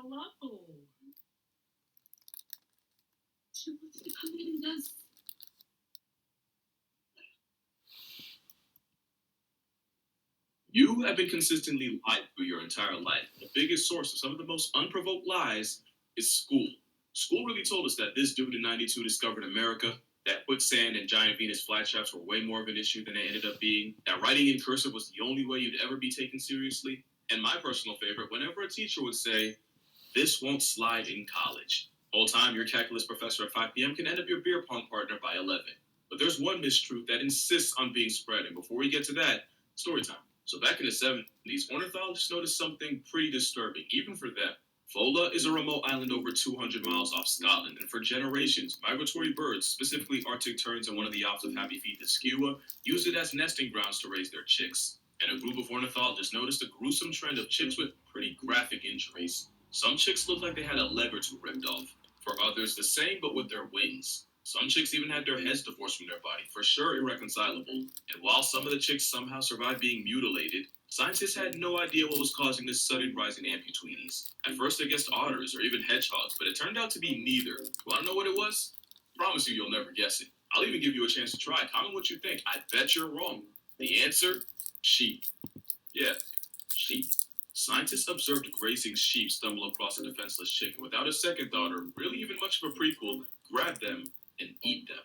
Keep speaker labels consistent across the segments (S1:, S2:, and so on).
S1: Hello. She wants to come in and does. You have been consistently lied through your entire life. The biggest source of some of the most unprovoked lies is school. School really told us that this dude in 92 discovered America, that quicksand and giant Venus flytraps were way more of an issue than they ended up being, that writing in cursive was the only way you'd ever be taken seriously. And my personal favorite, whenever a teacher would say, "This won't slide in college." Whole time, your calculus professor at 5 p.m. can end up your beer pong partner by 11. But there's one mistruth that insists on being spread, and before we get to that, story time. So back in the 70s, ornithologists noticed something pretty disturbing, even for them. Fola is a remote island over 200 miles off Scotland, and for generations, migratory birds, specifically Arctic terns and one of the ops of happy feet, the skua, used it as nesting grounds to raise their chicks. And a group of ornithologists noticed a gruesome trend of chicks with pretty graphic injuries. Some chicks looked like they had a leg or two ripped off. For others, the same, but with their wings. Some chicks even had their heads divorced from their body, for sure irreconcilable. And while some of the chicks somehow survived being mutilated, scientists had no idea what was causing this sudden rise in amputees. At first, they guessed otters or even hedgehogs, but it turned out to be neither. Want to know what it was? Promise you, you'll never guess it. I'll even give you a chance to try. Comment what you think. I bet you're wrong. The answer? Sheep. Yeah, sheep. Scientists observed grazing sheep stumble across a defenseless chicken without a second thought or really even much of a prequel, grab them and eat them.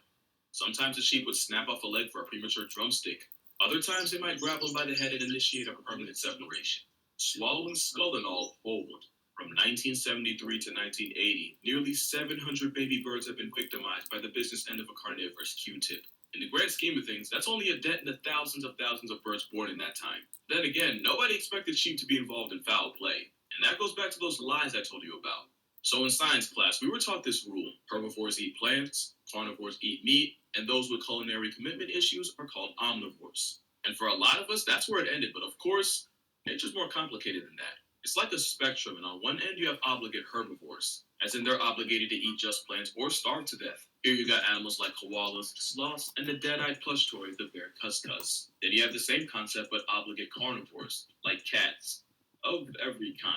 S1: Sometimes the sheep would snap off a leg for a premature drumstick. Other times they might grab them by the head and initiate a permanent separation. Swallowing skull and all, forward. From 1973 to 1980, nearly 700 baby birds have been victimized by the business end of a carnivorous Q-tip. In the grand scheme of things, that's only a dent in the thousands of birds born in that time. Then again, nobody expected sheep to be involved in foul play. And that goes back to those lies I told you about. So in science class, we were taught this rule. Herbivores eat plants, carnivores eat meat, and those with culinary commitment issues are called omnivores. And for a lot of us, that's where it ended. But of course, nature's more complicated than that. It's like a spectrum, and on one end you have obligate herbivores, as in they're obligated to eat just plants or starve to death. Here you got animals like koalas, sloths, and the dead-eyed plush toy, the bear cuscus. Then you have the same concept but obligate carnivores, like cats, of every kind.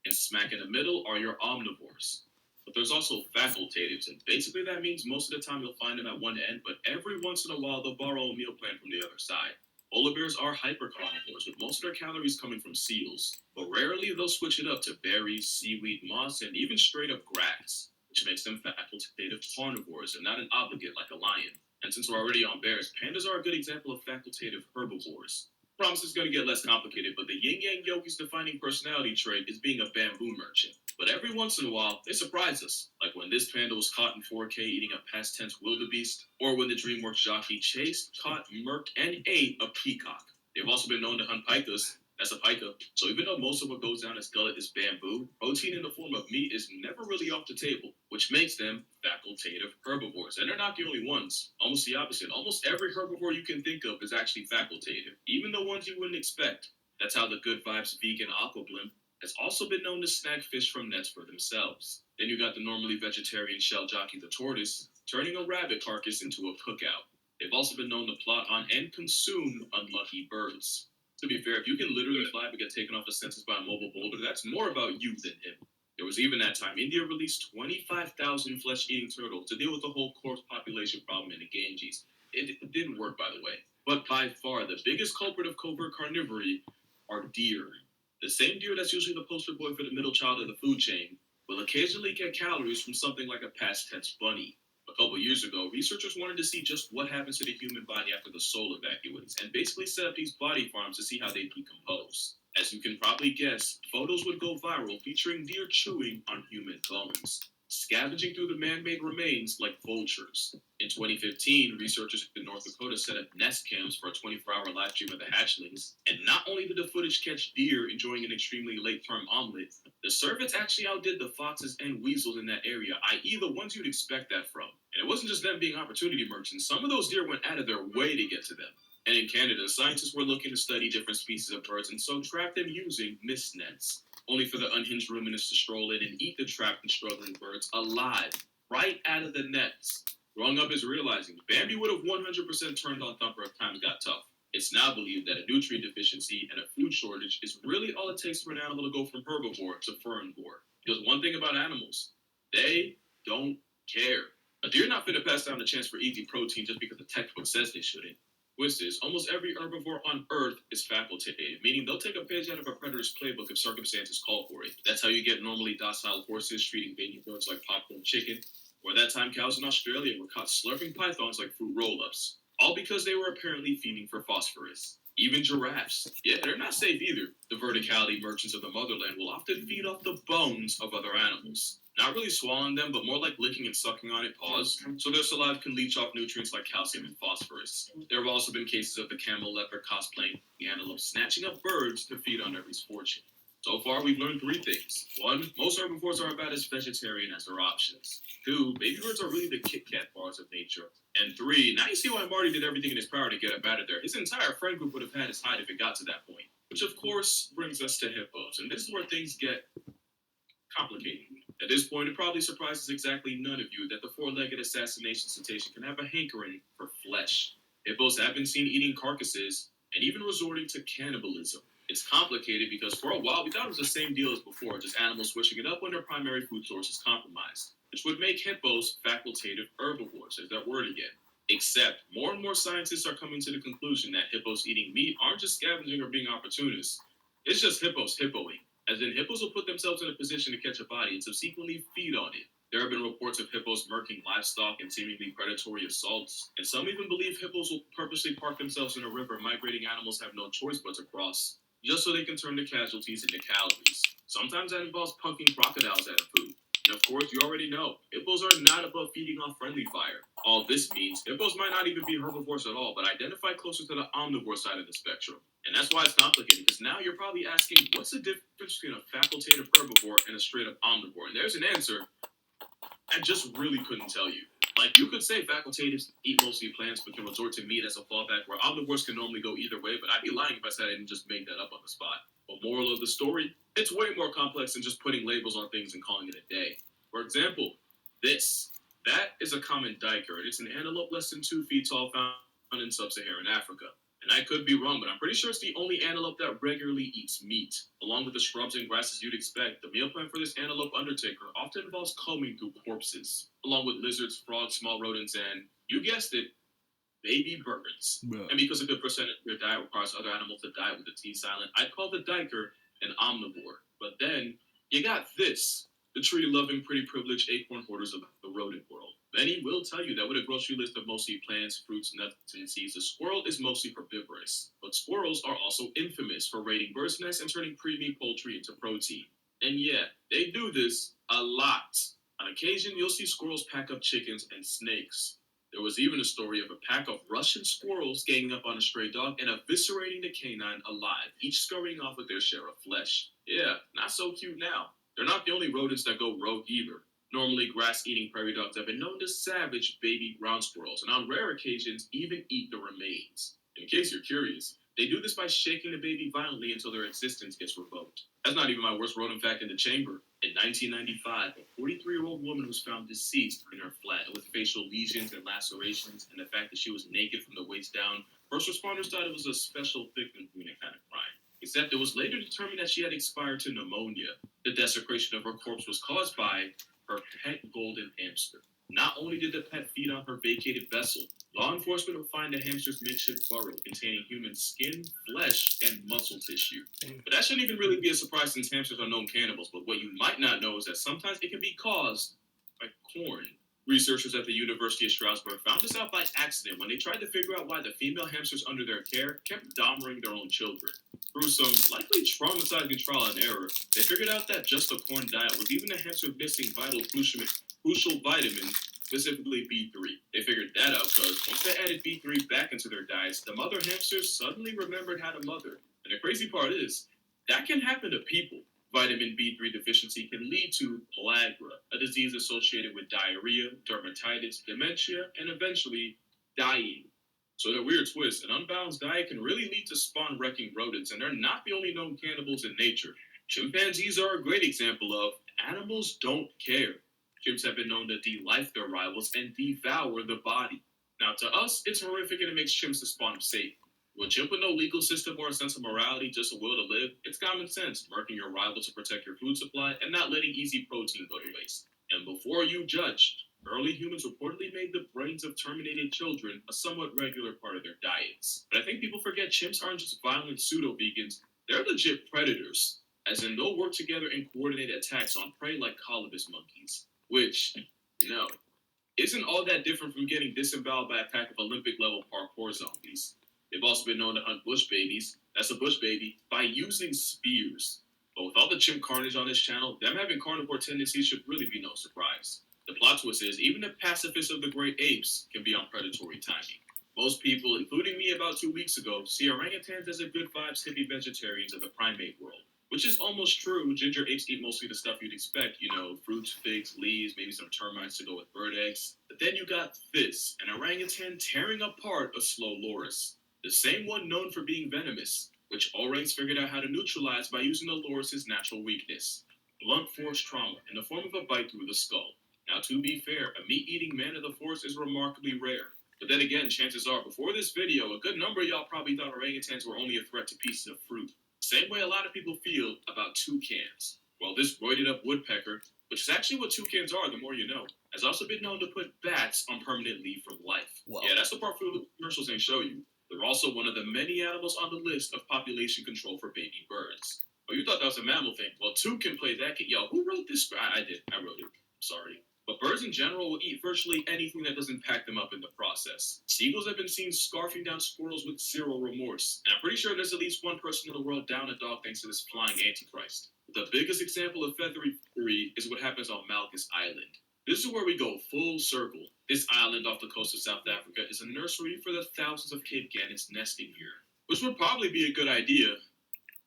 S1: And smack in the middle are your omnivores. But there's also facultatives, and basically that means most of the time you'll find them at one end, but every once in a while they'll borrow a meal plan from the other side. Polar bears are hypercarnivores, with most of their calories coming from seals, but rarely they'll switch it up to berries, seaweed, moss, and even straight up grass, which makes them facultative carnivores and not an obligate like a lion. And since we're already on bears, pandas are a good example of facultative herbivores. Promise it's going to get less complicated, but the yin yang yogi's defining personality trait is being a bamboo merchant. But every once in a while, they surprise us, like when this panda was caught in 4K eating a past tense wildebeest, or when the DreamWorks jockey chased, caught, murked, and ate a peacock. They've also been known to hunt pikas. That's a pika. So even though most of what goes down its gullet is bamboo, protein in the form of meat is never really off the table, which makes them facultative herbivores. And they're not the only ones. Almost the opposite. Almost every herbivore you can think of is actually facultative, even the ones you wouldn't expect. That's how the Good Vibes vegan aqua blimp has also been known to snag fish from nets for themselves. Then you got the normally vegetarian shell jockey the tortoise, turning a rabbit carcass into a cookout. They've also been known to plot on and consume unlucky birds. To be fair, if you can literally fly but get taken off a census by a mobile boulder, that's more about you than him. There was even that time India released 25,000 flesh-eating turtles to deal with the whole corpse population problem in the Ganges. It didn't work, by the way. But by far, the biggest culprit of covert carnivory are deer. The same deer that's usually the poster boy for the middle child of the food chain will occasionally get calories from something like a past tense bunny. A couple years ago, researchers wanted to see just what happens to the human body after the soul evacuates, and basically set up these body farms to see how they decompose. As you can probably guess, photos would go viral featuring deer chewing on human bones, scavenging through the man-made remains like vultures. In 2015, researchers in North Dakota set up nest cams for a 24-hour live stream of the hatchlings, and not only did the footage catch deer enjoying an extremely late-term omelet, the cervix actually outdid the foxes and weasels in that area, i.e. the ones you'd expect that from. And it wasn't just them being opportunity merchants, some of those deer went out of their way to get to them. And in Canada, scientists were looking to study different species of birds and so trapped them using mist nets, only for the unhinged ruminants to stroll in and eat the trapped and struggling birds alive, right out of the nets. Growing up is realizing Bambi would have 100% turned on Thumper if times got tough. It's now believed that a nutrient deficiency and a food shortage is really all it takes for an animal to go from herbivore to fernivore. Because one thing about animals, they don't care. A deer not finna pass down a chance for easy protein just because the textbook says they shouldn't. Twist is, almost every herbivore on Earth is facultative, meaning they'll take a page out of a predator's playbook if circumstances call for it. That's how you get normally docile horses treating baby birds like popcorn chicken, or that time cows in Australia were caught slurping pythons like fruit roll-ups, all because they were apparently fiending for phosphorus. Even giraffes, yeah, they're not safe either. The verticality merchants of the motherland will often feed off the bones of other animals. Not really swallowing them, but more like licking and sucking on it, pause, so their saliva can leach off nutrients like calcium and phosphorus. There have also been cases of the camel leopard cosplaying the antelope snatching up birds to feed on their misfortune. So far, we've learned three things. One, most herbivores are about as vegetarian as their options. Two, baby birds are really the Kit Kat bars of nature. And three, now you see why Marty did everything in his power to get up out of there. His entire friend group would have had his hide if it got to that point. Which, of course, brings us to hippos. And this is where things get complicated. At this point, it probably surprises exactly none of you that the four-legged assassination cetacean can have a hankering for flesh. Hippos have been seen eating carcasses and even resorting to cannibalism. It's complicated because for a while we thought it was the same deal as before, just animals switching it up when their primary food source is compromised, which would make hippos facultative herbivores, there's that word again. Except, more and more scientists are coming to the conclusion that hippos eating meat aren't just scavenging or being opportunists. It's just hippos hippoing. As in, hippos will put themselves in a position to catch a body and subsequently feed on it. There have been reports of hippos murking livestock and seemingly predatory assaults, and some even believe hippos will purposely park themselves in a river migrating animals have no choice but to cross, just so they can turn the casualties into calories. Sometimes that involves punking crocodiles out of food. And of course, you already know, hippos are not above feeding off friendly fire. All this means, hippos might not even be herbivores at all, but identify closer to the omnivore side of the spectrum. And that's why it's complicated, because now you're probably asking, what's the difference between a facultative herbivore and a straight up omnivore? And there's an answer I just really couldn't tell you. Like, you could say facultatives eat mostly plants but can resort to meat as a fallback, where omnivores can normally go either way, but I'd be lying if I said I didn't just make that up on the spot. But moral of the story, it's way more complex than just putting labels on things and calling it a day. For example, that is a common duiker. It's an antelope less than 2 feet tall found in sub-Saharan Africa. And I could be wrong, but I'm pretty sure it's the only antelope that regularly eats meat. Along with the shrubs and grasses you'd expect, the meal plan for this antelope undertaker often involves combing through corpses, along with lizards, frogs, small rodents, and, you guessed it, baby birds.
S2: Bruh.
S1: And because a good percent of their diet requires other animals to die with the T silent, I'd call the duiker an omnivore. But then, you got this, the tree-loving, pretty privileged acorn hoarders of the rodent world. Many will tell you that with a grocery list of mostly plants, fruits, nuts, and seeds, the squirrel is mostly herbivorous. But squirrels are also infamous for raiding birds' nests and turning pre-meat poultry into protein. And yeah, they do this a lot. On occasion, you'll see squirrels pack up chickens and snakes. There was even a story of a pack of Russian squirrels ganging up on a stray dog and eviscerating the canine alive, each scurrying off with their share of flesh. Yeah, not so cute now. They're not the only rodents that go rogue either. Normally, grass-eating prairie dogs have been known to savage baby ground squirrels, and on rare occasions, even eat the remains. In case you're curious, they do this by shaking the baby violently until their existence gets revoked. That's not even my worst rodent fact in the chamber. In 1995, a 43-year-old woman was found deceased in her flat with facial lesions and lacerations, and the fact that she was naked from the waist down. First responders thought it was a special victim unit kind of crime. Except it was later determined that she had expired to pneumonia. The desecration of her corpse was caused by her pet golden hamster. Not only did the pet feed on her vacated vessel, law enforcement would find the hamster's makeshift burrow containing human skin, flesh, and muscle tissue. But that shouldn't even really be a surprise since hamsters are known cannibals, but what you might not know is that sometimes it can be caused by corn. Researchers at the University of Strasbourg found this out by accident when they tried to figure out why the female hamsters under their care kept dominating their own children. Through some likely traumatizing trial and error, they figured out that just a corn diet was even the hamster missing crucial vitamin, specifically B3. They figured that out because once they added B3 back into their diets, the mother hamsters suddenly remembered how to mother. And the crazy part is, that can happen to people. Vitamin B3 deficiency can lead to pellagra, a disease associated with diarrhea, dermatitis, dementia, and eventually dying. So in a weird twist, an unbalanced diet can really lead to spawn-wrecking rodents, and they're not the only known cannibals in nature. Chimpanzees are a great example of animals don't care. Chimps have been known to de-life their rivals and devour the body. Now, to us, it's horrific and it makes chimps the spawn of Satan. When chimp with no legal system or a sense of morality, just a will to live, it's common sense, murking your rival to protect your food supply and not letting easy protein go to waste. And before you judge, early humans reportedly made the brains of terminated children a somewhat regular part of their diets. But I think people forget chimps aren't just violent pseudo-vegans, they're legit predators. As in, they'll work together in coordinated attacks on prey like colobus monkeys. Which, you know, isn't all that different from getting disemboweled by a pack of Olympic-level parkour zombies. They've also been known to hunt bush babies, that's a bush baby, by using spears. But with all the chimp carnage on this channel, them having carnivore tendencies should really be no surprise. The plot twist is, even the pacifists of the great apes can be on predatory timing. Most people, including me about 2 weeks ago, see orangutans as a good vibes hippie vegetarians of the primate world. Which is almost true. Ginger apes eat mostly the stuff you'd expect, fruits, figs, leaves, maybe some termites to go with bird eggs. But then you got this, an orangutan tearing apart a slow loris. The same one known for being venomous, which orangs figured out how to neutralize by using the loris's natural weakness. Blunt force trauma in the form of a bite through the skull. Now, to be fair, a meat-eating man of the forest is remarkably rare. But then again, chances are, before this video, a good number of y'all probably thought orangutans were only a threat to pieces of fruit. Same way a lot of people feel about toucans. Well, this roided up woodpecker, which is actually what toucans are, the more you know, has also been known to put bats on permanent leave from life. Whoa. Yeah, that's the part food commercials ain't show you. They're also one of the many animals on the list of population control for baby birds. Oh, you thought that was a mammal thing? Well, toucan played that game. Yo, who wrote this? I did. I wrote it. Sorry. But birds in general will eat virtually anything that doesn't pack them up in the process. Seagulls have been seen scarfing down squirrels with zero remorse. And I'm pretty sure there's at least one person in the world down a dog thanks to this flying antichrist. The biggest example of feathery is what happens on Malgus Island. This is where we go full circle. This island off the coast of South Africa is a nursery for the thousands of Cape gannets nesting here. Which would probably be a good idea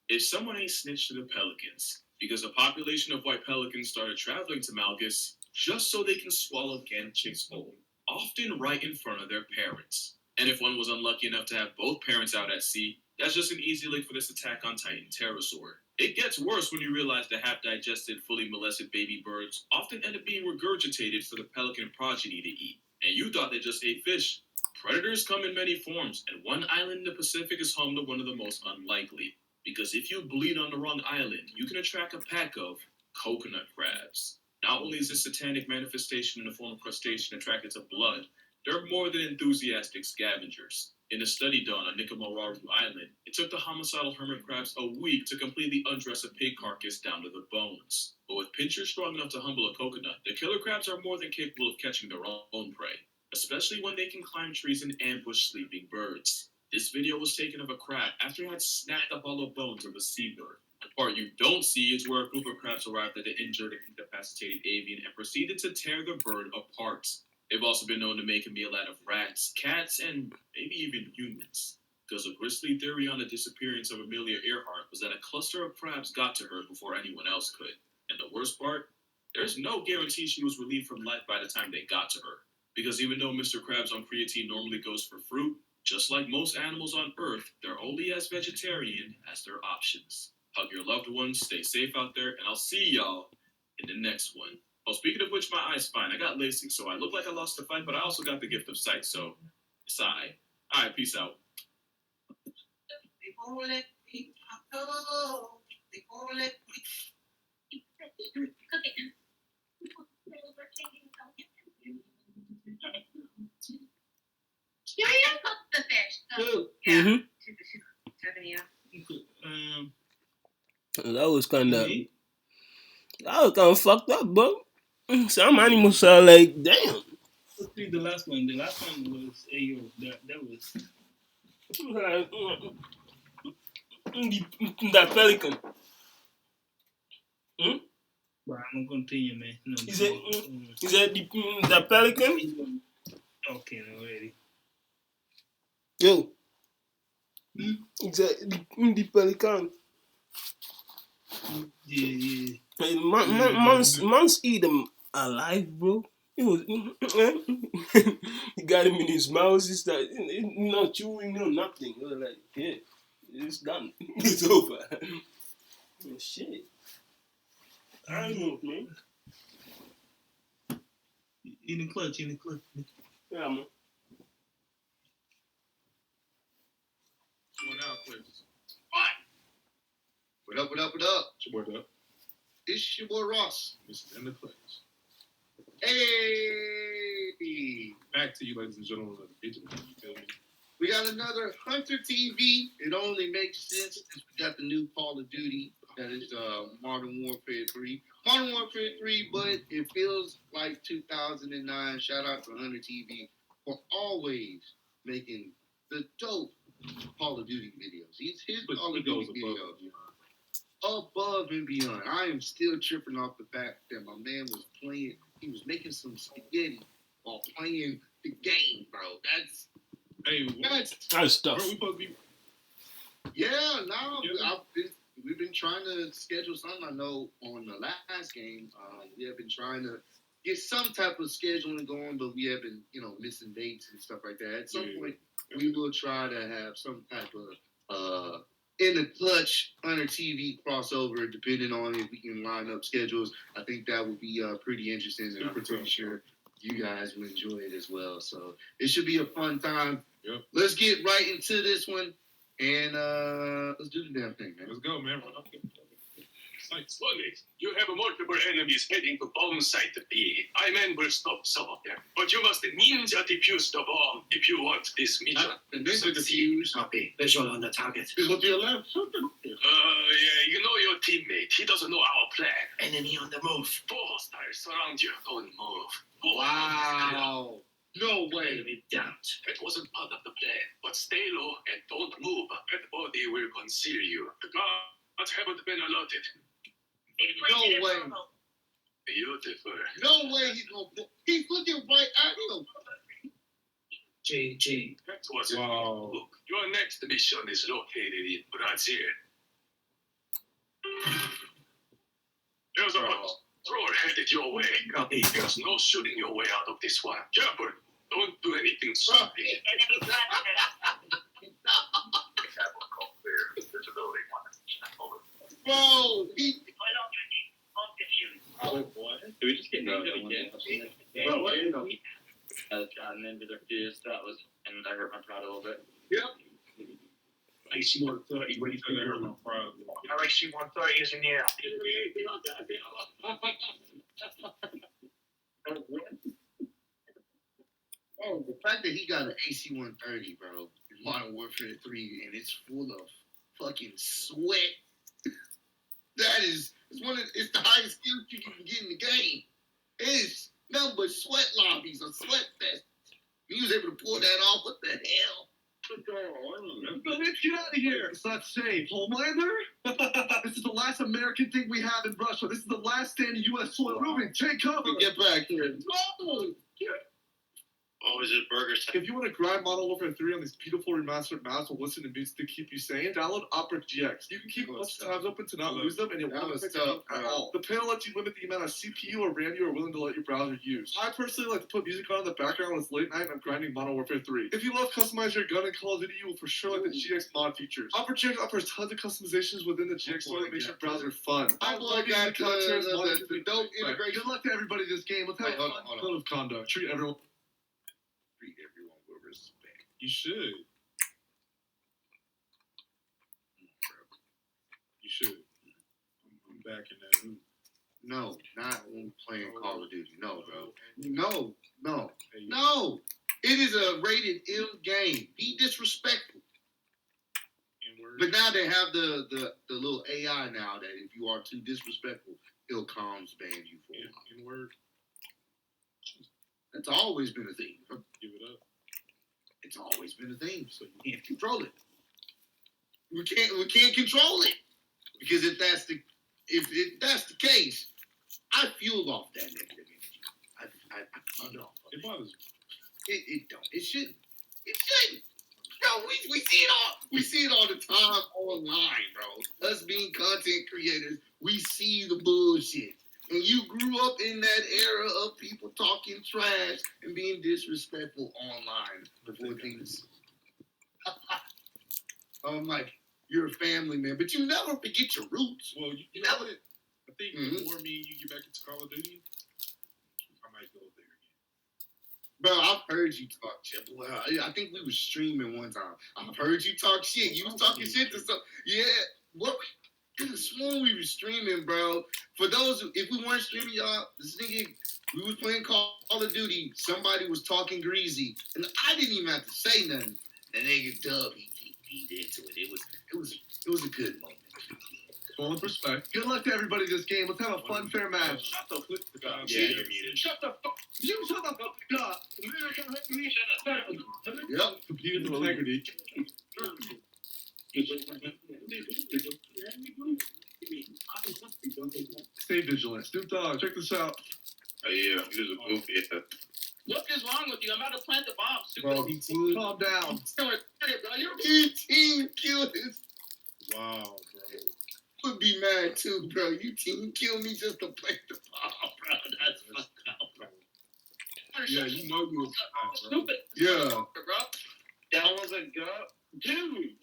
S1: if someone ain't snitched to the pelicans. Because a population of white pelicans started traveling to Malgus just so they can swallow gannet chicks whole, often right in front of their parents. And if one was unlucky enough to have both parents out at sea, that's just an easy lick for this attack on Titan pterosaur. It gets worse when you realize the half-digested, fully molested baby birds often end up being regurgitated for the pelican progeny to eat. And you thought they just ate fish. Predators come in many forms, and one island in the Pacific is home to one of the most unlikely. Because if you bleed on the wrong island, you can attract a pack of coconut crabs. Not only is this satanic manifestation in the form of crustacean attracted to blood, they're more than enthusiastic scavengers. In a study done on Nikomaroru Island, it took the homicidal hermit crabs a week to completely undress a pig carcass down to the bones. But with pinchers strong enough to humble a coconut, the killer crabs are more than capable of catching their own prey, especially when they can climb trees and ambush sleeping birds. This video was taken of a crab after it had snapped the hollow bones of a seabird. The part you don't see is where a group of crabs arrived at the injured and incapacitated avian and proceeded to tear the bird apart. They've also been known to make a meal out of rats, cats, and maybe even humans. Because a grisly theory on the disappearance of Amelia Earhart was that a cluster of crabs got to her before anyone else could. And the worst part? There's no guarantee she was relieved from life by the time they got to her. Because even though Mr. Krabs on creatine normally goes for fruit, just like most animals on Earth, they're only as vegetarian as their options. Hug your loved ones, stay safe out there, and I'll see y'all in the next one. Oh, speaking of which, my eye's fine. I got LASIK, so I look like I lost the fight, but I also got the gift of sight, so it's alright. Alright, peace out.
S2: Yeah, you cooked the fish. So,
S3: yeah.
S2: Mm-hmm.
S3: That was kind of fucked up, bro. Some animals are like, damn.
S4: The last one. The last one was Ayo. That was
S3: that pelican.
S4: But I'm gonna continue, man. No,
S3: Is that the pelican?
S4: Okay, already.
S3: Yo. Is that the pelican?
S4: Yeah.
S3: Months eat them alive, bro. He was he got him in his mouth. He's like, not chewing, no nothing. He was like, yeah, it's done. It's over. Shit. I don't know, man.
S4: In the clutch.
S3: Yeah, man.
S5: up, what up, what up?
S6: It's your boy Dub.
S5: It's your boy Ross.
S6: Mr. In the Place.
S5: Hey!
S6: Back to you, ladies and gentlemen of the digital. You feel me?
S5: We got another Hunter TV. It only makes sense because we got the new Call of Duty. That is Modern Warfare 3. Modern Warfare 3, but it feels like 2009. Shout out to Hunter TV for always making the dope Call of Duty videos. His
S6: But
S5: Call
S6: he
S5: of
S6: goes
S5: Duty
S6: above
S5: videos.
S6: and
S5: Above and beyond. I am still tripping off the fact that my man was playing. He was making some spaghetti while playing the game, bro. That's
S6: Hey,
S5: that's
S3: That's tough.
S6: where we supposed to be?
S5: yeah. No,
S6: Yeah.
S5: we've been trying to schedule something. I know on the last game, we have been trying to get some type of scheduling going, but we have been, missing dates and stuff like that. At some point, we will try to have some type of in the clutch Hunter TV crossover, depending on if we can line up schedules. I think that would be pretty interesting, and I'm pretty sure you guys will enjoy it as well. So it should be a fun time.
S6: Yep.
S5: Let's get right into this one, and let's do the damn thing, man.
S6: Let's go, man. Run up. Sights.
S7: Slowly, you have multiple enemies heading to bomb site B. I man will stop some of them, but you must ninja defuse the bomb if you want this mission.
S5: And this is the fuse.
S7: Copy. Visual on the target.
S5: Look to your left.
S7: Yeah, you know your teammate. He doesn't know our plan. Enemy on the move. 4 hostiles surround you. Don't move. 4
S5: Wow. No way.
S7: Enemy down. It wasn't part of the plan, but stay low and don't move. That body will conceal you. The guards haven't been alerted.
S5: No way.
S7: Beautiful.
S5: No way he's gonna put. He's looking right at him.
S7: JJ. That was
S6: Wow.
S7: Look, your next mission is located in Brazil. There's a thrower headed your way. Copy. There's no shooting your way out of this one. Careful. Don't do anything stupid.
S5: Bro, he.
S8: Do we just get ninja again?
S5: Bro, what?
S8: Ninja defuse. That was, and I hurt my pride a little bit.
S7: IC-130 ready for the airline. IC-130 is in the air.
S5: Oh, the fact that he got an AC-130, bro, in Modern Warfare 3, and it's full of fucking sweat. That is, it's the highest skill you can get in the game. It's nothing but sweat lobbies or sweat fest. He was able to pull that off. What the hell?
S9: Let's get out of here. It's not safe. Homelander? This is the last American thing we have in Russia. This is the last stand in U.S. soil. Ruben, take cover.
S5: Get back here.
S9: No!
S8: Oh, is it Burgers?
S9: If you want to grind Modern Warfare 3 on these beautiful remastered maps or listen to beats to keep you sane, download Opera GX. You can keep lots of tabs open to not lose them, and it
S5: That
S9: won't
S5: was
S9: affect
S5: tough,
S9: you at
S5: bro.
S9: all. The panel lets you limit the amount of CPU or RAM you are willing to let your browser use. I personally like to put music on in the background when it's late night and I'm grinding Modern Warfare 3. If you love customizing your gun in Call of Duty, you will for sure like the GX mod features. Opera GX offers tons of customizations within the GX store that makes your browser fun.
S5: I love that the dope integration.
S9: Good luck to everybody this game. Let's have
S5: Wait, hold
S9: fun.
S5: on, hold on.
S9: Code of conduct. Treat everyone.
S5: Treat everyone with respect.
S6: You should. You should. I'm back in that mood.
S5: No, not when playing Call of Duty. No, bro. No.
S6: Hey,
S5: No. It is a rated M game. Be disrespectful.
S6: N-word.
S5: But now they have the little AI now that if you are too disrespectful, it'll comms ban you for a while.
S6: N-word.
S5: That's always been a thing.
S6: Give it up.
S5: It's always been a thing. So you can't control it. We can't control it. Because if that's the case, I fuel off that negative energy. I feed off of
S6: It bothers me.
S5: It don't. It shouldn't. It shouldn't. Bro, we see it all. We see it all the time online, bro. Us being content creators, we see the bullshit. And you grew up in that era of people talking trash and being disrespectful online before things. I'm like, you're a family man, but you never forget your roots.
S6: Well, you know what? I think the more me and you get back into Call of Duty, I might go there again.
S5: Bro, I've heard you talk shit. Well, I think we were streaming one time. I've heard you talk shit. You was talking shit to some. Yeah. What? In the when we were streaming, bro. For those, if we weren't streaming, y'all, this nigga, we was playing Call of Duty. Somebody was talking greasy, and I didn't even have to say nothing. And nigga Dub, he into it. It was a good moment.
S9: Full of respect. Good luck to everybody this game. Let's have a fun, fair match.
S6: Shut the fuck up.
S1: Yeah, you're muted.
S9: Shut the fuck. You shut the fuck up.
S5: Yep.
S9: Compete with integrity. Stay vigilant. Snoop Dogg, check this out.
S1: Oh yeah, he was a goofy.
S8: What is wrong with you? I'm about to plant the bomb.
S5: Bro, he team.
S9: Calm down.
S5: He team killed his.
S6: Wow, bro.
S5: Would be mad too, bro. You team kill me just to play the ball, bro. That's fucked up, bro.
S6: Yeah, you know you was bro.
S8: Stupid.
S5: Yeah.
S8: Bro. That was a go. Dude.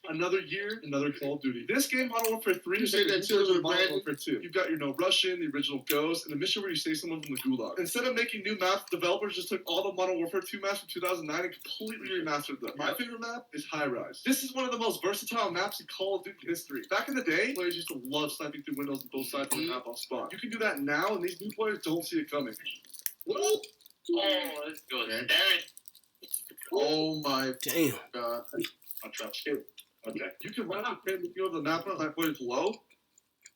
S9: Another year, another Call of Duty. This game, Modern Warfare 3,
S5: You
S9: is
S5: say
S9: like
S5: that
S9: the
S5: children
S9: Modern
S5: Brandon?
S9: Warfare 2. You've got your No Russian, the original Ghost, and a mission where you save someone from the Gulag. Instead of making new maps, developers just took all the Modern Warfare 2 maps from 2009 and completely remastered them. My favorite map is High Rise. This is one of the most versatile maps in Call of Duty history. Back in the day, players used to love sniping through windows on both sides of the map off spawn. You can do that now, and these new players don't see it coming.
S8: Oh, let's go.
S5: Okay.
S8: Darren.
S9: Oh my
S3: Damn.
S9: god.
S8: I'll trust you. Okay.
S9: You can run out and the field of the map when that player's low.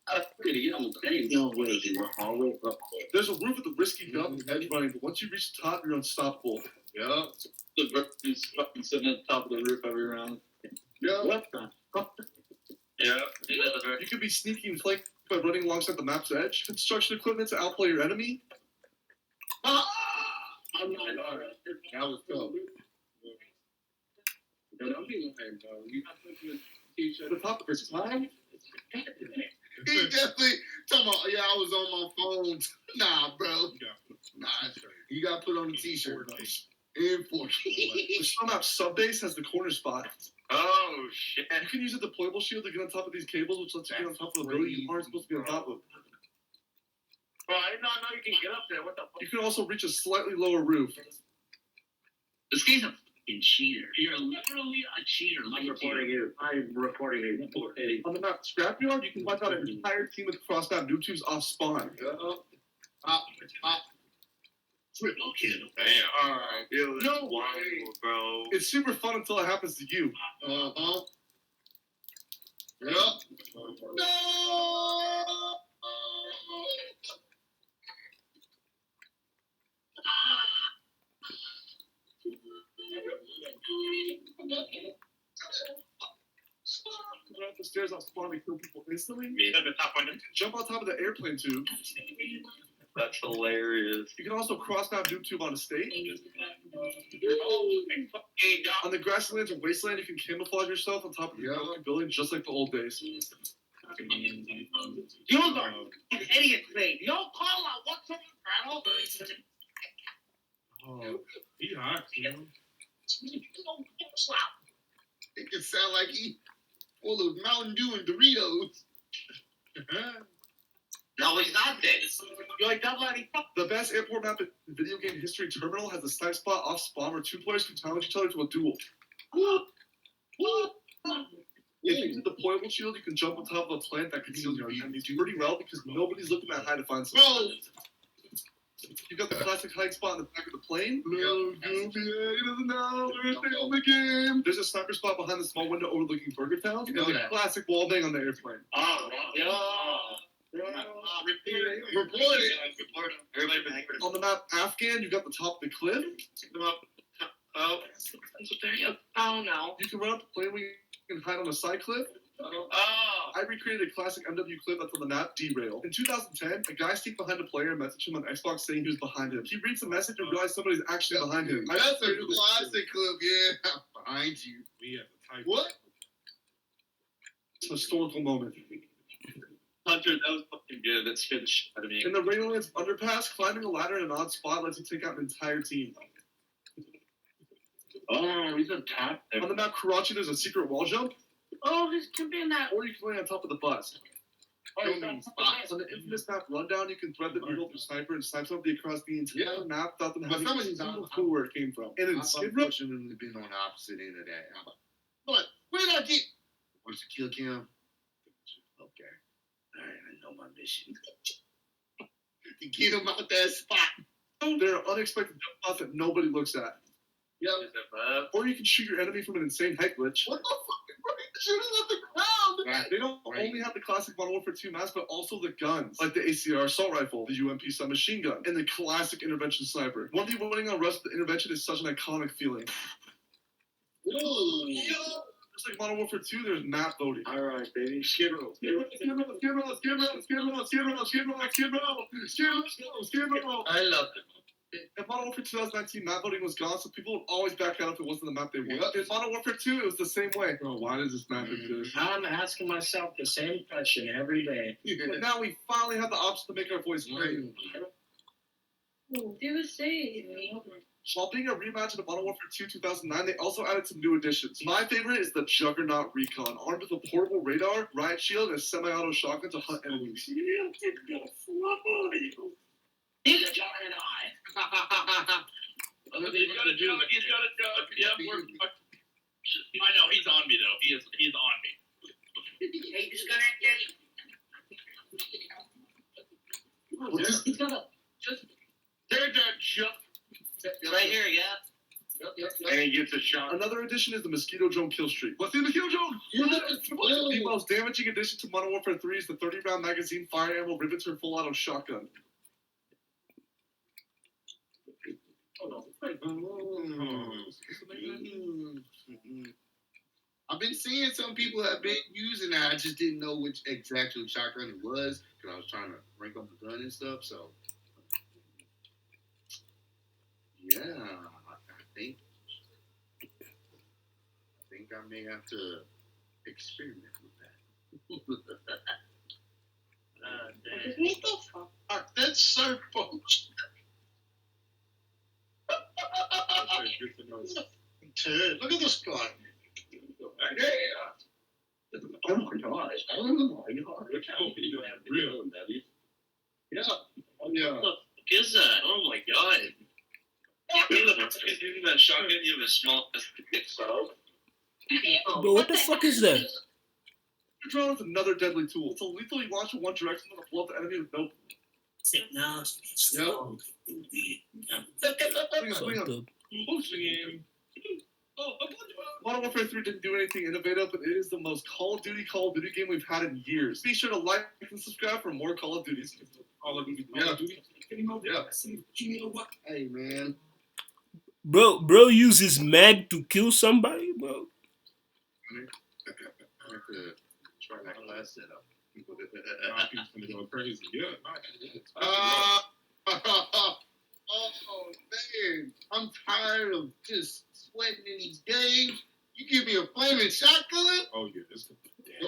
S8: I'm gonna get on the thing. No way, we're all the way up
S9: There's a roof with a risky jump and edge running, but once you reach the top, you're unstoppable.
S5: Yeah.
S8: The Brooklyn's fucking sitting at the top of the roof every round.
S5: Yeah.
S8: What the fuck? Yeah.
S9: You can be sneaky and flank by running alongside the map's edge. Construction equipment to outplay your enemy.
S8: I'm not alright.
S5: That was tough.
S8: Don't be lying, bro. You got to t-shirt.
S9: The top of his time.
S5: He definitely talking about, yeah, I was on my phone. Nah, bro. Nah, you got to put on the t-shirt, bro. And 4
S9: The Sun Map Subbase has the corner spot.
S8: Oh, shit.
S9: You can use a deployable shield to get on top of these cables, which lets you get on top of the building you aren't supposed to be on top of.
S8: Bro, I did not know you can get up there. What the fuck?
S9: You can also reach a slightly lower roof.
S8: This guy's a fucking cheater. You're literally a cheater. I'm reporting you.
S9: On the map Scrapyard, you can wipe out an entire team with cross-map noob tubes off spawn.
S8: Triple kill.
S1: Damn. Alright.
S8: No way, bro.
S9: It's super fun until it happens to you.
S5: Uh-huh. Yep. No!
S9: Run up the stairs off spawn and kill people instantly.
S8: Me at the top one.
S9: Jump on top of the airplane tube.
S8: That's hilarious.
S9: You can also cross-map noob tube on a stage.
S8: Oh, my fucking God.
S9: On the grasslands or wasteland, you can camouflage yourself on top of the broken building, just like the old days.
S8: You are an idiot thing. No call out whatsoever.
S6: Oh, he hot, man.
S5: It can sound like he full of Mountain Dew and Doritos.
S8: No, he's not dead. You're like, double any fuck.
S9: The best airport map in video game history, Terminal, has a snipe spot off spawn where 2 players can challenge each other to a duel. If you use a deployable shield, you can jump on top of a plant that conceals your enemies pretty well because nobody's looking that high to find something.
S5: Bro!
S9: You got the classic hiding spot in the back of the plane.
S5: No,
S9: Goofy, he doesn't know everything in the game. There's a sniper spot behind the small window overlooking Burger Town. And the classic wall bang on the airplane.
S8: Oh, yeah.
S5: Report it.
S8: Everybody back.
S9: On the map Afghan, you got the top of the cliff.
S8: Oh, oh no.
S9: You can run up the plane where you can hide on a side cliff.
S8: Oh.
S9: I recreated a classic MW clip that's on the map, Derail. In 2010, a guy sneaked behind a player and messaged him on Xbox saying he was behind him. He reads the message and realized somebody's actually behind him.
S5: That's a classic clip, yeah. Behind you.
S6: We have to type.
S5: What?
S9: It's a historical moment.
S8: Hunter, that was fucking good. That scared the shit out of me.
S9: In the Rainlands underpass, climbing a ladder in an odd spot lets you take out an entire team.
S8: Oh, he's on top there.
S9: On the map Karachi, there's a secret wall jump,
S8: Oh, this can be in that.
S9: or you can land on top of the bus. On the infamous map Rundown, you can thread the needle through sniper and snipe somebody across the entire map without them
S5: But
S9: having
S5: some
S9: a
S5: of these
S9: single
S5: are-
S9: clue where it came from. And in
S5: I've
S9: Skid Row,
S5: unfortunately been on the opposite end of that. But where did I get? Where's the kill cam? Okay.
S8: my mission.
S5: To get him out that spot.
S9: There are unexpected jump spots that nobody looks at.
S5: Yep.
S9: Or you can shoot your enemy from an insane head glitch.
S5: What the fuck? Shooting at the ground.
S9: They don't only have the classic Modern Warfare 2 mask, but also the guns, like the ACR assault rifle, the UMP submachine gun, and the classic intervention sniper. 1v winning on Rust with the intervention is such an iconic feeling.
S5: Ooh.
S9: Just like Modern Warfare 2, there's map voting.
S7: Alright, baby. Skid row.
S5: I love it.
S9: If Modern Warfare 2019 map voting was gone, so people would always back out if it wasn't the map they wanted.
S5: Yep.
S9: In Modern Warfare 2, it was the same way. Bro, why does this map exist?
S8: I'm asking myself the same question every day.
S9: But now we finally have the option to make our voice heard.
S2: Do say.
S9: While being a reimagine of Modern Warfare 2 2009, they also added some new additions. My favorite is the Juggernaut Recon, armed with a portable radar, riot shield, and a semi-auto shotgun to hunt enemies.
S8: He's a juggernaut.
S7: He's got a jug. Yeah, I know, he's on me, though. He's on me.
S8: Hey, he's gonna get. He's gonna just.
S7: There's a jug.
S8: Right here, yeah.
S7: And he gets a shot.
S9: Another addition is the Mosquito Drone kill streak. What's the Mosquito Drone? The most damaging addition to Modern Warfare 3 is the 30-round magazine, fire ammo, riveter, and full-auto shotgun.
S5: I've been seeing some people have been using that. I just didn't know which exact shotgun it was because I was trying to rank up the gun and stuff. So, yeah, I think I may have to experiment with that.
S2: What the fuck?
S6: That's so bullshit. Look at this guy.
S8: Oh my gosh. Oh my god.
S6: Real.
S5: Yeah. Oh, yeah.
S7: What is that? Oh my god. He's using that shotgun, you have a small so.
S3: Bro, what the fuck is that?
S9: The drone is another deadly tool. It's a lethal you launch in one direction and blow up the enemy with no...
S3: Fucked up.
S9: Modern Warfare 3 didn't do anything innovative, but it is the most Call of Duty game we've had in years. Be sure to like and subscribe for more Call of Duties.
S6: Call of Duty.
S5: Yeah. Hey, man.
S3: Bro uses mag to kill somebody, bro.
S5: I have to try that class setup.
S6: People's gonna go crazy. Yeah.
S5: Oh man, I'm tired of just sweating in these games. You give me a flaming shotgun?
S6: Oh yeah, it's gonna be dead.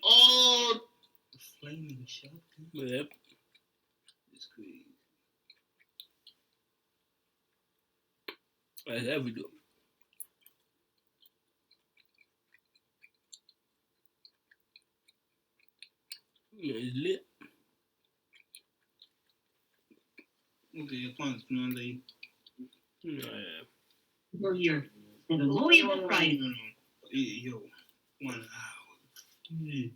S5: Oh,
S4: Flaming shotgun.
S3: Yep.
S4: It's crazy.
S3: Alright, there we go. Yeah, it's lit.
S4: Okay, once, no, they.
S3: Yeah.
S2: Loyal right.
S4: Yo, 1 hour. Yeah.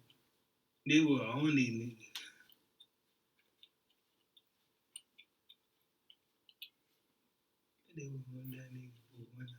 S4: They were on these niggas. They were on that nigga for 1 hour.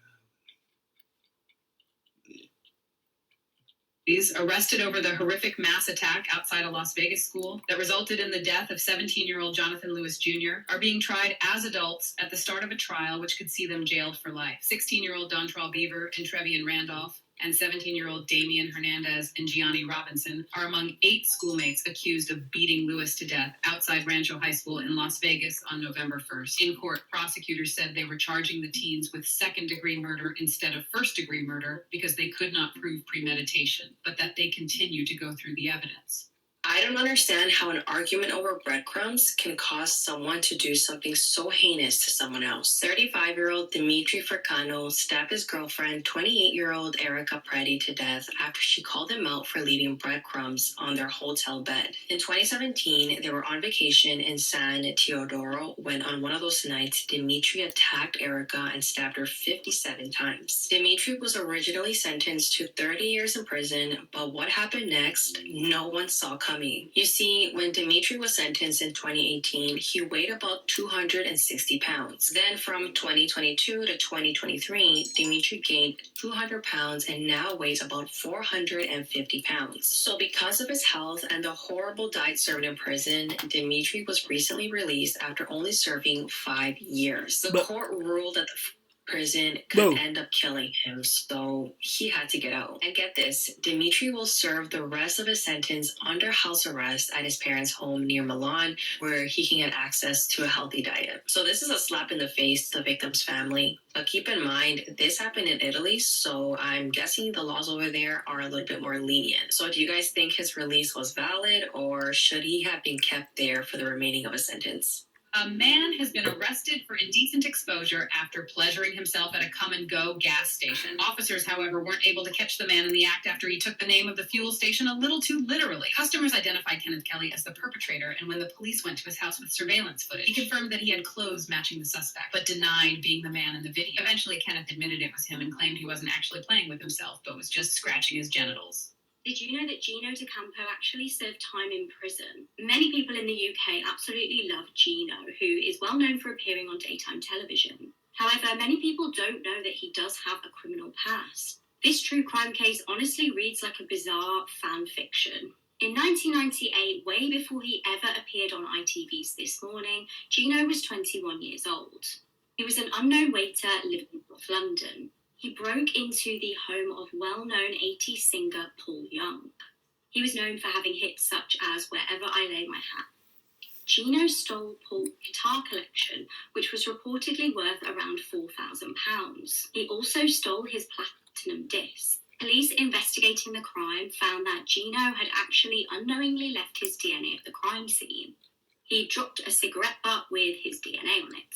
S10: He's arrested over the horrific mass attack outside a Las Vegas school that resulted in the death of 17-year-old Jonathan Lewis Jr. are being tried as adults at the start of a trial which could see them jailed for life. 16-year-old Dontrell Beaver and Trevian Randolph and 17-year-old Damian Hernandez and Gianni Robinson are among 8 schoolmates accused of beating Lewis to death outside Rancho High School in Las Vegas on November 1st. In court, prosecutors said they were charging the teens with second-degree murder instead of first-degree murder because they could not prove premeditation, but that they continue to go through the evidence.
S11: I don't understand how an argument over breadcrumbs can cause someone to do something so heinous to someone else. 35-year-old Dimitri Fricano stabbed his girlfriend, 28-year-old Erica Preti, to death after she called him out for leaving breadcrumbs on their hotel bed. In 2017, they were on vacation in San Teodoro when on one of those nights, Dimitri attacked Erica and stabbed her 57 times. Dimitri was originally sentenced to 30 years in prison, but what happened next, no one saw coming. coming. You see, when Dimitri was sentenced in 2018, he weighed about 260 pounds. Then from 2022 to 2023, Dimitri gained 200 pounds and now weighs about 450 pounds. So because of his health and the horrible diet served in prison, Dimitri was recently released after only serving 5 years. The court ruled that the prison could end up killing him, so he had to get out. And get this, Dimitri will serve the rest of his sentence under house arrest at his parents' home near Milan, where he can get access to a healthy diet. So this is a slap in the face to the victim's family. But keep in mind, this happened in Italy, so I'm guessing the laws over there are a little bit more lenient. So do you guys think his release was valid, or should he have been kept there for the remaining of his sentence?
S10: A man has been arrested for indecent exposure after pleasuring himself at a come-and-go gas station. Officers, however, weren't able to catch the man in the act after he took the name of the fuel station a little too literally. Customers identified Kenneth Kelly as the perpetrator, and when the police went to his house with surveillance footage, he confirmed that he had clothes matching the suspect, but denied being the man in the video. Eventually, Kenneth admitted it was him and claimed he wasn't actually playing with himself, but was just scratching his genitals.
S2: Did you know that Gino D'Acampo actually served time in prison? Many people in the UK absolutely love Gino, who is well known for appearing on daytime television. However, many people don't know that he does have a criminal past. This true crime case honestly reads like a bizarre fan fiction. In 1998, way before he ever appeared on ITV's This Morning, Gino was 21 years old. He was an unknown waiter living in North London. He broke into the home of well-known 80s singer Paul Young. He was known for having hits such as Wherever I Lay My Hat. Gino stole Paul's guitar collection, which was reportedly worth around £4,000. He also stole his platinum disc. Police investigating the crime found that Gino had actually unknowingly left his DNA at the crime scene. He dropped a cigarette butt with his DNA on it.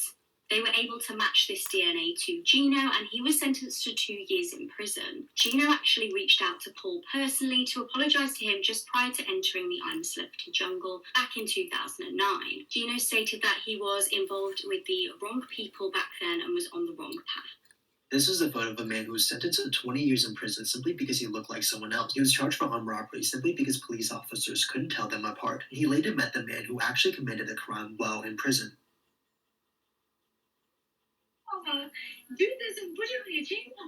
S2: They were able to match this DNA to Gino, and he was sentenced to 2 years in prison. Gino actually reached out to Paul personally to apologise to him just prior to entering the I'm a Celebrity jungle back in 2009. Gino stated that he was involved with the wrong people back then and was on the wrong path.
S12: This is a photo of a man who was sentenced to 20 years in prison simply because he looked like someone else. He was charged for armed robbery simply because police officers couldn't tell them apart. He later met the man who actually committed the crime while in prison.
S2: Du det så borde jag känna.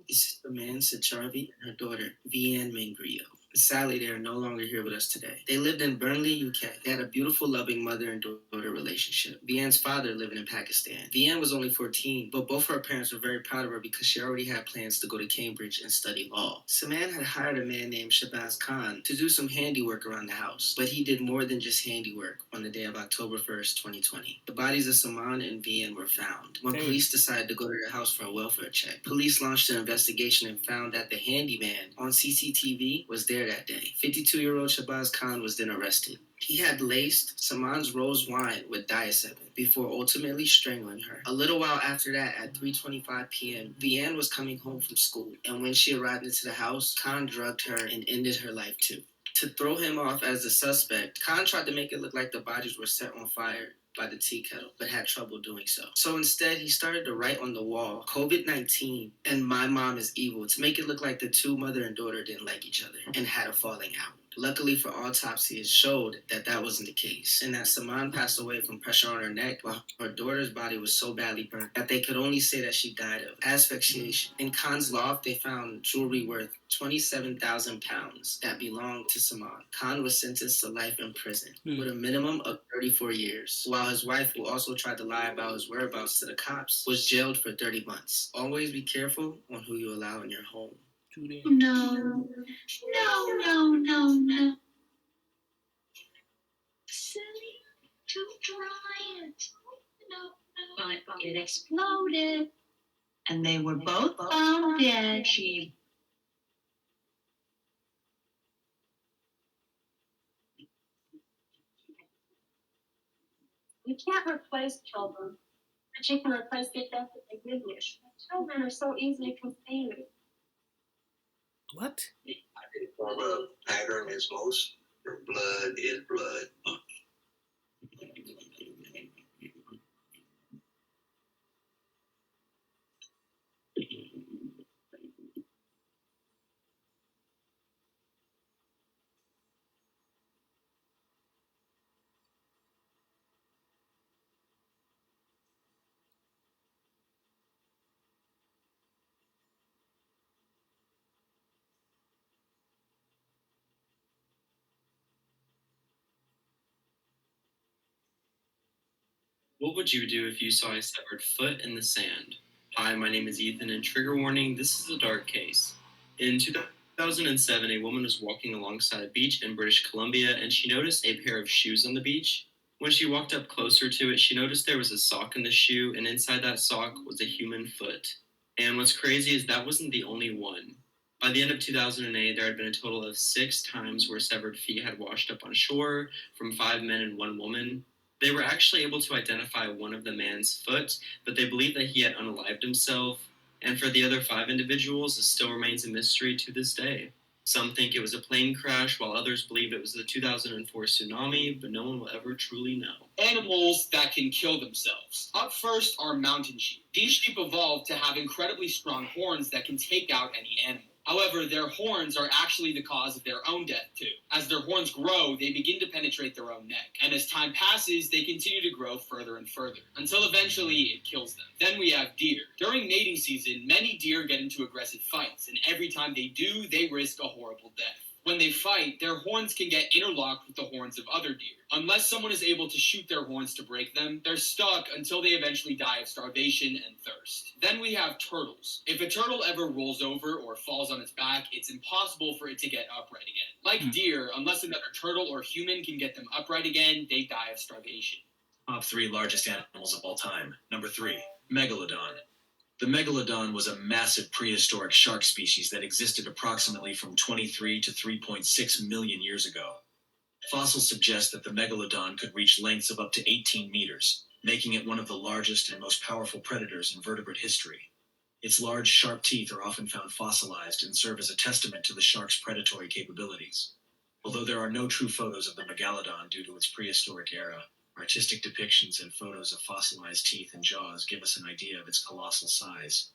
S13: This is the man, Sicharvi, and her daughter, Vianne Mangrio. Sadly, they are no longer here with us today. They lived in Burnley, UK. They had a beautiful, loving mother and daughter relationship. Vianne's father lived in Pakistan. Vianne was only 14, but both her parents were very proud of her because she already had plans to go to Cambridge and study law. Saman had hired a man named Shabazz Khan to do some handiwork around the house, but he did more than just handiwork on the day of October 1st, 2020. The bodies of Saman and Vianne were found. When police decided to go to their house for a welfare check, police launched an investigation and found that the handyman on CCTV was there that day. 52-year-old Shabazz Khan was then arrested. He had laced Saman's rose wine with diazepam before ultimately strangling her. A little while after that, at 3:25 p.m., Vianne was coming home from school, and when she arrived into the house, Khan drugged her and ended her life too. To throw him off as a suspect, Khan tried to make it look like the bodies were set on fire by the tea kettle, but had trouble doing so. So instead, he started to write on the wall, COVID-19 and my mom is evil, to make it look like the two mother and daughter didn't like each other and had a falling out. Luckily for autopsy, it showed that that wasn't the case, and that Saman passed away from pressure on her neck while her daughter's body was so badly burnt that they could only say that she died of asphyxiation. In Khan's loft, they found jewelry worth 27,000 pounds that belonged to Saman. Khan was sentenced to life in prison with a minimum of 34 years, while his wife, who also tried to lie about his whereabouts to the cops, was jailed for 30 months. Always be careful on who you allow in your home.
S2: No. Silly to try it. But it exploded. And they were both found dead. You can't replace children, but you can replace the death that they give you. Children are so easily confused.
S3: What?
S14: Form a pattern is most. Your blood is blood.
S15: What would you do if you saw a severed foot in the sand? Hi, my name is Ethan, and trigger warning, this is a dark case. In 2007, a woman was walking alongside a beach in British Columbia, and she noticed a pair of shoes on the beach. When she walked up closer to it, she noticed there was a sock in the shoe, and inside that sock was a human foot. And what's crazy is that wasn't the only one. By the end of 2008, there had been a total of 6 times where severed feet had washed up on shore from 5 men and 1 woman. They were actually able to identify one of the man's foot, but they believe that he had unalived himself. And for the other 5 individuals, it still remains a mystery to this day. Some think it was a plane crash, while others believe it was the 2004 tsunami, but no one will ever truly know.
S16: Animals that can kill themselves. Up first are mountain sheep. These sheep evolved to have incredibly strong horns that can take out any animal. However, their horns are actually the cause of their own death too. As their horns grow, they begin to penetrate their own neck. And as time passes, they continue to grow further and further, until eventually it kills them. Then we have deer. During mating season, many deer get into aggressive fights, and every time they do, they risk a horrible death. When they fight, their horns can get interlocked with the horns of other deer. Unless someone is able to shoot their horns to break them, they're stuck until they eventually die of starvation and thirst. Then we have turtles. If a turtle ever rolls over or falls on its back, it's impossible for it to get upright again. Like deer, unless another turtle or human can get them upright again, they die of starvation.
S17: Top 3 largest animals of all time. Number 3, Megalodon. The megalodon was a massive prehistoric shark species that existed approximately from 23 to 3.6 million years ago. Fossils suggest that the megalodon could reach lengths of up to 18 meters, making it one of the largest and most powerful predators in vertebrate history. Its large, sharp teeth are often found fossilized and serve as a testament to the shark's predatory capabilities. Although there are no true photos of the megalodon due to its prehistoric era, artistic depictions and photos of fossilized teeth and jaws give us an idea of its colossal size.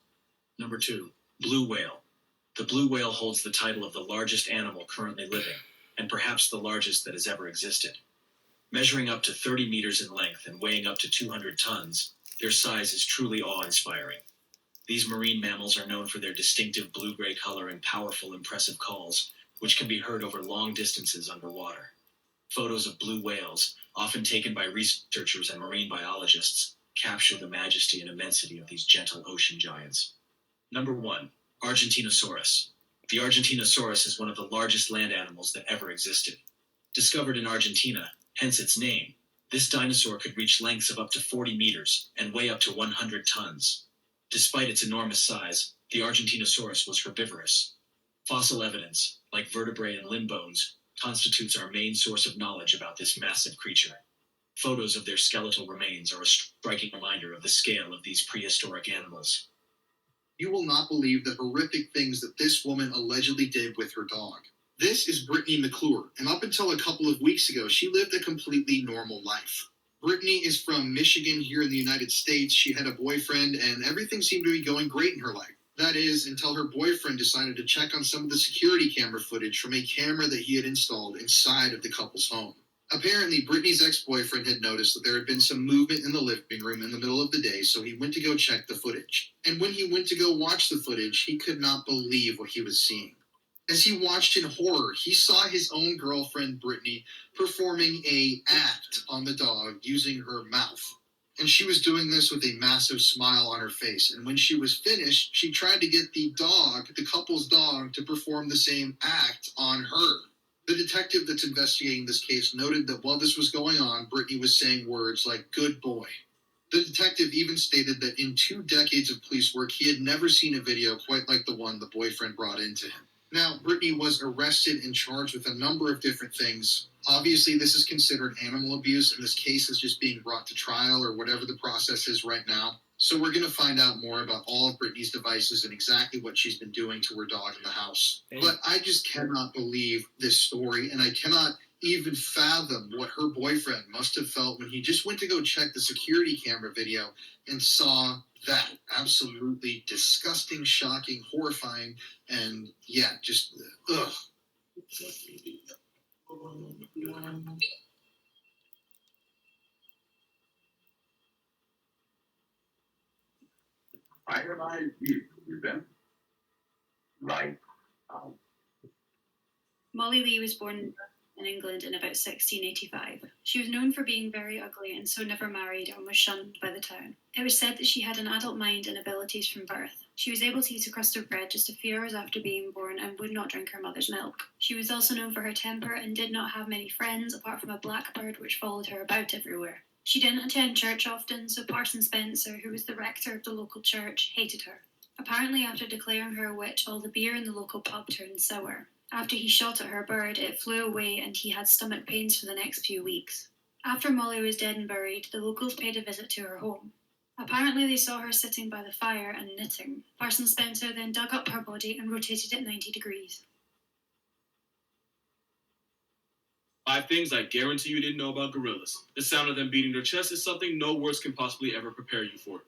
S17: Number 2, blue whale. The blue whale holds the title of the largest animal currently living, and perhaps the largest that has ever existed. Measuring up to 30 meters in length and weighing up to 200 tons, their size is truly awe-inspiring. These marine mammals are known for their distinctive blue-gray color and powerful, impressive calls, which can be heard over long distances underwater. Photos of blue whales, often taken by researchers and marine biologists, capture the majesty and immensity of these gentle ocean giants. Number 1, Argentinosaurus. The Argentinosaurus is one of the largest land animals that ever existed. Discovered in Argentina, hence its name, this dinosaur could reach lengths of up to 40 meters and weigh up to 100 tons. Despite its enormous size, the Argentinosaurus was herbivorous. Fossil evidence, like vertebrae and limb bones, constitutes our main source of knowledge about this massive creature. Photos of their skeletal remains are a striking reminder of the scale of these prehistoric animals.
S18: You will not believe the horrific things that this woman allegedly did with her dog. This is Brittany McClure, and up until a couple of weeks ago, she lived a completely normal life. Brittany is from Michigan here in the United States. She had a boyfriend, and everything seemed to be going great in her life. That is, until her boyfriend decided to check on some of the security camera footage from a camera that he had installed inside of the couple's home. Apparently, Brittany's ex-boyfriend had noticed that there had been some movement in the living room in the middle of the day, so he went to go check the footage. And when he went to go watch the footage, he could not believe what he was seeing. As he watched in horror, he saw his own girlfriend, Brittany, performing an act on the dog using her mouth. And she was doing this with a massive smile on her face. And when she was finished, she tried to get the couple's dog, to perform the same act on her. The detective that's investigating this case noted that while this was going on, Brittany was saying words like, "good boy." The detective even stated that in 2 decades of police work, he had never seen a video quite like the one the boyfriend brought into him. Now, Brittany was arrested and charged with a number of different things. Obviously, this is considered animal abuse, and this case is just being brought to trial or whatever the process is right now. So we're going to find out more about all of Brittany's devices and exactly what she's been doing to her dog in the house. But I just cannot believe this story, and I cannot even fathom what her boyfriend must have felt when he just went to go check the security camera video and saw that. Absolutely disgusting, shocking, horrifying, and yeah, just ugh.
S19: Itemized view presents Light Out.
S20: Molly Lee was born in England in about 1685. She was known for being very ugly and so never married and was shunned by the town. It was said that she had an adult mind and abilities from birth. She was able to eat a crust of bread just a few hours after being born and would not drink her mother's milk. She was also known for her temper and did not have many friends apart from a blackbird which followed her about everywhere. She didn't attend church often, so Parson Spencer, who was the rector of the local church, hated her. Apparently, after declaring her a witch, all the beer in the local pub turned sour. After he shot at her bird, it flew away and he had stomach pains for the next few weeks. After Molly was dead and buried, the locals paid a visit to her home. Apparently they saw her sitting by the fire and knitting. Parson Spencer then dug up her body and rotated it 90 degrees.
S1: 5 things I guarantee you didn't know about gorillas. The sound of them beating their chests is something no words can possibly ever prepare you for.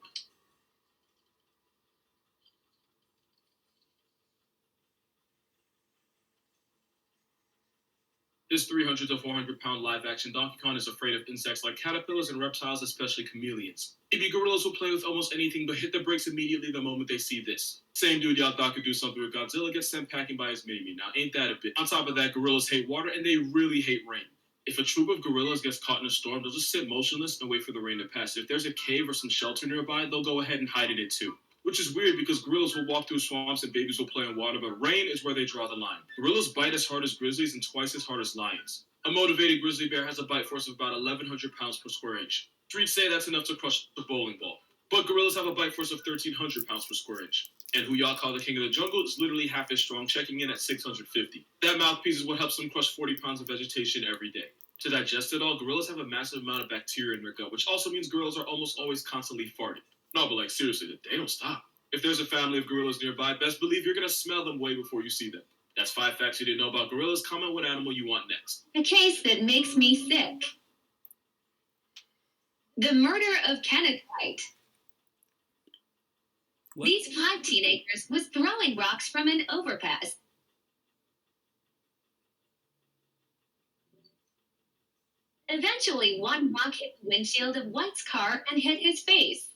S1: This 300 to 400 pound live action Donkey Kong is afraid of insects like caterpillars and reptiles, especially chameleons. Maybe gorillas will play with almost anything but hit the brakes immediately the moment they see this. Same dude y'all thought could do something with Godzilla gets sent packing by his mini-me. Now ain't that a bit? On top of that, gorillas hate water and they really hate rain. If a troop of gorillas gets caught in a storm, they'll just sit motionless and wait for the rain to pass. If there's a cave or some shelter nearby, they'll go ahead and hide in it too. Which is weird because gorillas will walk through swamps and babies will play in water, but rain is where they draw the line. Gorillas bite as hard as grizzlies and twice as hard as lions. A motivated grizzly bear has a bite force of about 1,100 pounds per square inch. Streets say that's enough to crush a bowling ball. But gorillas have a bite force of 1,300 pounds per square inch. And who y'all call the king of the jungle is literally half as strong, checking in at 650. That mouthpiece is what helps them crush 40 pounds of vegetation every day. To digest it all, gorillas have a massive amount of bacteria in their gut, which also means gorillas are almost always constantly farting. No, but like seriously, they don't stop. If there's a family of gorillas nearby, best believe you're gonna smell them way before you see them. That's 5 facts you didn't know about gorillas. Comment what animal you want next.
S21: A case that makes me sick. The murder of Kenneth White.
S3: What?
S21: These 5 teenagers was throwing rocks from an overpass. Eventually, one rock hit the windshield of White's car and hit his face.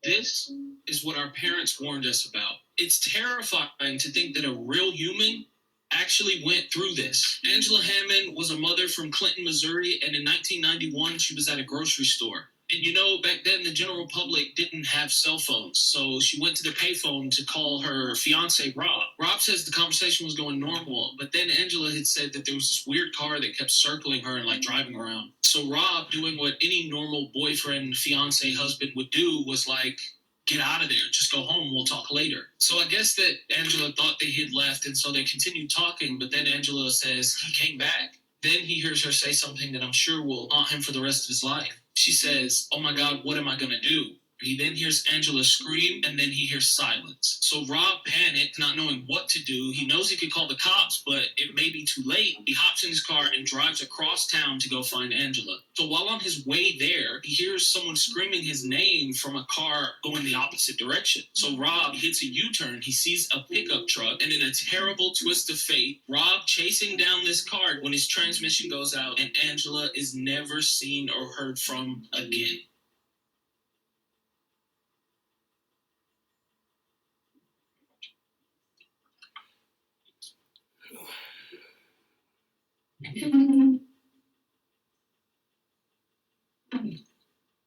S22: This is what our parents warned us about. It's terrifying to think that a real human actually went through this. Angela Hammond was a mother from Clinton, Missouri, and in 1991, she was at a grocery store. And you know, back then, the general public didn't have cell phones, so she went to the payphone to call her fiance, Rob. Rob says the conversation was going normal, but then Angela had said that there was this weird car that kept circling her and, like, driving around. So Rob, doing what any normal boyfriend, fiance, husband would do, was like, get out of there, just go home, we'll talk later. So I guess that Angela thought they had left, and so they continued talking, but then Angela says he came back. Then he hears her say something that I'm sure will haunt him for the rest of his life. She says, oh my God, what am I gonna do? He then hears Angela scream, and then he hears silence. So Rob panicked, not knowing what to do. He knows he could call the cops, but it may be too late. He hops in his car and drives across town to go find Angela. So while on his way there, he hears someone screaming his name from a car going the opposite direction. So Rob hits a U-turn. He sees a pickup truck, and in a terrible twist of fate, Rob chasing down this car when his transmission goes out, and Angela is never seen or heard from again.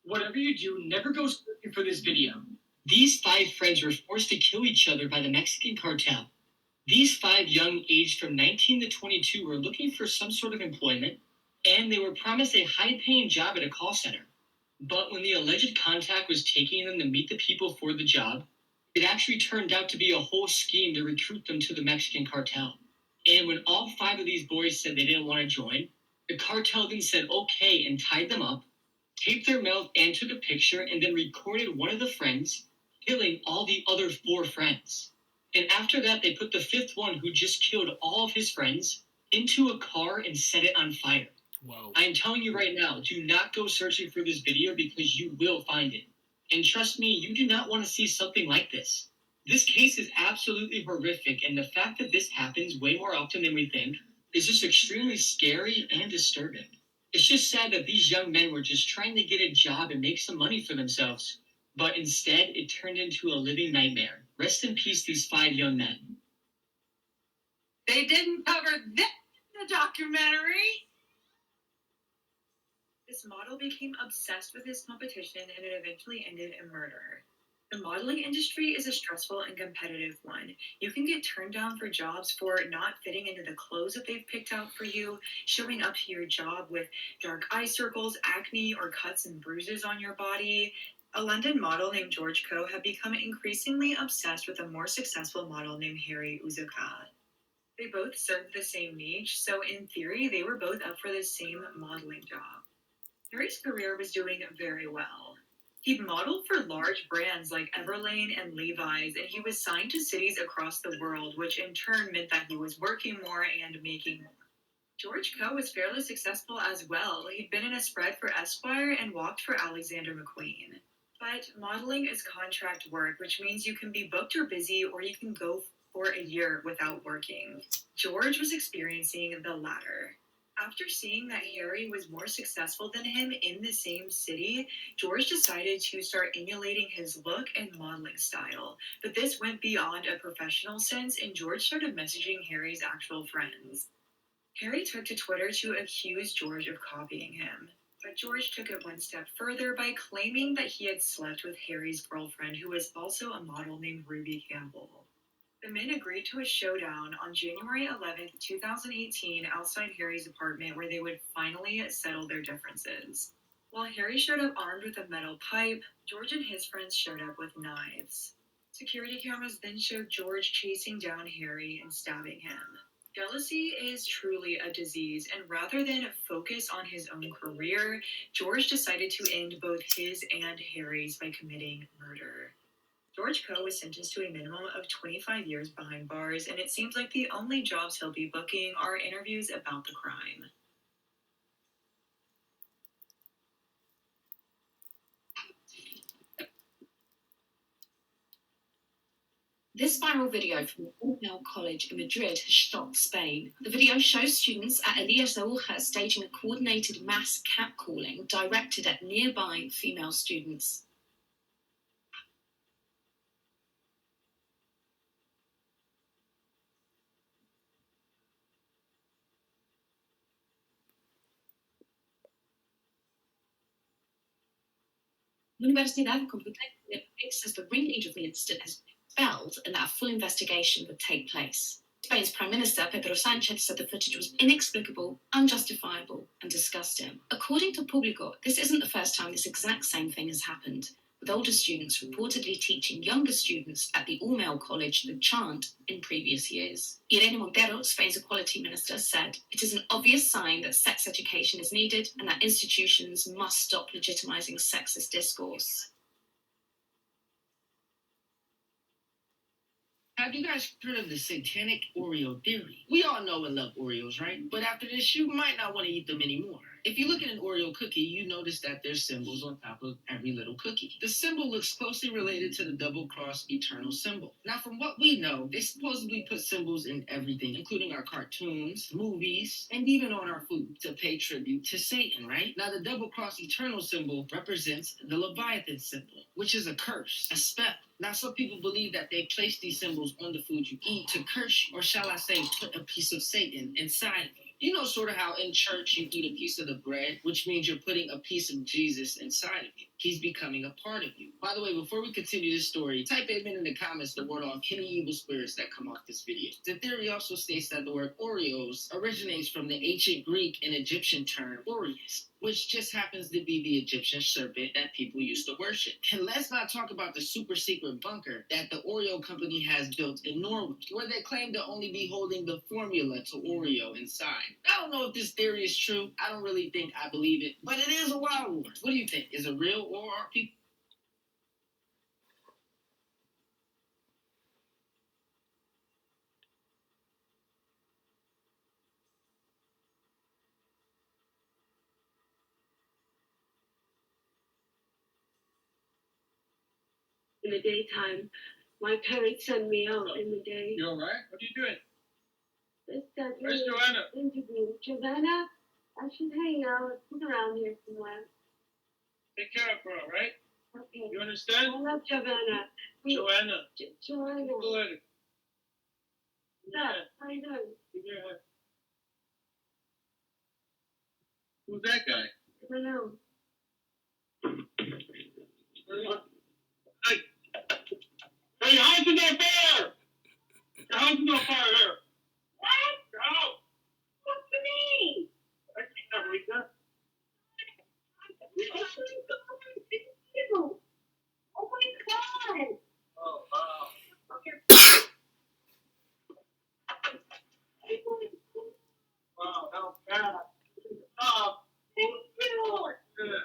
S23: Whatever you do, never go searching for this video. These 5 friends were forced to kill each other by the Mexican cartel. These 5 young, aged from 19 to 22, were looking for some sort of employment, and they were promised a high-paying job at a call center. But when the alleged contact was taking them to meet the people for the job, it actually turned out to be a whole scheme to recruit them to the Mexican cartel. And when all 5 of these boys said they didn't want to join, the cartel then said okay and tied them up, taped their mouth and took a picture, and then recorded one of the friends killing all the other 4 friends. And after that, they put the 5th one, who just killed all of his friends, into a car and set it on fire.
S3: Wow.
S23: I am telling you right now, do not go searching for this video because you will find it. And trust me, you do not want to see something like this. This case is absolutely horrific, and the fact that this happens way more often than we think is just extremely scary and disturbing. It's just sad that these young men were just trying to get a job and make some money for themselves. But instead, it turned into a living nightmare. Rest in peace, these 5 young men.
S10: They didn't cover this in the documentary. This model became obsessed with his competition and it eventually ended in murder. The modeling industry is a stressful and competitive one. You can get turned down for jobs for not fitting into the clothes that they've picked out for you, showing up to your job with dark eye circles, acne, or cuts and bruises on your body. A London model named George Coe had become increasingly obsessed with a more successful model named Harry Uzuka. They both served the same niche, so in theory, they were both up for the same modeling job. Harry's career was doing very well. He modeled for large brands like Everlane and Levi's, and he was signed to cities across the world, which in turn meant that he was working more and making more. George Coe was fairly successful as well. He'd been in a spread for Esquire and walked for Alexander McQueen. But modeling is contract work, which means you can be booked or busy, or you can go for a year without working. George was experiencing the latter. After seeing that Harry was more successful than him in the same city, George decided to start emulating his look and modeling style. But this went beyond a professional sense, and George started messaging Harry's actual friends. Harry took to Twitter to accuse George of copying him. But George took it one step further by claiming that he had slept with Harry's girlfriend, who was also a model named Ruby Campbell. The men agreed to a showdown on January 11th, 2018, outside Harry's apartment, where they would finally settle their differences. While Harry showed up armed with a metal pipe, George and his friends showed up with knives. Security cameras then showed George chasing down Harry and stabbing him. Jealousy is truly a disease, and rather than focus on his own career, George decided to end both his and Harry's by committing murder. George Coe was sentenced to a minimum of 25 years behind bars, and it seems like the only jobs he'll be booking are interviews about the crime.
S7: This viral video from the All-Male College in Madrid has shocked Spain. The video shows students at Elias Aguja staging a coordinated mass catcalling directed at nearby female students. Universidad Complutense de Madrid says the ringleader of the incident has been expelled and that a full investigation would take place. Spain's Prime Minister Pedro Sánchez said the footage was inexplicable, unjustifiable, and disgusting. According to Público, this isn't the first time this exact same thing has happened, with older students reportedly teaching younger students at the all-male college the chant in previous years. Irene Montero, Spain's Equality Minister, said, "It is an obvious sign that sex education is needed and that institutions must stop legitimizing sexist discourse."
S13: Have you guys heard of the satanic Oreo theory? We all know and love Oreos, right? But after this, you might not want to eat them anymore. If you look at an Oreo cookie, you notice that there's symbols on top of every little cookie. The symbol looks closely related to the double-cross eternal symbol. Now, from what we know, they supposedly put symbols in everything, including our cartoons, movies, and even on our food, to pay tribute to Satan, right? Now, the double-cross eternal symbol represents the Leviathan symbol, which is a curse, a spell. Now, some people believe that they place these symbols on the food you eat to curse you, or shall I say, put a piece of Satan inside of you. You know sort of how in church you eat a piece of the bread, which means you're putting a piece of Jesus inside of you. He's becoming a part of you. By the way, before we continue this story, type amen in the comments to ward off any evil spirits that come off this video. The theory also states that the word Oreos originates from the ancient Greek and Egyptian term Orius, which just happens to be the Egyptian serpent that people used to worship. And let's not talk about the super secret bunker that the Oreo company has built in Norway, where they claim to only be holding the formula to Oreo inside. I don't know if this theory is true. I don't really think I believe it, but it is a wild one. What do you think? Is it real, or are people...
S8: In the daytime, my parents send me out in the day.
S6: You all right? What are you doing?
S8: Let's start
S6: Where's
S8: doing
S6: Joanna?
S8: Interview. Joanna? I should hang out. Look around here somewhere.
S23: Take care of her, all right?
S8: Okay.
S23: You understand?
S8: I love Joanna.
S23: Joanna.
S8: Joanna.
S23: Go ahead.
S8: Yeah. How you doing?
S23: Yeah. Who's that guy?
S8: I don't know.
S23: Hey! Hey, your house is on fire! Your house is on fire there! What? Your house! What's the name? I can't never read that.
S8: Oh my god!
S23: Oh, wow. Wow, how bad.
S8: Thank you.
S23: Yeah.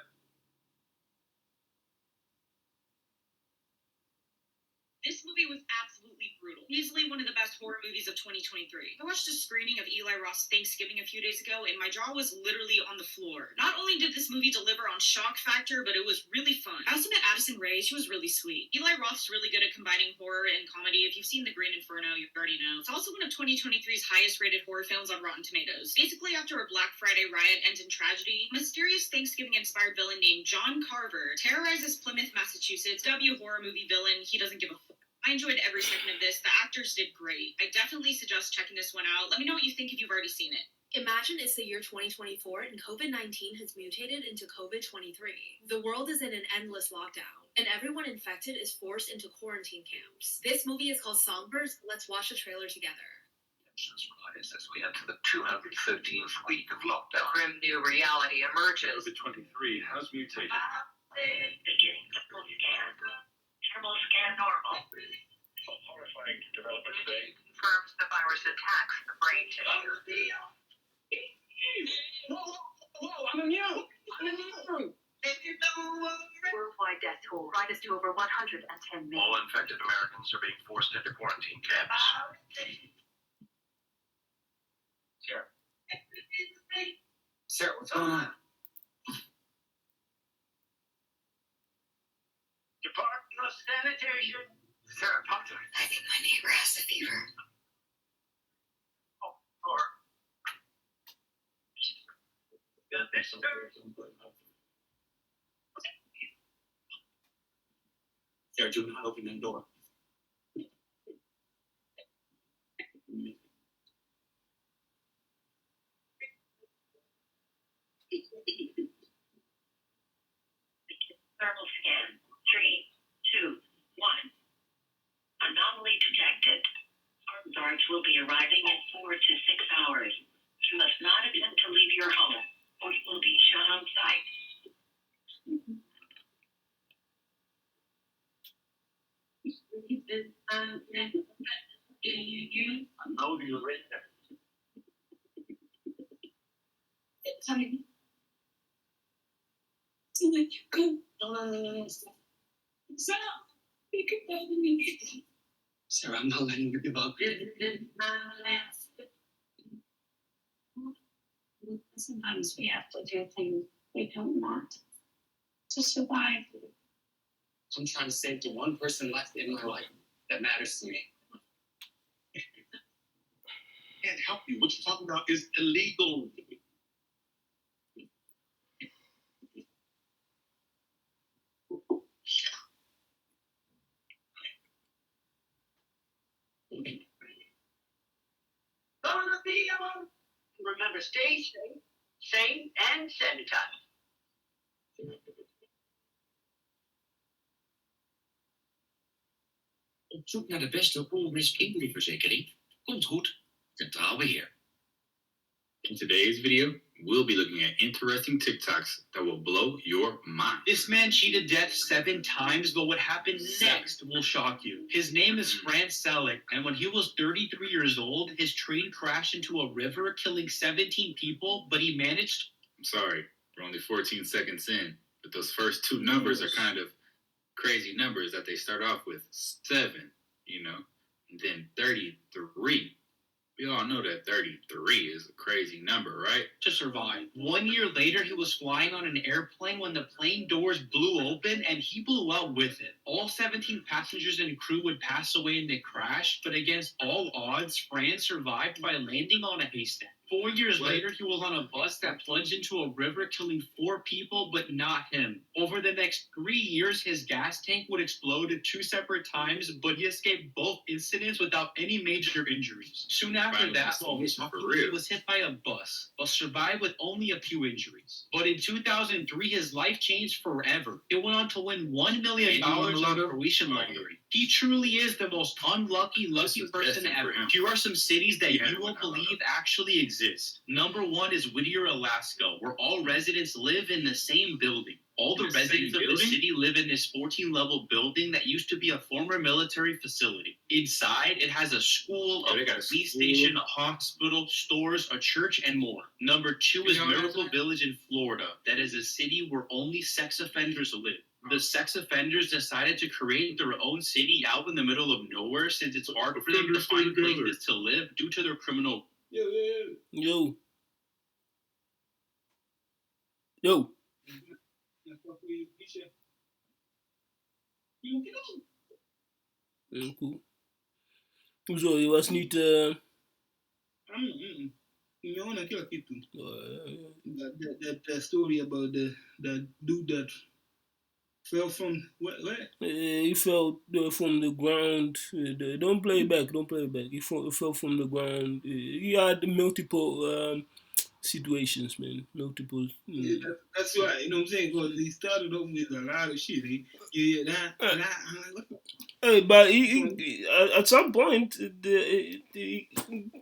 S4: This movie was absolutely brutal. Easily one of the best horror movies of 2023. I watched a screening of Eli Roth's Thanksgiving a few days ago, and my jaw was literally on the floor. Not only did this movie deliver on shock factor, but it was really fun. I also met Addison Rae. She was really sweet. Eli Roth's really good at combining horror and comedy. If you've seen The Green Inferno, you already know. It's also one of 2023's highest rated horror films on Rotten Tomatoes. Basically, after a Black Friday riot ends in tragedy, a mysterious Thanksgiving-inspired villain named John Carver terrorizes Plymouth, Massachusetts. Horror movie villain. He doesn't give a fuck. I enjoyed every second of this. The actors did great. I definitely suggest checking this one out. Let me know what you think if you've already seen it.
S5: Imagine it's the year 2024 and COVID-19 has mutated into COVID-23. The world is in an endless lockdown, and everyone infected is forced into quarantine camps. This movie is called Songbirds. Let's watch the trailer together.
S19: As we enter the 213th week of lockdown.
S9: Grim new reality emerges.
S19: COVID-23 has mutated.
S9: Beginning the full scan. Thermal scan normal.
S19: Horrifying development today.
S9: Confirms the virus attacks the brain tissue.
S23: Whoa, I'm immune.
S9: Worldwide death toll rises to over 110 million.
S19: All infected Americans are being forced into quarantine camps.
S16: Sarah, what's going on?
S9: Department of Sanitation.
S19: Sarah, talk to me.
S9: I think my neighbor has the fever.
S19: Oh, or
S16: Sarah, do not open that door.
S9: Thermal scan. 3, 2, 1. Anomaly detected. Armed guards will be arriving in 4 to 6 hours. You must not attempt to leave your home, or you will be shot on sight.
S19: I know you're right there.
S7: Coming. To let you go. Sarah, you can never me.
S16: Sarah, I'm not letting you give up.
S7: Sometimes we have to do things we don't want to survive.
S16: I'm trying to save the one person left in my life that matters to me.
S6: Can't help you. What you're talking about is illegal.
S9: Remember, stay safe, sane, and sanitized.
S24: Op zoek naar de beste all-risk injury-verzekering? Komt goed. Centraal Beheer.
S25: In today's video, we'll be looking at interesting TikToks that will blow your mind.
S26: This man cheated death 7 times, but what happened next will shock you. His name is Franz Selick, and when he was 33 years old, his train crashed into a river, killing 17 people, but he managed...
S25: I'm sorry, we're only 14 seconds in, but those first 2 numbers are kind of crazy numbers that they start off with. 7, you know, and then 33. We all know that 33 is a crazy number, right?
S26: To survive. 1 year later, he was flying on an airplane when the plane doors blew open and he blew out with it. All 17 passengers and crew would pass away in the crash, but against all odds, Franz survived by landing on a haystack. 4 years later, he was on a bus that plunged into a river, killing 4 people, but not him. Over the next 3 years, his gas tank would explode at 2 separate times, but he escaped both incidents without any major injuries. Soon after that, while walking, he was hit by a bus, but survived with only a few injuries. But in 2003, his life changed forever. It went on to win $1 million on Croatian lottery. He truly is the most lucky person ever. Here are some cities that you won't believe actually exist. Number 1 is Whittier, Alaska, where all residents live in the same building. All the residents of the city live in this 14-level building that used to be a former military facility. Inside, it has a school, a police station, a hospital, stores, a church, and more. Number 2 is Miracle Village in Florida. That is a city where only sex offenders live. The sex offenders decided to create their own city out in the middle of nowhere since it's hard for them to find places to live due to their criminal.
S3: Yo. Cool. Hoezo, je was niet...
S2: Umeona kila kitu. That story about the dude that fell from where?
S3: He fell from the ground. Don't play it back. He fell from the ground. He had multiple situations, man. Multiple.
S2: Yeah, that's why, you know what I'm saying? Because he started off with a lot of shit. I'm like, what the?
S3: Hey, but he at some point,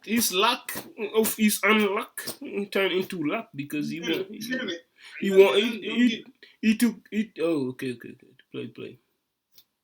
S3: his luck of his unluck turned into luck because he took it. Oh, okay. Play.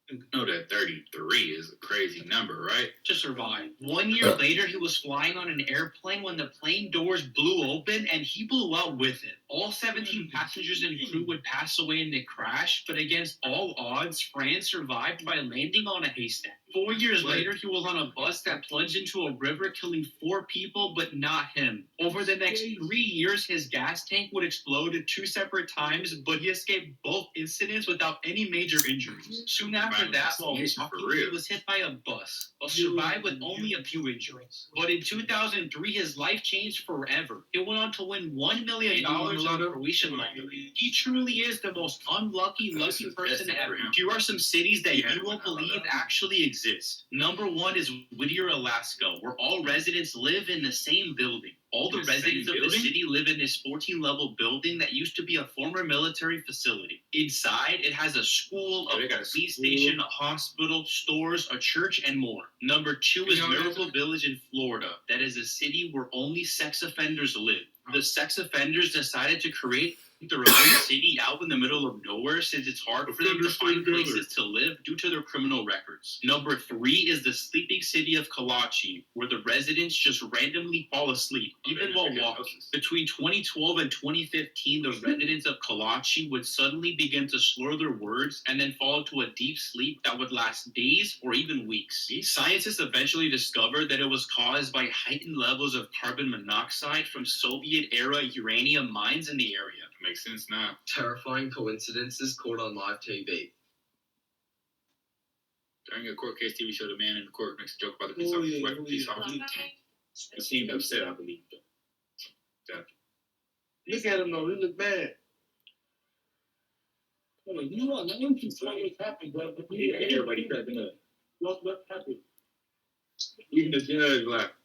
S25: You know that 33 is a crazy number, right?
S26: To survive. 1 year later, he was flying on an airplane when the plane doors blew open and he blew out with it. All 17 passengers and crew would pass away in the crash, but against all odds, France survived by landing on a haystack. 4 years later, he was on a bus that plunged into a river, killing 4 people, but not him. Over the next 3 years, his gas tank would explode at 2 separate times, but he escaped both incidents without any major injuries. Soon after that, while walking, he was hit by a bus, but survived with only a few injuries. But in 2003, his life changed forever. It went on to win $1 million on Croatian lottery. He truly is the most lucky person ever. Here are some cities that you won't believe actually exist. Number 1 is Whittier, Alaska, where all residents live in the same building. All the residents of the city live in this 14-level building that used to be a former military facility. Inside, it has a school, a police station, a hospital, stores, a church, and more. Number 2 is Miracle Village in Florida. That is a city where only sex offenders live. The sex offenders decided to create their own city out in the middle of nowhere since it's hard for them to find places to live due to their criminal records. Number 3 is the sleeping city of Kalachi, where the residents just randomly fall asleep, even while walking. Between 2012 and 2015, the residents of Kalachi would suddenly begin to slur their words and then fall into a deep sleep that would last days or even weeks. Scientists eventually discovered that it was caused by heightened levels of carbon monoxide from Soviet-era uranium mines in the area.
S25: Makes sense now.
S11: Terrifying coincidences caught on live TV.
S25: During a court case TV show, the man in the court makes a joke about the police officer. He seemed upset, I believe.
S2: Look at him though, he look bad. You know, that one keeps happy, bro.
S25: Everybody cracking up.
S2: What happened?
S25: Even the judge laughed.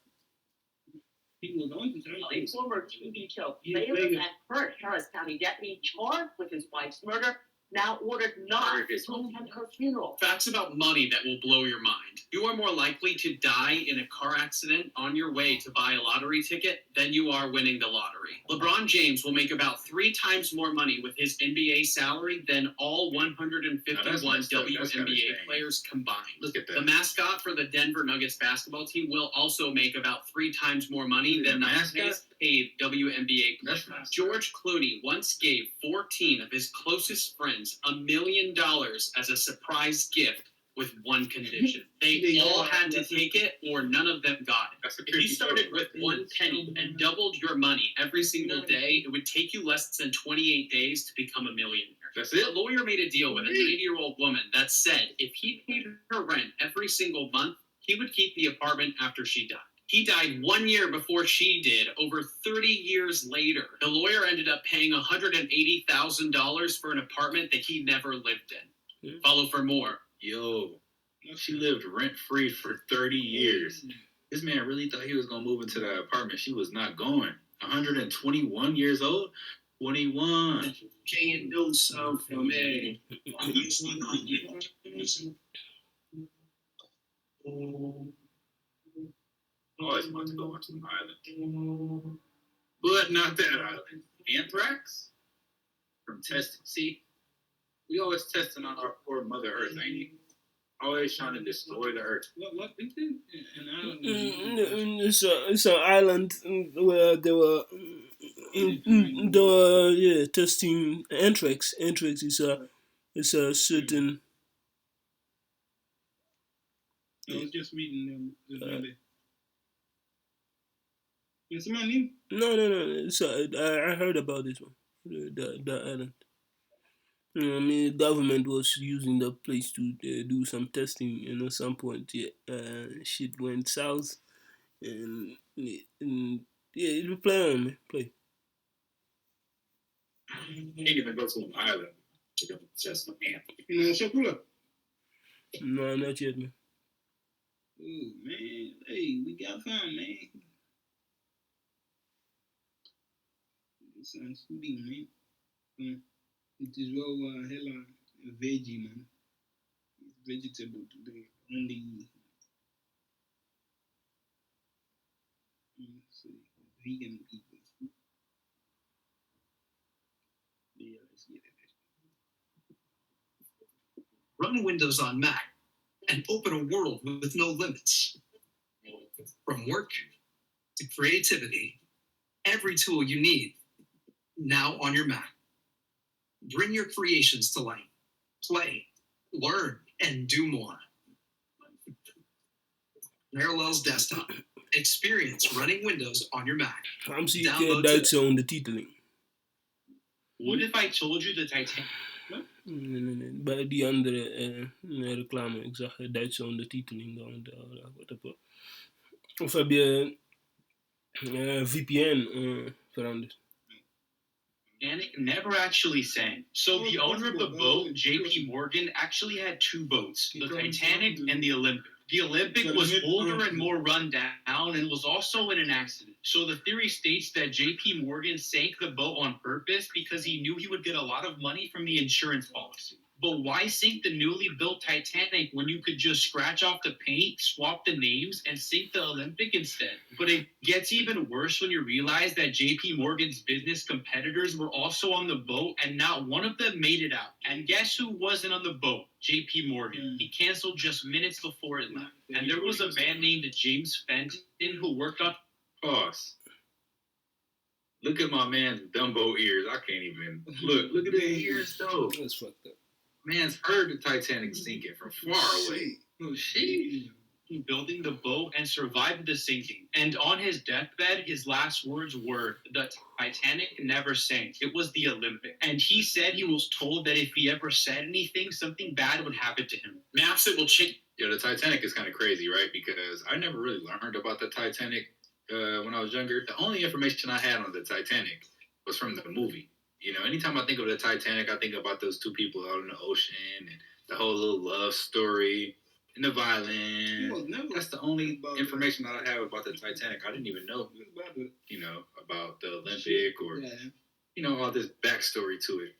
S12: A former TV show bailiff and current Harris County deputy charged with his wife's murder now ordered not to attend her funeral.
S14: Facts about money that will blow your mind. You are more likely to die in a car accident on your way to buy a lottery ticket than you are winning the lottery. LeBron James will make about 3 times more money with his NBA salary than all 151 WNBA players combined.
S25: Look at that.
S14: The mascot for the Denver Nuggets basketball team will also make about 3 times more money than the highest paid WNBA player. George Clooney once gave 14 of his closest friends $1 million as a surprise gift with one condition. They all had to take it or none of them got it. If you started with 1 penny and doubled your money every single day, it would take you less than 28 days to become a millionaire.
S25: That's it?
S14: A lawyer made a deal with a 90-year-old woman that said if he paid her rent every single month, he would keep the apartment after she died. He died 1 year before she did, over 30 years later. The lawyer ended up paying $180,000 for an apartment that he never lived in. Follow for more.
S25: Yo, she lived rent-free for 30 years. This man really thought he was going to move into that apartment. She was not going. 121 years old? 21.
S24: Can't do so for me.
S25: Always want to go onto an island. But not that island. Anthrax? From testing. See, we always testing on our poor Mother Earth, ain't we? Always trying to destroy the Earth.
S2: What is it? An island?
S3: It's an island where they were testing anthrax. Anthrax is a certain.
S2: I was just reading them. Yes, my name?
S3: No. I heard about this one. The island. I mean, the government was using the place to do some testing, and at some point, shit went south, and it'll play on me. Play.
S25: You can't even go to an island to go test an ant.
S2: You know, Shakula?
S3: No, not yet, man.
S2: Ooh, man. Hey, we got some, man. Sounds soothing, man. It is well, hella veggie, man. It's vegetable today. Only vegan people. Yeah, let's get it.
S1: Run Windows on Mac and open a world with no limits. From work to creativity, every tool you need, now on your Mac. Bring your creations to life. Play, learn, and do more. Parallels Desktop. Experience running Windows on your Mac.
S3: I'm zie ik Duitse ondertiteling.
S16: What if I told you the Titanic?
S3: Nee. Bij die andere reclame, ik zag Duitse ondertiteling. Of heb je VPN veranderd?
S16: Titanic never actually sank. So the owner of the boat, JP Morgan, actually had two boats, the Titanic and the Olympic. The Olympic was older and more run down and was also in an accident. So the theory states that JP Morgan sank the boat on purpose because he knew he would get a lot of money from the insurance policy. But why sink the newly built Titanic when you could just scratch off the paint, swap the names, and sink the Olympic instead? But it gets even worse when you realize that JP Morgan's business competitors were also on the boat and not one of them made it out. And guess who wasn't on the boat? JP Morgan. He canceled just minutes before it left. And there was a man named James Fenton who worked on...
S25: Pause. Look at my man's Dumbo ears. I can't even look at his ears though.
S3: That's fucked up.
S25: Man's heard the Titanic sinking from far away.
S16: Oh, shit. Building the boat and survived the sinking. And on his deathbed, his last words were, the Titanic never sank. It was the Olympic. And he said he was told that if he ever said anything, something bad would happen to him. Maps it will change.
S25: Yeah, the Titanic is kind of crazy, right? Because I never really learned about the Titanic when I was younger. The only information I had on the Titanic was from the movie. You know, anytime I think of the Titanic, I think about those two people out in the ocean and the whole little love story and the violin. That's the only information that I have about the Titanic. I didn't even know, you know, about the Olympic or, you know, all this backstory to it.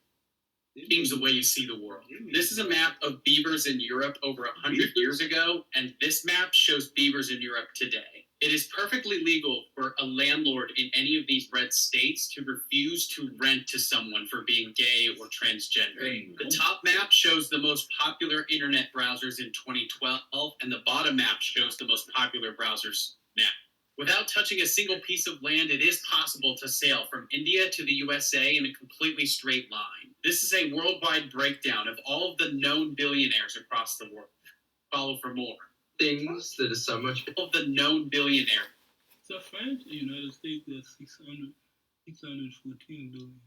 S14: Change the way you see the world. This is a map of beavers in Europe over 100 years ago, and this map shows beavers in Europe today. It is perfectly legal for a landlord in any of these red states to refuse to rent to someone for being gay or transgender. The top map shows the most popular internet browsers in 2012, and the bottom map shows the most popular browsers now. Without touching a single piece of land, it is possible to sail from India to the USA in a completely straight line. This is a worldwide breakdown of all of the known billionaires across the world. Follow for more.
S11: Things that is so much
S14: of the known billionaire.
S2: So France, the United States, there's 614 billion.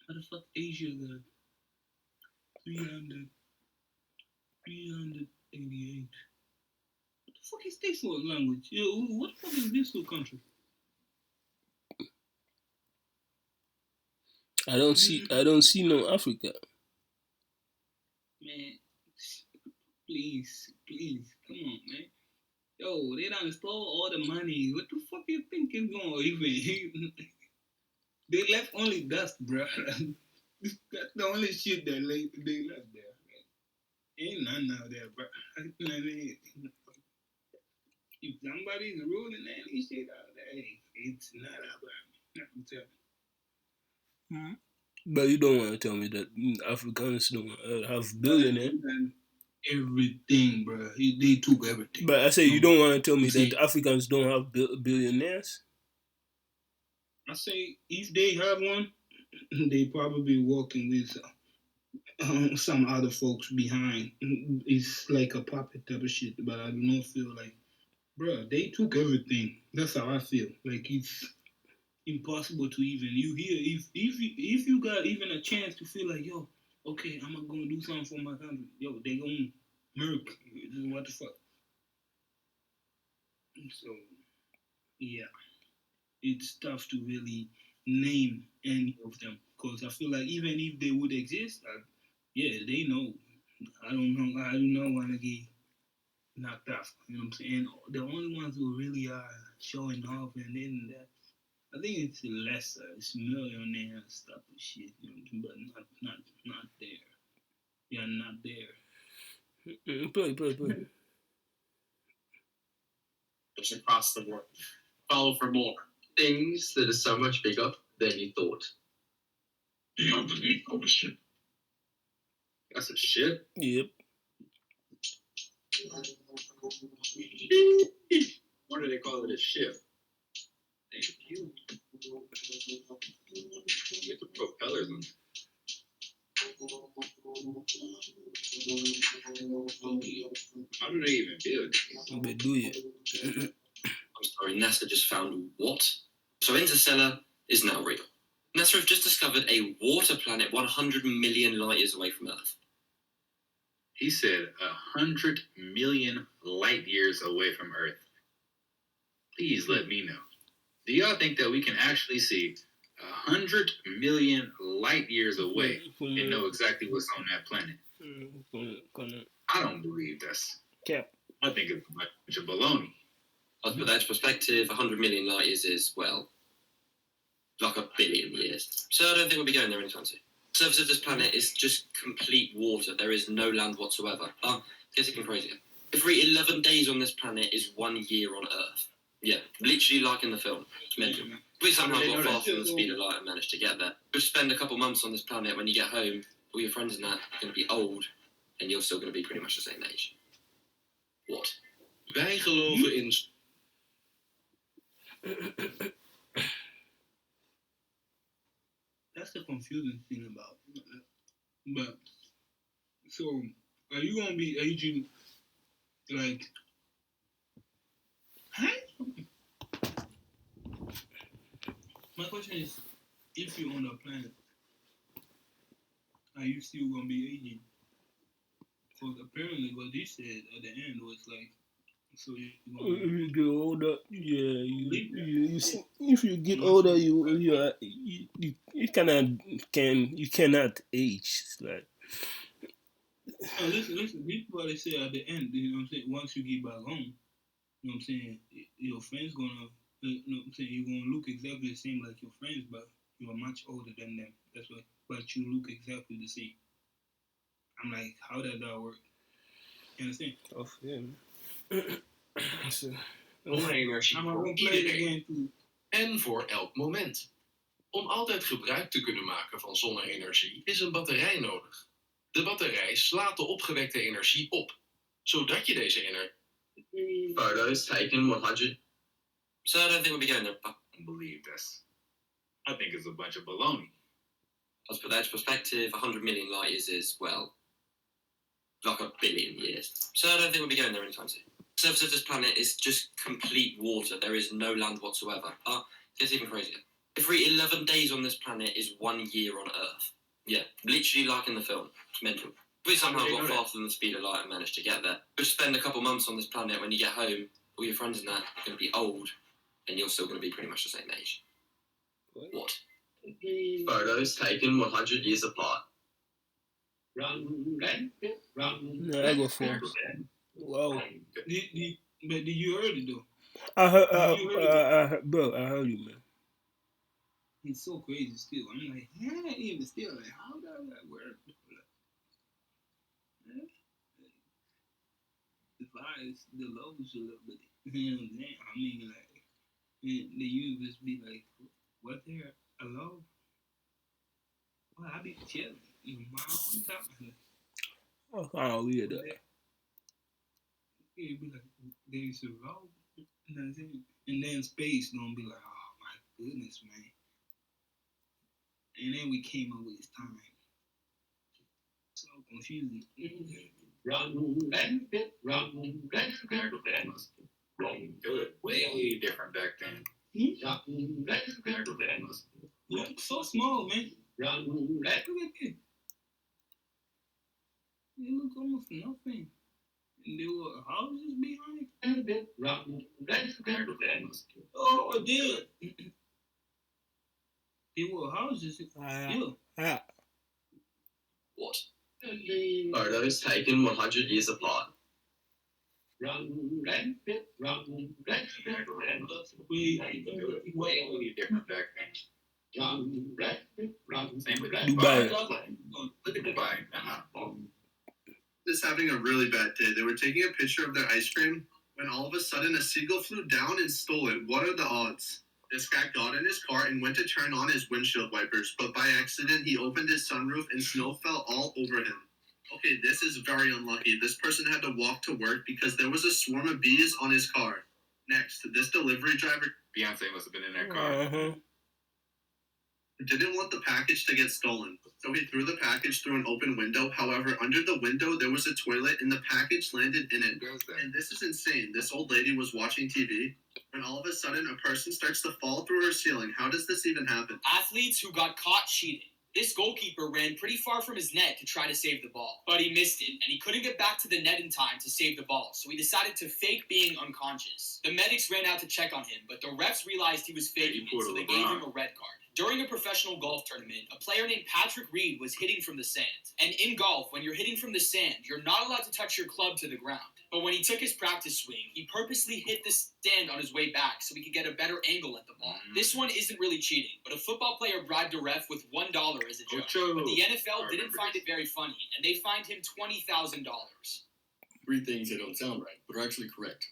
S2: How the fuck Asia got 388? What the fuck is this for a language? Yo, what the fuck is this for country?
S3: I don't see no Africa.
S2: Man, please, come on, man. Yo, they done stole all the money. What the fuck you think is going even? They left only dust, bro. That's the only shit that they left there. Ain't none out there, bro. If somebody's ruling any shit out there, it's not about me. I can tell.
S3: But you don't want to tell me that Africans don't have billionaires.
S2: Everything, bro. They took everything.
S3: But I say you don't want to tell me that Africans don't have billionaires.
S2: I say if they have one, they probably working with some other folks behind. It's like a puppet type of shit. But I do not feel like, bro, they took everything. That's how I feel. Like it's impossible to even if you got even a chance to feel like, yo, okay, I'm gonna do something for my country. Yo, they gonna murk. What the fuck? So yeah, it's tough to really name any of them because I feel like even if they would exist, yeah, they know. I don't know. I do not want to get knocked off. You know what I'm saying? The only ones who really are showing off and then that. I think it's lesser, it's millionaire stuff and shit, you know, but not there. Yeah, not there.
S3: Play.
S14: Just across the world. Follow for more.
S11: Things that are so much bigger than you thought.
S19: The underneath of a ship.
S11: That's a ship?
S3: Yep.
S11: What do they call it? A ship? Thank you. Get the propellers on. How do they even build?
S3: But do you?
S15: I'm sorry, NASA just found what? So Interstellar is now real. NASA have just discovered a water planet 100 million light years away from Earth.
S25: He said 100 million light years away from Earth. Please let me know. Do y'all think that we can actually see 100 million light years away and know exactly what's on that planet? I don't believe that's.
S3: Cap.
S25: I think it's a bunch of baloney.
S15: I'll put that into perspective. 100 million light years is, well, like a billion years. So I don't think we'll be going there anytime soon. The surface of this planet is just complete water. There is no land whatsoever. It gets even crazier. Every 11 days on this planet is 1 year on Earth. Yeah, literally like in the film. It's mental. We somehow got faster than the speed of light and managed to get there. Just spend a couple months on this planet. When you get home, all your friends and that are going to be old, and you're still going to be pretty much the same age. What?
S24: Wij geloven in.
S2: That's the confusing thing about it. But so are you gonna be aging like? My question is, if you're on a planet, are you still gonna be aging? Because apparently what they said at the end was like, so
S3: if you get older, yeah, you if you get older, you cannot age. It's like.
S2: Listen, this is what they say at the end. You know what I'm saying? Once you get back home, you know what I'm saying? Your friends gonna, you know what I'm saying? You're gonna look exactly the same like your friends, but you are much older than them. That's why. But you look exactly the same. I'm like, how does that work? You understand?
S3: Of him.
S24: Zonne-energie voor iedereen. En voor elk moment. Om altijd gebruik te kunnen maken van zonne-energie is een batterij nodig. De batterij slaat de opgewekte energie op, zodat je deze energie...
S11: Photos taken 100.
S15: So I don't think we'll be going there.
S25: I believe this. I think it's a bunch of baloney.
S15: Let's put that into perspective. 100 million light years is, well, like a billion years. So I don't think we'll be going there anytime soon. The surface of this planet is just complete water. There is no land whatsoever. It gets even crazier. Every 11 days on this planet is 1 year on Earth. Yeah, literally like in the film. It's mental. We somehow
S11: How do they
S15: got
S11: know that?
S15: faster than the speed of light and managed to get there. Just spend a couple months on this planet. When you get home, all your friends and that are going to be old, and you're still going to be pretty much the same age. What?
S11: Photos taken 100 years apart.
S3: No, I go false. Wow.
S2: But did you heard it though?
S3: I heard,
S2: Did you heard it?
S3: bro, I heard you, man.
S2: It's so crazy still. I'm like, yeah, even still, like, how does that work? The vibes, the lows a little bit. You know what I'm saying? I mean, like, the universe be like, what there? Hello? Well, I be chilling. You know, my own time.
S3: Oh, kind of weird, though.
S2: It'd be like, there's a road. You know what I'm saying? And then space gonna be like, oh my goodness, man. And then we came up with this time. So confusing.
S25: It was way different back then.
S2: Yeah, so small, man. Look at it. It look almost nothing. And there were houses behind. Oh, it did. There were houses. Yeah.
S11: What? Photos taken 100 years apart.
S25: Way different back then. Same with
S3: Dubai.
S25: Look at Dubai.
S1: Just having a really bad day. They were taking a picture of their ice cream when all of a sudden a seagull flew down and stole it. What are the odds? This guy got in his car and went to turn on his windshield wipers, but by accident he opened his sunroof and snow fell all over him. Okay, this is very unlucky. This person had to walk to work because there was a swarm of bees on his car. Next, this delivery driver
S25: Beyonce must have been in that car.
S1: didn't want the package to get stolen, so he threw the package through an open window. However, under the window there was a toilet and the package landed in it. And this is insane. This old lady was watching TV when all of a sudden a person starts to fall through her ceiling. How does this even happen?
S16: Athletes who got caught cheating. This goalkeeper ran pretty far from his net to try to save the ball, but he missed it, and he couldn't get back to the net in time to save the ball, so he decided to fake being unconscious. The medics ran out to check on him, but the refs realized he was faking it, so they gave him a red card. During a professional golf tournament, a player named Patrick Reed was hitting from the sand. And in golf, when you're hitting from the sand, you're not allowed to touch your club to the ground. But when he took his practice swing, he purposely hit the stand on his way back so he could get a better angle at the ball. This one isn't really cheating, but a football player bribed a ref with $1 as a joke. But the NFL didn't find it very funny, and they fined him $20,000.
S10: 3 things that don't sound right, but are actually correct.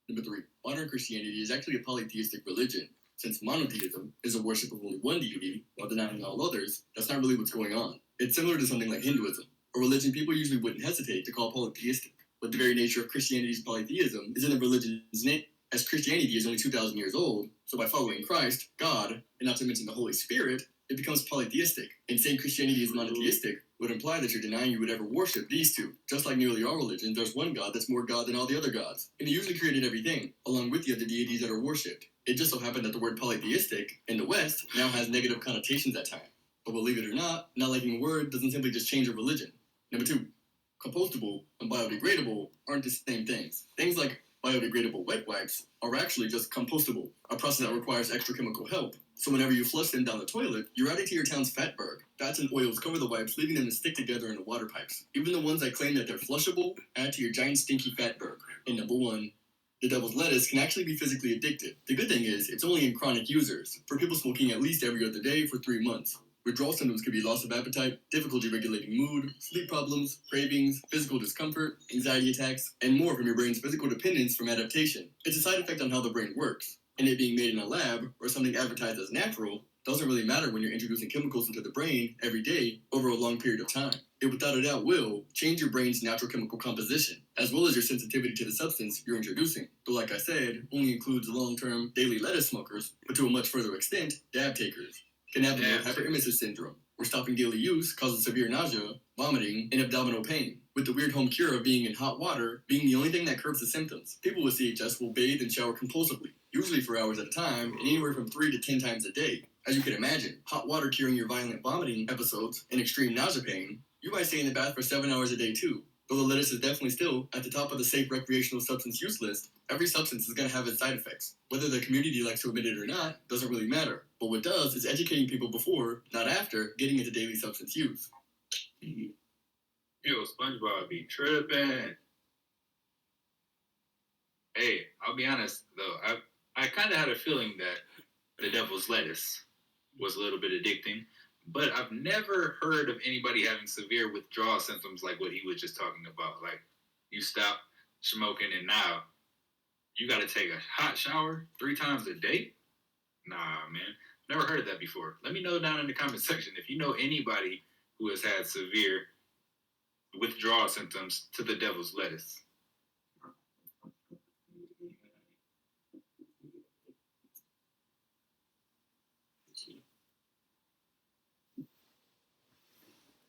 S10: Number 3, modern Christianity is actually a polytheistic religion. Since monotheism is a worship of only one deity while denying all others, that's not really what's going on. It's similar to something like Hinduism, a religion people usually wouldn't hesitate to call polytheistic. But the very nature of Christianity's polytheism is in the religion's name. As Christianity is only 2,000 years old, so by following Christ, God, and not to mention the Holy Spirit, it becomes polytheistic. And saying Christianity is monotheistic would imply that you're denying you would ever worship these two. Just like nearly all religions, there's one God that's more God than all the other gods. And he usually created everything, along with the other deities that are worshipped. It just so happened that the word polytheistic, in the West, now has negative connotations at times. But believe it or not liking a word doesn't simply just change a religion. Number 2, compostable and biodegradable aren't the same things. Things like biodegradable wet wipes are actually just compostable, a process that requires extra chemical help. So whenever you flush them down the toilet, you're adding to your town's fatberg. Fats and oils cover the wipes, leaving them to stick together in the water pipes. Even the ones that claim that they're flushable add to your giant stinky fatberg. And number 1, the devil's lettuce can actually be physically addictive. The good thing is, it's only in chronic users, for people smoking at least every other day for 3 months. Withdrawal symptoms could be loss of appetite, difficulty regulating mood, sleep problems, cravings, physical discomfort, anxiety attacks, and more from your brain's physical dependence from adaptation. It's a side effect on how the brain works, and it being made in a lab or something advertised as natural doesn't really matter when you're introducing chemicals into the brain every day over a long period of time. It without a doubt will change your brain's natural chemical composition, as well as your sensitivity to the substance you're introducing. Though like I said, only includes long-term daily lettuce smokers, but to a much further extent, dab takers. Cannabinoid hyperemesis syndrome, where stopping daily use causes severe nausea, vomiting, and abdominal pain, with the weird home cure of being in hot water being the only thing that curbs the symptoms. People with CHS will bathe and shower compulsively, usually for hours at a time, and anywhere from 3 to 10 times a day. As you can imagine, hot water curing your violent vomiting episodes and extreme nausea pain, You might stay in the bath for 7 hours a day too. Though the lettuce is definitely still at the top of the safe recreational substance use list, every substance is going to have its side effects. Whether the community likes to admit it or not doesn't really matter. But what does is educating people before, not after, getting into daily substance use.
S25: Yo, SpongeBob be tripping. Hey, I'll be honest though, I kind of had a feeling that the devil's lettuce was a little bit addicting, but I've never heard of anybody having severe withdrawal symptoms like what he was just talking about. Like, you stop smoking and now you got to take a hot shower 3 times a day? Nah, man. Never heard of that before. Let me know down in the comment section if you know anybody who has had severe withdrawal symptoms to the devil's lettuce.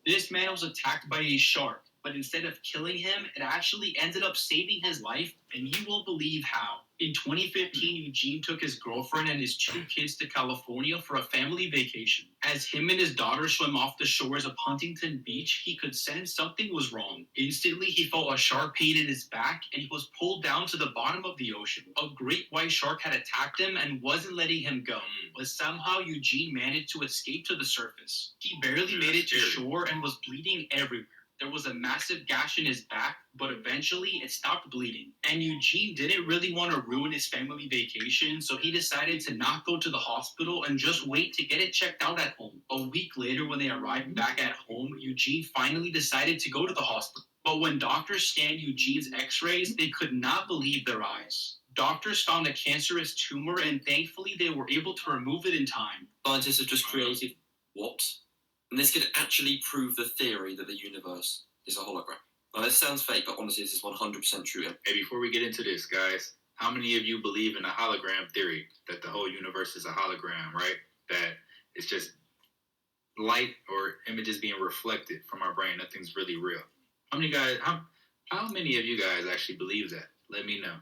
S16: This man was attacked by a shark, but instead of killing him, it actually ended up saving his life, and you won't believe how. In 2015, Eugene took his girlfriend and his 2 kids to California for a family vacation. As him and his daughter swam off the shores of Huntington Beach, he could sense something was wrong. Instantly, he felt a sharp pain in his back, and he was pulled down to the bottom of the ocean. A great white shark had attacked him and wasn't letting him go, but somehow Eugene managed to escape to the surface. He barely made it to shore and was bleeding everywhere. There was a massive gash in his back, but eventually it stopped bleeding. And Eugene didn't really want to ruin his family vacation, so he decided to not go to the hospital and just wait to get it checked out at home. A week later, when they arrived back at home, Eugene finally decided to go to the hospital. But when doctors scanned Eugene's x-rays, they could not believe their eyes. Doctors found a cancerous tumor, and thankfully they were able to remove it in time.
S15: Scientists have just created what? And this could actually prove the theory that the universe is a hologram. Now, this sounds fake, but honestly, this is 100% true.
S25: Hey, before we get into this, guys, how many of you believe in the hologram theory, that the whole universe is a hologram, right? That it's just light or images being reflected from our brain. Nothing's really real. How many of you guys actually believe that? Let me know.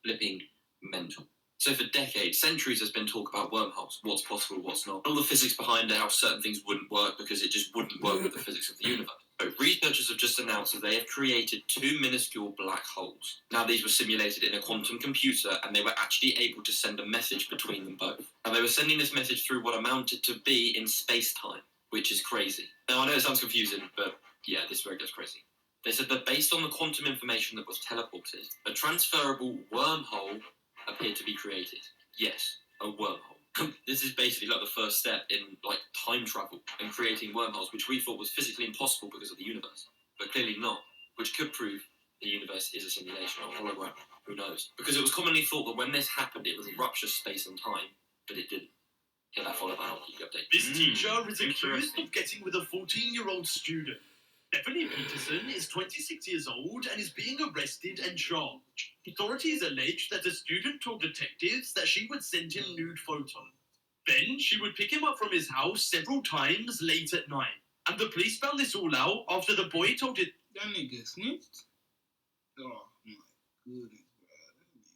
S15: Flipping mental. So for decades, centuries, there's been talk about wormholes, what's possible, what's not. All the physics behind it, how certain things wouldn't work because it just wouldn't work with the physics of the universe. But researchers have just announced that they have created 2 minuscule black holes. Now, these were simulated in a quantum computer, and they were actually able to send a message between them both. And they were sending this message through what amounted to be in space-time, which is crazy. Now, I know it sounds confusing, but yeah, this is where it gets crazy. They said that based on the quantum information that was teleported, a transferable wormhole appeared to be created. Yes, a wormhole. This is basically like the first step in like time travel and creating wormholes, which we thought was physically impossible because of the universe, but clearly not, which could prove the universe is a simulation or a hologram. Who knows? Because it was commonly thought that when this happened, it would rupture space and time, but it didn't. Get that followed by our update.
S13: This teacher is accused of getting with a 14-year-old student. Bethany Peterson is 26 years old and is being arrested and charged. Authorities allege that the student told detectives that she would send him nude photos. Then she would pick him up from his house several times late at night. And the police found this all out after the boy told it.
S2: That nigga snitched? Oh my goodness, bro. That nigga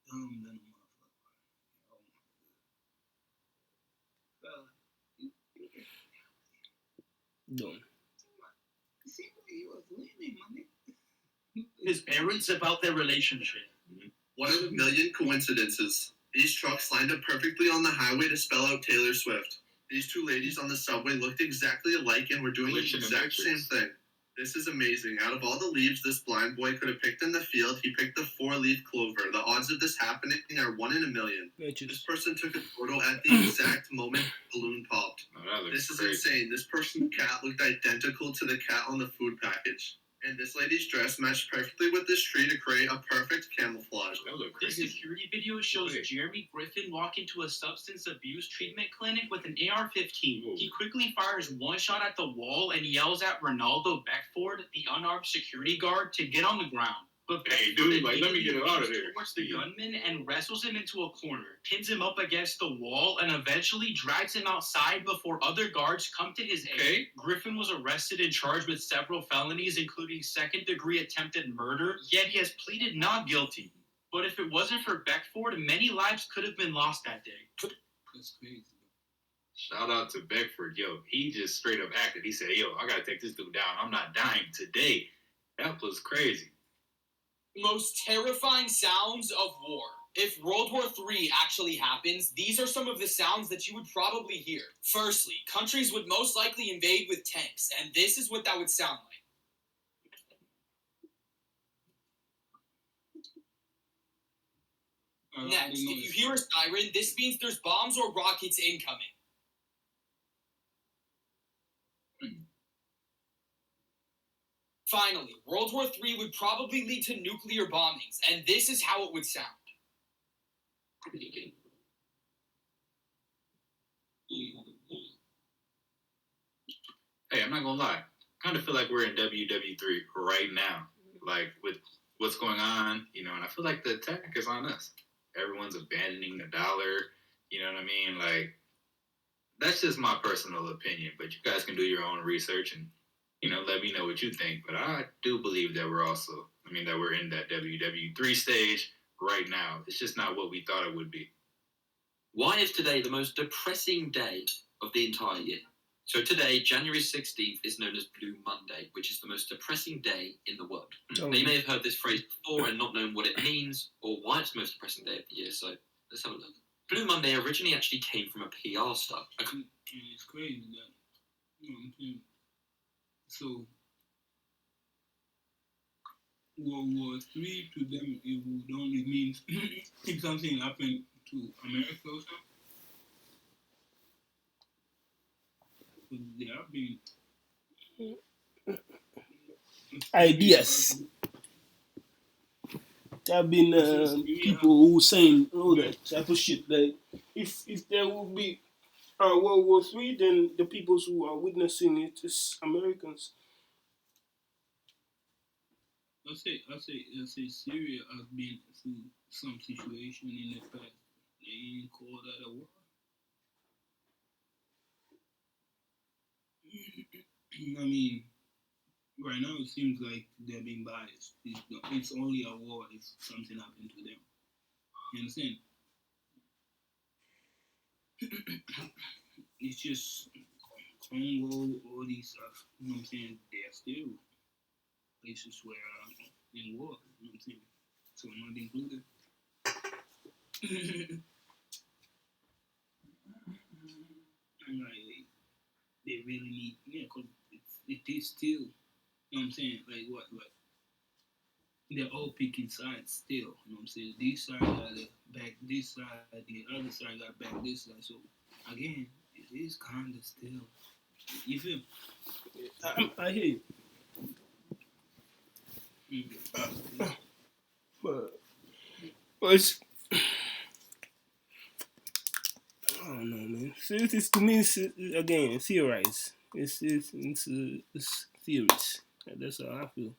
S2: dumb than a motherfucker. Oh my god.
S3: Dumb.
S13: His parents about their relationship.
S1: One in a million coincidences. These trucks lined up perfectly on the highway to spell out Taylor Swift. These 2 ladies on the subway looked exactly alike and were doing the exact same thing. This is amazing. Out of all the leaves this blind boy could have picked in the field, he picked the 4-leaf clover. The odds of this happening are 1 in a million. This person took a photo at the exact moment the balloon popped. This is insane. This person's cat looked identical to the cat on the food package. And this lady's dress matched perfectly with this tree to create a perfect camouflage.
S16: This security video shows Jeremy Griffin walk into a substance abuse treatment clinic with an AR-15. He quickly fires 1 shot at the wall and yells at Ronaldo Beckford, the unarmed security guard, to get on the ground. But
S25: hey, dude, like, let me get out of there.
S16: Towards the gunman and wrestles him into a corner, pins him up against the wall, and eventually drags him outside before other guards come to his aid. Griffin was arrested and charged with several felonies, including second-degree attempted murder, yet he has pleaded not guilty. But if it wasn't for Beckford, many lives could have been lost that day.
S2: That's crazy.
S25: Shout out to Beckford, yo. He just straight up acted. He said, yo, I gotta take this dude down. I'm not dying today. That was crazy.
S16: Most terrifying sounds of war. If World War III actually happens, these are some of the sounds that you would probably hear. Firstly, countries would most likely invade with tanks, and this is what that would sound like. Next, if you hear a siren, this means there's bombs or rockets incoming. Finally, World War III would probably lead to nuclear bombings, and this is how it would sound.
S25: Hey, I'm not gonna lie. I kind of feel like we're in WW3 right now. Like, with what's going on, you know, and I feel like the attack is on us. Everyone's abandoning the dollar, you know what I mean? Like, that's just my personal opinion, but you guys can do your own research and, you know, let me know what you think. But I do believe that that we're in that WW3 stage right now. It's just not what we thought it would be.
S15: Why is today the most depressing day of the entire year? So today, January 16th, is known as Blue Monday, which is the most depressing day in the world.
S3: Oh.
S15: Now, you may have heard this phrase before and not known what it means or why it's the most depressing day of the year, so let's have a look. Blue Monday originally actually came from a PR stunt.
S2: It's crazy that, you know what I'm saying? So, World War III to them, it would only mean if something happened to America or something. There have been
S3: ideas. There have been people who saying all that type of shit. Like, if there would be World War III, then the people who are witnessing it is Americans.
S2: I say Syria has been through some situation in the past. They ain't call that a war. I mean, right now it seems like they're being biased. It's only a war if something happened to them. You understand? It's just Congo, all these stuff. You know what I'm saying? They're still places where in war. You know what I'm saying? So not included. And like, they really need, because it is still, you know what I'm saying? Like, what? They're all picking sides still, you know what I'm saying? This side got back this side, the other side got back this side. So, again, it is kind of still, you feel?
S3: I hear you. But it's, I don't know, man. So it's to me, again, theorize. It's theories. That's how I feel.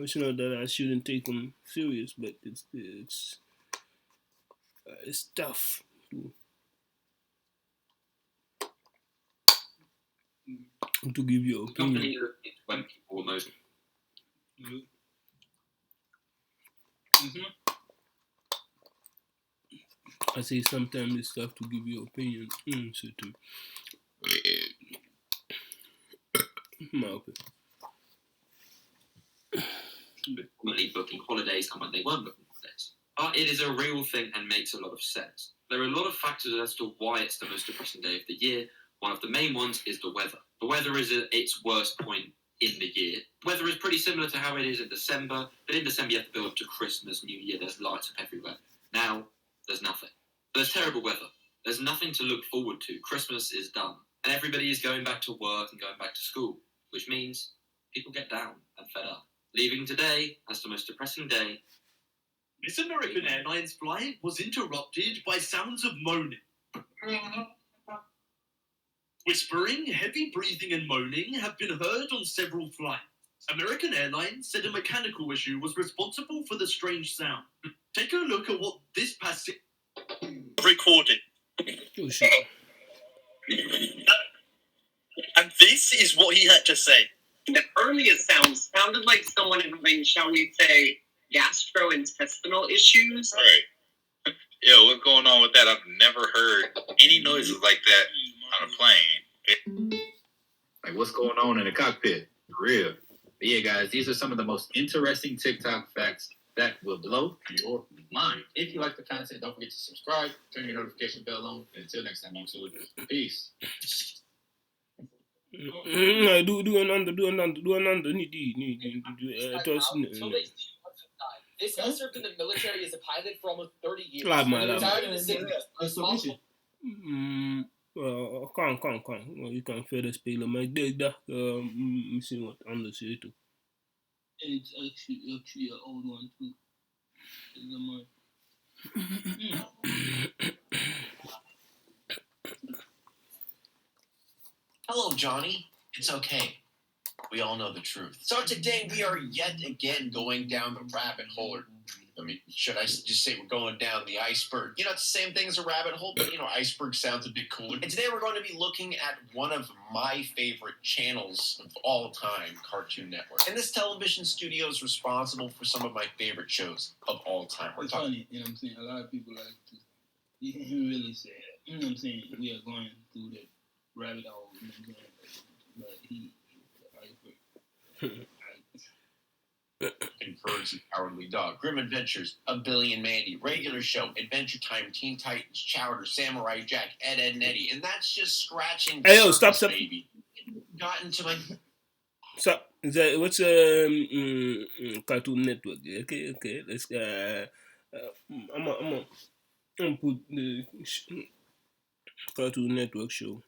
S3: It's not that I shouldn't take them serious, but it's tough to give your opinion.
S15: When people were most.
S3: I say sometimes it's tough to give your opinion.
S15: Booking holidays and when they weren't booking holidays. But it is a real thing and makes a lot of sense. There are a lot of factors as to why it's the most depressing day of the year. One of the main ones is the weather. The weather is at its worst point in the year. Weather is pretty similar to how it is in December, but in December you have to build up to Christmas, New Year, there's lights up everywhere. Now, there's nothing. There's terrible weather. There's nothing to look forward to. Christmas is done. And everybody is going back to work and going back to school, which means people get down and fed up. Leaving today as the most depressing day.
S13: This American Airlines flight was interrupted by sounds of moaning. Whispering, heavy breathing and moaning have been heard on several flights. American Airlines said a mechanical issue was responsible for the strange sound. Take a look at what this passage recorded.
S3: Oh, shit.
S13: And this is what he had to say.
S12: The earliest sounds sounded like someone having, shall we say, gastrointestinal issues.
S13: Right.
S25: Yo, what's going on with that? I've never heard any noises like that on a plane. Like, what's going on in the cockpit? For real. But yeah, guys, these are some of the most interesting TikTok facts that will blow your mind. If you like the content, don't forget to subscribe, turn your notification bell on, and until next time, I'm Salute. Peace.
S3: Do another.
S8: This guy served in the military as a pilot for almost 30 years.
S3: Like my
S8: He
S3: love.
S8: retired in the 60s.
S3: Kan. Je kan verder spelen, maar ik dacht misschien wat anders hier toe.
S2: It's actually an old one too.
S17: Hello, Johnny. It's okay. We all know the truth. So today we are yet again going down the rabbit hole. I mean, should I just say we're going down the iceberg? You know, it's the same thing as a rabbit hole, but, you know, iceberg sounds a bit cooler. And today we're going to be looking at one of my favorite channels of all time, Cartoon Network. And this television studio is responsible for some of my favorite shows of all time.
S2: It's funny, you know what I'm saying? A lot of people like to, you can really say that. You know what I'm saying? We are going through the rabbit hole, you know what I'm saying? But he iceberg.
S17: Courage and Cowardly Dog, Grim Adventures, A Billy and Mandy, Regular Show, Adventure Time, Teen Titans, Chowder, Samurai Jack, Ed, Ed and Eddie, and that's just scratching the
S3: Hey, yo,
S17: surface,
S3: stop.
S17: baby. Got into my...
S3: Stop. What's Cartoon Network? Okay. Let's I'm gonna put the Cartoon Network show.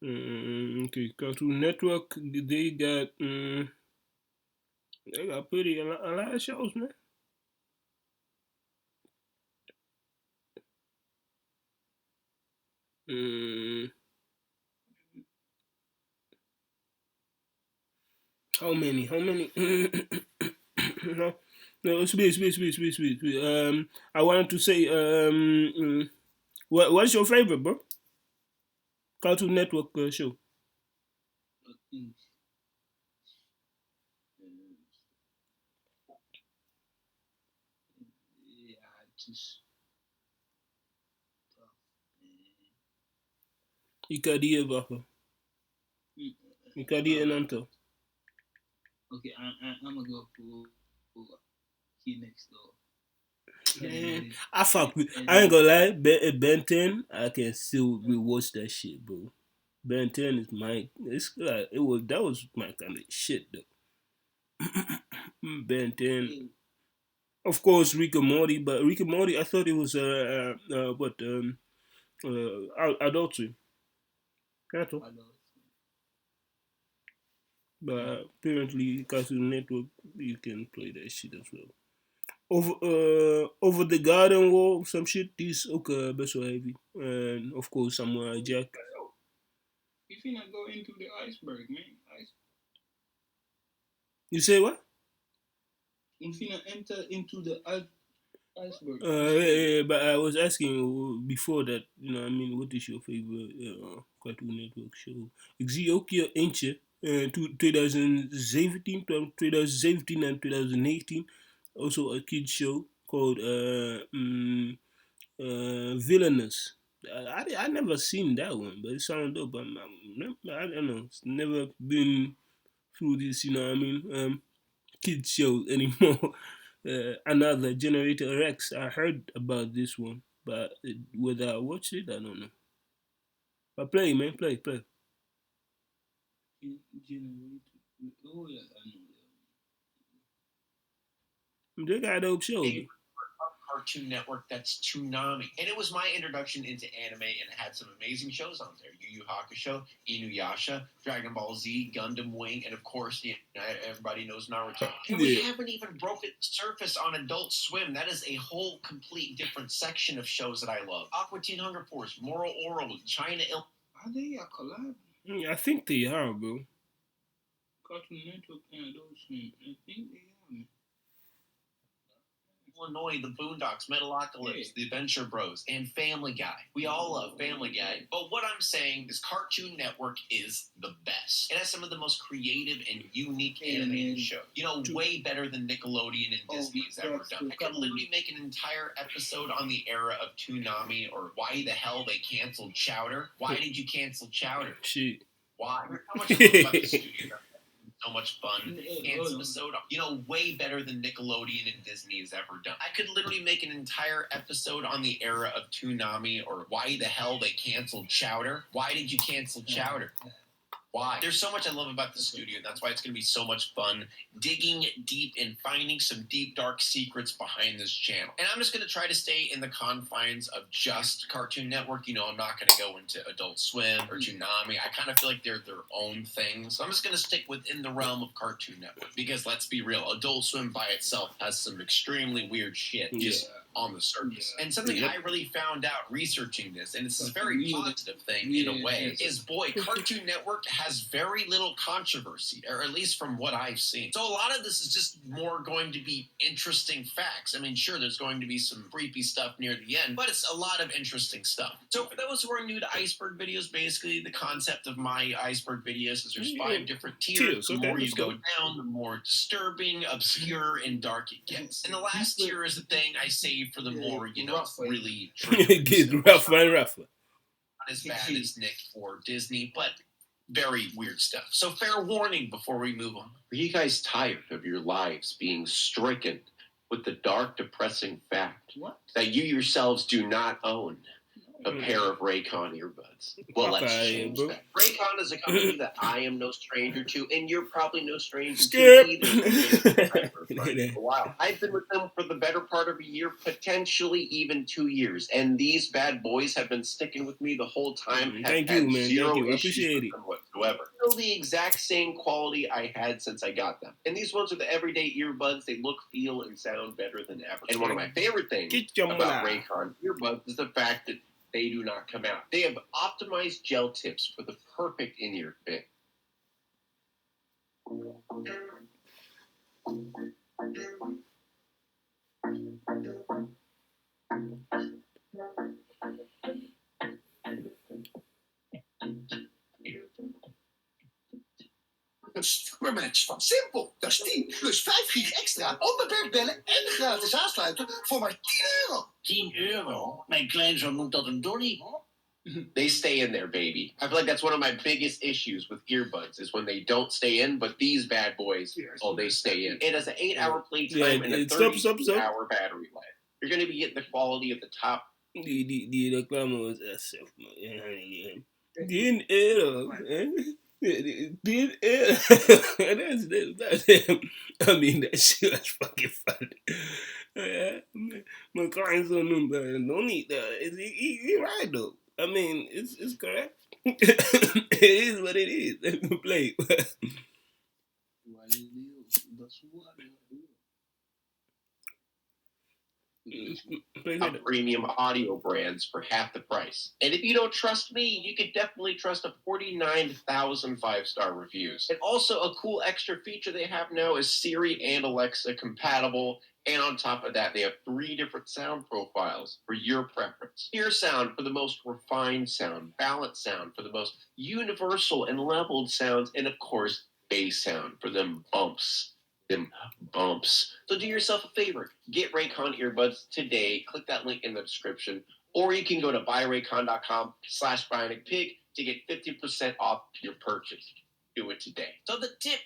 S3: Okay, Cartoon Network. They got pretty a lot of shows, man. How many? No, speed. I wanted to say, what's your favorite, bro? Cartoon Network show. Ik kan die wachten. Ik kan die een aantal.
S2: Okay, I'm gonna go for Key Next Door.
S3: Man, I fuck with. I ain't gonna lie. Ben 10, I can still rewatch that shit, bro. Ben 10 is my. It's like that was my kind of shit though. Ben 10. Of course, Rick and Morty, but Rick and Morty, I thought it was adultery. But apparently, Cartoon Network, you can play that shit as well. Over the Garden Wall, some shit, die is ook best wel heavy. And of course, Samurai Jack.
S2: You finna go into the iceberg, man.
S3: You say what?
S2: You finna enter into the iceberg.
S3: Yeah, but I was asking before that, you know, I mean, what is your favorite Cartoon Network show? Ik zie ook hier eentje, 2017 and 2019, also a kids show called Villainous. I never seen that one, but it sounded dope. I don't know, it's never been through this, you know what I mean, kids show anymore. Another Generator Rex. I heard about this one, but whether I watched it, I don't know. But play, man, play.
S2: Generator. Oh yeah, I know.
S3: They got a dope show.
S17: Cartoon Network, that's Toonami. And it was my introduction into anime, and it had some amazing shows on there. Yu Yu Hakusho, Inuyasha, Dragon Ball Z, Gundam Wing, and of course, everybody knows Naruto. And we haven't even broken the surface on Adult Swim. That is a whole complete different section of shows that I love. Aqua Teen Hunger Force, Moral Oral, China Il...
S2: Are they a collab?
S3: I think they are, bro.
S2: Cartoon Network and Adult Swim. I think they are, man.
S17: Illinois, the Boondocks, Metalocalypse, the Adventure Bros, and Family Guy. We all love Family Guy. But what I'm saying is Cartoon Network is the best. It has some of the most creative and unique animated shows. You know, way better than Nickelodeon and Disney has ever done. I could literally make an entire episode on the era of Toonami or why the hell they canceled Chowder. Why did you cancel Chowder?
S3: Shit.
S17: Why? How much I love about the studio. So much fun. Episode, you know, way better than Nickelodeon and Disney has ever done. I could literally make an entire episode on the era of Toonami or why the hell they canceled Chowder. Why did you cancel Chowder? Why? There's so much I love about the studio. That's why it's going to be so much fun digging deep and finding some deep, dark secrets behind this channel. And I'm just going to try to stay in the confines of just Cartoon Network. You know, I'm not going to go into Adult Swim or Toonami. I kind of feel like they're their own things. So I'm just going to stick within the realm of Cartoon Network. Because let's be real, Adult Swim by itself has some extremely weird shit just on the surface. And something I really found out researching this, and it's a very positive thing in a way, is boy, Cartoon Network has very little controversy, or at least from what I've seen. So a lot of this is just more going to be interesting facts. I mean, sure, there's going to be some creepy stuff near the end, but it's a lot of interesting stuff. So for those who are new to Iceberg videos, basically the concept of my Iceberg videos is there's 5 different tiers. The more you go down, the more disturbing, obscure, and dark it gets. And the last tier is the thing I save for the more, you know, really
S3: It gets rougher and rougher.
S17: Not as bad as Nick or Disney, but very weird stuff. So fair warning before we move on.
S4: Are you guys tired of your lives being stricken with the dark, depressing fact that you yourselves do not own a pair of Raycon earbuds? Well, let's change that. Raycon is a company that I am no stranger to, and you're probably no stranger to either. For a while. I've been with them for the better part of a year, potentially even 2 years, and these bad boys have been sticking with me the whole time.
S3: Thank you, man.
S4: Zero
S3: Thank you. I
S4: issues
S3: appreciate
S4: with
S3: it.
S4: them whatsoever. Still the exact same quality I had since I got them. And these ones are the everyday earbuds. They look, feel, and sound better than ever. And one of my favorite things about Raycon earbuds is the fact that they do not come out. They have optimized gel tips for the perfect in-ear fit.
S5: Een supermatch van Simpel. Dat is 10 plus 5 gig extra, onbeperkt bellen en gratis aansluiten voor maar €10. €10? Mijn kleinzoon noemt dat een donnie.
S4: They stay in there, baby. I feel like that's one of my biggest issues with earbuds is when they don't stay in, but these bad boys, they stay in. It has an 8-hour playtime and a 32-hour battery life. You're going to be getting the quality of the top.
S3: Die reclame was SF, man. Die era, die era. I mean, that shit was fucking funny. My clients don't eat that. He right, though. I mean, it's correct. It is what it is. Let me play.
S4: Premium audio brands for half the price. And if you don't trust me, you could definitely trust the 49,000 5-star reviews. And also a cool extra feature they have now is Siri and Alexa compatible. And on top of that, they have 3 different sound profiles for your preference. Ear sound for the most refined sound, balanced sound for the most universal and leveled sounds, and of course, bass sound for them bumps. So do yourself a favor. Get Raycon earbuds today. Click that link in the description. Or you can go to buyraycon.com/BionicPig to get 50% off your purchase. Do it today.
S17: So the tip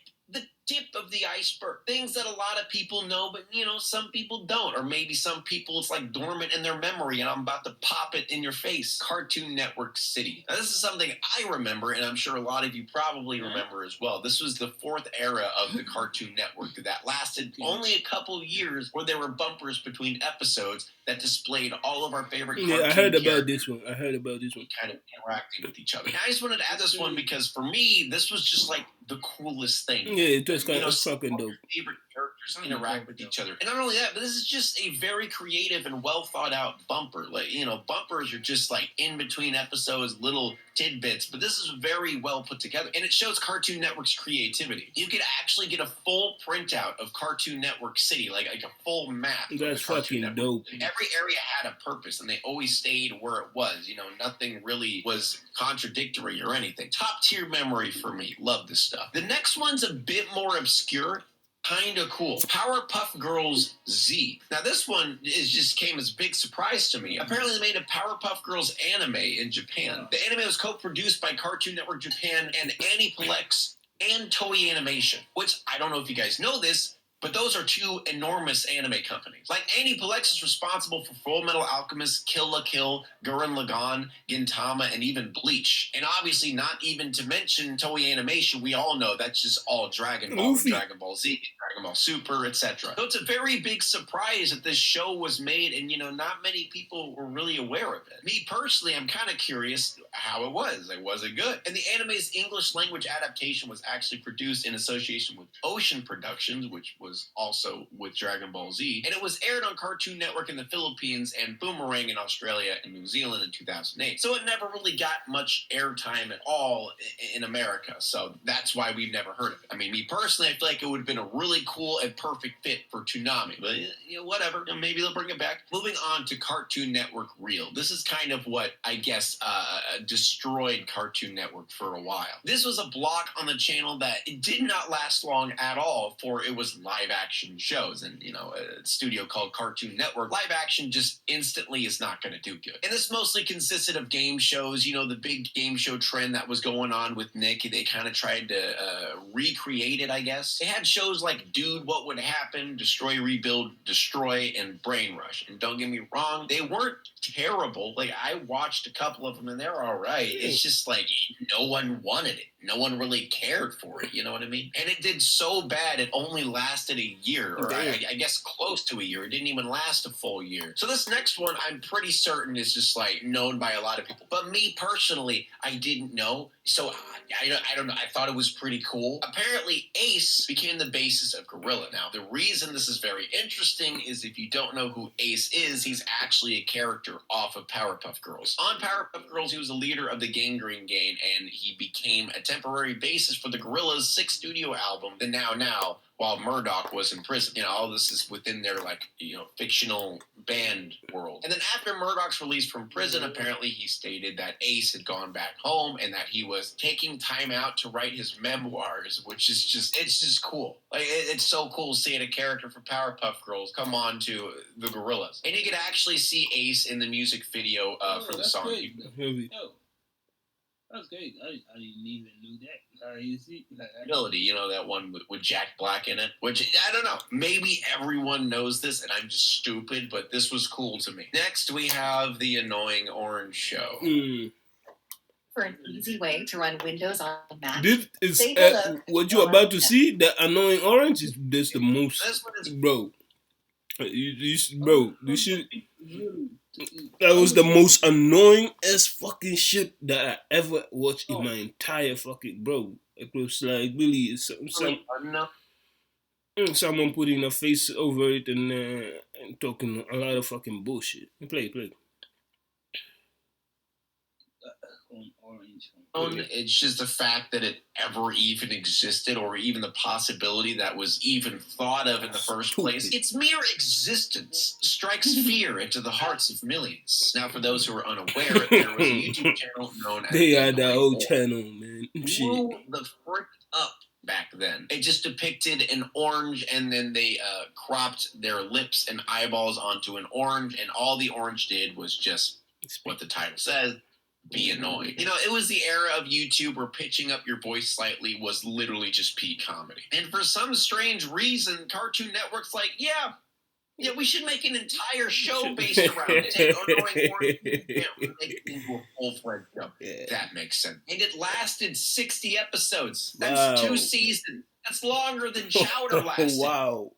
S17: of the iceberg. Things that a lot of people know, but, you know, some people don't. Or maybe some people, it's like dormant in their memory, and I'm about to pop it in your face. Cartoon Network City. Now, this is something I remember, and I'm sure a lot of you probably remember as well. This was the 4th era of the Cartoon Network that lasted only a couple years, where there were bumpers between episodes that displayed all of our favorite cartoon
S3: I heard about this one. Kind of
S17: interacting with each other. And I just wanted to add this one because for me, this was just like the coolest thing.
S3: Yeah, it was kind of fucking dope.
S17: Favorite characters characters interact with each other. And not only that, but this is just a very creative and well thought out bumper. Like, you know, bumpers are just like in between episodes, little tidbits, but this is very well put together. And it shows Cartoon Network's creativity. You could actually get a full printout of Cartoon Network City, like a full map.
S3: That's fucking dope.
S17: Every area had a purpose, and they always stayed where it was. You know, nothing really was contradictory or anything. Top tier memory for me. Love this stuff. The next one's a bit more obscure. Kind of cool. Powerpuff Girls Z. Now this one just came as a big surprise to me. Apparently they made a Powerpuff Girls anime in Japan. The anime was co-produced by Cartoon Network Japan and Aniplex and Toei Animation, which I don't know if you guys know this, but those are two enormous anime companies. Like, Aniplex is responsible for Full Metal Alchemist, Kill la Kill, Gurren Lagann, Gintama, and even Bleach. And obviously, not even to mention Toei Animation, we all know that's just all Dragon Ball, Dragon Ball Z, Dragon Ball Super, etc. So it's a very big surprise that this show was made, and, you know, not many people were really aware of it. Me personally, I'm kind of curious how it was. Like, was it good? And the anime's English language adaptation was actually produced in association with Ocean Productions, which was also with Dragon Ball Z, and it was aired on Cartoon Network in the Philippines and Boomerang in Australia and New Zealand in 2008. So it never really got much airtime at all in America, so that's why we've never heard of it. I mean, me personally, I feel like it would have been a really cool and perfect fit for Toonami, but, you know, whatever. You know, maybe they'll bring it back. Moving on to Cartoon Network Real. This is kind of what, I guess, destroyed Cartoon Network for a while. This was a block on the channel that it did not last long at all, for it was live action shows, and, you know, a studio called Cartoon Network. Live action just instantly is not going to do good. And this mostly consisted of game shows. You know, the big game show trend that was going on with Nick, they kind of tried to recreate it, I guess. They had shows like Dude, What Would Happen, Destroy, Rebuild, Destroy, and Brain Rush. And don't get me wrong, they weren't terrible. Like, I watched a couple of them and they're all right. It's just like no one wanted it. No one really cared for it, you know what I mean? And it did so bad, it only lasted a year, or I guess close to a year. It didn't even last a full year. So this next one, I'm pretty certain is just like known by a lot of people. But me personally, I didn't know. So I don't know. I thought it was pretty cool. Apparently, Ace became the basis of Gorilla. Now, the reason this is very interesting is if you don't know who Ace is, he's actually a character off of Powerpuff Girls. On Powerpuff Girls, he was a leader of the Gangrene Gang, and he became a temporary basis for the Gorillaz' sixth studio album, The Now Now, while Murdoch was in prison. You know, all this is within their, like, you know, fictional band world. And then after Murdoch's release from prison, apparently he stated that Ace had gone back home and that he was taking time out to write his memoirs, which is just, it's just cool. Like, it's so cool seeing a character from Powerpuff Girls come on to the Gorillaz. And you could actually see Ace in the music video for the song.
S2: That's great. I didn't even know that. You see,
S17: Ability, you know, that one with Jack Black in it, which, I don't know, maybe everyone knows this and I'm just stupid, but this was cool to me. Next, we have the Annoying Orange Show.
S7: For an easy way to run Windows on Mac.
S3: This is what you're about to see. The Annoying Orange is this the most, bro. You should. That was the most annoying as fucking shit that I ever watched in my entire fucking, bro. It was like really someone putting a face over it and talking a lot of fucking bullshit. Play.
S17: It's just the fact that it ever even existed, or even the possibility that was even thought of in the first place. Its mere existence strikes fear into the hearts of millions. Now, for those who are unaware, there was a YouTube channel known as
S3: They had that old channel, man.
S17: Blew the frick up back then. It just depicted an orange, and then they cropped their lips and eyeballs onto an orange, and all the orange did was just what the title says. Be annoying. You know, it was the era of YouTube where pitching up your voice slightly was literally just peak comedy. And for some strange reason, Cartoon Network's like, yeah, we should make an entire show based around it. Take Annoying Orange, make it into a full-fledged show. That makes sense. And it lasted 60 episodes. That's 2 seasons. That's longer than Chowder lasted.
S3: Wow.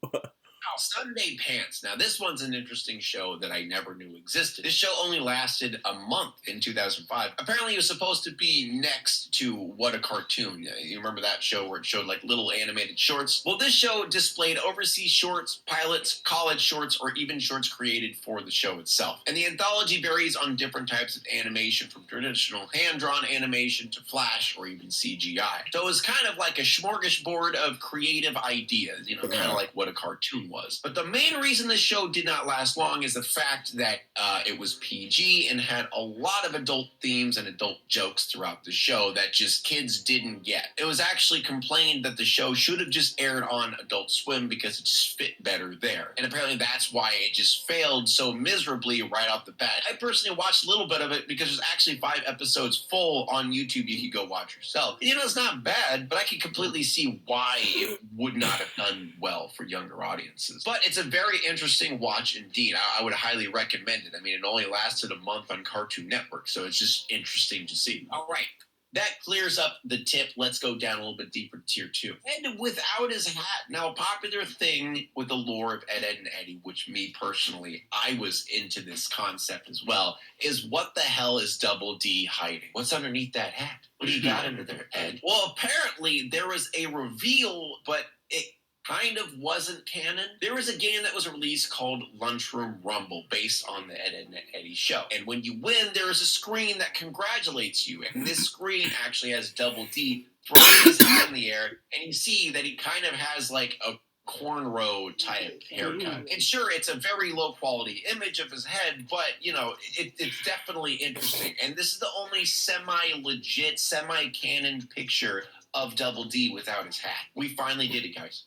S17: Sunday Pants. Now, this one's an interesting show that I never knew existed. This show only lasted a month in 2005. Apparently, it was supposed to be next to What a Cartoon. You remember that show where it showed like little animated shorts? Well, this show displayed overseas shorts, pilots, college shorts, or even shorts created for the show itself. And the anthology varies on different types of animation, from traditional hand-drawn animation to Flash or even CGI. So it was kind of like a smorgasbord of creative ideas, you know, kind of like What a Cartoon was. But the main reason this show did not last long is the fact that it was PG and had a lot of adult themes and adult jokes throughout the show that just kids didn't get. It was actually complained that the show should have just aired on Adult Swim because it just fit better there. And apparently that's why it just failed so miserably right off the bat. I personally watched a little bit of it because there's actually 5 episodes full on YouTube you can go watch yourself. You know, it's not bad, but I can completely see why it would not have done well for younger audiences. But it's a very interesting watch indeed. I would highly recommend it. I mean, it only lasted a month on Cartoon Network, so it's just interesting to see. All right. That clears up the tip. Let's go down a little bit deeper to tier 2. And Without His Hat. Now, a popular thing with the lore of Ed, Edd, and Eddy, which me personally, I was into this concept as well, is what the hell is Double D hiding? What's underneath that hat? What do you got under there, Ed? Well, apparently there was a reveal, but it kind of wasn't canon. There was a game that was released called Lunchroom Rumble based on the Ed, Edd, and Eddy show. And when you win, there is a screen that congratulates you. And this screen actually has Double D throwing his hat in the air. And you see that he kind of has like a cornrow type haircut. And sure, it's a very low quality image of his head, but you know, it's definitely interesting. And this is the only semi-legit, semi-canon picture of Double D without his hat. We finally did it, guys.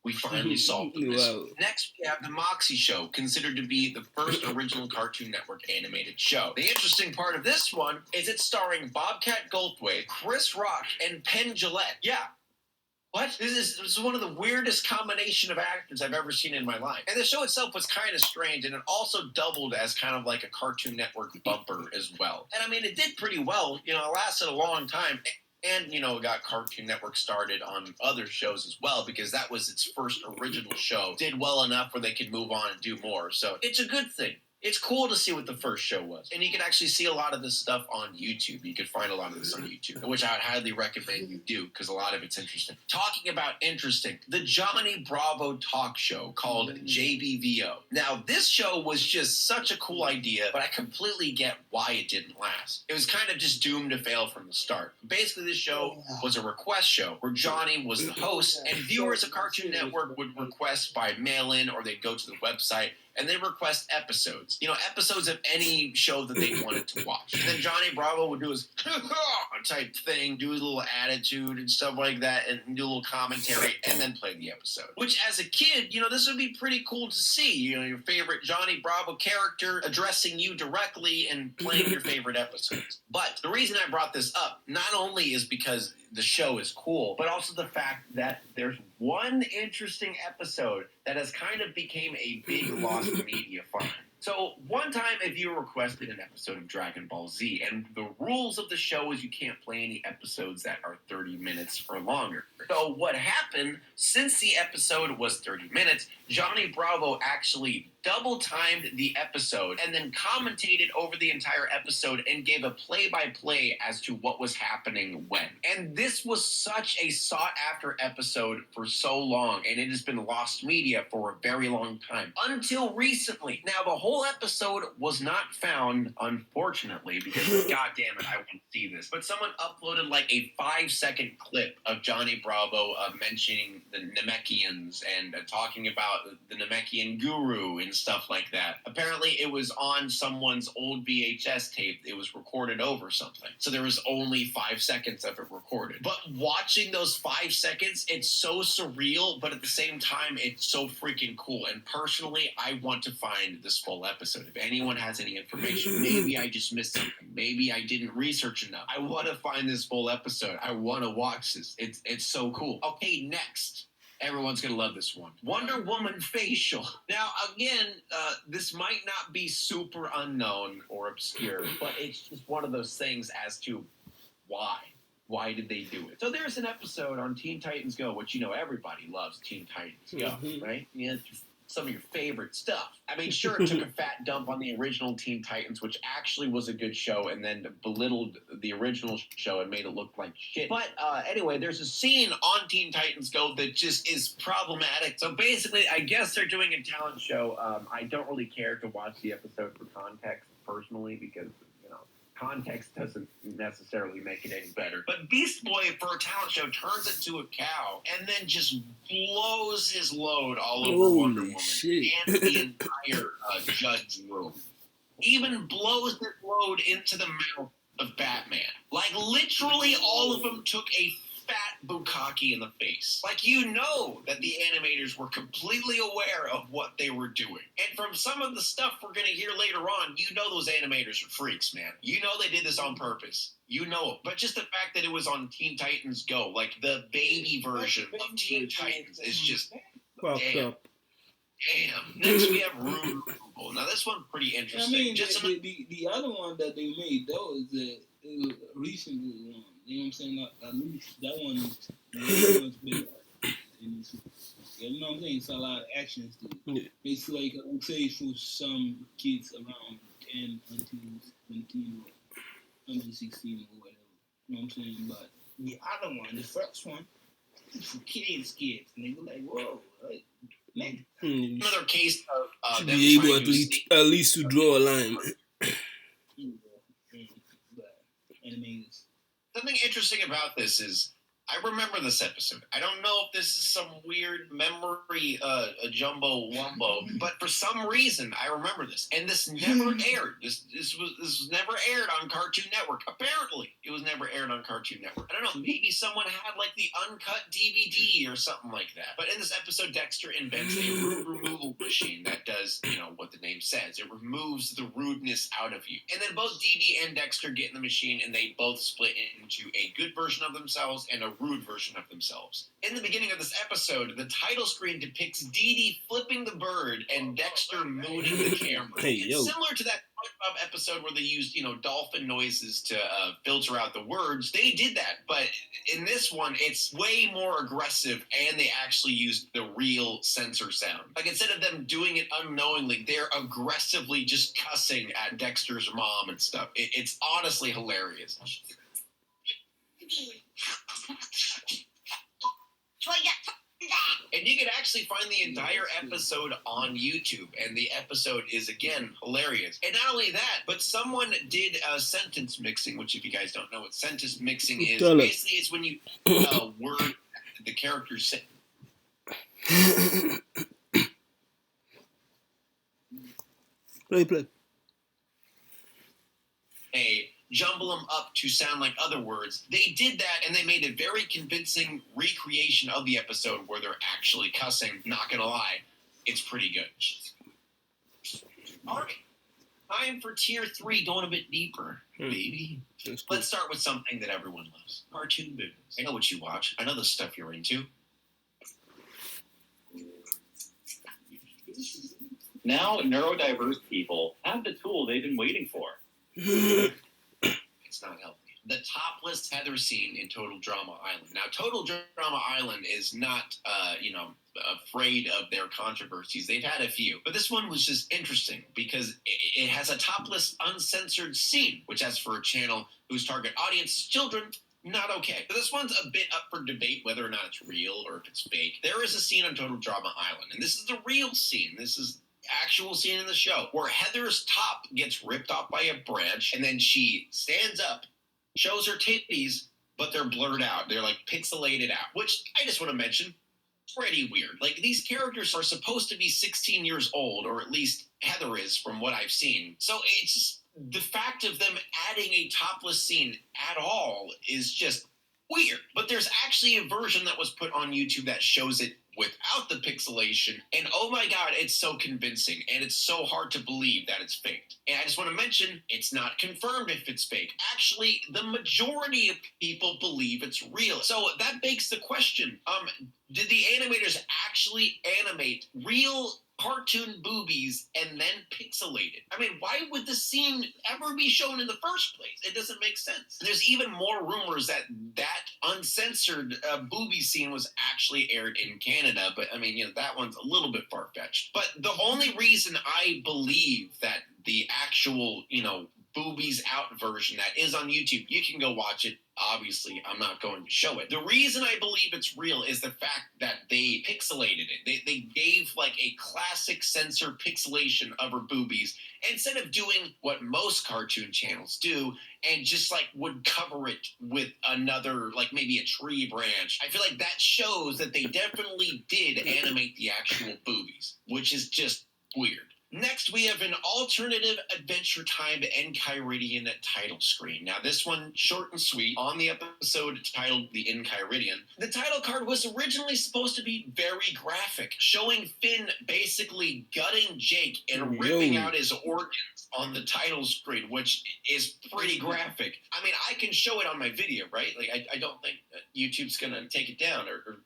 S17: We finally solved the mystery.
S3: Wow.
S17: Next, we have The Moxie Show, considered to be the first original Cartoon Network animated show. The interesting part of this one is it's starring Bobcat Goldthwait, Chris Rock, and Penn Jillette. Yeah. What? This is one of the weirdest combination of actors I've ever seen in my life. And the show itself was kind of strange, and it also doubled as kind of like a Cartoon Network bumper as well. And I mean, it did pretty well. You know, it lasted a long time. And, you know, got Cartoon Network started on other shows as well, because that was its first original show. Did well enough where they could move on and do more. So it's a good thing. It's cool to see what the first show was. And you can actually see a lot of this stuff on YouTube. You can find a lot of this on YouTube, which I would highly recommend you do, because a lot of it's interesting. Talking about interesting, the Johnny Bravo talk show called JBVO. Now, this show was just such a cool idea, but I completely get why it didn't last. It was kind of just doomed to fail from the start. Basically, this show was a request show where Johnny was the host, and viewers of Cartoon Network would request by mail-in, or they'd go to the website, and they request episodes. You know, episodes of any show that they wanted to watch. And then Johnny Bravo would do his type thing, do his little attitude and stuff like that, and do a little commentary, and then play the episode. Which, as a kid, you know, this would be pretty cool to see. You know, your favorite Johnny Bravo character addressing you directly and playing your favorite episodes. But the reason I brought this up, not only is because the show is cool, but also the fact that there's one interesting episode that has kind of became a big lost media find. So one time a viewer requested an episode of Dragon Ball Z, and the rules of the show is you can't play any episodes that are 30 minutes or longer. So what happened, since the episode was 30 minutes, Johnny Bravo actually double-timed the episode and then commentated over the entire episode and gave a play-by-play as to what was happening when. And this was such a sought-after episode for so long, and it has been lost media for a very long time. Until recently. Now, the whole episode was not found, unfortunately, because, god damn it, I want to see this. But someone uploaded like a 5-second clip of Johnny Bravo mentioning the Namekians and talking about the Namekian guru and stuff like that. Apparently, it was on someone's old VHS tape. It was recorded over something. So there was only 5 seconds of it recorded. But watching those 5 seconds, it's so surreal, but at the same time, it's so freaking cool. And personally, I want to find this full episode. If anyone has any information, maybe I just missed something. Maybe I didn't research enough. I want to find this full episode. I want to watch this. It's so cool. Okay, next. Everyone's going to love this one. Wonder Woman facial. Now, again, this might not be super unknown or obscure, but it's just one of those things as to why. Why did they do it? So there's an episode on Teen Titans Go, which, you know, everybody loves Teen Titans Go, right? Yeah,
S4: some of your favorite stuff. I mean, sure, it took a fat dump on the original Teen Titans, which actually was a good show, and then belittled the original show and made it look like shit. But anyway, there's a scene on Teen Titans Go that just is problematic. So basically, I guess they're doing a talent show. I don't really care to watch the episode for context personally because, you know, context doesn't necessarily make it any better. But Beast Boy, for a talent show, turns into a cow and then just blows his load all over
S3: Holy
S4: Wonder Woman
S3: shit.
S4: and the entire judge room. Even blows his load into the mouth of Batman. Like, literally all of them took a fat bukkake in the face. Like, you know that the animators were completely aware of what they were doing. And from some of the stuff we're going to hear later on, you know those animators are freaks, man. You know they did this on purpose. You know it. But just the fact that it was on Teen Titans Go, like the baby version of Teen Titans, is just
S3: Fucked
S4: damn.
S3: up.
S4: Damn. Next we have Rude Removal. Now this one's pretty
S2: I
S4: interesting.
S2: mean,
S4: Just some
S2: the other one that they made, that was a recent one. You know what I'm saying? At least that one is much better. You know what I'm saying? It's a lot of actions to it.
S3: Yeah.
S2: It's like, I would say, for some kids around 10 until 17 or under 16 or whatever. You know what I'm saying? But the other one, the first one, it's for kids. And they were like, whoa, right? Man.
S4: another case of
S3: To
S4: them
S3: be able
S4: trying to
S3: at least to draw a line.
S2: Animators.
S4: Something interesting about this is I remember this episode. I don't know if this is some weird memory jumbo wumbo, but for some reason I remember this. And this never aired. This was never aired on Cartoon Network. Apparently, it was never aired on Cartoon Network. I don't know, maybe someone had like the uncut DVD or something like that. But in this episode, Dexter invents a rude removal machine that does, you know, what the name says. It removes the rudeness out of you. And then both Dee Dee and Dexter get in the machine and they both split into a good version of themselves and a rude version of themselves. In the beginning of this episode, the title screen depicts Dee Dee flipping the bird and Dexter mooning the camera.
S3: Hey,
S4: It's
S3: yo.
S4: similar to that SpongeBob episode where they used, you know, dolphin noises to filter out the words. They did that, but in this one, it's way more aggressive, and they actually used the real censor sound. Like, instead of them doing it unknowingly, they're aggressively just cussing at Dexter's mom and stuff. It's honestly hilarious. And you can actually find the entire episode on YouTube, and the episode is, again, hilarious. And not only that, but someone did sentence mixing, which if you guys don't know what sentence mixing is,
S3: Tell us.
S4: basically it's when you word the characters say.
S3: Play.
S4: Jumble them up to sound like other words. They did that, and they made a very convincing recreation of the episode where they're actually cussing. Not gonna lie, it's pretty good. All right, time for tier 3, going a bit deeper, baby. Let's start with something that everyone loves: cartoon movies. I know what you watch. I know the stuff you're into.
S6: Now, neurodiverse people have the tool they've been waiting for.
S4: It's not healthy. The topless Heather scene in Total Drama Island. Now, Total Drama Island is not, afraid of their controversies. They've had a few. But this one was just interesting because it has a topless, uncensored scene, which, as for a channel whose target audience is children, not okay. But this one's a bit up for debate whether or not it's real or if it's fake. There is a scene on Total Drama Island, and this is the real scene. This is actual scene in the show where Heather's top gets ripped off by a branch, and then she stands up, shows her titties, but they're blurred out. They're like pixelated out, which I just want to mention, pretty weird. Like, these characters are supposed to be 16 years old, or at least Heather is from what I've seen. So it's just, the fact of them adding a topless scene at all is just weird. But there's actually a version that was put on YouTube that shows it without the pixelation, and oh my god, it's so convincing, and it's so hard to believe that it's faked. And I just want to mention, it's not confirmed if it's fake. Actually, the majority of people believe it's real. So that begs the question, did the animators actually animate real
S17: cartoon boobies and then pixelated. I mean, why would the scene ever be shown in the first place? It doesn't make sense. There's even more rumors that uncensored booby scene was actually aired in Canada, but I mean, that one's a little bit far-fetched. But the only reason I believe that the actual, boobies out version that is on YouTube, you can go watch it. Obviously, I'm not going to show it. The reason I believe it's real is the fact that they pixelated it. They gave like a classic censor pixelation of her boobies instead of doing what most cartoon channels do and just like would cover it with another, like maybe a tree branch. I feel like that shows that they definitely did animate the actual boobies, which is just weird. Next, we have an alternative Adventure Time Enchiridion title screen. Now, this one, short and sweet, on the episode titled The Enchiridion. The title card was originally supposed to be very graphic, showing Finn basically gutting Jake and ripping out his organs on the title screen, which is pretty graphic. I mean, I can show it on my video, right? Like, I don't think YouTube's gonna take it down or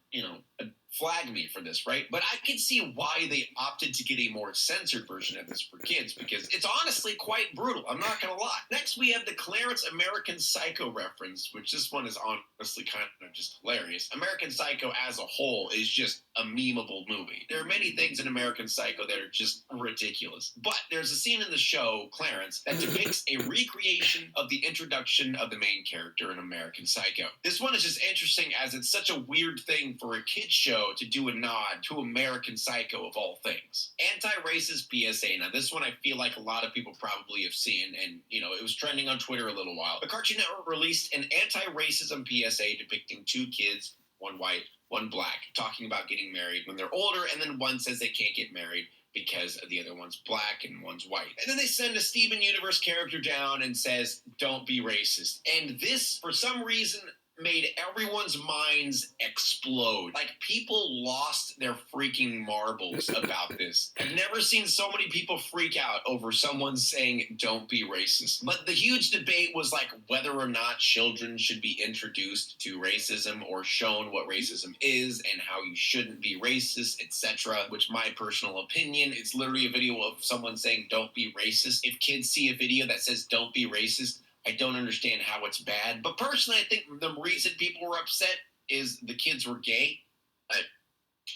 S17: flag me for this, right? But I can see why they opted to get a more censored version of this for kids, because it's honestly quite brutal. I'm not gonna lie. Next, we have the Clarence American Psycho reference, which this one is honestly kind of just hilarious. American Psycho as a whole is just a memeable movie. There are many things in American Psycho that are just ridiculous. But there's a scene in the show, Clarence, that depicts a recreation of the introduction of the main character in American Psycho. This one is just interesting as it's such a weird thing for a kid's show to do a nod to American Psycho of all things. Anti-racist PSA. Now, this one I feel like a lot of people probably have seen, and, it was trending on Twitter a little while. The Cartoon Network released an anti-racism PSA depicting two kids, one white, one black, talking about getting married when they're older, and then one says they can't get married because the other one's black and one's white. And then they send a Steven Universe character down and says, don't be racist. And this, for some reason, made everyone's minds explode. Like, people lost their freaking marbles about this. I've never seen so many people freak out over someone saying, don't be racist. But the huge debate was like whether or not children should be introduced to racism or shown what racism is and how you shouldn't be racist, etc. Which, my personal opinion, it's literally a video of someone saying, don't be racist. If kids see a video that says, don't be racist, I don't understand how it's bad. But personally, I think the reason people were upset is the kids were gay. I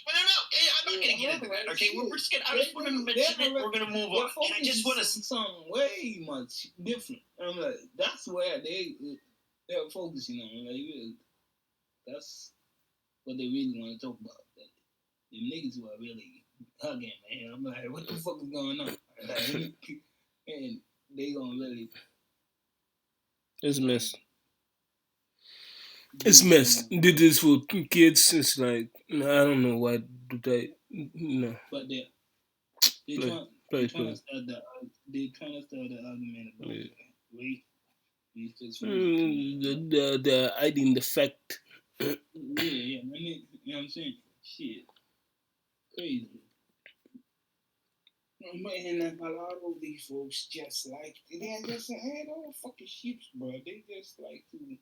S17: don't know. I'm not going to get into that. Okay, we're just gonna. I just want to mention it. We're going to move on. And I just want to
S2: something way much different. I'm like, that's where they're focusing on. Like, that's what they really want to talk about. Like, the niggas were really hugging, man. I'm like, what the fuck is going on? Like, and they gonna really.
S3: It's messed. It's messed. Did this for kids. It's like, I don't know why do they. No.
S2: But they trying to start the argument about race.
S3: The hiding the fact.
S2: Yeah. I mean, you know what I'm saying? Shit. Crazy. Man, a lot of these folks just like, they're just all fucking sheeps, bro. They just like to, you know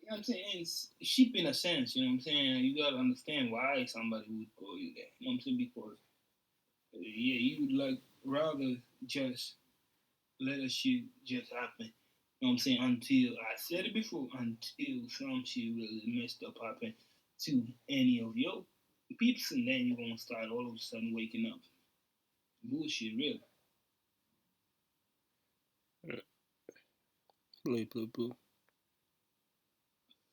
S2: what I'm saying? It's sheep in a sense, you know what I'm saying? You gotta understand why somebody would call you that. You know what I'm saying? Because, you would like rather just let a shit just happen. You know what I'm saying? Until, I said it before, until some shit really messed up happen to any of your peeps, and then you're gonna start all of a sudden waking up. Bullshit, real.
S3: Play.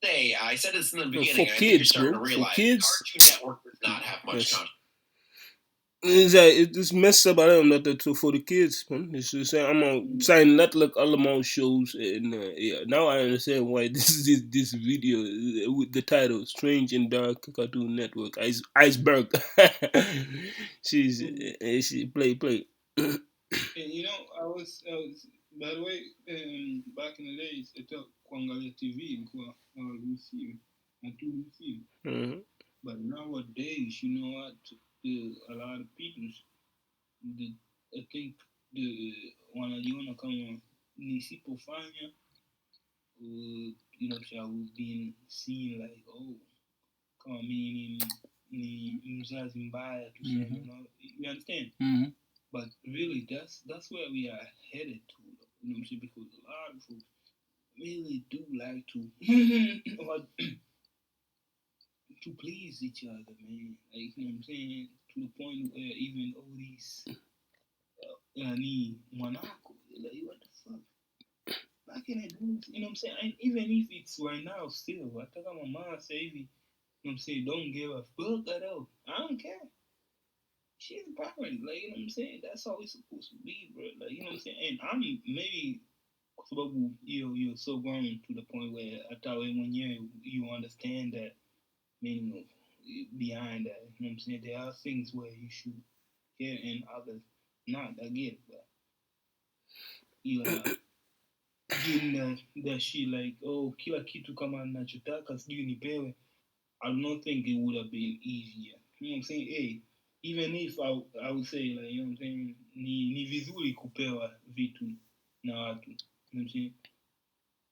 S17: Say, I said this in the beginning.
S3: For
S17: I think
S3: kids,
S17: you're starting
S3: bro.
S17: to realize
S3: For kids.
S17: Cartoon Network does not have much content.
S3: It's messed up. I don't know that for the kids, man. It's just I'm saying not like all shows, and now I understand why this video with the title "Strange and Dark Cartoon Network" Iceberg. She play.
S2: And, I was by the way, back in the days, I thought Kwangala TV
S3: Mm-hmm.
S2: But nowadays, you know what? A lot of people, I think wanna kama nisipofanya, shall being seen like, oh, kama mimi ni mzazi mbaya tuseme, you know, you understand? But really, that's where we are headed to, you know what I'm saying? Because a lot of folks really do like to to please each other, man. Like, you know what I'm saying? To the point where even all these ni mwanako, like, what the fuck? Back in the days, you know what I'm saying? And even if it's right now still, hata kama mama say hivi, you know what I'm saying, don't give a fuck at all. I don't care. She's a parent, like, you know what I'm saying? That's how it's supposed to be, bro. Like, you know what I'm saying? And I'm maybe kwa sababu you're so grown to the point where hata wewe mwenyewe you understand that meaning of behind that. You know what I'm saying? There are things where you should care and others not. I get it, but you getting that shit like, oh, kila kitu kama nachotaka sijui nipewe. I don't think it would have been easier. You know what I'm saying? Hey, even if I would say, like, you know what I'm saying, ni vizuri kupewa vitu na watu. You know what I'm saying?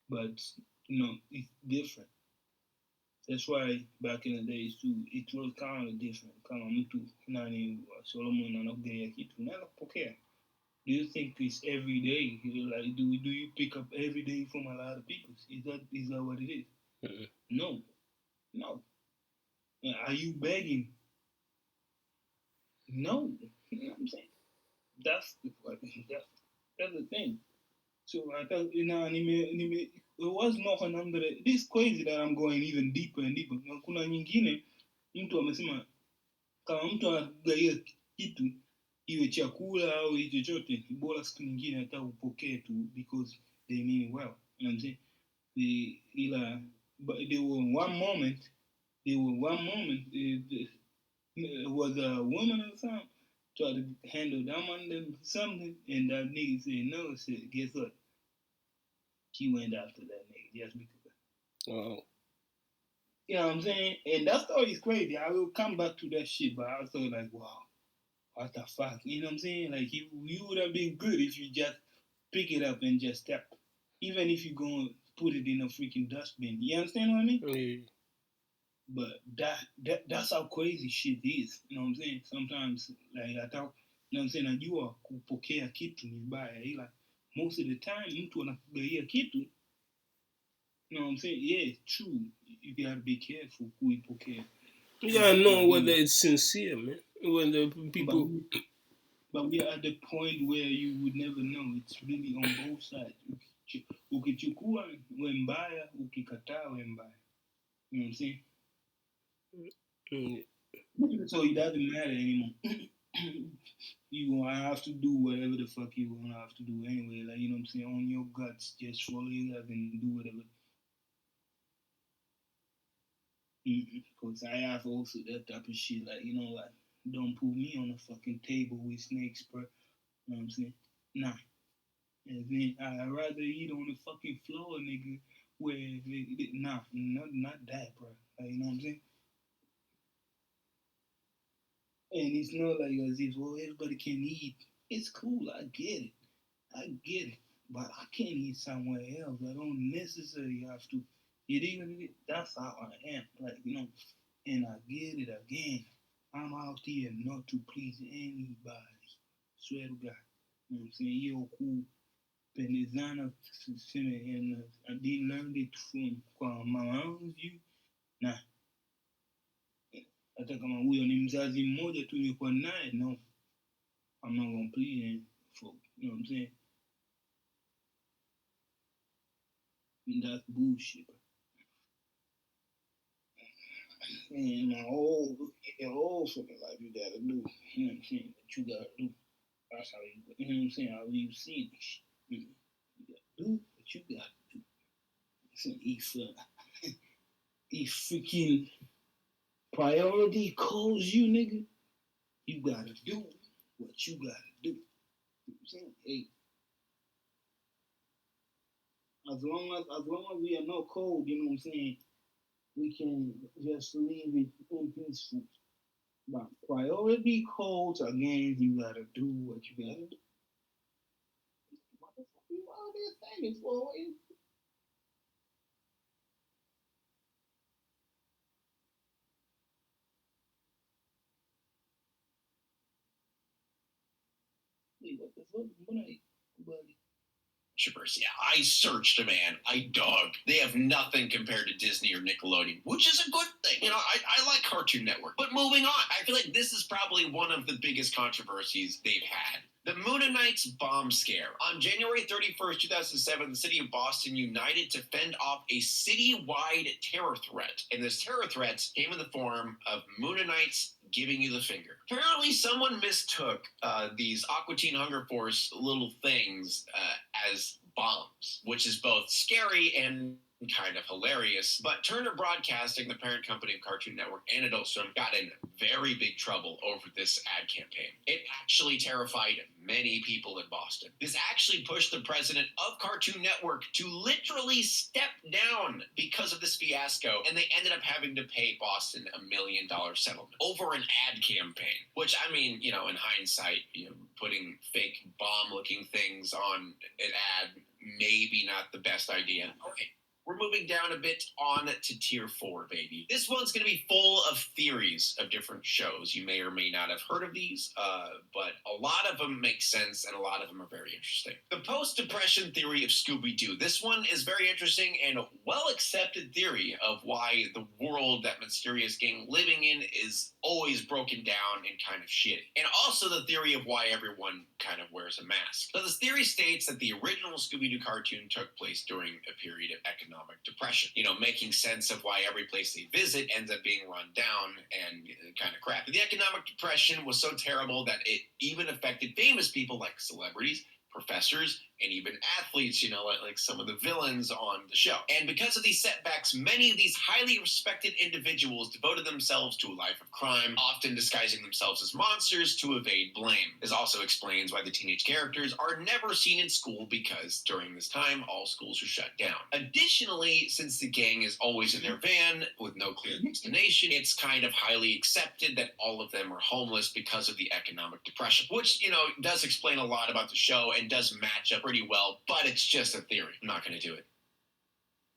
S2: But, you know, it's different. That's why back in the days too, it was kind of different. Kama mtu nani Solomon anakugaia kitu naweza kupokea. Do you think it's every day? Like, do you pick up every day from a lot of people? Is that what it is? No. Are you begging? No. You know what I'm saying? That's the thing. So I thought, you know, it was more under this crazy that I'm going even deeper and deeper. Kuna nyingine mtu amesema kama mtu anagaia kitu iwe chakula au chochote, bora siku nyingine hata upokee tu because they mean well. You know what I'm saying? But there was a woman or something tried to handle them on them something, and that nigga said no. Said, guess what? She went after that nigga just because.
S3: Wow.
S2: You know what I'm saying? And that story is crazy. I will come back to that shit, but I was like, wow, what the fuck? You know what I'm saying? Like, you would have been good if you just pick it up and just step. Even if you go and put it in a freaking dustbin. You understand what I mean?
S3: Yeah.
S2: But that's how crazy shit is. You know what I'm saying? Sometimes, like, I thought, you know what I'm saying, najua kupokea kitu ni baya, ila most of the time mtu anakugaia kitu, you know what I'm saying? Yeah, true. You gotta be careful kuipokea.
S3: You gotta know whether it's sincere, man. When the people.
S2: But we are at the point where you would never know. It's really on both sides. Ukichukua we mbaya, ukikataa we mbaya. You know what I'm saying? So it doesn't matter anymore. You gonna have to do whatever the fuck you gonna have to do anyway. Like, you know what I'm saying? On your guts, just follow your gut and do whatever. Because I have also that type of shit. Like, you know what? Don't put me on a fucking table with snakes, bro. You know what I'm saying? Nah. And then I'd rather eat on the fucking floor, nigga. Where, nah, not that, bro. Like, you know what I'm saying? And it's not like as if, well, everybody can eat. It's cool, I get it. But I can't eat somewhere else. I don't necessarily have to. That's how I am. Like, you know, and I get it again. I'm out here not to please anybody. Swear to God. You know what I'm saying? Yo, cool. Pendezana, and I didn't learn it from my mom's view. Nah. Hata kama huyo ni mzazi mmoja tu nilikuwa naye, no. I'm not gonna please him for, you know what I'm saying? And that's bullshit. And my whole fucking life you gotta do, you know what I'm saying? That you gotta do. That's how you know what I'm saying? How you see this shit. You gotta do what you gotta do. So if freaking priority calls you, nigga, you gotta do what you gotta do. You know what I'm saying? Hey. As long as we are not cold, you know what I'm saying, we can just leave it in peaceful. But priority calls, again, you gotta do what you gotta do. What the fuck you all this thing is for? Buddy, what the fuck? Buddy.
S17: Controversy. Yeah, I searched, man. I dug. They have nothing compared to Disney or Nickelodeon, which is a good thing. You know, I like Cartoon Network. But moving on, I feel like this is probably one of the biggest controversies they've had. The Moonanites bomb scare. On January 31st, 2007, the city of Boston united to fend off a citywide terror threat. And this terror threat came in the form of Moonanites giving you the finger. Apparently, someone mistook these Aqua Teen Hunger Force little things as bombs, which is both scary and kind of hilarious. But Turner Broadcasting, the parent company of Cartoon Network and Adult Swim, got in very big trouble over this ad campaign. It actually terrified many people in Boston. This actually pushed the president of Cartoon Network to literally step down because of this fiasco, and they ended up having to pay Boston $1 million settlement over an ad campaign, which, I mean, you know, in hindsight, you know, putting fake bomb-looking things on an ad, maybe not the best idea. Okay. We're moving down a bit on to tier 4, baby. This one's going to be full of theories of different shows. You may or may not have heard of these, but a lot of them make sense and a lot of them are very interesting. The post-depression theory of Scooby-Doo. This one is very interesting and a well-accepted theory of why the world that Mysterious Gang living in is always broken down and kind of shitty. And also the theory of why everyone kind of wears a mask. So this theory states that the original Scooby-Doo cartoon took place during a period of economic depression, you know, making sense of why every place they visit ends up being run down and kind of crap. The economic depression was so terrible that it even affected famous people like celebrities, professors, and even athletes, you know, like some of the villains on the show. And because of these setbacks, many of these highly respected individuals devoted themselves to a life of crime, often disguising themselves as monsters to evade blame. This also explains why the teenage characters are never seen in school, because during this time, all schools are shut down. Additionally, since the gang is always in their van with no clear destination, it's kind of highly accepted that all of them are homeless because of the economic depression, which, you know, does explain a lot about the show and does match up pretty well, but it's just a theory. I'm not going to do it.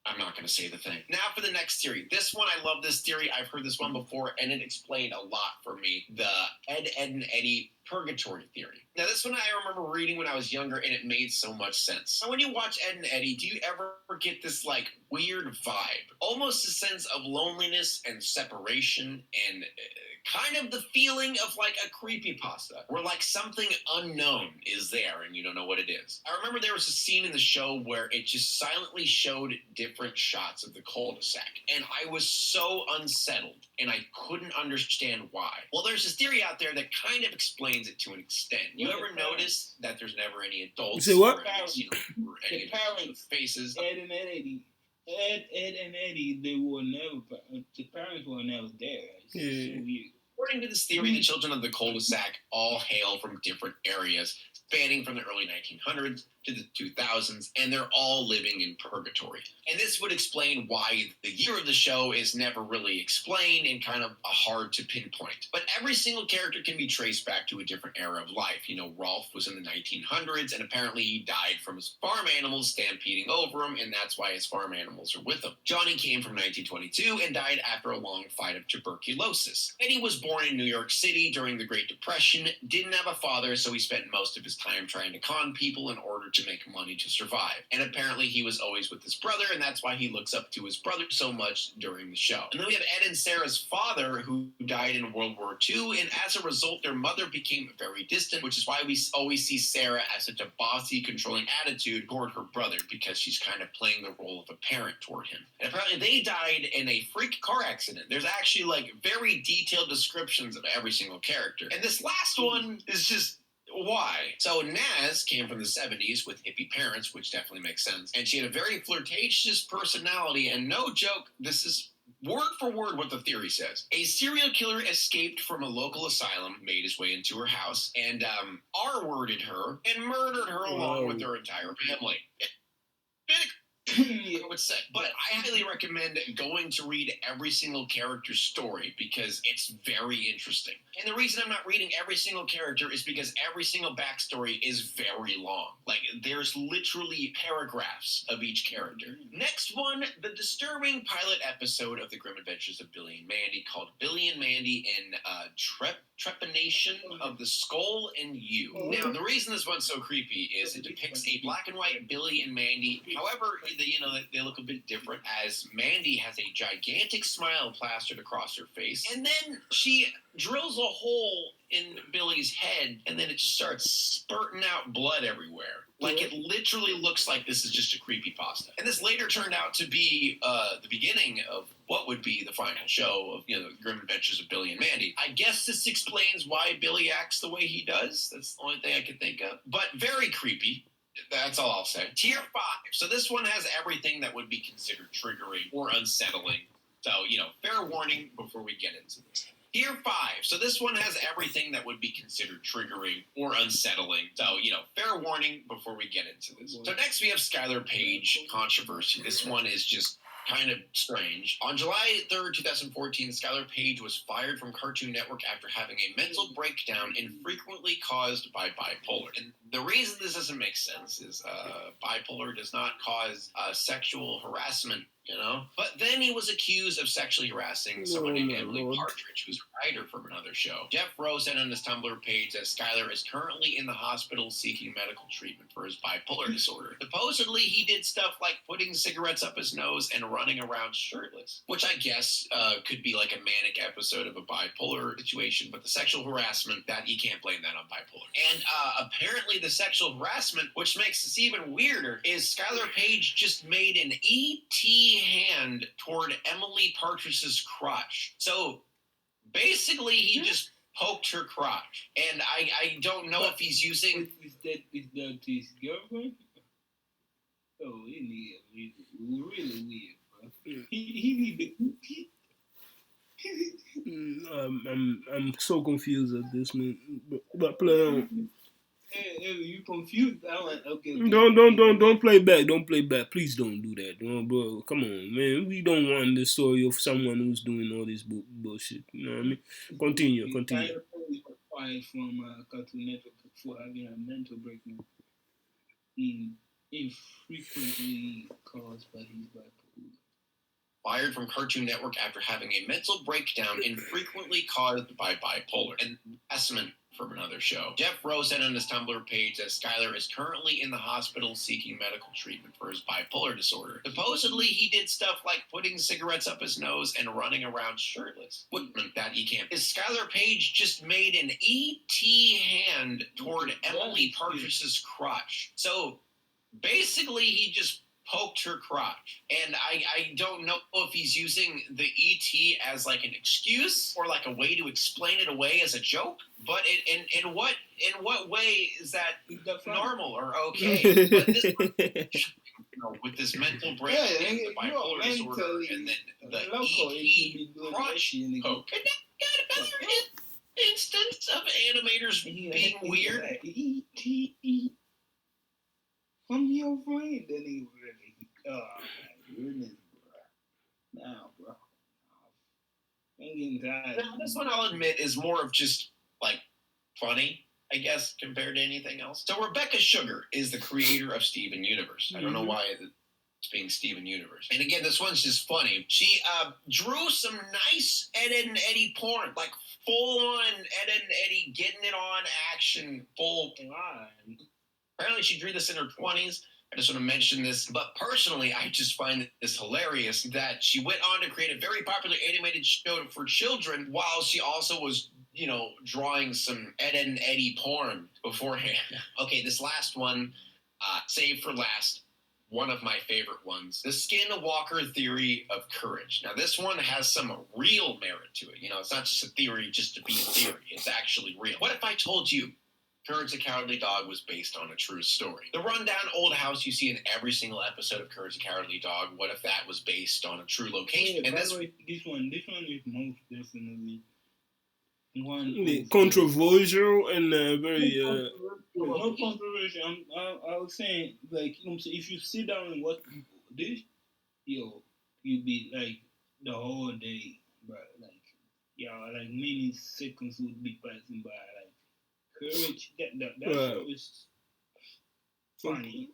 S17: I'm not going to say the thing. Now for the next theory. This one, I love this theory. I've heard this one before, and it explained a lot for me. The Ed, Edd and Eddy purgatory theory. Now this one I remember reading when I was younger, and it made so much sense. So when you watch Ed and Eddy, do you ever get this like weird vibe? Almost a sense of loneliness and separation and kind of the feeling of like a creepypasta, where like something unknown is there and you don't know what it is. I remember there was a scene in the show where it just silently showed different shots of the cul-de-sac, and I was so unsettled and I couldn't understand why. Well, there's this theory out there that kind of explains it to an extent. You ever notice that there's never any adults?
S3: Say what?
S17: Or any parents, faces.
S2: Ed and Eddy, they were never, the parents were never there. It's so weird.
S17: According to this theory, the children of the cul-de-sac all hail from different areas, spanning from the early 1900s to the 2000s, and they're all living in purgatory. And this would explain why the year of the show is never really explained and kind of hard to pinpoint. But every single character can be traced back to a different era of life. You know, Rolf was in the 1900s, and apparently he died from his farm animals stampeding over him, and that's why his farm animals are with him. Johnny came from 1922 and died after a long fight of tuberculosis. Eddie was born in New York City during the Great Depression, didn't have a father, so he spent most of his time trying to con people in order to make money to survive. And apparently he was always with his brother, and that's why he looks up to his brother so much during the show. And then we have Ed and Sarah's father, who died in World War II, and as a result, their mother became very distant, which is why we always see Sarah as such a bossy, controlling attitude toward her brother, because she's kind of playing the role of a parent toward him. And apparently they died in a freak car accident. There's actually like very detailed descriptions of every single character. And this last one is just why? So Naz came from the 70s with hippie parents, which definitely makes sense. And she had a very flirtatious personality, and no joke, this is word for word what the theory says. A serial killer escaped from a local asylum, made his way into her house, and R-worded her and murdered her along with her entire family. I would say. But I highly recommend going to read every single character's story, because it's very interesting. And the reason I'm not reading every single character is because every single backstory is very long. Like, there's literally paragraphs of each character. Next one, the disturbing pilot episode of The Grim Adventures of Billy and Mandy, called Billy and Mandy in
S4: Trepanation of the Skull and You. Now, the reason this one's so creepy is it depicts a black and white Billy and Mandy. However, they look a bit different, as Mandy has a gigantic smile plastered across her face, and then she drills a hole in Billy's head, and then it just starts spurting out blood everywhere. Like, it literally looks like this is just a creepypasta. And this later turned out to be the beginning of what would be the final show of, the Grim Adventures of Billy and Mandy. I guess this explains why Billy acts the way he does. That's the only thing I could think of. But very creepy. That's all I'll say. Tier 5. So this one has everything that would be considered triggering or unsettling. So, fair warning before we get into this. Tier 5. So this one has everything that would be considered triggering or unsettling. So, fair warning before we get into this. So next we have Skylar Page controversy. This one is just kind of strange. On July 3rd, 2014, Skylar Page was fired from Cartoon Network after having a mental breakdown infrequently caused by bipolar. And the reason this doesn't make sense is bipolar does not cause sexual harassment, But then he was accused of sexually harassing someone named Emily Partridge, who's a writer from another show. Jeff Rowe said on his Tumblr page that Skylar is currently in the hospital seeking medical treatment for his bipolar disorder. Supposedly, he did stuff like putting cigarettes up his nose and running around shirtless, which I guess could be like a manic episode of a bipolar situation, but the sexual harassment, that you can't blame that on bipolar. And apparently the sexual harassment, which makes this even weirder, is Skylar Page just made an E.T. hand toward Emily Partridge's crotch. So basically he just poked her crotch. And I don't know if he's using...
S2: Is that his girlfriend? Oh, he really weird, bro. He
S3: I'm so confused at this, man. But play on.
S2: Hey, you confused? Okay.
S3: Don't play back. Don't play back. Please don't do that, bro. Come on, man. We don't want the story of someone who's doing all this bullshit. You know what I mean? Continue.
S2: Fired from Cartoon Network for having a mental breakdown. Infrequently caused by his bipolar.
S4: Fired from Cartoon Network after having a mental breakdown infrequently caused by bipolar. And harassment from another show. Jeff Rowe said on his Tumblr page that Skylar is currently in the hospital seeking medical treatment for his bipolar disorder. Supposedly, he did stuff like putting cigarettes up his nose and running around shirtless. That he can't. Is Skylar Page just made an E.T. hand toward Emily Partridge's crotch? So basically, he just poked her crotch. And I don't know if he's using the E.T. as like an excuse or like a way to explain it away as a joke. But in what way is that normal or okay? But this, with this mental breakdown, the bipolar disorder, and then the E.T. crotch poke. And that got another instance of animators being weird.
S2: E.T. from your friend, then he really, goodness, bro. Now, bro. I'm getting tired.
S4: Now, this one I'll admit is more of just like funny, I guess, compared to anything else. So Rebecca Sugar is the creator of Steven Universe. I don't know why it's being Steven Universe. And again, this one's just funny. She drew some nice Ed, Edd n Eddy porn, like full-on Ed, Edd n Eddy, getting it on action, full time. Apparently, she drew this in her 20s. I just want to mention this. But personally, I just find this hilarious that she went on to create a very popular animated show for children while she also was, drawing some Ed, Edd n Eddy porn beforehand. Okay, this last one, saved for last. One of my favorite ones, the Skinwalker theory of courage. Now, this one has some real merit to it. It's not just a theory just to be a theory. It's actually real. What if I told you Courage the Cowardly Dog was based on a true story? The rundown old house you see in every single episode of Courage the Cowardly Dog, what if that was based on a true location?
S2: Yeah,
S4: and
S2: this one is most definitely one
S3: controversial and very
S2: no controversial. I was saying, like, if you sit down and watch this, you'll be like the whole day, bro. Like many seconds would be passing by. Like Courage, that show is funny.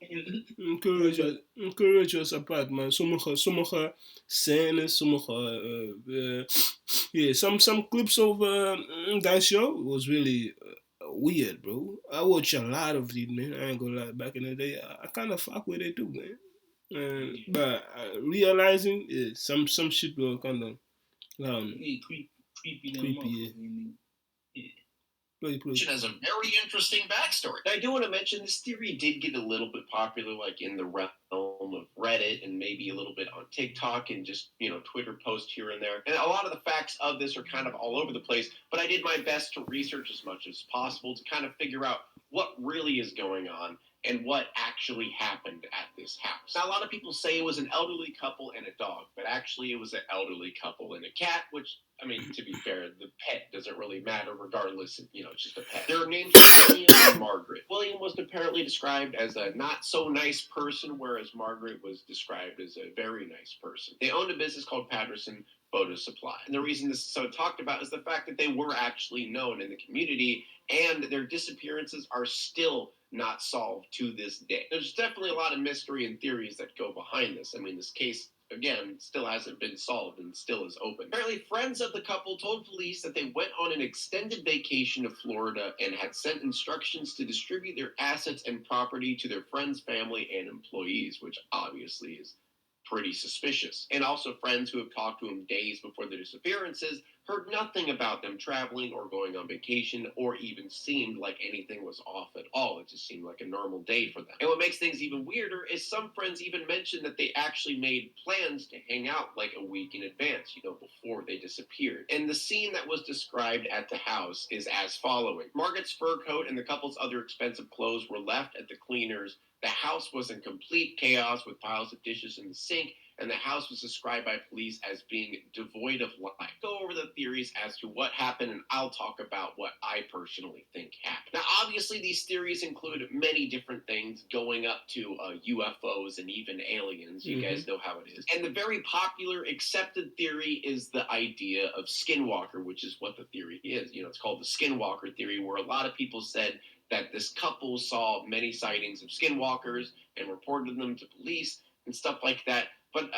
S3: Encourage us apart, man. Sommige scènes, some clips of that show was really weird, bro. I watch a lot of it, man. I ain't gonna lie. Back in the day, I kind of fuck with it too, man. But realizing some shit were kind of
S2: Creepy.
S17: Has a very interesting backstory. I do want to mention this theory did get a little bit popular, like in the realm of Reddit and maybe a little bit on TikTok and just, Twitter posts here and there. And a lot of the facts of this are kind of all over the place, but I did my best to research as much as possible to kind of figure out what really is going on and what actually happened at this house. Now, a lot of people say it was an elderly couple and a dog, but actually it was an elderly couple and a cat, which, I mean, to be fair, the pet doesn't really matter regardless of, it's just a pet. Their names are William and Margaret. William was apparently described as a not-so-nice person, whereas Margaret was described as a very nice person. They owned a business called Patterson Photo Supply. And the reason this is so talked about is the fact that they were actually known in the community, and their disappearances are still not solved to this day. There's definitely a lot of mystery and theories that go behind this. I mean, this case, again, still hasn't been solved and still is open. Apparently, friends of the couple told police that they went on an extended vacation to Florida and had sent instructions to distribute their assets and property to their friends, family, and employees, which obviously is pretty suspicious. And also friends who have talked to him days before their disappearances heard nothing about them traveling or going on vacation or even seemed like anything was off at all. It just seemed like a normal day for them. And what makes things even weirder is some friends even mentioned that they actually made plans to hang out like a week in advance, before they disappeared. And the scene that was described at the house is as following. Margaret's fur coat and the couple's other expensive clothes were left at the cleaners. The house was in complete chaos with piles of dishes in the sink, and the house was described by police as being devoid of life. Go over the theories as to what happened, and I'll talk about what I personally think happened. Now, obviously, these theories include many different things going up to UFOs and even aliens. You guys know how it is. And the very popular accepted theory is the idea of skinwalker, which is what the theory is. It's called the skinwalker theory, where a lot of people said that this couple saw many sightings of skinwalkers and reported them to police and stuff like that. But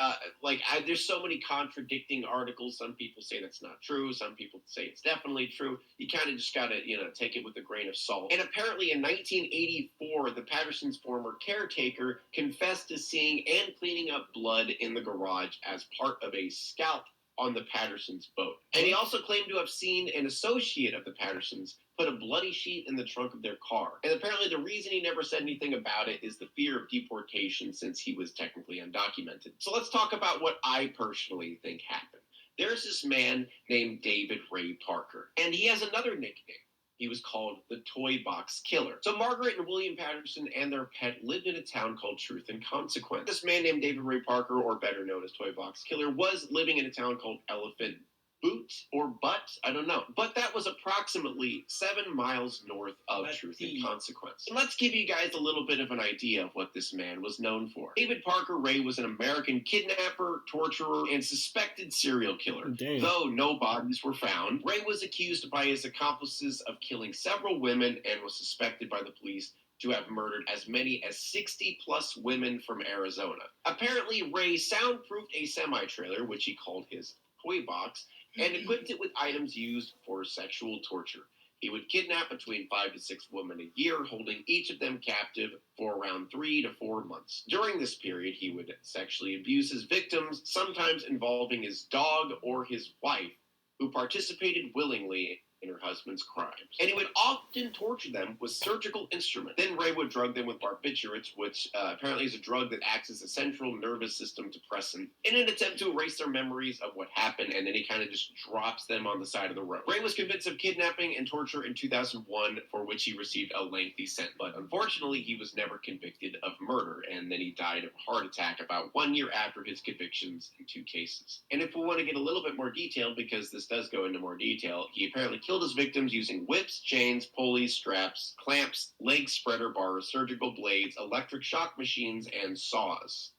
S17: there's so many contradicting articles. Some people say that's not true. Some people say it's definitely true. You kind of just got to, take it with a grain of salt. And apparently in 1984, the Pattersons' former caretaker confessed to seeing and cleaning up blood in the garage as part of a scalp on the Pattersons' boat. And he also claimed to have seen an associate of the Pattersons put a bloody sheet in the trunk of their car. And apparently the reason he never said anything about it is the fear of deportation, since he was technically undocumented. So let's talk about what I personally think happened. There's this man named David Ray Parker, and he has another nickname. He was called the Toy Box Killer. So Margaret and William Patterson and their pet lived in a town called Truth and Consequence. This man named David Ray Parker, or better known as Toy Box Killer, was living in a town called Elephant Boot or Butt, I don't know. But that was approximately 7 miles north of Truth and Consequence. And let's give you guys a little bit of an idea of what this man was known for. David Parker Ray was an American kidnapper, torturer, and suspected serial killer. Though no bodies were found, Ray was accused by his accomplices of killing several women and was suspected by the police to have murdered as many as 60-plus women from Arizona. Apparently, Ray soundproofed a semi-trailer, which he called his toy box, and equipped it with items used for sexual torture. He would kidnap between 5 to 6 women a year, holding each of them captive for around 3 to 4 months. During this period, he would sexually abuse his victims, sometimes involving his dog or his wife, who participated willingly in her husband's crimes. And he would often torture them with surgical instruments. Then Ray would drug them with barbiturates, which apparently is a drug that acts as a central nervous system depressant, in an attempt to erase their memories of what happened, and then he kind of just drops them on the side of the road. Ray was convicted of kidnapping and torture in 2001, for which he received a lengthy sentence. But unfortunately, he was never convicted of murder, and then he died of a heart attack about 1 year after his convictions in 2 cases. And if we want to get a little bit more detailed, because this does go into more detail, he apparently killed his victims using whips, chains, pulleys, straps, clamps, leg spreader bars, surgical blades, electric shock machines, and saws.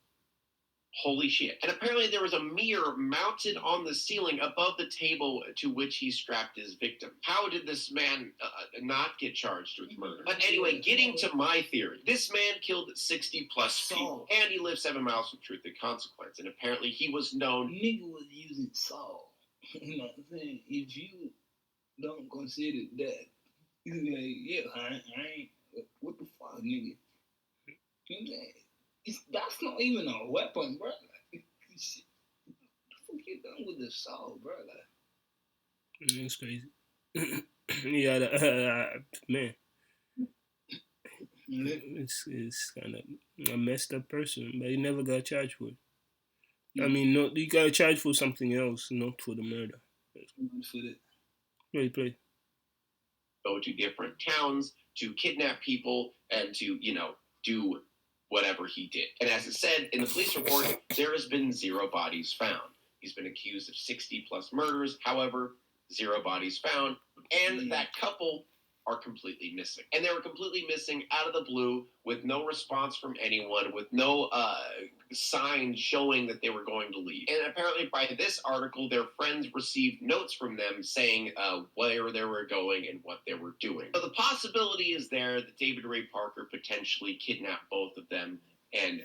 S17: Holy shit. And apparently there was a mirror mounted on the ceiling above the table to which he strapped his victim. How did this man
S4: not get charged with murder. But anyway, getting to my theory. This man killed 60 plus people, and he lived 7 miles from Truth and Consequence, and apparently he was known...
S2: Nigga was using Saul. You know what I'm saying? If you don't consider that, you be like, yeah, I ain't, what the fuck, nigga? You know what I'm saying? That's not even a weapon, bro. Like, shit. What the fuck you done with the Saul, bro? Like,
S3: it's crazy. Yeah, man. It's kind of a messed up person, but he never got charged for it. I mean, no, he got charged for something else, not for the murder. Play.
S4: Go to different towns to kidnap people and to, do whatever he did. And as it said in the police report, there has been 0 bodies found. He's been accused of 60 plus murders. However, 0 bodies found. And that couple are completely missing. And they were completely missing out of the blue with no response from anyone, with no sign showing that they were going to leave. And apparently by this article, their friends received notes from them saying where they were going and what they were doing. So the possibility is there that David Ray Parker potentially kidnapped both of them and,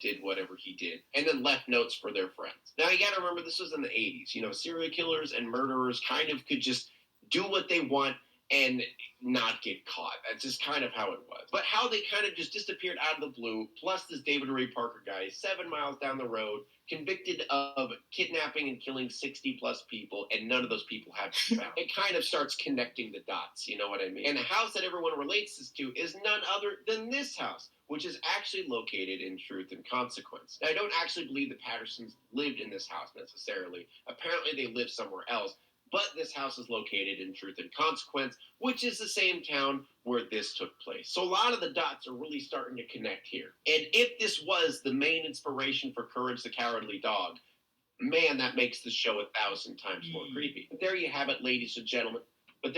S4: did whatever he did, and then left notes for their friends. Now, you gotta remember, this was in the 80s. Serial killers and murderers kind of could just do what they want and not get caught. That's just kind of how it was. But how they kind of just disappeared out of the blue, plus this David Ray Parker guy, 7 miles down the road, convicted of kidnapping and killing 60 plus people, and none of those people have been found. It kind of starts connecting the dots, you know what I mean? And the house that everyone relates this to is none other than this house, which is actually located in Truth and Consequence. Now, I don't actually believe the Pattersons lived in this house necessarily. Apparently, they lived somewhere else. But this house is located in Truth and Consequence, which is the same town where this took place. So a lot of the dots are really starting to connect here. And if this was the main inspiration for Courage the Cowardly Dog, man, that makes the show 1,000 times more creepy. But there you have it, ladies and gentlemen. That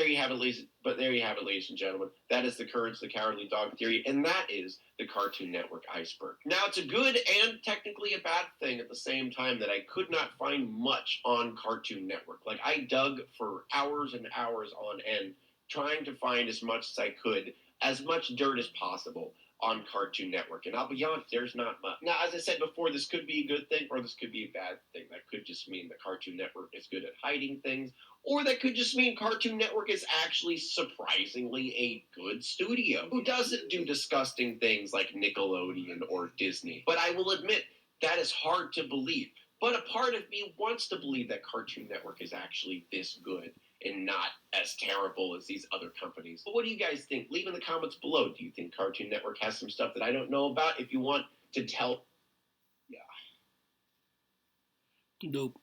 S4: is the Courage the Cowardly Dog theory, and that is the Cartoon Network iceberg. Now, it's a good and technically a bad thing at the same time that I could not find much on Cartoon Network. Like, I dug for hours and hours on end, trying to find as much as I could, as much dirt as possible on Cartoon Network. And I'll be honest, there's not much. Now, as I said before, this could be a good thing, or this could be a bad thing. That could just mean the Cartoon Network is good at hiding things, or that could just mean Cartoon Network is actually surprisingly a good studio who doesn't do disgusting things like Nickelodeon or Disney. But I will admit, that is hard to believe. But a part of me wants to believe that Cartoon Network is actually this good and not as terrible as these other companies. But what do you guys think? Leave in the comments below. Do you think Cartoon Network has some stuff that I don't know about? If you want to tell...
S3: Yeah. Dope.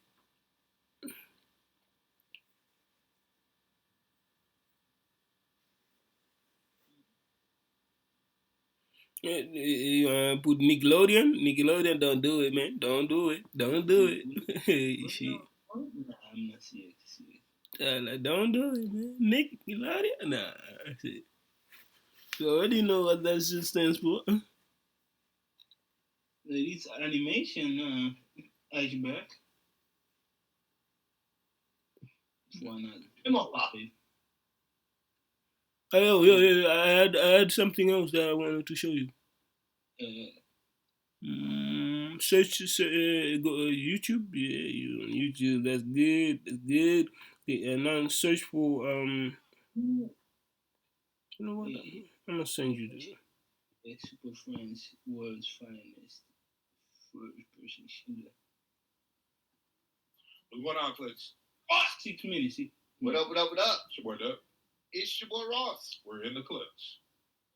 S3: Put Nickelodeon. Nickelodeon, don't do it, man. Don't do it. Shit.
S2: I'm not serious.
S3: Like, don't do it, man. Nickelodeon? Nah. Shit. You already know what that shit stands for.
S2: This animation, iceberg. Why not?
S5: Come on, Pop.
S3: Oh, yeah. I had something else that I wanted to show you. Search go YouTube. Yeah, you on YouTube. That's good. And now search for You know what? I'm gonna send you this.
S2: Super Friends, world's finest first-person shooter.
S9: What's going on, Clutch?
S2: 6 minutes.
S9: What up? It's your boy Dub. It's your boy Ross. We're in the clutch.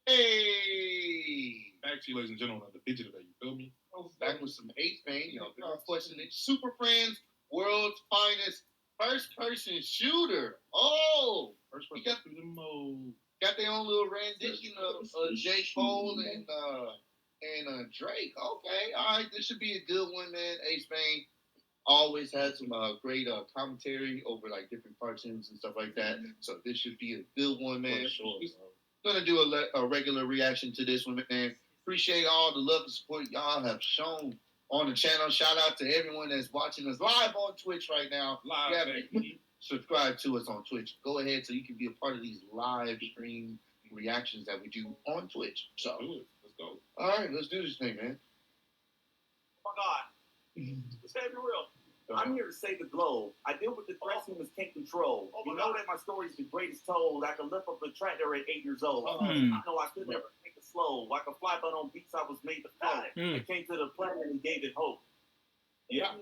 S9: Hey! Back to you, ladies and gentlemen, on the digital day. You feel me? Back with some Ace Bane. Unfortunately, Super Friends, world's finest first-person shooter. Oh! First-person shooter mode. Got their own little rendition of J. Cole and Drake. Okay, all right. This should be a good one, man. Ace Bane always has some great commentary over like different cartoons and stuff like that. So this should be a good one, man. Sure, gonna do a regular reaction to this one, man. Appreciate all the love and support y'all have shown on the channel. Shout out to everyone that's watching us live on Twitch right now. subscribe to us on Twitch. Go ahead so you can be a part of these live stream reactions that we do on Twitch. So
S24: let's go.
S9: All right, let's do this thing, man.
S18: Oh my God. Let's be real. I'm here to save the globe. I deal with the threats humans can't control. You know that my story is the greatest told. I can lift up a tractor at 8 years old. I know I could never take it slow. Like a fly, but on beats I was made to flow. I came to the planet and gave it hope. Yeah.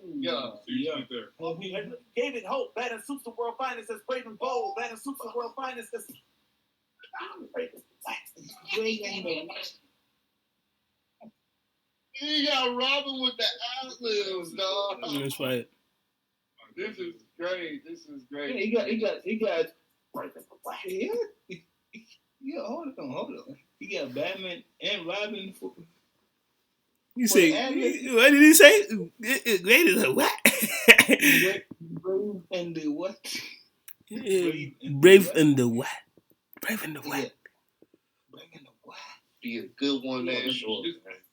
S18: Gave it hope. That and suits the world finest as brave and bold. That and suits the world finest as
S9: You got Robin with the ad-libs, dog.
S3: That's right.
S9: This is great. This is great.
S2: Yeah, he got. Yeah, hold on. He got Batman and Robin for.
S3: You say, what did he say? Greater than what?
S2: Brave and the what?
S3: Brave and the what? Brave and the what?
S9: Be a good one, man.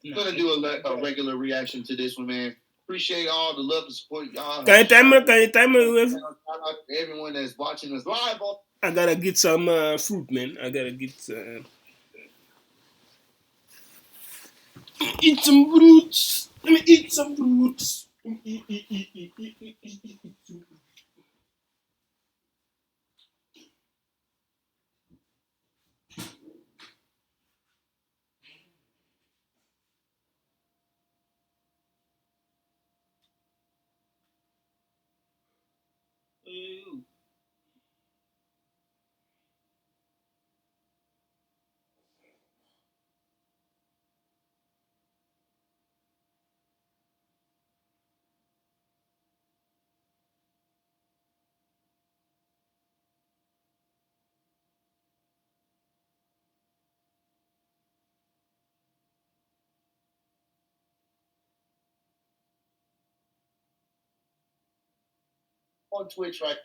S9: I'm gonna do a regular reaction to this one, man. Appreciate all the love and support y'all.
S3: Can you timer? With?
S9: Shout out to everyone that's watching us live.
S3: I gotta get some fruit, man. I gotta get. Eat some fruits. Let me eat some fruits.
S9: On Twitch, right?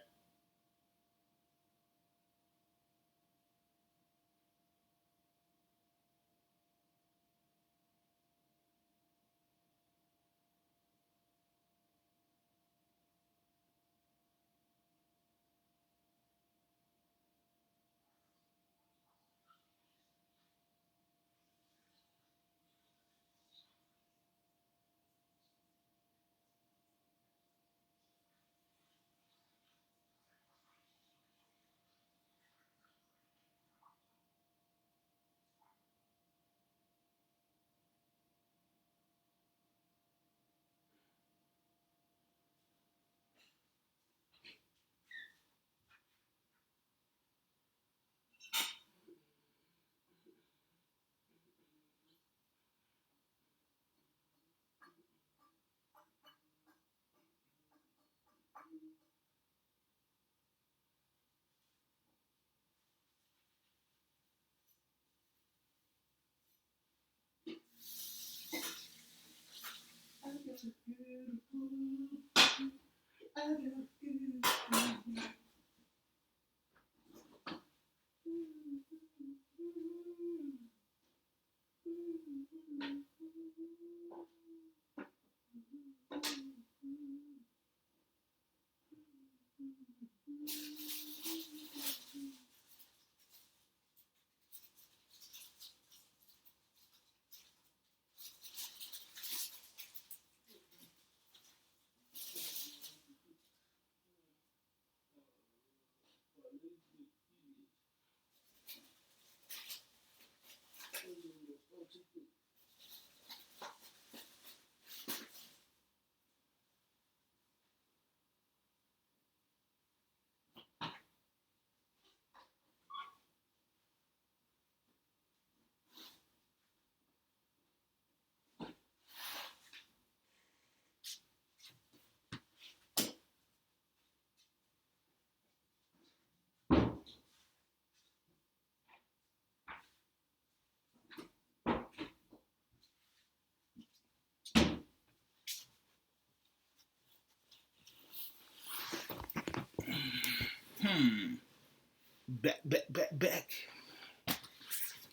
S3: Back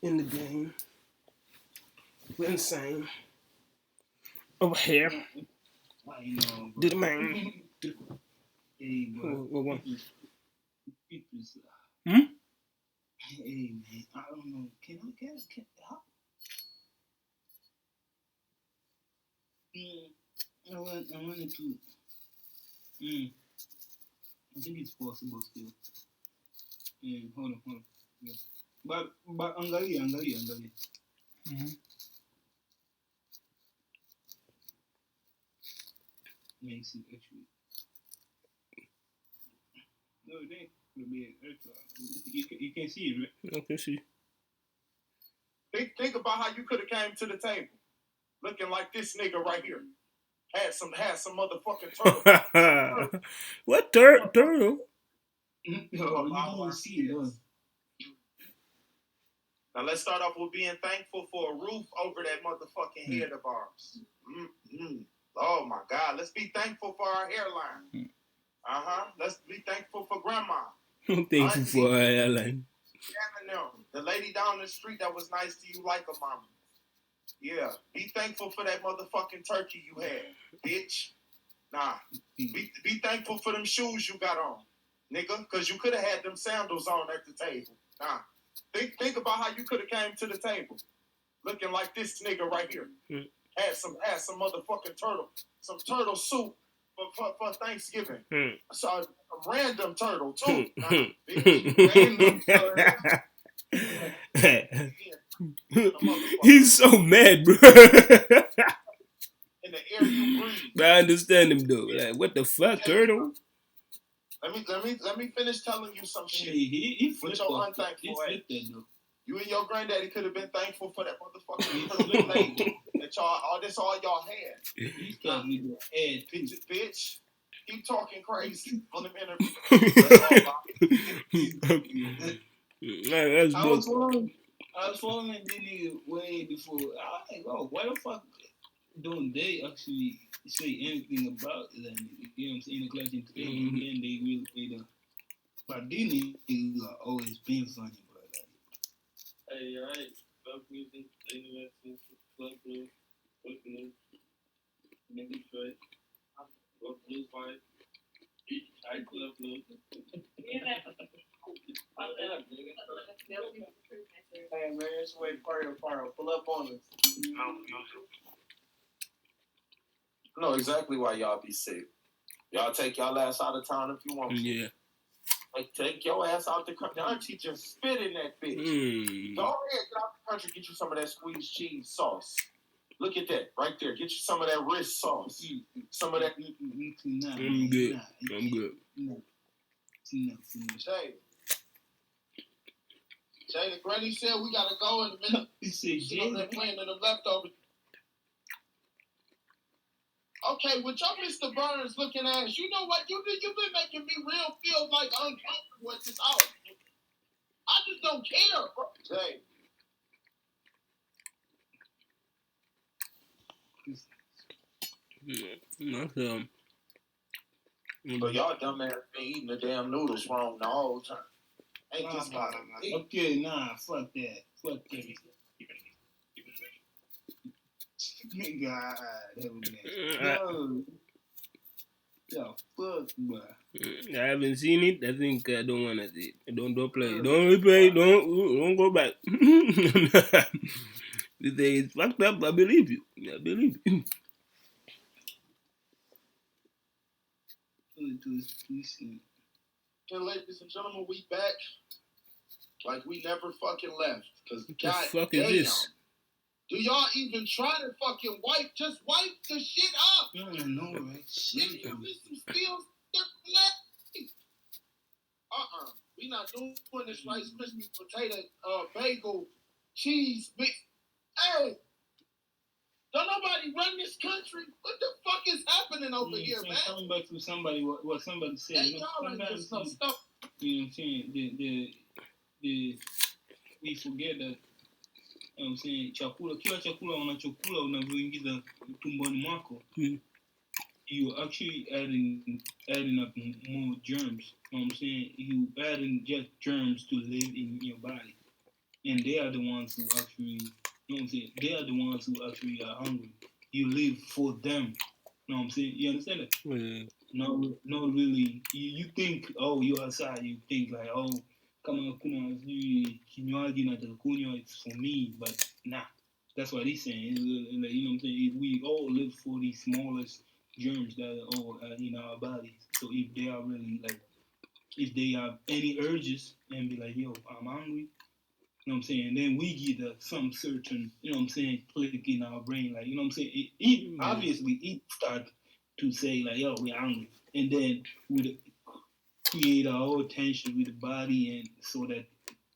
S3: in the game. We're insane. Over here. Do the man. What one?
S2: It was,
S3: Hmm?
S2: hey man, I don't know. Can how? I wanted to. I think it's possible still. Hold on. Yeah. But angalia.
S3: Mm-hmm.
S2: Makes it actually. No, it ain't gonna be extra. You can see it, right?
S3: I can see.
S5: Think about how you could have came to the table, looking like this nigga right here. Had some motherfucking turtle.
S3: What turtle?
S2: No, you don't see it.
S5: Now let's start off with being thankful for a roof over that motherfucking head of ours. Oh my God, let's be thankful for our hairline. Let's be thankful for grandma.
S3: Thankful for our airline.
S5: The lady down the street that was nice to you like a mama. Yeah, be thankful for that motherfucking turkey you had, bitch. Nah, be thankful for them shoes you got on, nigga, because you could have had them sandals on at the table. Nah, think about how you could have came to the table, looking like this nigga right here. Had some motherfucking turtle soup for Thanksgiving. So a random turtle too. Random turtle.
S3: He's so mad, bro.
S5: In the air you breathe.
S3: But I understand him though. Like, what the fuck, turtle?
S5: Let me finish telling you some shit.
S2: He
S5: with your unthankful ass. You and your granddaddy could have been thankful for that motherfucking lady that all y'all had. Bitch. Keep talking crazy on them interviews.
S2: I was following this nigga way before. I was like, oh, why the fuck don't they actually say anything about that nigga? You know what I'm saying? In the collection today, and then they will say the. But these niggas are always been funny, bro.
S14: Hey, alright. Love music, Club Blue, what's new? Detroit. Club Blue's fine. I Club Blue.
S5: Hey man, it's way party. Pull up on us. I know exactly why y'all be sick. Y'all take y'all ass out of town if you want to.
S3: Yeah.
S5: Like, take your ass out the country. Auntie just spit in that bitch. Go ahead, get out the country, get you some of that squeezed cheese sauce. Look at that, right there. Get you some of that wrist sauce. Some of that.
S3: I'm good.
S5: Jay, the granny said we gotta go in a minute. She know they're playing in the leftovers. Okay, with your Mr. Burns looking ass, you know what? You've been making me real feel like uncomfortable at this hour. I just don't care, bro. Jay. But y'all dumb ass been eating the damn noodles wrong the whole time. Ain't this about it?
S2: Okay, nah, fuck that. Fuck that. God, yo, fuck, bro.
S3: I haven't seen it. I think I don't want to see it. Don't play. Don't replay. Don't go back. You say it's fucked up. I believe you.
S5: Ladies and gentlemen, we back like we never fucking left. Cause
S3: what
S5: God
S3: the fuck
S5: damn,
S3: is this?
S5: do y'all even try to fucking wipe the shit up?
S2: I know, right?
S5: Shit, you need some skills. We not doing this Rice Krispie potato bagel cheese mix. Hey, don't nobody run this country. What the fuck is happening over here, man?
S2: Coming back to somebody, what somebody said.
S5: Hey, y'all ain't just some stuff.
S2: You know what I'm saying? We forget that. You know what I'm saying? Kila chakula unachokula unavyoingiza tumboni mwako. You actually adding up more germs. You know what I'm saying? You adding just germs to live in your body. And they are the ones who actually, you know what I'm saying? They are the ones who actually are hungry. You live for them. You know what I'm saying? You understand that?
S3: Yeah.
S2: not really. You think, oh, you outside. You think like, oh, kama kuna kinywaji natakunywa, it's for me, but nah. That's what he's saying. Like, you know what I'm saying? We all live for these smallest germs that are all in our bodies. So if they are really like, if they have any urges and be like, yo, I'm hungry, you know what I'm saying? Then we get some certain, you know what I'm saying, click in our brain, like, you know what I'm saying? Obviously, it start to say like, yo, we're hungry, and then we create our whole tension with the body, and so that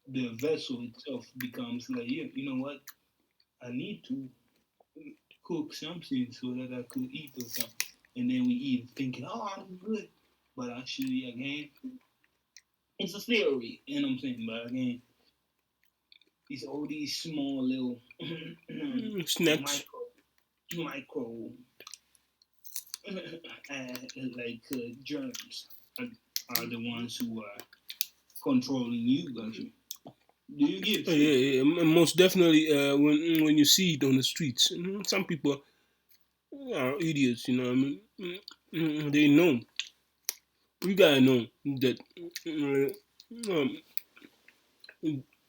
S2: the vessel itself becomes like, yeah, you know what? I need to cook something so that I could eat or something, and then we eat thinking, oh, I'm good, but actually, again, it's a theory, you know what I'm saying? But again, it's all these small little
S3: snacks.
S2: micro germs are the ones who are controlling you, actually. Do you get it?
S3: Yeah, most definitely. When you see it on the streets, some people are idiots. You know what I mean? They know. You gotta know that.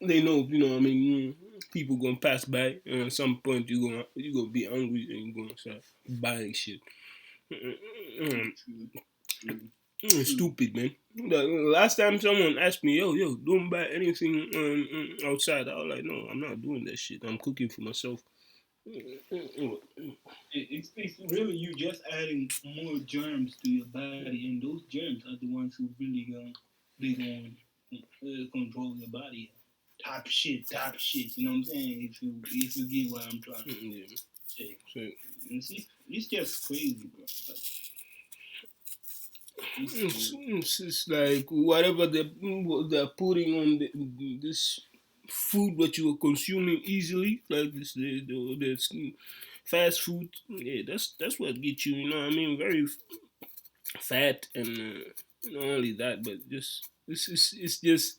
S3: They know. You know what I mean? People gonna pass by, and at some point you gonna be hungry and you gonna start buying shit. Stupid, man. The last time someone asked me, yo, don't buy anything outside, I was like, no, I'm not doing that shit. I'm cooking for myself.
S2: It's really you just adding more germs to your body, and those germs are the ones who really gonna control your body. Top shit. You know what I'm saying? If you get what I'm trying to say. And see, it's just crazy, bro.
S3: It's like whatever they're putting on this food that you are consuming easily, like this the fast food. Yeah, that's what gets you. You know what I mean? Very fat, and not only that, but just it's just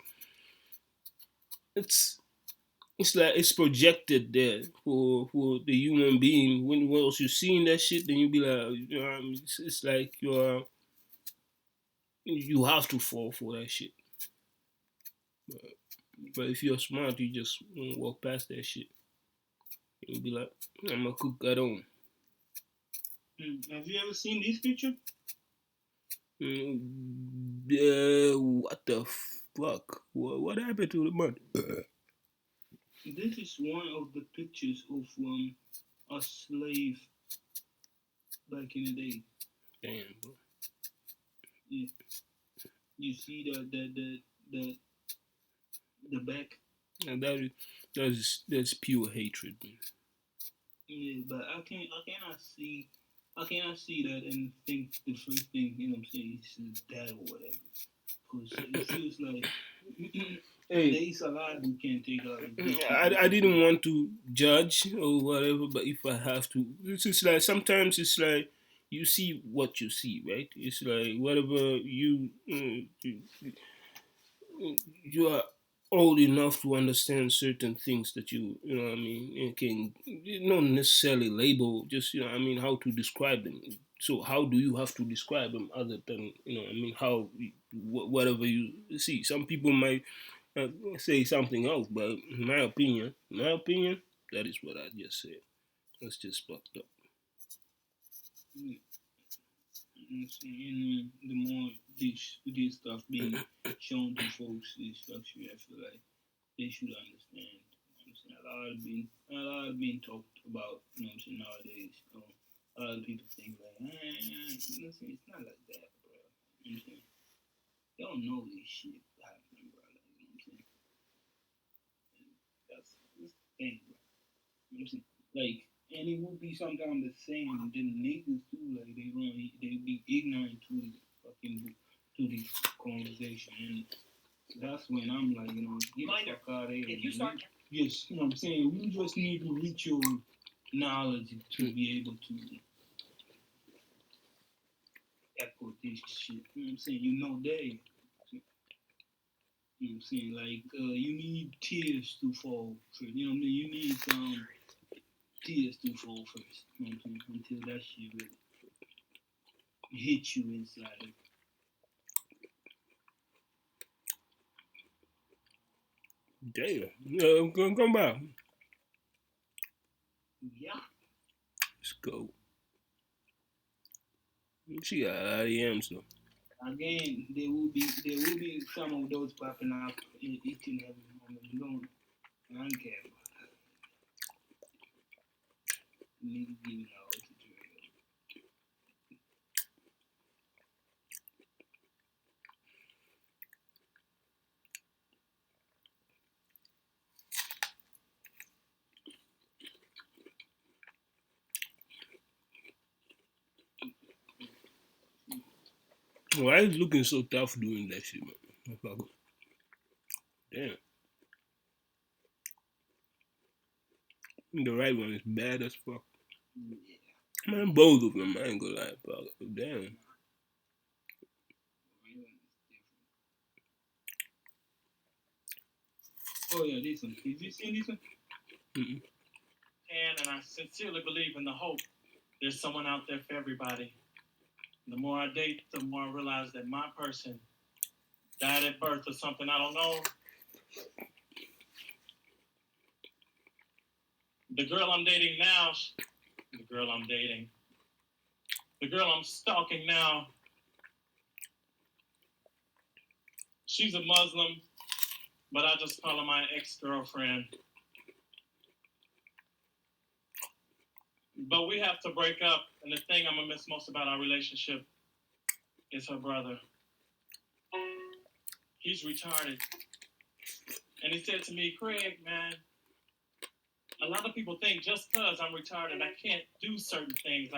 S3: it's like it's projected there for the human being. When once you seeing that shit, then you be like, you know, it's like you have to fall for that shit. But if you're smart, you just walk past that shit. You'll be like, I'm gonna cook at home.
S2: Have you ever seen this picture?
S3: What the fuck? What happened to the money?
S2: This is one of the pictures of a slave back in the day.
S3: Damn, bro.
S2: Yeah. You see the back?
S3: And that's pure hatred, man.
S2: Yeah, but I cannot see that and think the first thing, you know what I'm saying, is that or whatever. Because it feels like there's a lot we can't take out.
S3: I didn't want to judge or whatever, but if I have to, it's just like sometimes it's like you see what you see, right? It's like whatever you are old enough to understand certain things that you know what I mean, you can not necessarily label, just you know what I mean, how to describe them. So how do you have to describe them other than you know what I mean, how whatever you see? Some people might say something else, but in my opinion, that is what I just said. That's just fucked up.
S2: And the more this stuff being shown to folks, this structure, I feel like they should understand. You know what I'm saying? A lot of being talked about. You know what I'm saying, nowadays. A lot of people think like, listen, it's not like that, bro. You know what I'm saying? They don't know this shit happening, bro. Like, you know what I'm saying? And that's the thing, bro. You know what I'm saying? Like, and it would be sometimes the same. And then niggas too, like they be ignorant to the conversation, and that's when I'm like, you know, get the fuck out of here. If you start, yes, you know what I'm saying. You just need to reach your knowledge to be able to echo this shit. You know what I'm saying? You know that. You know what I'm saying? Like you need tears to fall first. You know what I mean? You need tears to fall first. You know what I'm saying? Until that shit really hit you inside.
S3: Damn. Come back.
S2: Yeah.
S3: Let's go. She got a lot of yams though.
S2: Again, there will be some of those popping up in each and every moment. I don't care about that. Nigga giving out to do.
S3: Why is looking so tough doing that shit, man? Damn. The right one is bad as fuck.
S2: Yeah.
S3: Man, both of them, I ain't gonna lie, fuck. Damn.
S2: Oh yeah, this one. Did you see this one?
S3: Mm-mm.
S19: And I sincerely believe in the hope there's someone out there for everybody. The more I date, the more I realize that my person died at birth or something, I don't know. The girl I'm dating now, the girl I'm stalking now, she's a Muslim, but I just call her my ex-girlfriend. But we have to break up, and the thing I'm gonna miss most about our relationship is her brother. He's retarded. And he said to me, Craig, man, a lot of people think just because I'm retarded, I can't do certain things.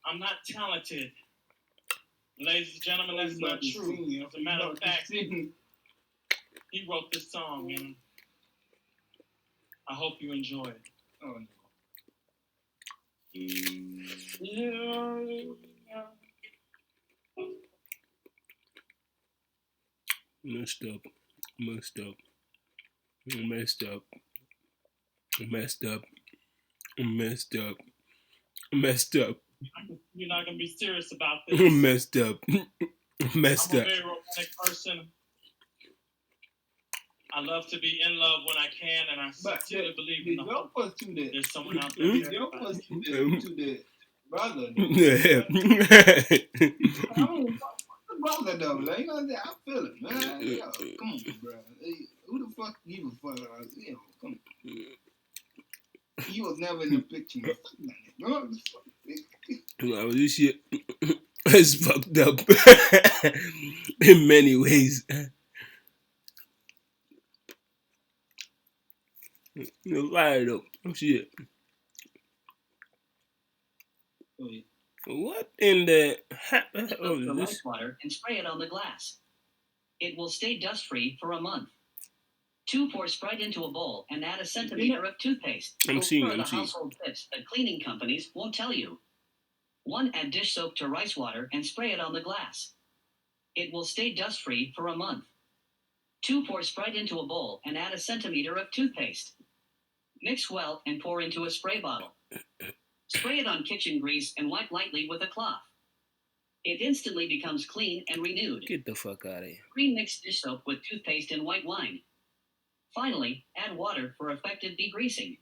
S19: I'm not talented. Ladies and gentlemen, that's not true. As a matter of fact, he wrote this song, and I hope you enjoy it.
S2: Oh, no.
S3: Messed up. Messed up. Messed up. Messed up. Messed up. Messed up.
S19: You're not gonna be serious about this.
S3: Messed up. Messed
S19: I'm a
S3: up.
S19: very romantic person. I love to be in love when I can, and I sincerely believe in the hope there's someone out there.
S2: Did your first to the brother?
S3: Yeah.
S2: I mean, the brother though, like, you know what I'm saying? I feel it, man. Yo, come on, bro. Hey, who the fuck give a fuck? Yo, come on. He was never in the picture. No,
S3: Well, this shit is fucked up in many ways. You're right though. Shit. What in the
S12: Soak the rice water and spray it on the glass. It will stay dust-free for a month. 2, pour Sprite into a bowl and add a centimeter of toothpaste.
S3: I'm seeing.
S12: The household tips that cleaning companies won't tell you. 1, add dish soap to rice water and spray it on the glass. It will stay dust-free for a month. 2, pour Sprite into a bowl and add a centimeter of toothpaste. Mix well and pour into a spray bottle. Spray it on kitchen grease and wipe lightly with a cloth. It instantly becomes clean and renewed.
S3: Get the fuck out of here.
S12: Green mixed dish soap with toothpaste and white wine. Finally, add water for effective degreasing.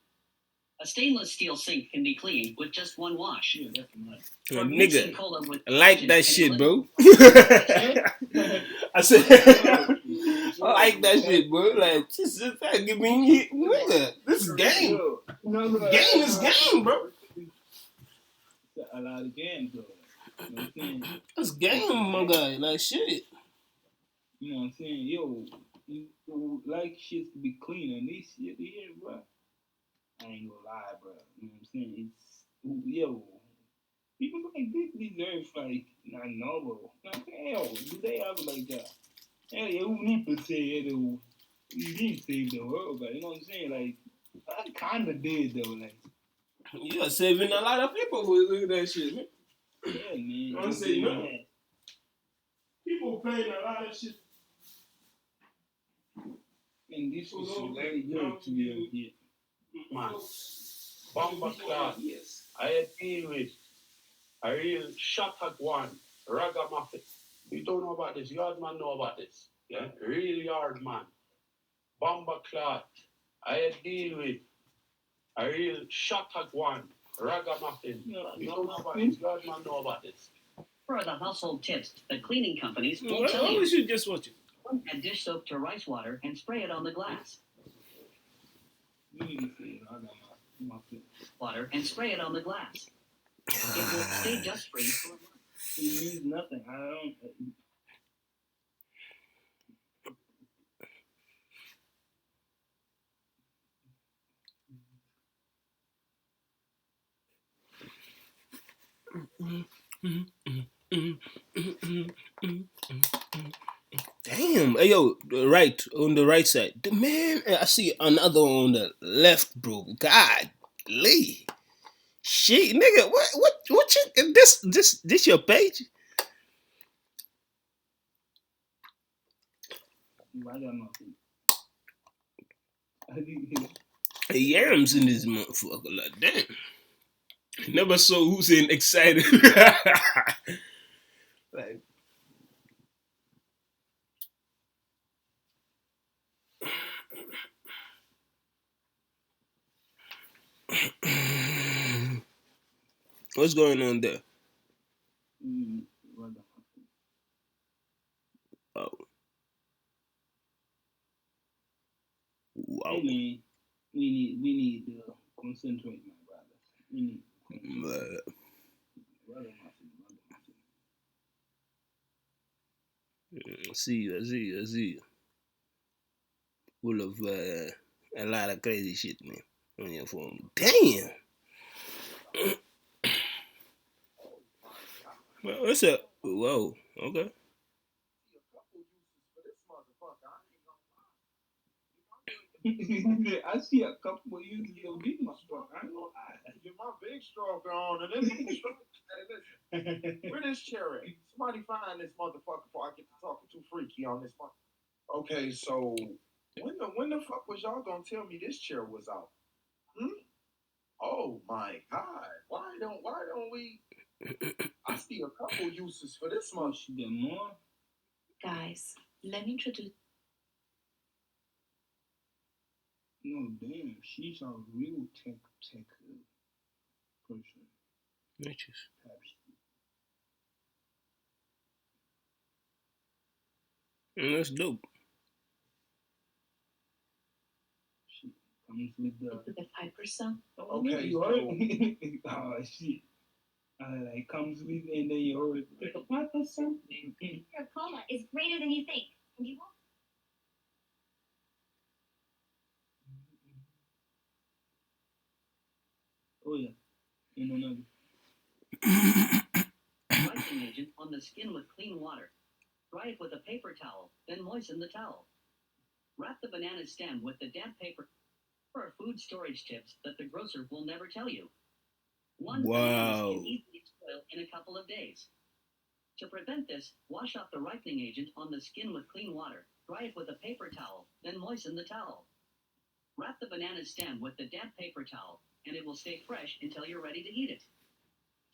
S12: A stainless steel sink can be cleaned with just 1 wash.
S3: Nigga, I like that shit, bro. I said, I like that shit, bro. Like, just give me, nigga, this is game. Game is game, bro.
S2: A lot of games, though. You know what I'm saying?
S3: That's game, my guy. Like, shit.
S2: You know what I'm saying? Yo, you like shit to be clean, and this shit here, bro. I ain't gonna lie, bro. You know what I'm saying? It's, yo, people like this deserve, like, not noble. You know what I'm saying? Yo, do they have like that? Hell yeah, who need to say it, though? You didn't save the world, but you know what I'm saying? Like, I kinda did, though, like.
S3: You're saving a lot of people with that shit, man.
S2: Yeah, man.
S3: I'm saying, no. People paying a lot of shit.
S2: And this is very good to be here.
S18: Bomba class. Yes. I agree with
S14: A real shattered one. Ragamuffin. You don't know about this. Yardman know about this. Yeah? Real yardman. Bomber clot. I deal with a real shattered one. Ragamuffin. You don't know about this. Yardman know about this.
S12: For the household tips that cleaning companies
S3: Why
S12: won't tell you.
S3: was you just watching?
S12: Add dish soap to rice water and spray it on the glass. Water and spray it on the glass. It will stay dust free for a month.
S2: It means nothing. I don't.
S3: Damn, hey yo, right on the right side. Man, I see another one on the left, bro. God, Lee, shit, nigga, what you this your page?
S2: Ragamuffin.
S3: Yams in this motherfucker, like damn. Never saw Hussein excited. Like. What's going on there? Oh. Wow.
S2: Hey, we need to concentrate, my brother. We need.
S3: I see you. Full of a lot of crazy shit, man, on your phone. Damn. Well, what's up? Whoa. Okay.
S2: I see a couple of you little big motherfucker. I ain't gonna lie.
S5: Get my big stroker on and then where this chair at? Somebody find this motherfucker before I get to talking too freaky on this one. Okay, so when the fuck was y'all gonna tell me this chair was out? Oh my god. Why don't we I see a couple uses for this one.
S2: More.
S7: Guys, let me introduce.
S2: No, damn, she's a real tech person.
S3: Bitches. That's dope.
S2: She comes with
S7: the 5%.
S5: Okay,
S2: oh shit. It comes with and then you already take a 5%.
S11: Your coma is greater than you think, and you won't.
S2: Oh yeah.
S12: Wiping agent on the skin with clean water. Dry it with a paper towel, then moisten the towel. Wrap the banana stem with the damp paper. There are food storage tips that the grocer will never tell you. One banana can easily spoil in a couple of days. To prevent this, wash off the ripening agent on the skin with clean water. Dry it with a paper towel, then moisten the towel. Wrap the banana stem with the damp paper towel, and it will stay fresh until you're ready to eat it.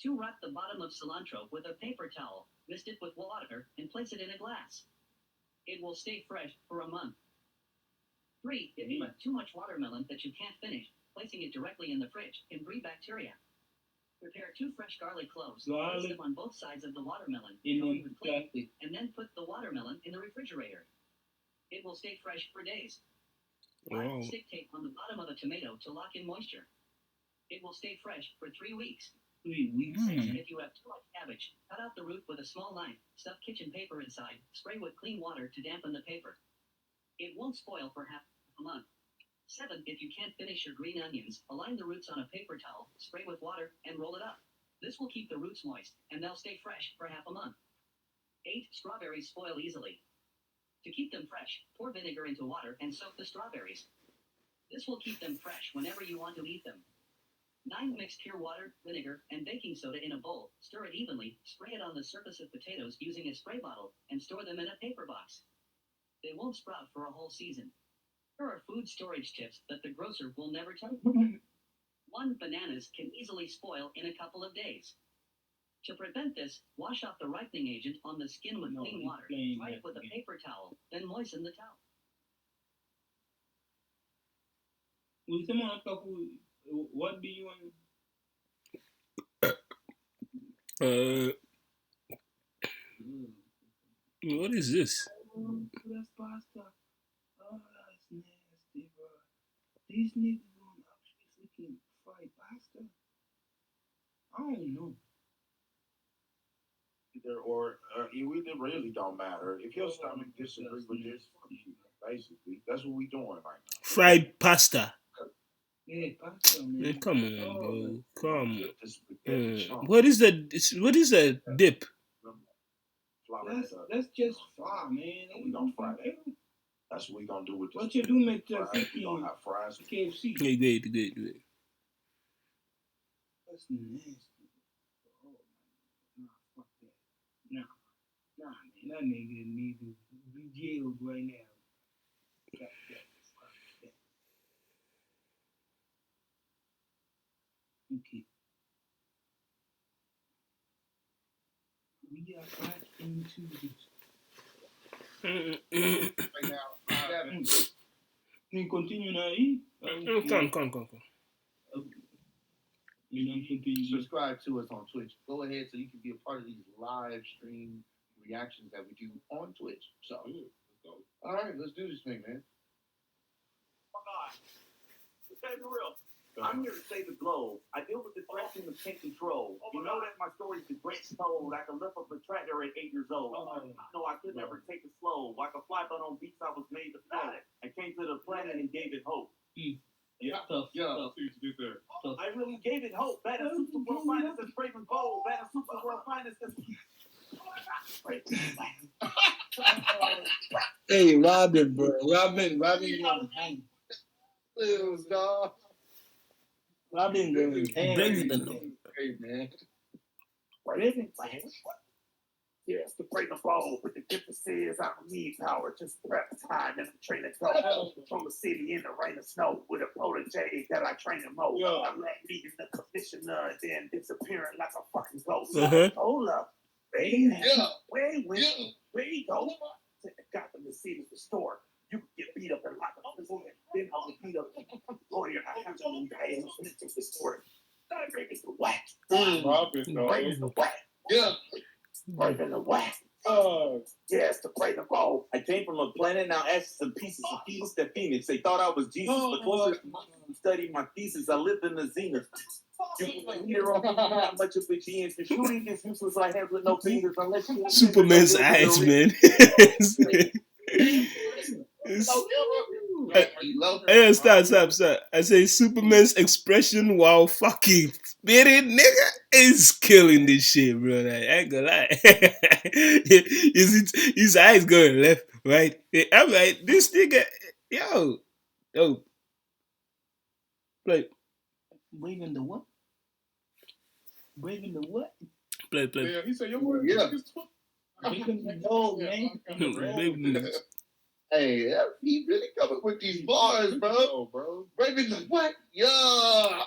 S12: 2. Wrap the bottom of cilantro with a paper towel, mist it with water, and place it in a glass. It will stay fresh for a month. 3. If you have too much watermelon that you can't finish, placing it directly in the fridge can breed bacteria. Prepare 2 fresh garlic cloves, place them on both sides of the watermelon, and then put the watermelon in the refrigerator. It will stay fresh for days. Wow. Stick tape on the bottom of a tomato to lock in moisture. It will stay fresh for 3 weeks.
S2: 3 weeks.
S12: If you have too much cabbage, cut out the root with a small knife, stuff kitchen paper inside, spray with clean water to dampen the paper. It won't spoil for half a month. 7. If you can't finish your green onions, align the roots on a paper towel, spray with water, and roll it up. This will keep the roots moist, and they'll stay fresh for half a month. 8. Strawberries spoil easily. To keep them fresh, pour vinegar into water and soak the strawberries. This will keep them fresh whenever you want to eat them. 9. Mix pure water, vinegar, and baking soda in a bowl, stir it evenly, spray it on the surface of potatoes using a spray bottle, and store them in a paper box. They won't sprout for a whole season. Here are food storage tips that the grocer will never tell you. 1. Bananas can easily spoil in a couple of days. To prevent this, wash off the ripening agent on the skin with clean water. Dry it with a paper towel, then moisten the towel.
S2: What do you want?
S3: What is this?
S2: That's pasta. Oh, that's nasty, bro. These niggas going actually freaking fried pasta. I don't know.
S5: Either or it really don't matter. If your stomach disagrees with this, fuck you. Basically, that's what we doing right now.
S3: Fried pasta.
S2: Yeah, pasta, man.
S3: Come on, bro. Come on. What is that? What is that dip?
S2: That's just fry, man.
S5: We gonna fry that. That's what we gonna do with this.
S2: What you do make the
S5: We gonna have fries.
S3: Wait.
S2: KFC. That's nasty. Oh, nah, fuck that. Nah, man. That nigga need to be jailed right now. Okay. We are back into this.
S9: Right now,
S2: We continue now,
S3: Come.
S9: subscribe to us on Twitch. Go ahead so you can be a part of these live stream reactions that we do on Twitch. So, all right, let's do this thing, man.
S18: Oh God. Let's be real. I'm here to save the globe. I deal with depression and can't control. You know that my story's the great told. I can lift up a tractor at 8 years old. No, I could never take it slow. Like a fly but on beats I was made to flow. I came to the planet and gave it hope. Yeah. I really gave it hope. Better super world finest than Brave and Bold. Better super world finest than.
S10: Hey, Robin, bro. Robin.
S9: Dog.
S10: Robin,
S5: Hey, man.
S18: What is it? Yes, the break the ball, but the difference is I don't need power, just prep time and train to go from the city in the rain and snow with a protege that I train to mow. I love meeting the commissioner and then disappearing like a fucking ghost. Hold up, baby. Where you go? Got them to see the store. You can get beat up and locked up. Then I'll get beat up. Lawyer, I have to leave the hands to the store. That break is the whack. Break is the whack. Break in the whack. Yes, to play the ball. I came from a planet, now ashes and pieces of fetus that Phoenix. They thought I was Jesus, but closer to study my thesis, I lived in the zenith. You can hear not much of a genius. The shooting is useless. I have with no fingers unless you.
S3: Superman's eyes, man. Hey, stop. I say Superman's expression while fucking spitting, nigga, is killing this shit, bro. Like, I ain't gonna lie. His eyes going left, right? I'm like, this nigga, yo. Play.
S2: Waving the what?
S3: Play.
S9: Yeah, he said, "Yo,
S10: yeah."
S2: Waving the dog, man.
S9: Hey, he really coming with these bars, bro. Breaking the what? Yeah.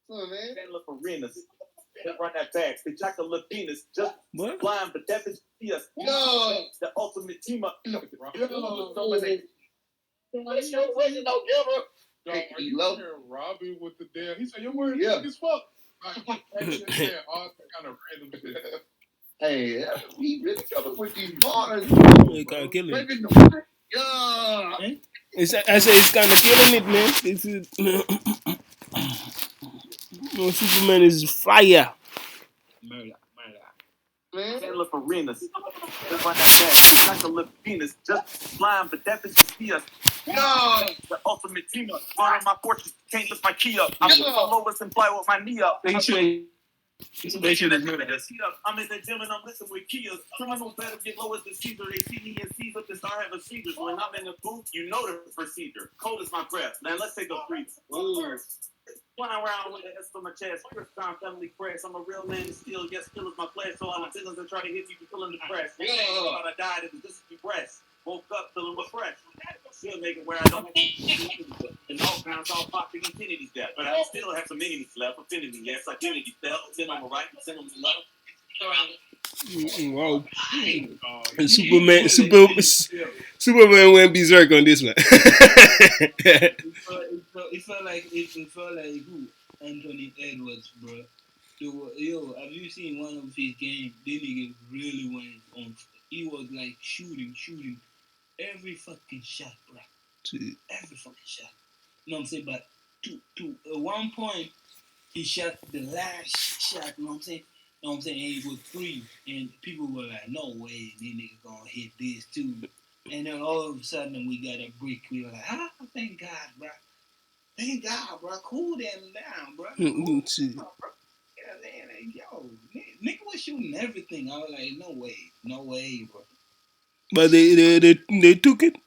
S9: Come on, man.
S18: Look for Renas. Run that back. Bitch, I can look penis. Just blind, but that bitch see us.
S9: Yo.
S18: The ultimate team up.
S9: Yo. Hey, Robin with the damn. He said, "You're wearing thick as fuck." All kind of random shit.
S10: Hey, he really coming with these bars.
S3: You can't kill him.
S10: Breaking the what? Yeah.
S3: I say it's kind of killing it, man. This is Superman is fire.
S18: Man, look for Renas. Just run that back. Bitch, I can look penis. Just blind, but that bitch see us.
S9: Yo.
S18: The ultimate team up. Borrow my fortune. Can't lift my key up. I'm the lowest and fly with my knee up. I'm in the gym and I'm listening with Kia. Criminals better get low as the Caesar. They see me and seize up and start having seizures. When I'm in the booth, you know the procedure. Cold as my breath. Now let's take a breeze. One around with the S on my chest. First time family press. I'm a real man still. Yes, still is my flesh. So all the feelings that try to hit you, you feeling depressed. I died. It was just a breast. Woke up feeling refreshed. Still making where I don't have and all pounds all popping infinity's death. But I still have some enemies left. Affinity, yes, identity felt. Then I'm right. Send them love.
S3: Wow. And Superman went berserk on this one.
S2: It felt like who? Anthony Edwards, bro. Yo, have you seen one of his games? This nigga really went on. He was like shooting every fucking shot, bro. Every fucking shot. You know what I'm saying? But to at one point, he shot the last shot. You know what I'm saying? You know what I'm saying? And it was free, and people were like, "No way, this nigga gonna hit this too." And then all of a sudden, we got a brick. We were like, "Ah, thank God, bro. Thank God, bro. Cool them down, bro." Cool down, bro. Yeah, man, yo, nigga was shooting everything. I was like, "No way, bro."
S3: But they took it.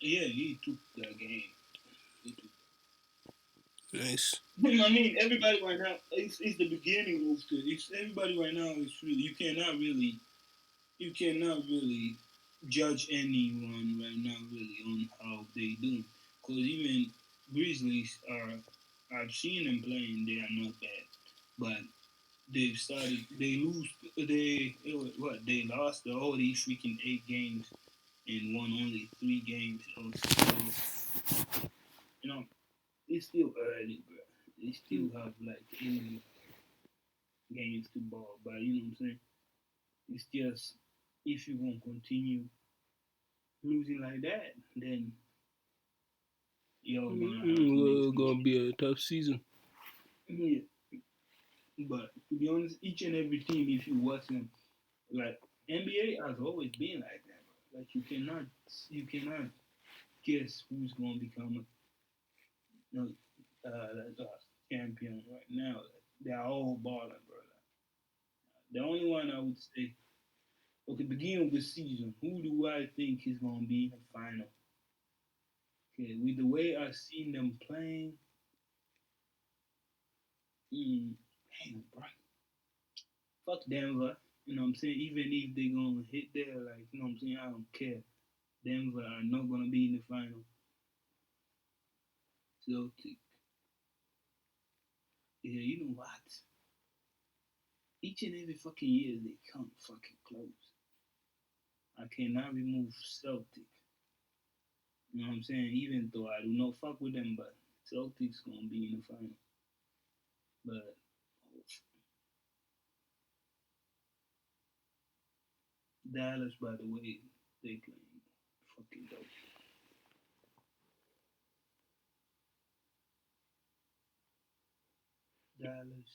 S2: Yeah, he took the game.
S3: Nice.
S2: I mean, everybody right now, it's the beginning of everybody right now is really, you cannot really judge anyone right now really on how they do. Because even Grizzlies I've seen them playing, they are not bad. But they lost all these freaking 8 games and won only 3 games. So, you know, it's still early, bro. They still have like 80 games to ball, but you know what I'm saying? It's just if you won't continue losing like that, then you're
S3: gonna be a tough season.
S2: Yeah. But to be honest, each and every team, if you watch them, like NBA has always been like that, bro. Like you cannot guess who's gonna become a champion right now. They are all balling, bro. The only one I would say, okay, beginning of the season, who do I think is gonna be in the final? Okay, with the way I've seen them playing, bro. Fuck Denver. You know what I'm saying? Even if they're gonna hit there, like, you know what I'm saying? I don't care. Denver are not gonna be in the final. Celtic. Yeah, you know what? Each and every fucking year they come fucking close. I cannot remove Celtic. You know what I'm saying? Even though I do not fuck with them, but Celtics gonna be in the final. But Dallas, by the way, they playing fucking dope. Dallas.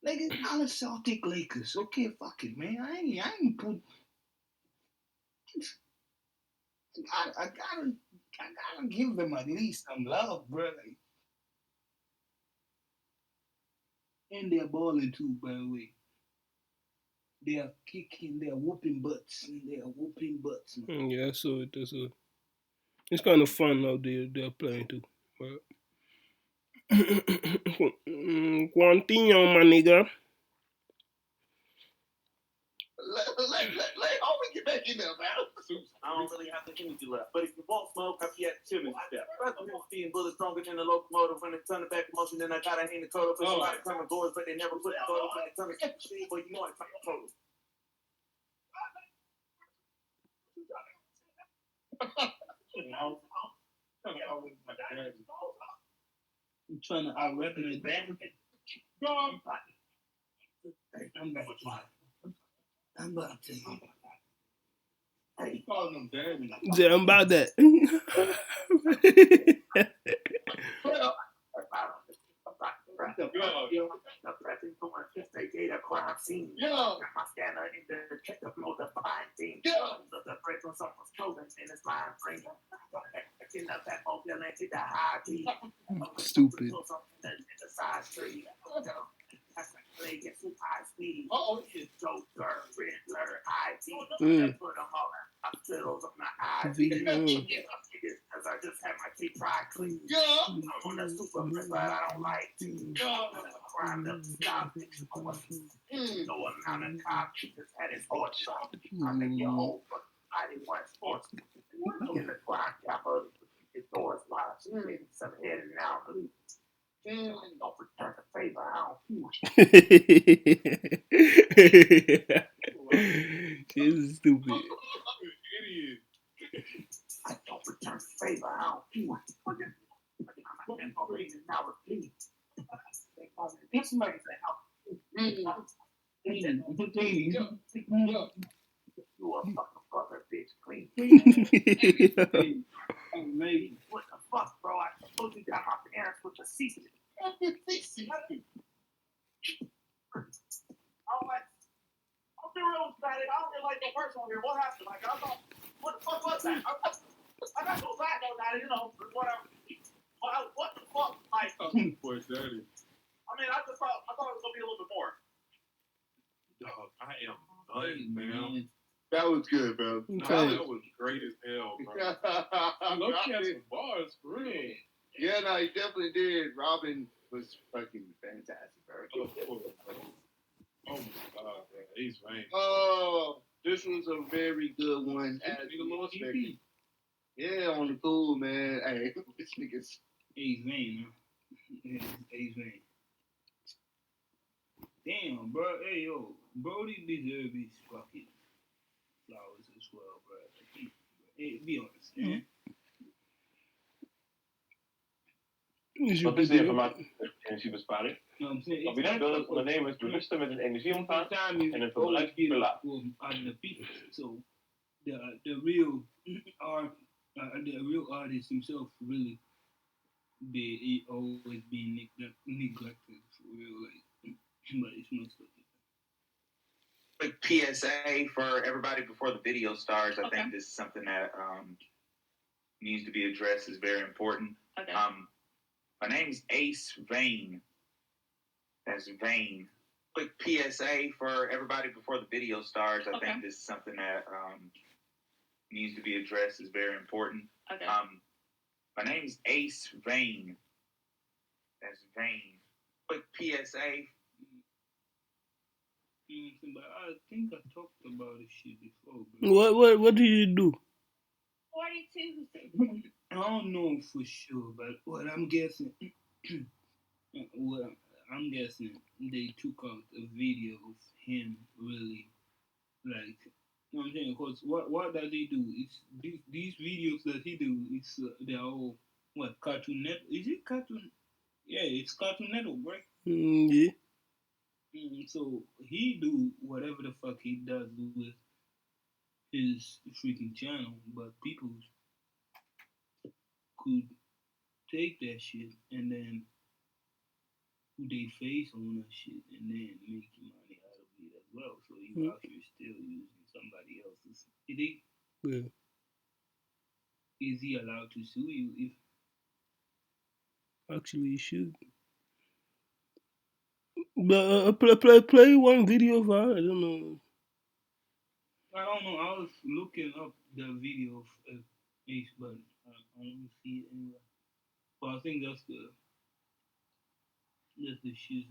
S2: Like it's Dallas Celtic Lakers. Okay, fuck it, man. I ain't put. I gotta give them at least some love, bro. Like, and they're balling too, by the way. They are kicking, they are whooping butts, man.
S3: Yeah, so it's kind of fun how they're playing too. But continue, my nigga.
S18: How we get back in there, man? I don't really have the energy left, but if you want smoke, I'll be at the chimney step. I'm being bullet stronger than the locomotive when it turned back motion. Then I gotta hang the total for somebody coming boards, but they never put the total when it turned back machine. But you know it's like a total.
S2: I'm trying to out-rap it back. I'm about to tell you. Hey, calling them dirty.
S3: Yeah, I'm about that.
S18: Crime scene. Got my scanner in the detective mode, the fine team. The break on someone's clothing in his mind frame. Catching up that mobility, the high beat.
S3: Stupid.
S18: The side street. That's like play against some high speed. Joker, Riddler, ID. Put them all in hospitals on the ID. Because I just had my teeth fried clean. I'm on the super press, but I don't like to. Crime that stop fixing no amount of cop just had his horse shot. I make your whole body one sports. In the crime capital, his doors locked. Some heading out. Don't return the favor. I don't
S3: She's stupid.
S9: Idiot.
S18: I don't return favor. I don't do it. Now repeat. This makes it out. You a fucker, bitch. Clean.
S2: Maybe.
S18: What the fuck, bro? I told you got my parents with the season. I'll be real about it. I don't get like the first one here. What happened? Like, I thought, what the fuck was that? I got so bad though, that, you know, whatever. What the fuck? Like,
S9: Boy, daddy.
S18: I mean, I thought it was gonna be a little bit more.
S9: Dog, I am done, man.
S10: That was good, bro.
S9: That was great as hell, bro. I love he had some bars, for real.
S10: Yeah, no, he definitely did. Robin was fucking fantastic, bro.
S9: Oh my god, bro. He's vain.
S10: Oh, this was a very good one. As
S9: Need a little
S10: expected.
S9: EP.
S10: Yeah, on the cool, man. Hey, this nigga's.
S2: Ace Vane, huh? Yeah, Ace Vane. Damn, bro. Hey, yo. Brody deserves his fucking flowers as well, bro. Hey, be honest, man.
S1: Wat is de informatie energiebesparing?
S2: No, I'm saying,
S1: Kabinet wil dat ondernemers bewuster met hun energie omgaan en hun verbruik verlagen.
S2: The people. So the real artist himself really be always being neglected for real, like, but it's most of it.
S20: Quick PSA for everybody before the video starts. I
S7: Okay.
S20: think this is something that needs to be addressed. Is very important.
S7: Okay.
S20: My name's Ace Vane. That's Vane. Quick PSA for everybody before the video starts. I think this is something that needs to be addressed. Is very important.
S7: Okay.
S20: My name's Ace Vane. That's Vane. Quick PSA.
S2: But I think I talked about this shit before. Bro.
S3: What do you do?
S7: 42.
S2: I don't know for sure, but what I'm guessing, they took out a video of him really, like, you know what I'm saying? Because what does he do? It's these videos that he do. It's they're all what Cartoon Network? Is it Cartoon? Yeah, it's Cartoon Network, right?
S3: Yeah.
S2: So he do whatever the fuck he does with his freaking channel, but people could take that shit and then put their face on that shit and then make money out of it as well. So you actually still using somebody else's.
S3: Yeah.
S2: Is he allowed to sue you if?
S3: Actually, you should. But play one video of her. I don't know.
S2: I don't know. I was looking up the video of Ace, but I don't see it anywhere. But I think that's the shit.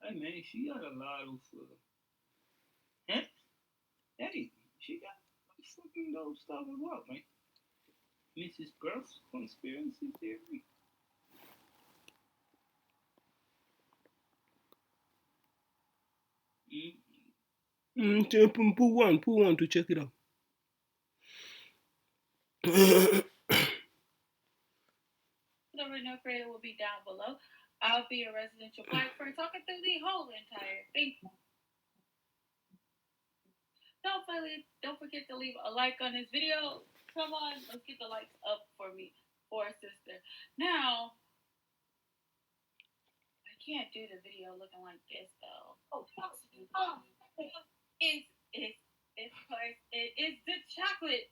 S2: Hey man, she got a lot of. Hey, she got fucking dope stuff as well, man. Mrs. Gross conspiracy theory.
S3: Pull one to check it out.
S21: The original creator will be down below. I'll be a residential black friend talking through the whole entire thing. Don't forget to leave a like on this video. Come on, let's get the likes up for me, for a sister. Now, I can't do the video looking like this though. It's the chocolate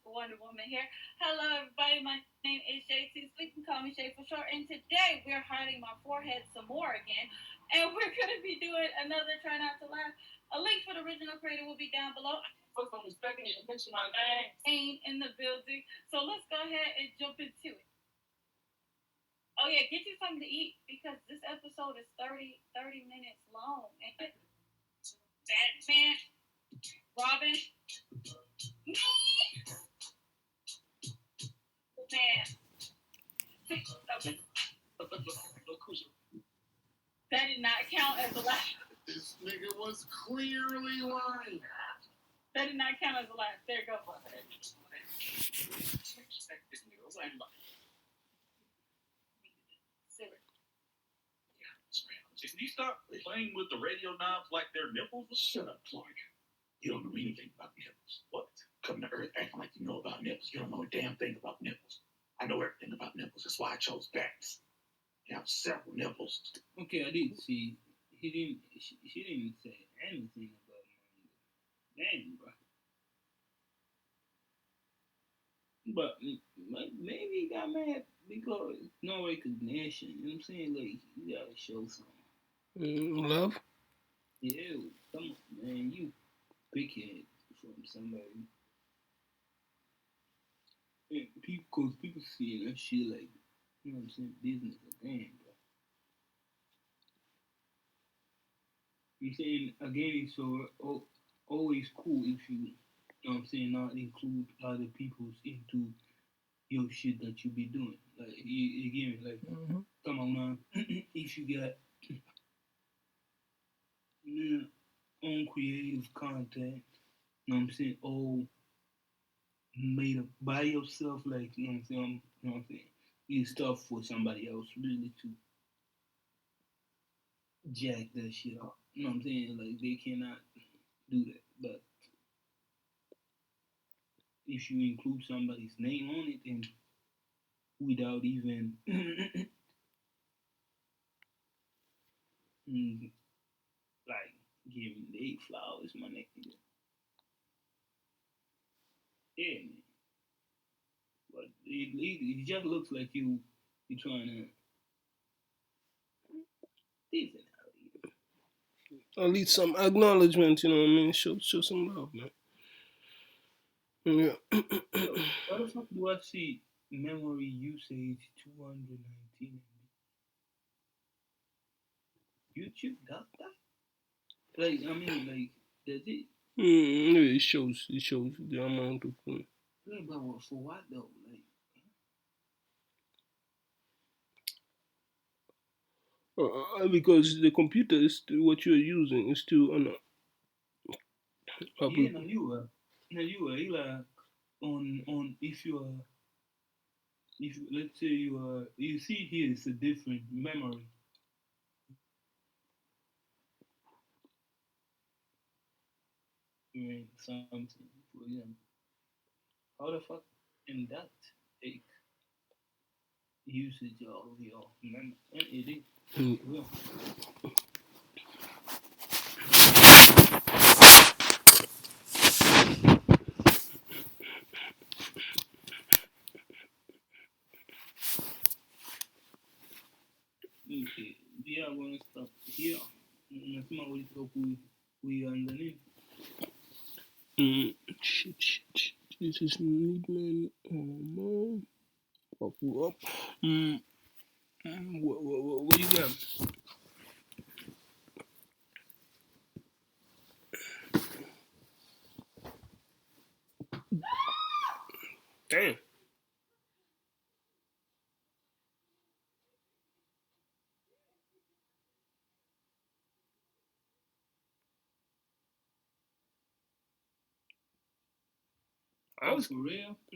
S21: Wonder Woman here. Hello everybody, my name is Shay T. So you can call me Shay for short. And today we're hiding my forehead some more again. And we're gonna be doing another Try Not to Laugh. A link for the original creator will be down below. Put some respect and mention my name. Ain't in the building. So let's go ahead and jump into it. Oh yeah, get you something to eat because this episode is 30 minutes long. Batman, Robin, me, man. That did not
S9: was clearly lying.
S21: That did not count as a laugh. There you go.
S14: Can you stop playing with the radio knobs like they're nipples? Shut up, Clark. You don't know anything about nipples. What? Come to Earth acting like you know about nipples. You don't know a damn thing about nipples. I know everything about nipples. That's why I chose backs. You have several nipples.
S2: Okay, I did see. She didn't say anything about mine. Damn, bro. But maybe he got mad because no recognition. You know what I'm saying? Like, you gotta show something.
S3: Love?
S2: Yeah, come on, man. You pickhead from somebody. Yeah, because people see that shit like, you know what I'm saying, business again, bro. I'm saying, again, it's so always cool if you know what I'm saying, not include other people's into your shit that you be doing. Like, again, like, come on now, if you got own creative content, you know what I'm saying, all made up by yourself, like, you know what I'm saying, it's tough for somebody else really to jack that shit up. You know what I'm saying? Like, they cannot do that. But if you include somebody's name on it and without even like giving they flowers, my nigga. Yeah, man. But it just looks like you're trying to decent.
S3: At least some acknowledgement, you know what I mean? Show some love, man. Yeah.
S2: What the fuck do I see? Memory usage 219 YouTube got that? Like, I mean, like, does it?
S3: It shows the amount of.
S2: Yeah, but for what though? Like,
S3: because the computer is what you're using is still on.
S2: Yeah, now you are like on if let's say you see here it's a different memory. You mean something for example. How the fuck can that take usage of your memory? And it is. Yeah. Okay, we are going to stop here. Nasema ulitoka kuiangalia.
S3: Shit. This is Needman. Oh, pop you up. What you got? Damn.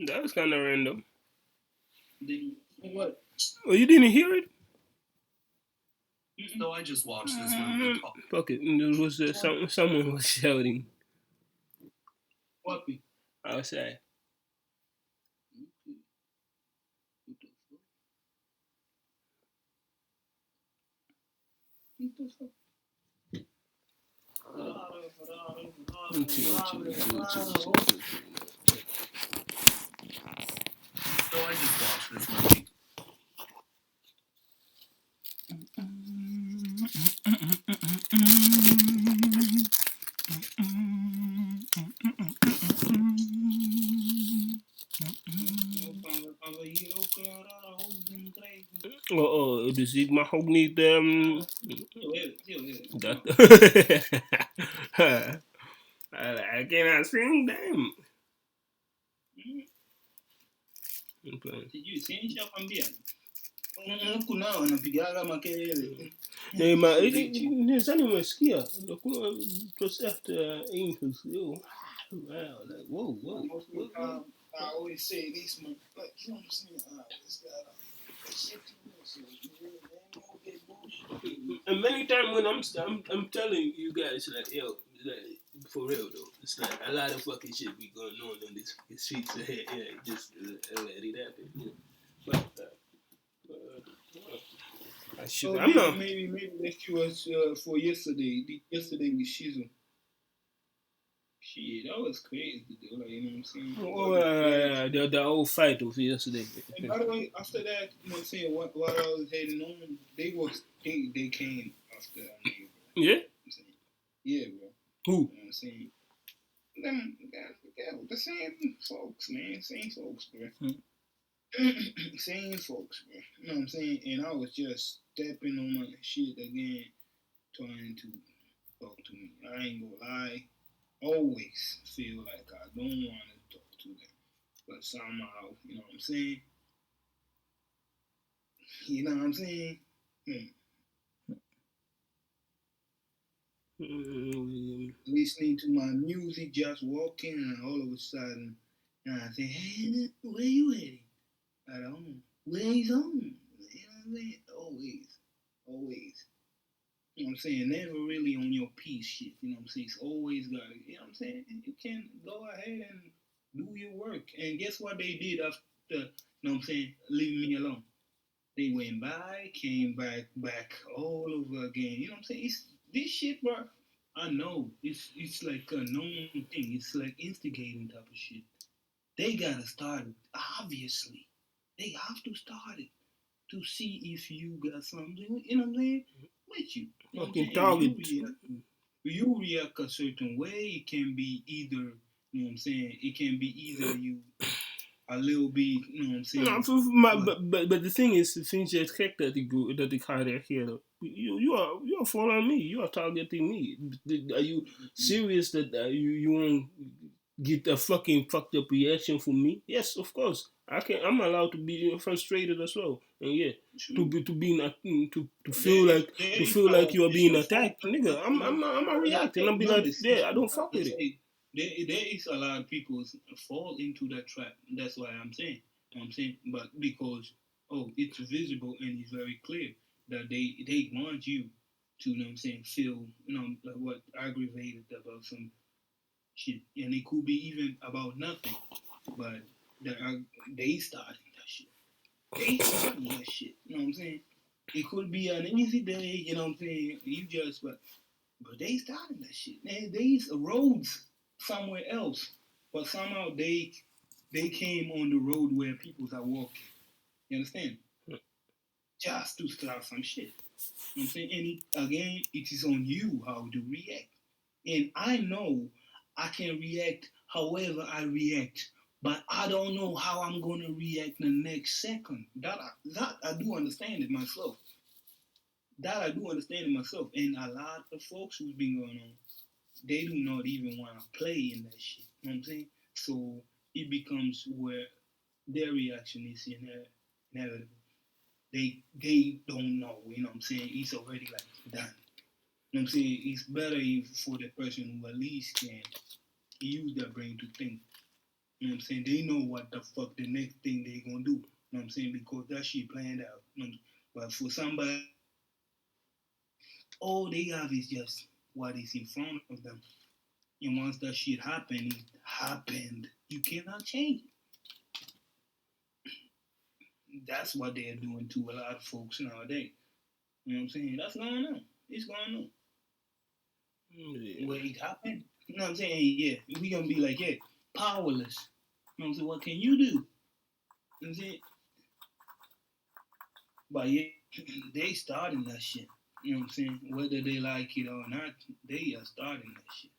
S3: That was kind of random.
S2: What?
S3: Oh, you didn't hear it?
S13: No, I just watched this movie.
S3: Fuck it. There was someone was shouting.
S2: What?
S3: Outside.
S13: So I just watched this movie.
S3: Dus ik mag ook niet. Dat. I cannot sing, damn.
S2: Sijui sinisha kwambia Kuna wanapigaga makelele.
S3: Nee, maar die zijn niet meer skiën. Het was echt ingeschreeuw. Wow, like, whoa.
S2: I always say this, man. Like, you know what I'm saying? This guy, shit too much. So you really don't get bullshit.
S3: And many times when I'm telling you guys, like, yo, like, for real though, it's like a lot of fucking shit be going on in this streets ahead. Yeah, just let it happen. Yeah. But I should. I'm not.
S2: Maybe that you was for yesterday. Yesterday with Shizu. Shit, that was crazy, though. Like, you know what I'm saying?
S3: Oh, the whole fight of yesterday.
S2: And by the way, after that, you know what I'm saying? While I was heading on, they came after me.
S3: Yeah.
S2: Yeah, bro.
S3: Who?
S2: You know what I'm saying? Them, the same folks, man. Same folks, bro. Same folks, bro. You know what I'm saying? And I was just stepping on my shit again, trying to talk to me. I ain't gonna lie. Always feel like I don't want to talk to them. But somehow, you know what I'm saying? You know what I'm saying? Listening to my music, just walking, and all of a sudden, I say, hey, where you heading? I don't know. Where he's on? You know what I'm saying? Always. You know what I'm saying? Never really on your piece shit. You know what I'm saying? It's always got it. You know what I'm saying? You can go ahead and do your work. And guess what they did after, you know what I'm saying, leaving me alone? They went by, came back all over again. You know what I'm saying? It's this shit, bro. I know. It's like a known thing. It's like instigating type of shit. They gotta start it. Obviously. They have to start it to see if you got something, you know what I'm saying, with you.
S3: Fucking target.
S2: You react a certain way. It can be either, you know what I'm saying, it can be either you a little bit, you know what I'm saying.
S3: Nou, but the thing is, vind je het gek dat ik ga reageren? You are following me. You are targeting me. Are you serious that you won't get a fucking fucked up reaction from me? Yes, of course. I'm allowed to be frustrated as well. And yeah, to feel like you are being attacked, nigga. I'm reacting. I'm be like, yeah, I don't fuck with it.
S2: There is a lot of people fall into that trap. That's why I'm saying. You know what I'm saying? But because it's visible and it's very clear that they want you to, you know what I'm saying, feel, you know, like what aggravated about some shit. And it could be even about nothing. But they starting that shit. They starting that shit. You know what I'm saying? It could be an easy day, you know what I'm saying? But they starting that shit. There's roads somewhere else. But somehow they came on the road where people are walking. You understand? Just to start some shit. You know what I'm saying? And again, it is on you how to react. And I know I can react however I react. But I don't know how I'm going to react the next second. That I do understand it myself. And a lot of folks who's been going on, they do not even want to play in that shit. You know what I'm saying? So it becomes where their reaction is inevitable. They don't know, you know what I'm saying? It's already like done. You know what I'm saying? It's better for the person who at least can use their brain to think. You know what I'm saying? They know what the fuck the next thing they gonna do. You know what I'm saying? Because that shit planned out. You know, but for somebody, all they have is just what is in front of them. And once that shit happened, it happened. You cannot change it. That's what they're doing to a lot of folks nowadays. You know what I'm saying? That's going on. It's going on.
S3: Yeah.
S2: Where it happened. You know what I'm saying? Yeah. We gonna be like, yeah, powerless. You know what I'm saying? What can you do? You know what I'm saying? But yeah, they starting that shit. You know what I'm saying? Whether they like it or not, they are starting that shit.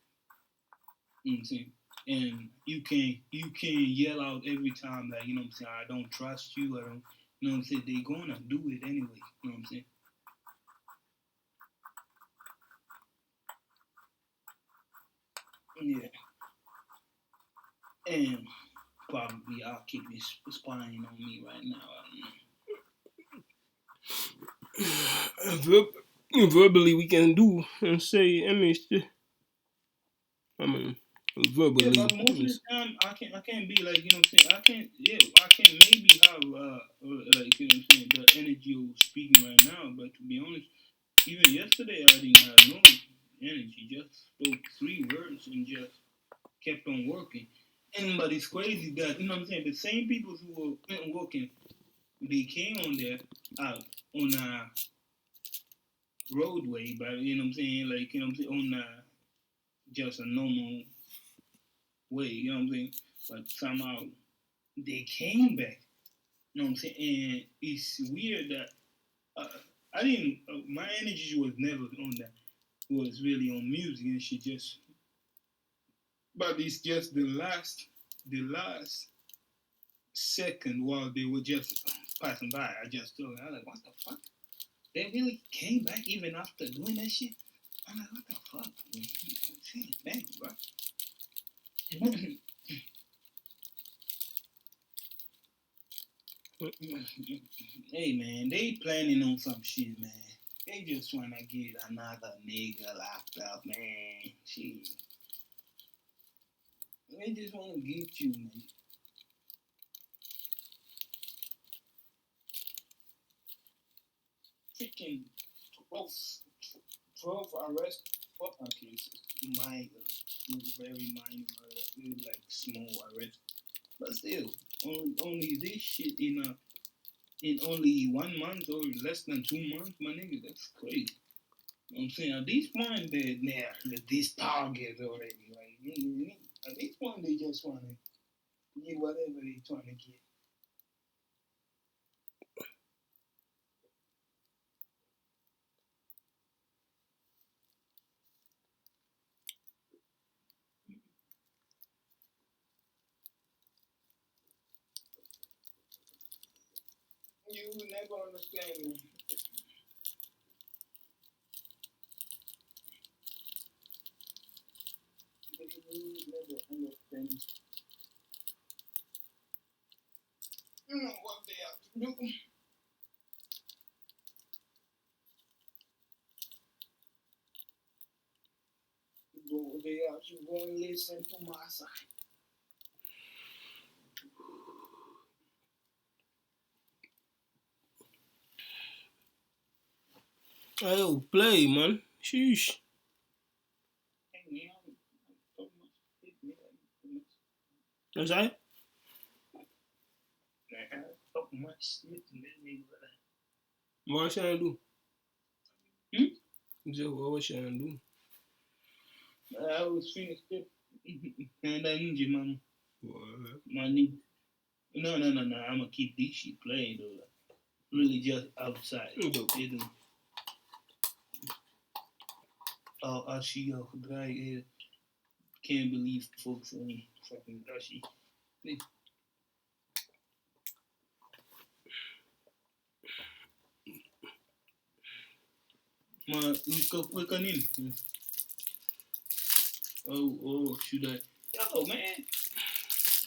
S2: You know what I'm saying? And you can yell out every time, like, you know what I'm saying, I don't trust you, I don't, you know what I'm saying? They gonna do it anyway. You know what I'm saying? Yeah. And probably I'll keep this spying on me right now. I don't know.
S3: verbally we can do and say, I mean, verbally.
S2: Yeah, but most of the time I can't be like, you know what I'm saying? I can't maybe have like, you know what I'm saying, the energy of speaking right now, but to be honest, even yesterday I didn't have no energy, just spoke 3 words and just kept on working. But it's crazy that, you know what I'm saying, the same people who were working, they came on there on a roadway, but you know what I'm saying, like, you know what I'm saying, on just a normal way, you know what I'm saying? But somehow they came back, you know what I'm saying? And it's weird that I didn't, my energy was never on that. It was really on music and shit, just, but it's just the last second while they were just passing by, I just thought, I was like, what the fuck? They really came back even after doing that shit? I'm like, what the fuck? Damn, bro. Hey, man, they planning on some shit, man. They just trying to get another nigga locked up, man. Shit. They just want to get you, man. Freaking 12 arrests. Fuck cases. Minor. Very minor. Like small arrests. But still, only this shit in only 1 month or less than 2 months, my nigga, that's crazy. You know what I'm saying? At this point, they're this target already. Like, at this point, they just want to get whatever they trying to get. You will never understand me. You will never understand me. You know what they have to do. They have to go and listen to my side.
S3: I'll play, man. Sheesh. What's that? What should I do? What should I do?
S2: I was finished it. And I need you, man. Money. No. I'm gonna keep this shit playing though. Really just outside. Als je al gedraaid, can't believe folks only fucking Dashi. Nee. Maar we kan in. Oh, should I? Yo, man.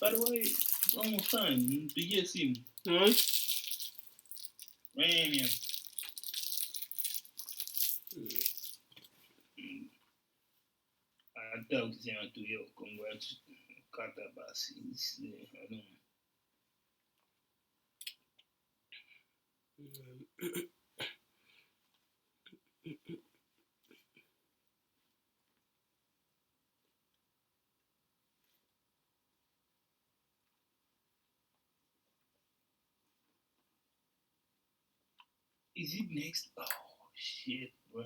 S2: By the way, it's almost time to get him. Right? Man, yeah. I doubt it's going to you. Congrats. Katabasi. I don't know. Is it next? Oh, shit, bro.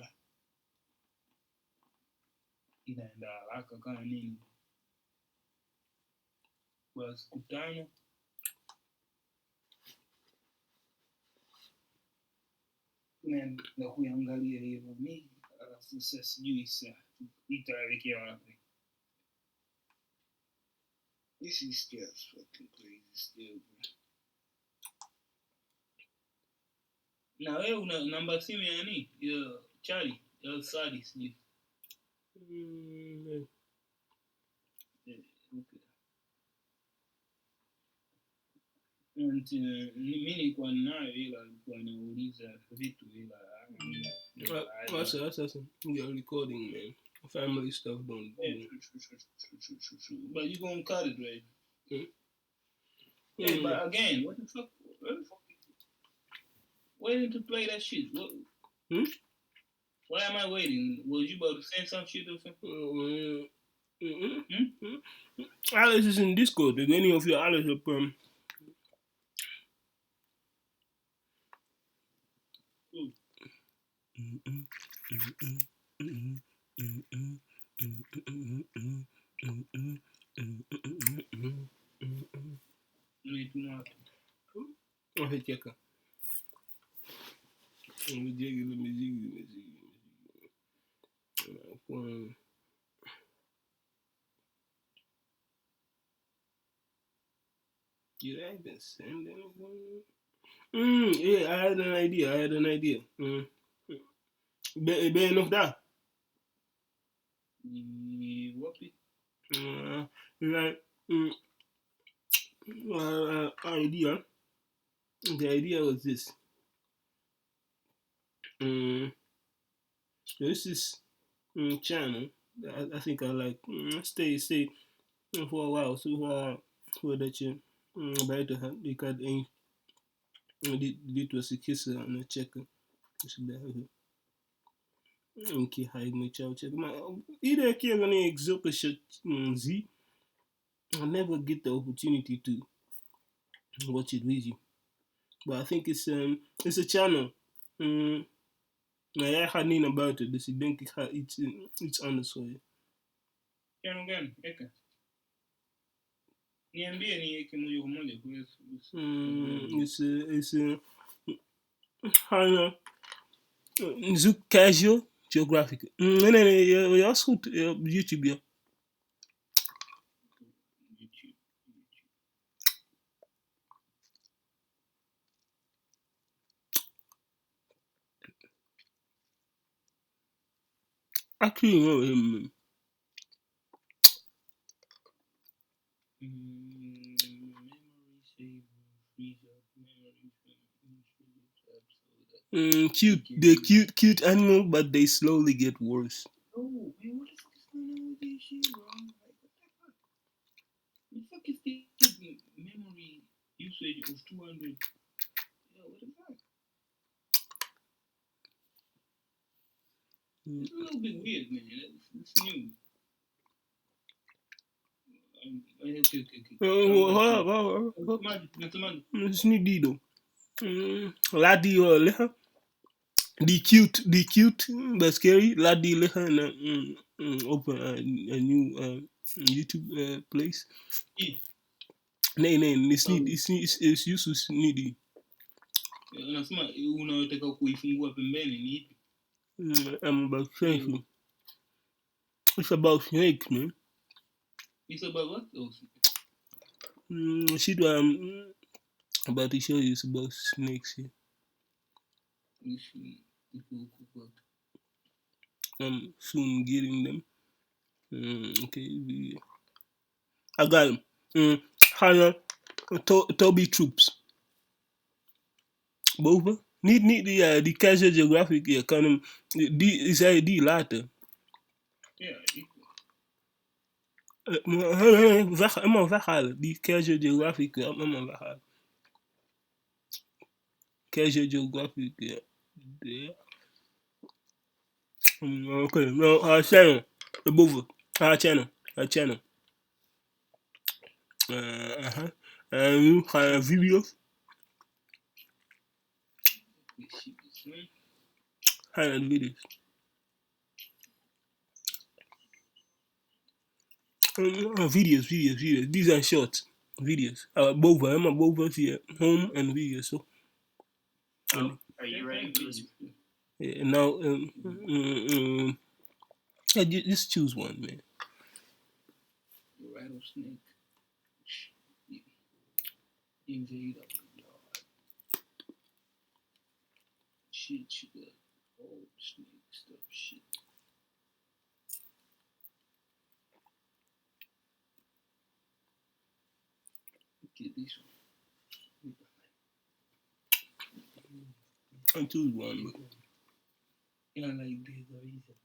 S2: Inaenda haraka kama nini? Kwa siku 5 tunaenda kuangalia hivyo mimi, alafu sasa sijui itaelekea wapi. This is just fucking crazy still, bro. Na wewe una namba simu ya nani? Ya Charlie, ya Sadi sijui. Okay. Mimi kwa nayo ila kwa nauliza vitu ila
S3: What's that? You're recording, man. Family stuff don't.
S2: True. But you gonna cut it, right?
S3: Yeah,
S2: But again, what the fuck? Waiting to play that shit. What? Why am I waiting? Was you about to say some shit or something?
S3: Alice is in Discord. If any of you Alice up, checker. Did I even send anything? Yeah, I had an idea. Ben nog daar?
S2: What?
S3: Like, idea. The idea was this. This is channel. I think I like stay for a while. So dat je buiten gaat. Ik had dit was ik gisteren aan het checken. Dus ik dacht, een keer ga ik met jou checken. Maar iedere keer wanneer ik zulke shit zie, I never get the opportunity to watch it with you. But I think it's a channel. Nou, jij gaat niet naar buiten, dus ik denk ik ga iets anders voor je.
S2: Channel gani? Eka. Niambie ni eke moja kwa moja.
S3: Zoek Casual Geographic. Nee, ja, is goed. Op YouTube, ja. Actually, no, cute animal, but they slowly get worse.
S2: Oh, man, what is going on with this shit, bro? Like, what the fuck? The fuck is the memory usage of 200? Yeah, what the fuck? It's a little bit weird, man. It's new.
S3: Het is niet die, though. Laat die liggen. Die cute, but scary. Laat die liggen en open een nieuw YouTube place. Nee, is niet. Is useless niet die.
S2: Nasema unayotaka kuifungua pembeni ni ipi?
S3: I'm about snakes. It's about snakes, man.
S2: It's about what?
S3: Shit, about to show you is about snakes here. I'm soon getting them. Okay, I got them. Hannah, Toby Troops. Boven? Niet die Casual Geographic. Je kan hem, die later.
S2: Ja,
S3: helemaal weghalen. Die Casual Geographic, helemaal weghalen. Casual Geographic, ja. Oké, nou, haar channel. Daarboven. Haar channel. En nu ga je video's. Ga je naar de video's. Video's. Die zijn shorts. Video's. Boven, helemaal boven zie je home en video's. So.
S18: Are you ready?
S3: Yeah, now, just choose one, man.
S2: Rattlesnake. Invade of the yard. Shit, you got old snake stuff, shit. Get this one. I choose one, but yeah, like there's a reason.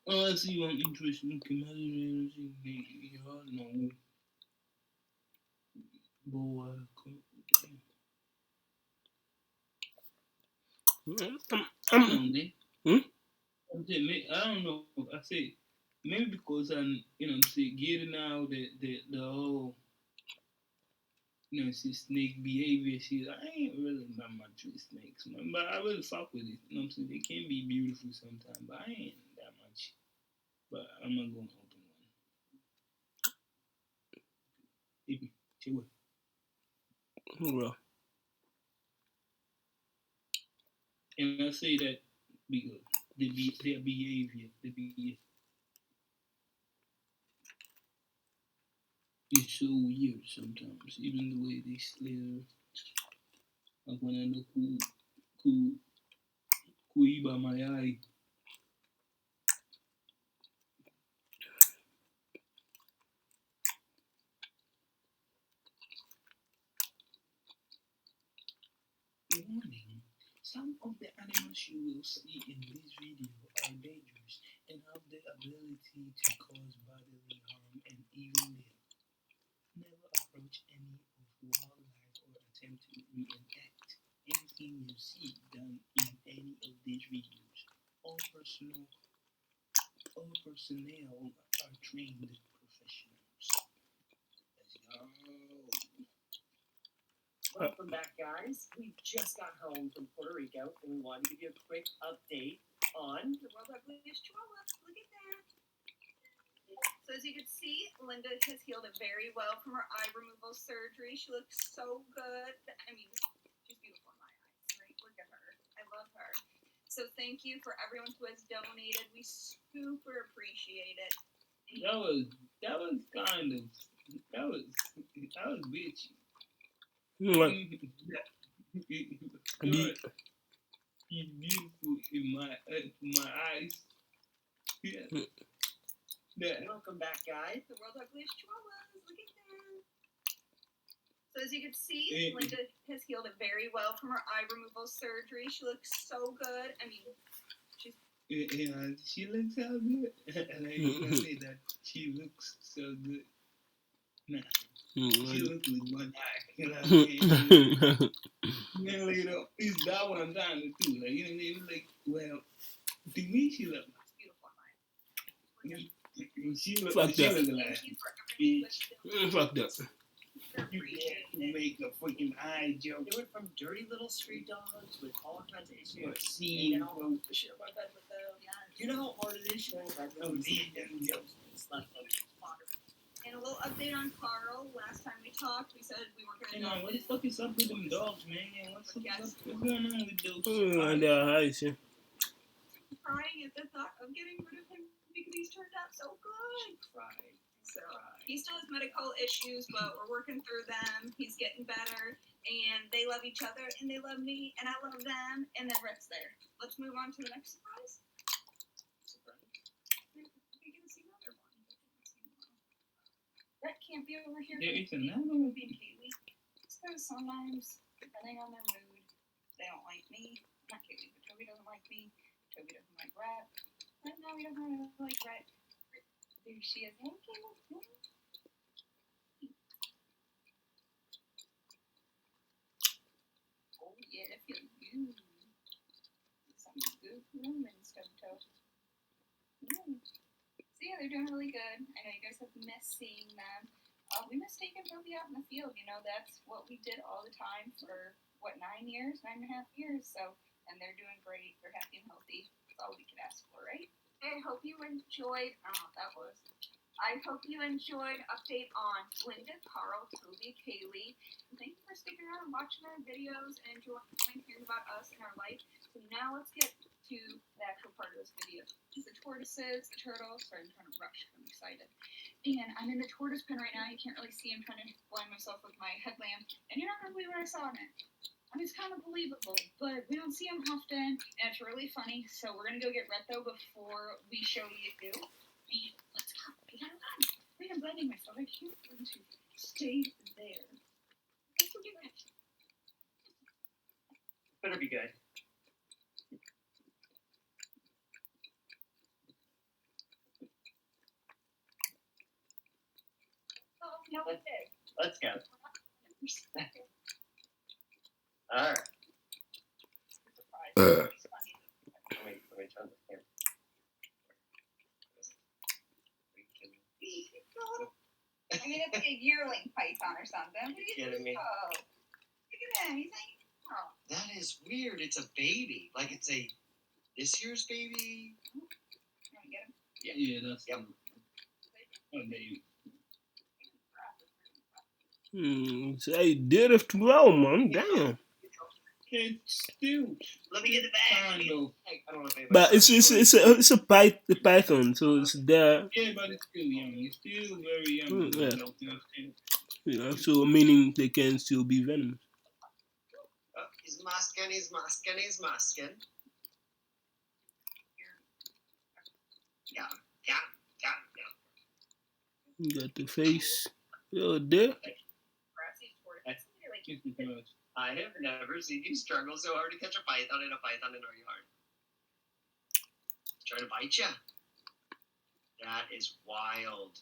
S2: Unless you want interest in commodities, you all know. Boy, I'm on there. I'm saying, I don't know. I say maybe because I'm, I'm saying, getting out the whole, see snake behavior shit. I ain't really that much with snakes, man. But I really fuck with it. I'm saying? They can be beautiful sometimes, but I ain't that much. But I'm not gonna open one. Chill. Well. And I say that because their behavior, it's so weird sometimes. Even the way they slither. Like when I look kuiba mayai. Warning. Some of the animals you will see in this video are dangerous and have the ability to cause bodily harm and even death. Never approach any of wildlife or attempt to reenact anything you see done in any of these videos. All personnel are trained professionals. Let's go.
S15: Welcome back, guys. We just got home from Puerto Rico, and we wanted to give you a quick update on the World Ugliest Chihuahua. Look at that.
S21: So as you can see, Linda has healed it very well from her eye removal surgery. She looks so good. I mean, she's beautiful in my eyes, right? Look at her. I love her. So thank you for everyone who has donated. We super appreciate it.
S2: That was bitchy.
S3: What?
S2: Good. He's beautiful in my eyes. Yeah.
S15: Welcome back, guys.
S21: The World Ugliest Chihuahuas. Look at that. So as you can see, Linda has healed it very well from her eye removal surgery. She looks so good. I mean, she's...
S2: Yeah, she looks so good. And I can say that she looks so good. Nah. She looks with one eye. You know what I mean? Then later, it's that what I'm trying to do. Like, you know what I mean? Like, well, to me, she looks beautiful. She looks like
S3: fuck that.
S2: You can't make a freaking eye joke.
S15: They went from dirty little street dogs with all kinds of issues.
S2: See,
S15: and all the shit about that with them. You know how hard it is?
S21: And a little update on Carl. Last time we talked, we said we weren't going to
S2: know. What the fuck is up with them dogs, man? What's going on with those?
S21: Crying at the thought of getting rid of him because he's turned out so good. So he still has medical issues, but we're working through them. He's getting better, and they love each other, and they love me, and I love them, and then Rick's there. Let's move on to the next surprise. Rick can't be over here.
S2: There is another one.
S21: So sometimes, depending on their mood, they don't like me. Not Kaylee, but Toby doesn't like me. Toby doesn't like Rhett. Right now, we don't really like Rhett. There she is. Hey, Kaylee. Oh, yeah, it feels good. Some good room and stuff, Toby. So yeah, they're doing really good. I know you guys have missed seeing them. We miss taking Toby out in the field. You know, that's what we did all the time for, 9.5 years. So, and they're doing great. They're happy and healthy. That's all we could ask for, right? I hope you enjoyed, I don't know what that was. I hope you enjoyed update on Linda, Carl, Toby, Kaylee. And thank you for sticking around and watching our videos and enjoying hearing about us and our life. So now let's get to the actual part of this video. The tortoises, the turtles. Sorry, I'm trying to rush. I'm excited. And I'm in the tortoise pen right now. You can't really see. I'm trying to blind myself with my headlamp. And you're not going to believe what I saw in it. I mean, it's kind of believable, but we don't see them often, and it's really funny. So we're going to go get Rhett, though, before we show you. And let's go. We gotta run. Wait, I'm blinding myself. I can't want to stay there. Let's go get
S8: Let's go. All right. Let me turn this camera.
S16: I mean, it's a yearling python or something. What are you
S8: Kidding me?
S16: Oh, look at him. He's like, oh.
S8: That is weird. It's a baby. Like it's a this year's baby.
S16: You want to get him?
S2: Yeah, that's
S8: Yep.
S2: Maybe.
S3: Say, did it well, man. Damn.
S2: It's still.
S8: Let me get the bag.
S2: Kind of.
S8: I don't know if anybody
S3: But it's a python, so it's there.
S2: Yeah, but it's still young. It's still very young.
S3: Yeah, so meaning they can still be venomous.
S8: He's masking. He's masking. He's masking. Yeah.
S3: You got the face. Yo, there.
S8: I have never seen you struggle so hard to catch a python in our yard. Trying to bite you. That is wild.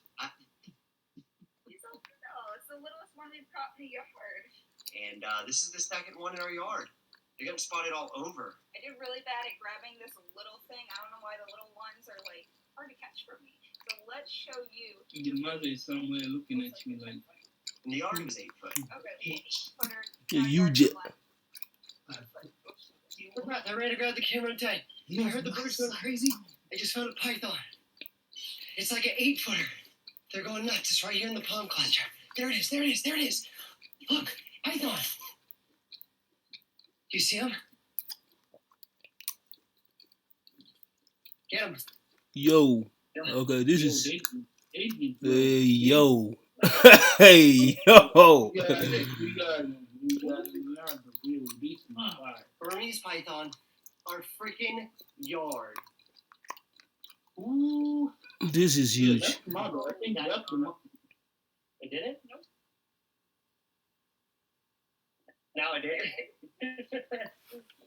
S16: He's so little. It's the littlest one they've caught in the yard.
S8: And this is the second one in our yard. They're getting spotted all over.
S16: I did really bad at grabbing this little thing. I don't know why the little ones are like hard to catch for me. So let's show you.
S2: Your mother is somewhere looking at you like.
S8: In the yard, it was 8 foot.
S16: Okay, 8-footer.
S3: Yeah, you jet.
S8: They're ready to grab the camera and tag. You heard the birds going crazy? I just found a python. It's like an 8-footer. They're going nuts. It's right here in the palm cluster. There it is. There it is. There it is. Look, python. Do you see him? Get him.
S3: Yo. Okay, this is. Hey, yo. Hey, yo.
S8: Burmese python, our freaking yard. Ooh.
S3: This is huge.
S8: I think that's the mother. I did it? Nope. Now I did it.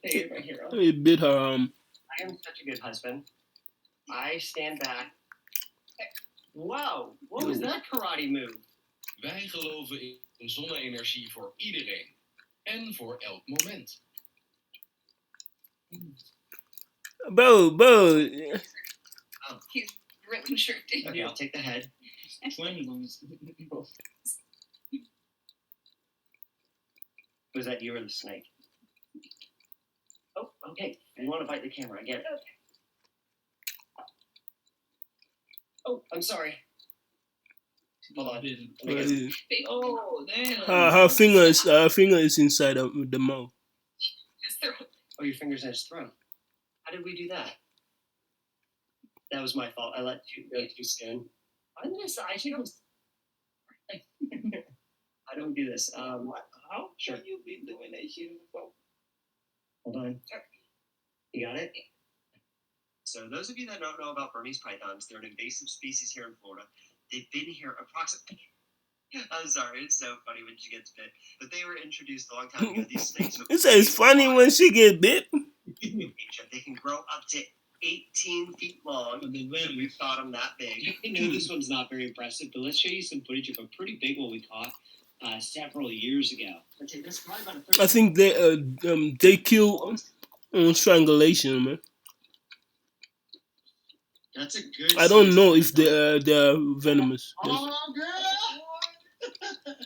S8: You're my hero.
S3: It bit her
S8: I am such a good husband. I stand back. Wow, what was that karate move?
S24: Wij geloven in zonne-energie voor iedereen en voor elk moment.
S3: Bro.
S8: Oh, he's really sure. Okay, I'll take the head. Was that you or the snake? Oh, okay. You want to bite the camera? I get it. Oh, I'm sorry. Hold on. Oh, damn.
S3: Her finger is inside of the mouth.
S8: Oh, your finger's in his throat. How did we do that? That was my fault. I let you go too soon. I don't do this.
S2: How
S8: sure.
S2: can you be doing that shit before?
S8: Hold on. You got it? So those of you that don't know about Burmese pythons, they're an invasive species here in Florida. They've been here approximately... I'm sorry, it's so funny when she gets bit. But they were introduced a long time ago. These snakes...
S3: It's funny when she get bit.
S8: They can grow up to 18 feet long. We caught them that big.
S22: I know this one's not very impressive, but let's show you some footage of a pretty big one we caught several years ago.
S8: Okay, this is probably about
S3: I think they kill on strangulation, man.
S8: That's a good...
S3: I don't know if they're venomous.
S8: Oh, girl!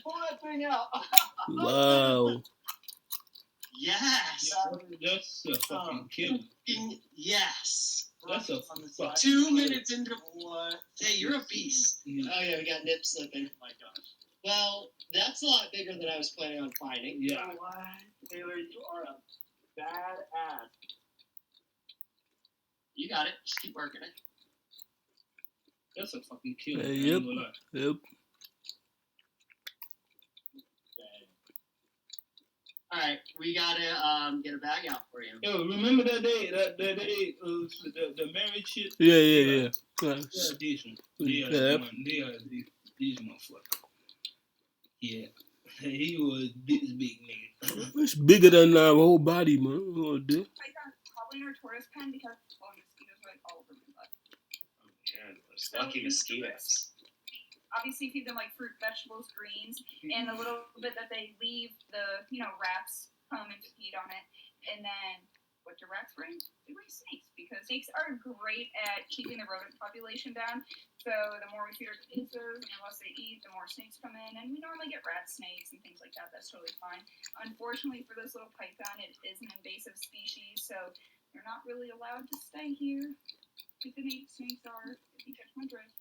S8: Pull that thing out.
S3: Wow.
S8: Yes.
S2: That's a fucking kill.
S8: Yes.
S2: That's a
S8: 2 minutes into what? Hey, you're a beast.
S22: Oh yeah, we got nip slipping. Oh my gosh. Well, that's a lot bigger than I was planning on finding.
S2: Yeah.
S8: What? Taylor, you are a badass. You got it. Just keep working it.
S2: That's a fucking kill.
S3: Yep.
S8: All right, we gotta get a bag out for you.
S2: Yo, remember that day, the marriage shit?
S3: Yeah.
S2: Decent. They are these motherfuckers. Yeah, he was this big nigga.
S3: It's bigger than our whole body, man. Oh, dude.
S16: Probably in our tortoise pen because mosquitoes are like all over my butt.
S8: Yeah, those lucky mosquitoes.
S16: obviously feed them like fruit, vegetables, greens, and the little bit that they leave, the rats come and feed on it. And then what do rats bring? They bring snakes, because snakes are great at keeping the rodent population down. So the more we feed our pizzas and the less they eat, the more snakes come in. And we normally get rat snakes and things like that. That's totally fine. Unfortunately for this little python, it is an invasive species, so they're not really allowed to stay here. Snakes are, if you catch my drift.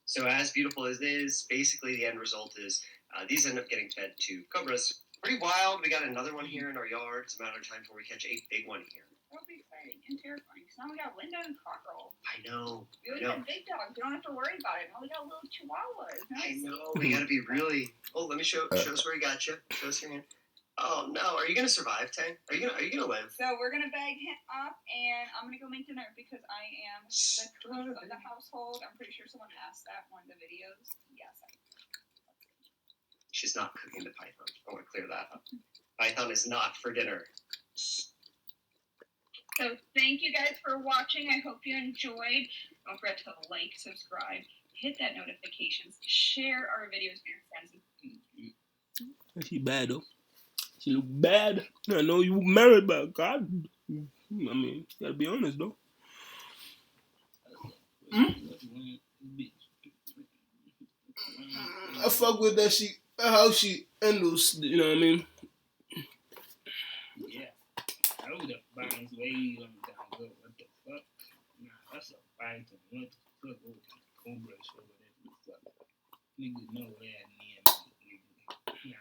S8: So as beautiful as it is, basically the end result is these end up getting fed to cobras. Pretty wild. We got another one here in our yard. It's a matter of time before we catch a big one here.
S16: That'll be exciting and terrifying, because now we got Linda and Cockerel.
S8: I know.
S16: We always had big dogs. You don't have to worry about it. Now we got little chihuahuas.
S8: I know. We gotta be really. Oh, let me show us where he got you. Show us your hand. Oh no, are you gonna survive, Tang? Are you gonna live?
S16: So we're gonna bag him up, and I'm gonna go make dinner because I am the cook of the household. I'm pretty sure someone asked that in one of the videos. Yes,
S8: She's not cooking the python. I want to clear that up. Python is not for dinner.
S16: So thank you guys for watching. I hope you enjoyed. Don't forget to like, subscribe, hit that notifications, share our videos with your friends.
S3: She bad though. She look bad. I know you married, but God, I mean, you gotta be honest though. I fuck with that how she handles, you know what I mean?
S2: Yeah. I would have bounced way long time ago. What the fuck? Nah, that's a python. What the fuck? Oh, cobra or whatever the fuck. Niggas know that near me.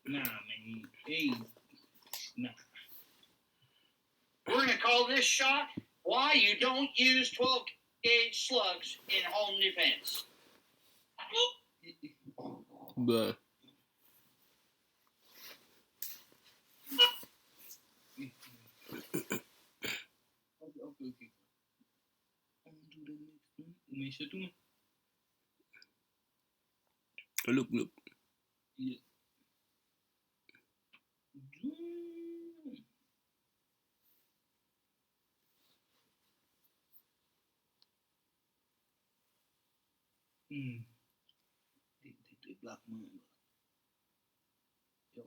S2: Nah, man. Hey. Nah.
S4: We're gonna call this shot why you don't use 12-gauge slugs in home defense.
S3: But look.
S2: Yeah. The black mamba. Yo.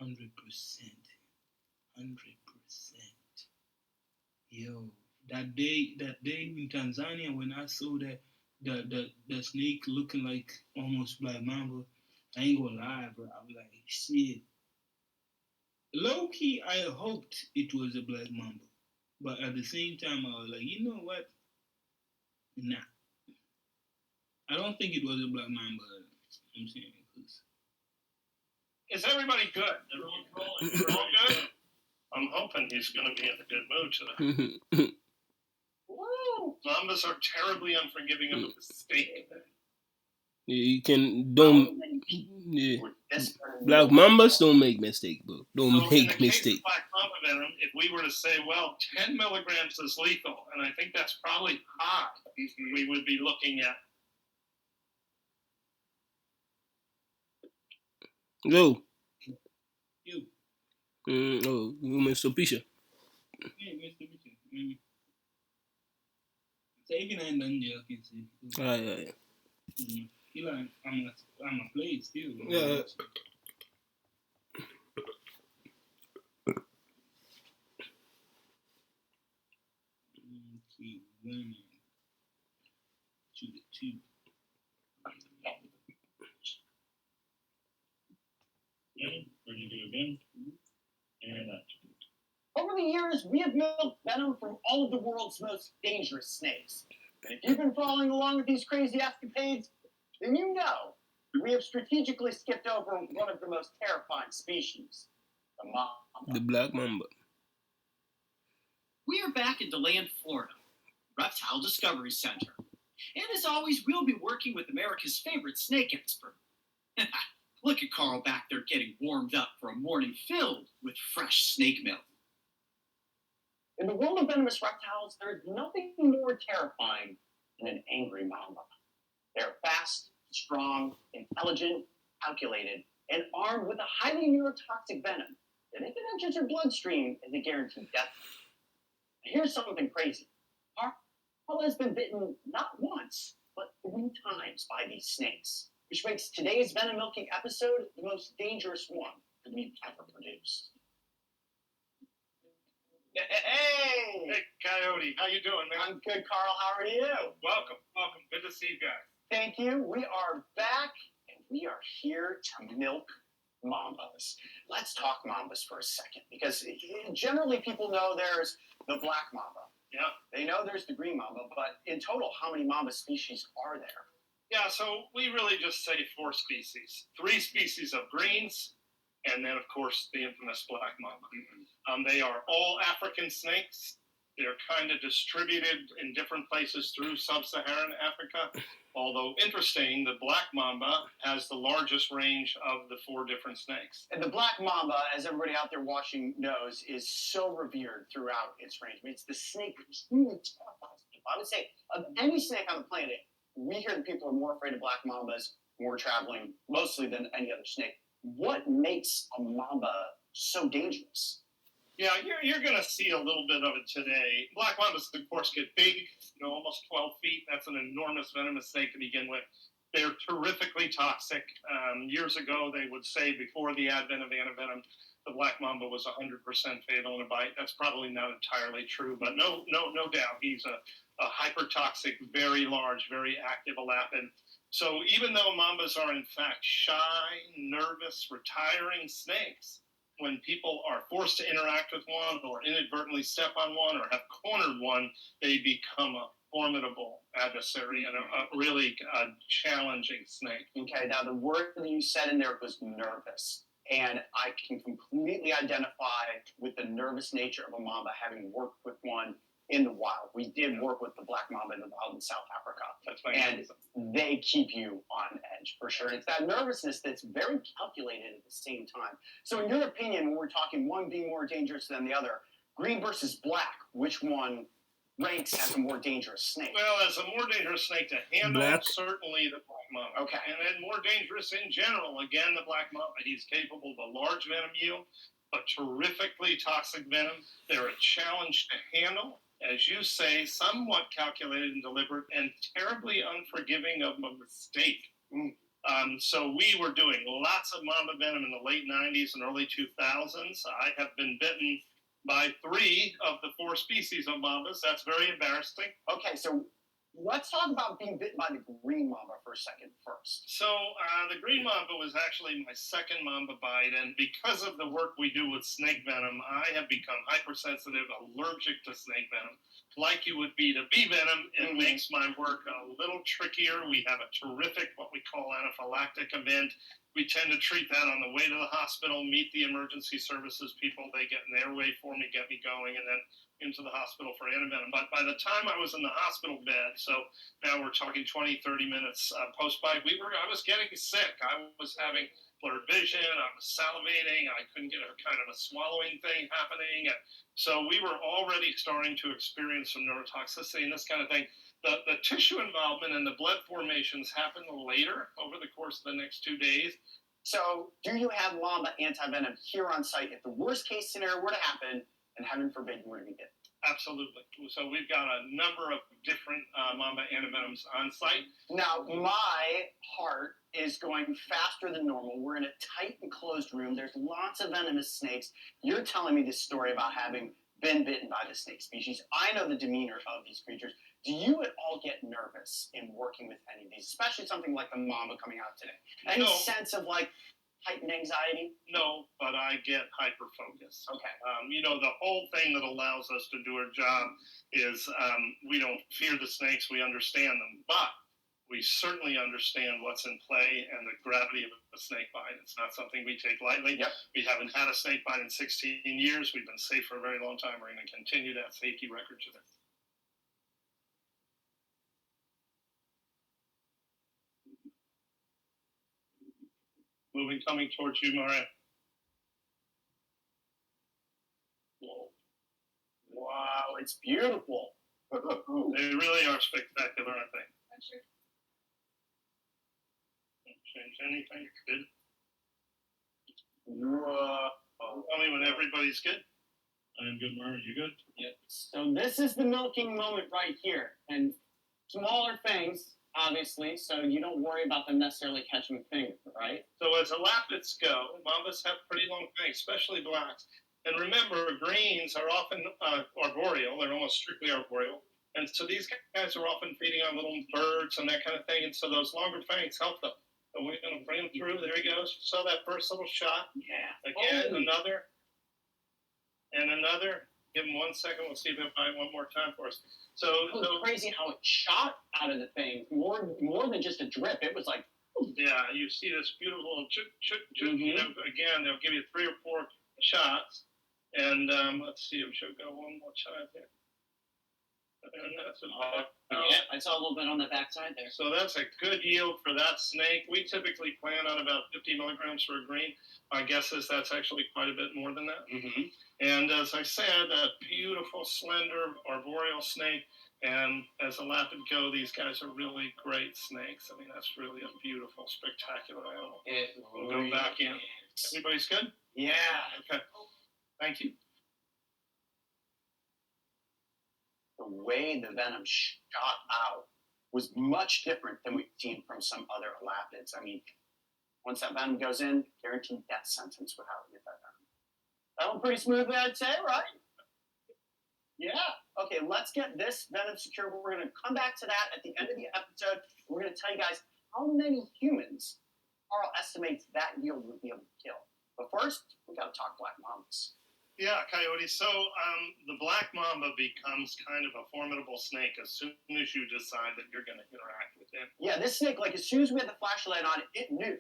S2: 100%. Yo. That day in Tanzania when I saw the snake looking like almost black mamba, I ain't gonna lie, bro. I was like, shit. Low key, I hoped it was a black mamba, but at the same time, I was like, you know what? Nah. I don't think it was a black mamba. I'm saying because.
S1: Is everybody good? Everyone rolling? We're all good? I'm hoping he's going to be in a good mood today. Woo! Mambas are terribly unforgiving of a mistake.
S3: you Black Mambas don't make mistake, bro. Don't make mistake.
S1: Black Mamba venom, if we were to say, well, 10 milligrams is lethal, and I think that's probably high, we would be looking at.
S3: Yo.
S2: You.
S3: Oh, Mr. Pisha.
S2: Yeah, Mr. Pisha. So even I done jail, can see.
S3: Yeah.
S2: You like, I'm a play still.
S3: Yeah.
S2: Keep winning. 2-2.
S1: Ready to do again? And that.
S4: Over the years, we have milked venom from all of the world's most dangerous snakes. And if you've been following along with these crazy escapades, then you know that we have strategically skipped over one of the most terrifying species, the mamba.
S3: The black mamba.
S4: We are back in DeLand, Florida, Reptile Discovery Center. And as always, we'll be working with America's favorite snake expert. Look at Carl back there getting warmed up for a morning filled with fresh snake milk. In the world of venomous reptiles, there's nothing more terrifying than an angry mamba. They're fast, strong, intelligent, calculated, and armed with a highly neurotoxic venom that if it enters your bloodstream is a guaranteed death. Here's something crazy. Carl has been bitten not once,
S6: but 3 times by these snakes, which makes today's venom milking episode the most dangerous one that we've ever produced. Hey!
S1: Hey, Coyote, how you doing, man?
S6: I'm good, Carl. How are you?
S1: Welcome. Good to see you guys.
S6: Thank you. We are back, and we are here to milk mambas. Let's talk mambas for a second, because generally people know there's the black mamba.
S1: Yeah.
S6: They know there's the green mamba, but in total, how many mamba species are there?
S1: Yeah, so we really just say 4 species. 3 species of greens, and then, of course, the infamous black mamba. They are all African snakes. They're kind of distributed in different places through sub-Saharan Africa. Although, interesting, the black mamba has the largest range of the 4 different snakes.
S6: And the black mamba, as everybody out there watching knows, is so revered throughout its range. I mean, it's the snake that really terrifies people. I would say, of any snake on the planet, we hear that people are more afraid of black mambas when we're traveling, mostly than any other snake. What makes a mamba so dangerous?
S1: Yeah, you're going to see a little bit of it today. Black mambas, of course, get big, almost 12 feet. That's an enormous venomous snake to begin with. They're terrifically toxic. Years ago, they would say before the advent of antivenom, the black mamba was 100% fatal in a bite. That's probably not entirely true, but no doubt. He's a hypertoxic, very large, very active elapid. So even though mambas are in fact shy, nervous, retiring snakes, when people are forced to interact with one or inadvertently step on one or have cornered one, they become a formidable adversary and a really challenging snake.
S6: Okay, now the word that you said in there was nervous. And I can completely identify with the nervous nature of a mamba, having worked with one in the wild. We did work with the black mamba in the wild in South Africa.
S1: That's right.
S6: And they keep you on edge, for sure. And it's that nervousness that's very calculated at the same time. So in your opinion, when we're talking one being more dangerous than the other, green versus black, which one ranks as a more dangerous snake?
S1: Well, as a more dangerous snake to handle,
S3: Black.
S1: certainly the black mamba.
S6: Okay.
S1: And then more dangerous in general, again, the black mamba. He's capable of a large venom yield, but terrifically toxic venom. They're a challenge to handle. As you say, somewhat calculated and deliberate, and terribly unforgiving of a mistake. So we were doing lots of mamba venom in the late 90s and early 2000s. I have been bitten by 3 of the 4 species of mambas. That's very embarrassing.
S6: Okay, so let's talk about being bitten by the green mamba for a second first.
S1: So the green mamba was actually my second mamba bite, and because of the work we do with snake venom, I have become hypersensitive, allergic to snake venom. Like you would be to bee venom, it makes my work a little trickier. We have a terrific, what we call anaphylactic event. We tend to treat that on the way to the hospital, meet the emergency services people. They get in their way for me, get me going, and then into the hospital for antivenom. But by the time I was in the hospital bed, so now we're talking 20, 30 minutes post-bite, I was getting sick. I was having blurred vision. I was salivating. I couldn't get a kind of a swallowing thing happening. And so we were already starting to experience some neurotoxicity and this kind of thing. The tissue involvement and the blood formations happen later over the course of the next 2 days.
S6: So do you have mamba antivenom here on site if the worst case scenario were to happen and heaven forbid you were to be bitten?
S1: Absolutely. So we've got a number of different mamba antivenoms on site.
S6: Now, my heart is going faster than normal. We're in a tight enclosed room. There's lots of venomous snakes. You're telling me this story about having been bitten by the snake species. I know the demeanor of these creatures. Do you at all get nervous in working with any of these, especially something like the mamba coming out today? Any sense of like heightened anxiety?
S1: No, but I get hyper-focused.
S6: Okay.
S1: The whole thing that allows us to do our job is we don't fear the snakes, we understand them. But we certainly understand what's in play and the gravity of a snake bite. It's not something we take lightly.
S6: Yep.
S1: We haven't had a snake bite in 16 years. We've been safe for a very long time. We're going to continue that safety record today. Coming towards you, Maria.
S6: Wow, it's beautiful.
S1: They really are spectacular, aren't they?
S16: I'm sure.
S1: Change anything? Good.
S6: Whoa.
S1: Tell me when everybody's good.
S14: I am good, Mario. You good?
S6: Yep. So this is the milking moment right here. And smaller things obviously, so you don't worry about them necessarily catching a finger, right?
S1: So as elapids go, mambas have pretty long fangs, especially blacks. And remember, greens are often arboreal. They're almost strictly arboreal. And so these guys are often feeding on little birds and that kind of thing. And so those longer fangs help them. So we're going to bring him through. There he goes. Saw that first little shot.
S6: Yeah.
S1: Again, another. And another. Give him 1 second. We'll see if it find one more time for us. So
S6: It was crazy how it shot out of the thing. More than just a drip. It was like...
S1: Yeah, you see this beautiful chuk, chuk, chuk. You know, again, they'll give you 3 or 4 shots. And let's see if she'll go one more time here. And that's
S6: yeah, I saw a little bit on the backside there.
S1: So that's a good yield for that snake. We typically plan on about 50 milligrams for a green. My guess is that's actually quite a bit more than that. And as I said, a beautiful, slender, arboreal snake. And as a lapid go, these guys are really great snakes. I mean, that's really a beautiful, spectacular animal. We'll go back in. Everybody's good?
S6: Yeah.
S1: Okay. Thank you.
S6: The way the venom shot out was much different than we've seen from some other elapids. I mean, once that venom goes in, guaranteed death sentence with how we get that venom. That went pretty smoothly, I'd say, right? Yeah. Okay, let's get this venom secure. We're going to come back to that at the end of the episode. We're going to tell you guys how many humans Carl estimates that yield would be able to kill. But first, we got to talk black mambas.
S1: Yeah, Coyote. So the black mamba becomes kind of a formidable snake as soon as you decide that you're going to interact with it.
S6: Yeah, this snake, like as soon as we had the flashlight on, it knew,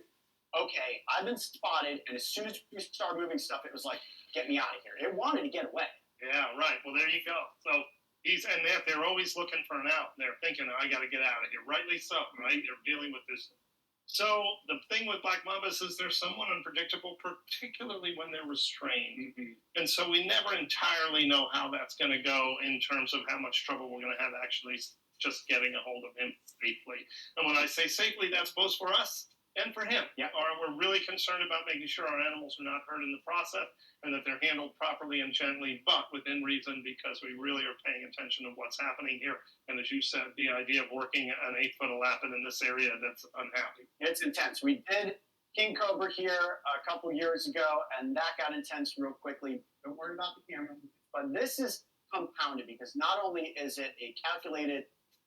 S6: okay, I've been spotted, and as soon as we started moving stuff, it was like, get me out of here. It wanted to get away.
S1: Yeah, right. Well, there you go. So they're always looking for an out. They're thinking, I got to get out of here. Rightly so, right? They're dealing with this. So the thing with black mambas is they're somewhat unpredictable, particularly when they're restrained. And so we never entirely know how that's going to go in terms of how much trouble we're going to have actually just getting a hold of him safely. And when I say safely, that's both for us and for him.
S6: Yeah.
S1: Or we're really concerned about making sure our animals are not hurt in the process and that they're handled properly and gently, but within reason, because we really are paying attention to what's happening here. And as you said, the idea of working an 8-foot elapid in this area that's unhappy.
S6: It's intense. We did King Cobra here a couple years ago, and that got intense real quickly. Don't worry about the camera. But this is compounded because not only is it a calculated,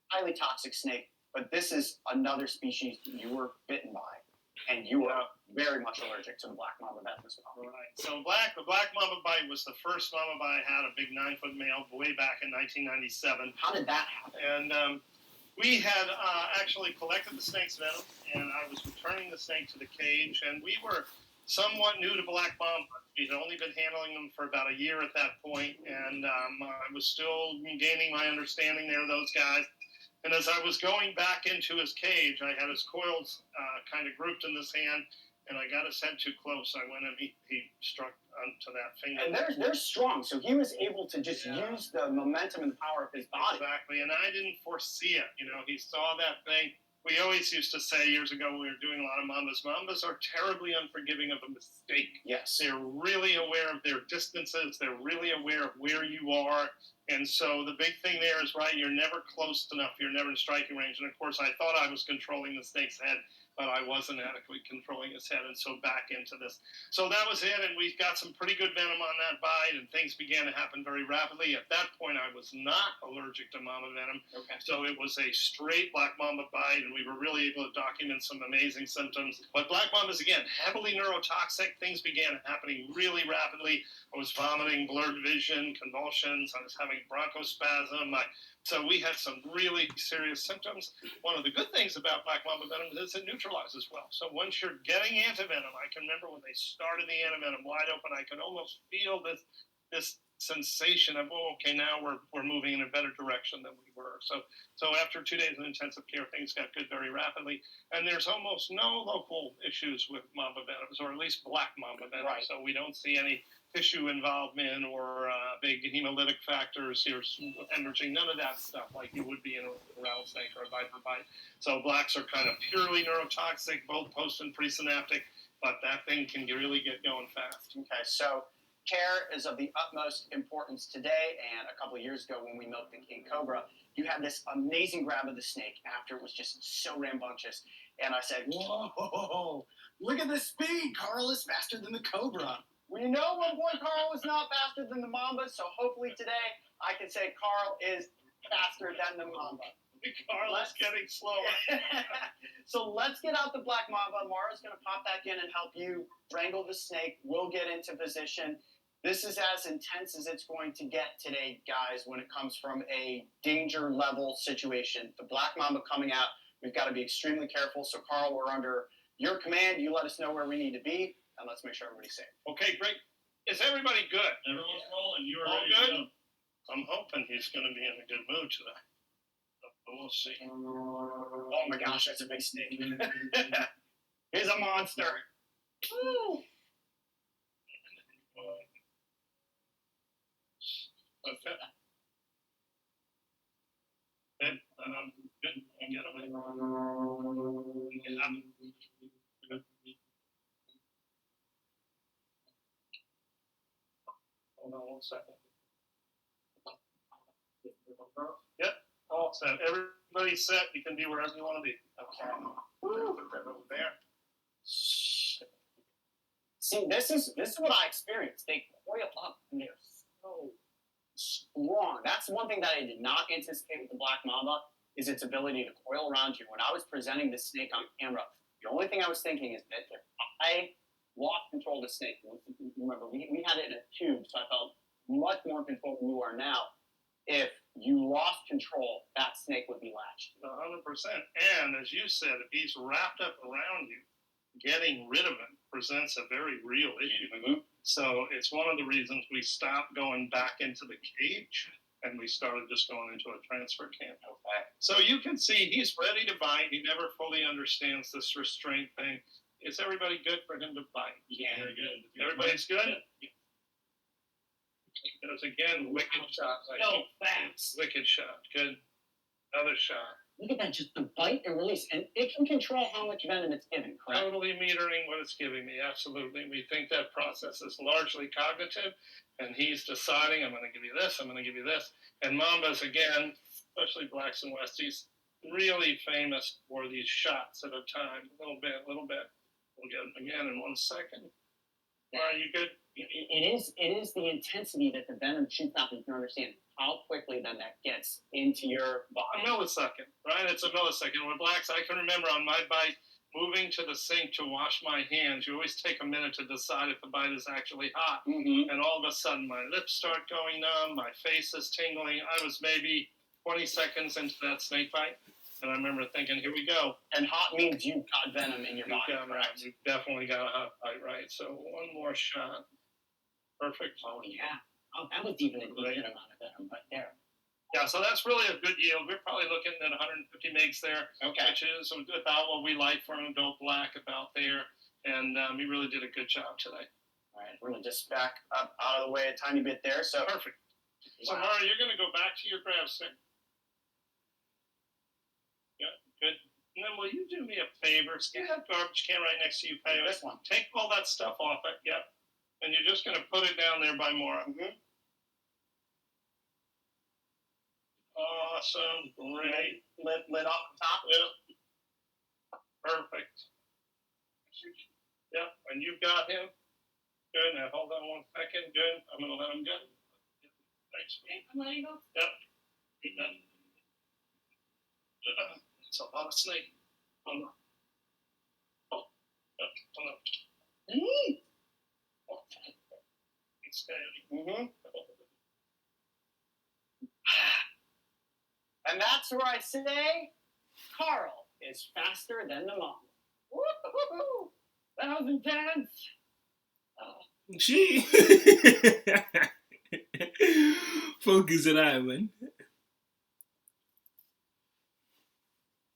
S6: highly toxic snake, but this is another species that you were bitten by, and you were very much allergic to the black mamba venom as well.
S1: Right. So the black mamba bite was the first mamba bite I had, a big 9-foot male, way back in 1997.
S6: How did that happen?
S1: And we had actually collected the snake's venom, and I was returning the snake to the cage, and we were somewhat new to black mamba. We had only been handling them for about a year at that point, and I was still gaining my understanding there of those guys. And as I was going back into his cage, I had his coils kind of grouped in this hand, and I got his head too close. I went and he struck onto that finger.
S6: And they're strong, so he was able to just use the momentum and power of his body.
S1: Exactly, and I didn't foresee it. You know, he saw that thing. We always used to say years ago when we were doing a lot of mambas, mambas are terribly unforgiving of a mistake.
S6: Yes.
S1: They're really aware of their distances. They're really aware of where you are. And so the big thing there is, right, you're never close enough. You're never in striking range. And, of course, I thought I was controlling the snake's head, but I wasn't adequately controlling his head, and so back into this. So that was it, and we got some pretty good venom on that bite, and things began to happen very rapidly. At that point, I was not allergic to mamba venom, so it was a straight black mamba bite, and we were really able to document some amazing symptoms. But black mambas, again, heavily neurotoxic. Things began happening really rapidly. I was vomiting, blurred vision, convulsions. I was having bronchospasm. So we had some really serious symptoms. One of the good things about black mamba venom is it neutralizes well. So once you're getting antivenom, I can remember when they started the antivenom wide open, I could almost feel this sensation of, oh, okay, now we're moving in a better direction than we were. So after 2 days of intensive care, things got good very rapidly. And there's almost no local issues with mamba venoms, or at least black mamba venom.
S6: Right.
S1: So we don't see any tissue involvement or big hemolytic factors here emerging, none of that stuff like you would be in a rattlesnake or a viper bite. So blacks are kind of purely neurotoxic, both post and presynaptic, but that thing can really get going fast.
S6: Okay, so Care is of the utmost importance today, and a couple of years ago when we milked the king cobra, you had this amazing grab of the snake after it was just so rambunctious. And I said, whoa, look at the speed. Carl is faster than the cobra. We know my boy Carl is not faster than the mamba, so hopefully today I can say Carl is faster than the mamba.
S1: Carl is getting slower.
S6: So let's get out the black mamba. Mara's going to pop back in and help you wrangle the snake. We'll get into position. This is as intense as it's going to get today, guys, when it comes from a danger level situation. The black mamba coming out, we've got to be extremely careful. So, Carl, we're under your command. You let us know where we need to be, and let's make sure everybody's safe.
S1: Okay, great. Is everybody good?
S11: Everyone's rolling. You're
S1: all
S11: ready to
S1: good? I'm hoping he's going to be in a good mood today. But we'll see.
S6: Oh, my gosh, that's a big snake. He's a monster. Woo!
S1: Okay. Good. Good. I get away. Good. Hold on 1 second. Yep. All set. Everybody's set. You can be wherever you want to be. Okay. Put that over there.
S6: See, this is what I experienced. They coil up and they're so strong. That's one thing that I did not anticipate with the black mamba is its ability to coil around you. When I was presenting the snake on camera, the only thing I was thinking is that if I lost control of the snake, remember, we had it in a tube, so I felt much more control than you are now. If you lost control, that snake would be latched.
S1: 100%. And as you said, if he's wrapped up around you, getting rid of him presents a very real issue.
S6: Mm-hmm.
S1: So it's one of the reasons we stopped going back into the cage and we started just going into a transfer camp.
S6: Okay.
S1: So you can see he's ready to bite. He never fully understands this restraint thing. Is everybody good for him to bite?
S6: Yeah.
S1: Very good. Everybody's good? Because again, wicked shot.
S6: No, thanks.
S1: Wicked shot. Good. Another shot.
S6: Look at that, just the bite and release. And it can control how much venom it's given, correct?
S1: Totally metering what it's giving me, absolutely. We think that process is largely cognitive, and he's deciding, I'm going to give you this, I'm going to give you this. And Mambas, again, especially blacks and westies, really famous for these shots at a time. A little bit. We'll get them again in 1 second. Are you good?
S6: It is the intensity that the venom shoots out that you can understand how quickly then that gets into your body.
S1: A millisecond, right? It's a millisecond. With blacks, I can remember on my bite, moving to the sink to wash my hands. You always take a minute to decide if the bite is actually hot.
S6: Mm-hmm.
S1: And all of a sudden, my lips start going numb, my face is tingling. I was maybe 20 seconds into that snake bite. And I remember thinking, here we go.
S6: And hot means you've got venom in your body, correct?
S1: You've definitely got a hot bite, right? So one more shot. Perfect.
S6: Oh, yeah. Oh, that was even a good amount of venom right there.
S1: Yeah, so that's really a good yield. We're probably looking at 150 megs there,
S6: okay,
S1: which is about what we like for an adult black, about there. And he really did a good job today.
S6: All right, we're going to just back up out of the way a tiny bit there. So
S1: perfect. So, Mara, you're going to go back to your grab stick. Yeah, good. And then will you do me a favor? See that garbage can right next to you, Peo?
S6: This one.
S1: Take all that stuff off it. Yep. And you're just going to put it down there by Mara.
S6: Mm-hmm.
S1: Awesome. Great.
S6: Lid off the top?
S1: Yep. Perfect. Yep. And you've got him. Good. Now hold on 1 second. Good. I'm going to let him go. Thanks.
S21: I'm letting go.
S1: Yep. It's a lot of snake. Hold on. Oh. Yep. Hold on.
S6: Mm.
S1: It's steady.
S6: Mm-hmm. And that's where I say Carl is faster than the mom. Woo-hoo-hoo. That was intense.
S3: Gee. Focus it out, man.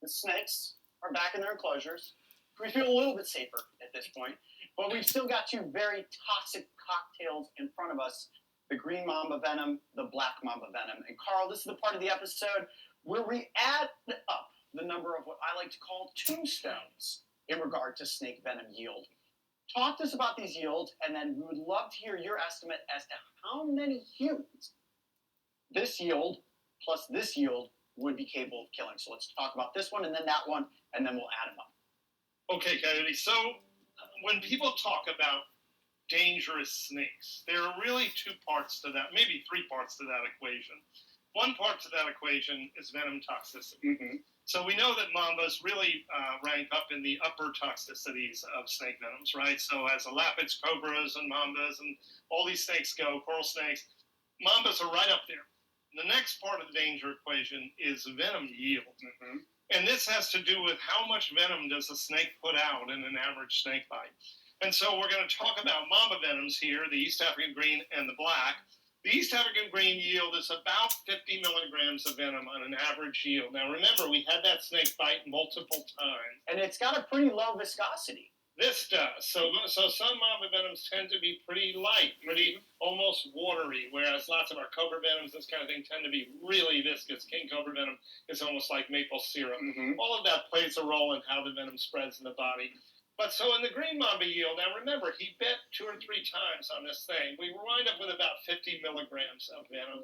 S6: The snakes are back in their enclosures. We feel a little bit safer at this point. But we've still got two very toxic cocktails in front of us. The green mamba venom, the black mamba venom. And Carl, this is the part of the episode where we add up the number of what I like to call tombstones in regard to snake venom yield. talk to us about these yields, and then we would love to hear your estimate as to how many humans this yield plus this yield would be capable of killing. So let's talk about this one and then that one, and then we'll add them up.
S1: Okay, Kennedy. So when people talk about dangerous snakes, there are really two parts to that, maybe three parts to that equation. One part to that equation is venom toxicity. So we know that mambas really rank up in the upper toxicities of snake venoms, right? So as elapids, cobras, and mambas, and all these snakes go, coral snakes, mambas are right up there. The next part of the danger equation is venom yield. And this has to do with how much venom does a snake put out in an average snake bite. And so we're going to talk about mamba venoms here, the East African green and the black. The East African green yield is about 50 milligrams of venom on an average yield. Now remember, we had that snake bite multiple times.
S6: And it's got a pretty low viscosity.
S1: This does. So some mamba venoms tend to be pretty light, pretty almost watery, whereas lots of our cobra venoms, this kind of thing, tend to be really viscous. King cobra venom is almost like maple syrup. All of that plays a role in how the venom spreads in the body. But so in the green mamba yield, now remember, he bit 2 or 3 times on this thing. We wind up with about 50 milligrams of venom.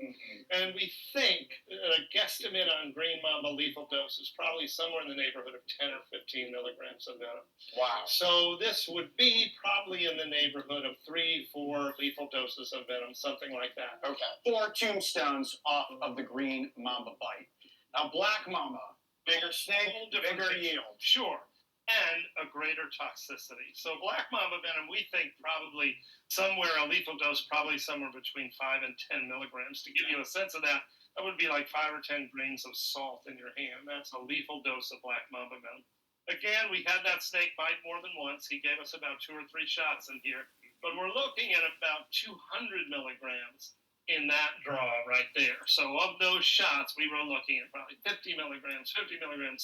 S1: And we think that a guesstimate on green mamba lethal dose is probably somewhere in the neighborhood of 10 or 15 milligrams of venom.
S6: Wow.
S1: So this would be probably in the neighborhood of 3-4 lethal doses of venom, something like that.
S6: Okay. 4 tombstones off of the green mamba bite. Now, black mamba, bigger snake, bigger yield.
S1: Sure. And a greater toxicity. So black mamba venom, we think probably somewhere, a lethal dose, probably somewhere between 5 and 10 milligrams. To give you a sense of that, that would be like 5 or 10 grains of salt in your hand. That's a lethal dose of black mamba venom. Again, we had that snake bite more than once. He gave us about 2 or 3 shots in here. But we're looking at about 200 milligrams in that draw right there. So of those shots, we were looking at probably 50 milligrams, 60 milligrams,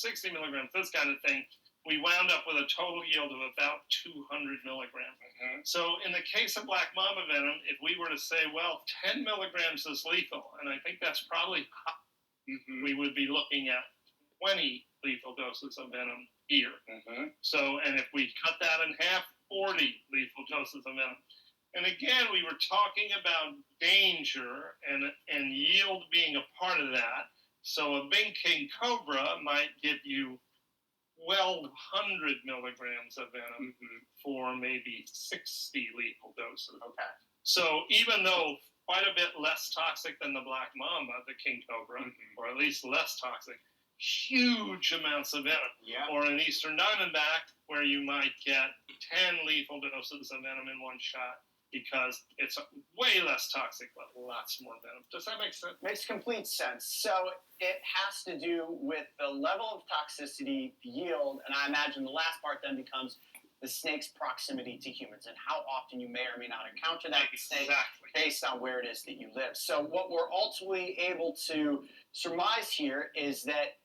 S1: this kind of thing. We wound up with a total yield of about 200 milligrams. So in the case of black mamba venom, if we were to say, well, 10 milligrams is lethal, and I think that's probably we would be looking at 20 lethal doses of venom here. So, and if we cut that in half, 40 lethal doses of venom. And again, we were talking about danger and yield being a part of that. So a big king cobra might give you 1,200 milligrams of venom for maybe 60 lethal doses.
S6: Okay.
S1: So even though quite a bit less toxic than the black mamba, the king cobra, or at least less toxic, huge amounts of venom.
S6: Yeah.
S1: Or an eastern diamondback, where you might get 10 lethal doses of venom in one shot, because it's way less toxic, but lots more venom. Does that make sense?
S6: Makes complete sense. So it has to do with the level of toxicity, the yield, and I imagine the last part then becomes the snake's proximity to humans and how often you may or may not encounter that snake based on where it is that you live. So what we're ultimately able to surmise here is that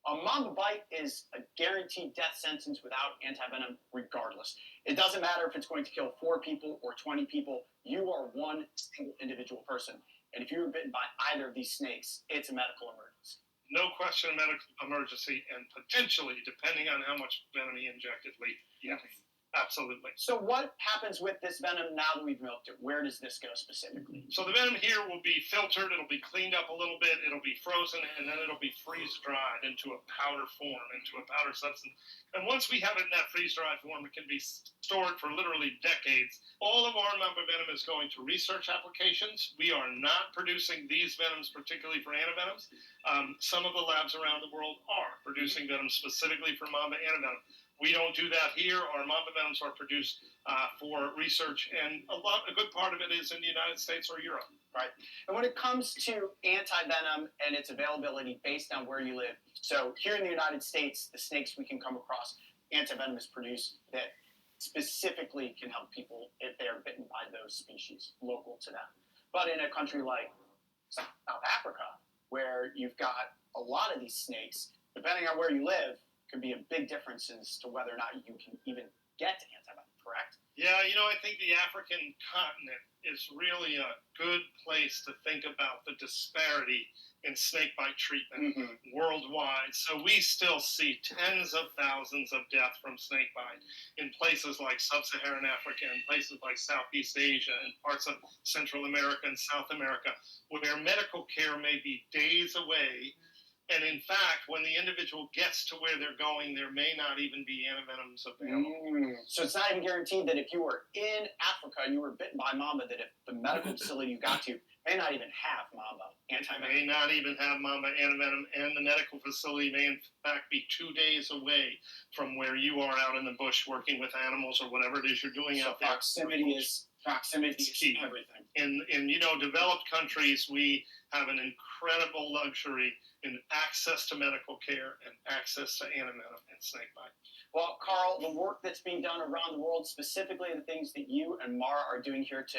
S6: a mamba bite is a guaranteed death sentence without antivenom regardless. It doesn't matter if it's going to kill 4 people or 20 people. You are one single individual person. And if you were bitten by either of these snakes, it's a medical emergency.
S1: No question, a medical emergency, and potentially, depending on how much venom he injected, lethal.
S6: Yes.
S1: Absolutely.
S6: So what happens with this venom now that we've milked it? Where does this go specifically?
S1: So the venom here will be filtered, it'll be cleaned up a little bit, it'll be frozen, and then it'll be freeze-dried into a powder form, into a powder substance. And once we have it in that freeze-dried form, it can be stored for literally decades. All of our mamba venom is going to research applications. We are not producing these venoms particularly for antivenoms. Some of the labs around the world are producing venom specifically for mamba antivenom. We don't do that here. Our mamba venoms are produced for research, and a good part of it is in the United States or Europe.
S6: Right. And when it comes to antivenom and its availability based on where you live, so here in the United States, the snakes we can come across, antivenom is produced that specifically can help people if they are bitten by those species local to them. But in a country like South Africa, where you've got a lot of these snakes, depending on where you live, could be a big difference as to whether or not you can even get to antivenom, correct?
S1: Yeah, Yeah, you know, I think the African continent is really a good place to think about the disparity in snakebite treatment worldwide. So we still see tens of thousands of deaths from snakebite in places like sub-Saharan Africa and places like Southeast Asia and parts of Central America and South America, where medical care may be days away. And in fact, when the individual gets to where they're going, there may not even be antivenoms available.
S6: So it's not even guaranteed that if you were in Africa and you were bitten by Mamba, that if the medical facility you got to may not even have Mamba antivenom.
S1: May not even have Mamba antivenom, and the medical facility may in fact be 2 days away from where you are out in the bush working with animals or whatever it is you're doing out there.
S6: Proximity is
S1: key.
S6: Everything.
S1: In you know, developed countries, we have an incredible luxury in access to medical care and access to antivenom and snakebite.
S6: Well, Carl, the work that's being done around the world, specifically the things that you and Mara are doing here to